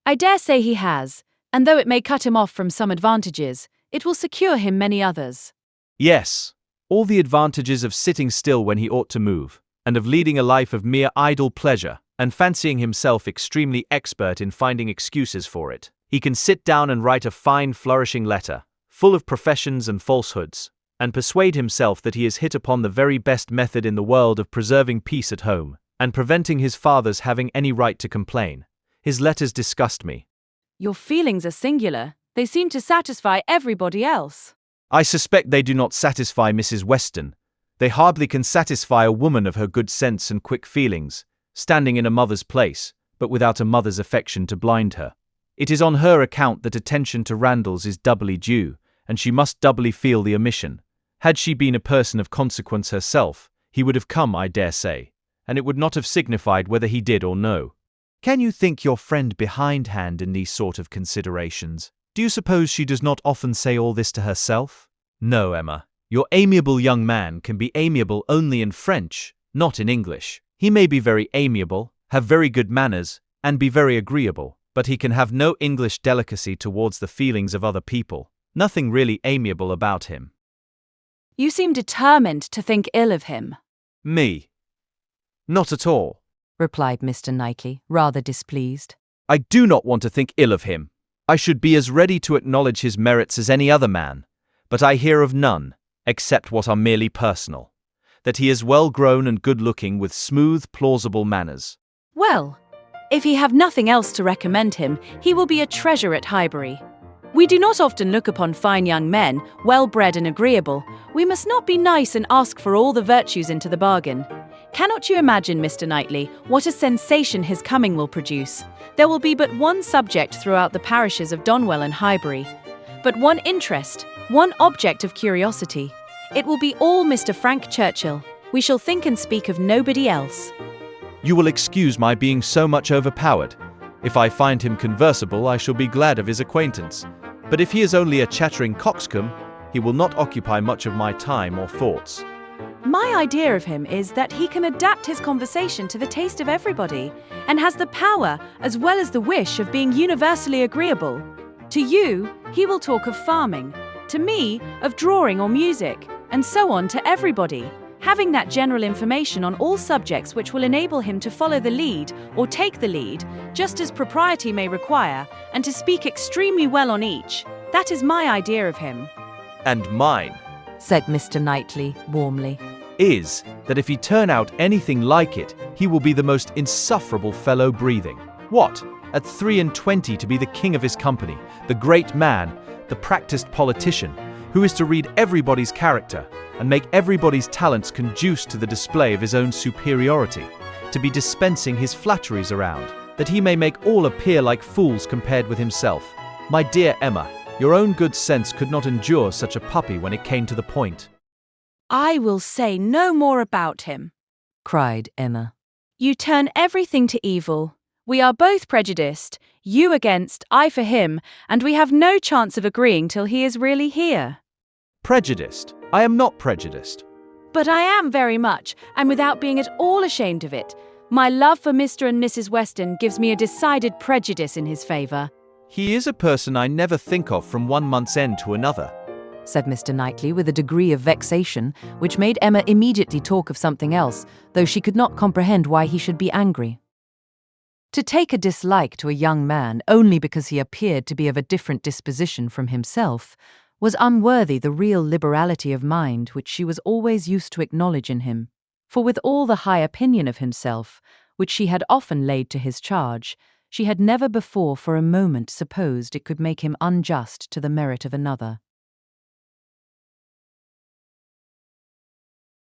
I dare say he has, and though it may cut him off from some advantages, it will secure him many others. Yes, all the advantages of sitting still when he ought to move, and of leading a life of mere idle pleasure, and fancying himself extremely expert in finding excuses for it. He can sit down and write a fine, flourishing letter, full of professions and falsehoods, and persuade himself that he has hit upon the very best method in the world of preserving peace at home, and preventing his father's having any right to complain. His letters disgust me. Your feelings are singular. They seem to satisfy everybody else. I suspect they do not satisfy Mrs. Weston. They hardly can satisfy a woman of her good sense and quick feelings, standing in a mother's place, but without a mother's affection to blind her. It is on her account that attention to Randalls is doubly due, and she must doubly feel the omission. Had she been a person of consequence herself, he would have come, I dare say, and it would not have signified whether he did or no. Can you think your friend behindhand in these sort of considerations? Do you suppose she does not often say all this to herself? No, Emma. Your amiable young man can be amiable only in French, not in English. He may be very amiable, have very good manners, and be very agreeable, but he can have no English delicacy towards the feelings of other people. Nothing really amiable about him. You seem determined to think ill of him. Me? Not at all, replied Mr. Knightley, rather displeased. I do not want to think ill of him. I should be as ready to acknowledge his merits as any other man, but I hear of none, except what are merely personal. That he is well grown and good-looking with smooth, plausible manners. Well, if he have nothing else to recommend him, he will be a treasure at Highbury. We do not often look upon fine young men, well-bred and agreeable. We must not be nice and ask for all the virtues into the bargain. Cannot you imagine, Mr. Knightley, what a sensation his coming will produce? There will be but one subject throughout the parishes of Donwell and Highbury, but one interest, one object of curiosity. It will be all Mr. Frank Churchill. We shall think and speak of nobody else. You will excuse my being so much overpowered. If I find him conversable, I shall be glad of his acquaintance. But if he is only a chattering coxcomb, he will not occupy much of my time or thoughts. My idea of him is that he can adapt his conversation to the taste of everybody, and has the power as well as the wish of being universally agreeable. To you, he will talk of farming, to me, of drawing or music, and so on to everybody, having that general information on all subjects which will enable him to follow the lead or take the lead, just as propriety may require, and to speak extremely well on each. That is my idea of him. And mine, said Mr. Knightley warmly, is that if he turn out anything like it, he will be the most insufferable fellow breathing. What? At 23 to be the king of his company, the great man, the practiced politician, who is to read everybody's character and make everybody's talents conduce to the display of his own superiority, to be dispensing his flatteries around, that he may make all appear like fools compared with himself. My dear Emma, your own good sense could not endure such a puppy when it came to the point. I will say no more about him, cried Emma. You turn everything to evil. We are both prejudiced, you against, I for him, and we have no chance of agreeing till he is really here. Prejudiced? I am not prejudiced. But I am very much, and without being at all ashamed of it. My love for Mr. and Mrs. Weston gives me a decided prejudice in his favour. He is a person I never think of from one month's end to another, said Mr. Knightley with a degree of vexation which made Emma immediately talk of something else, though she could not comprehend why he should be angry. To take a dislike to a young man only because he appeared to be of a different disposition from himself was unworthy the real liberality of mind which she was always used to acknowledge in him, for with all the high opinion of himself which she had often laid to his charge, she had never before for a moment supposed it could make him unjust to the merit of another.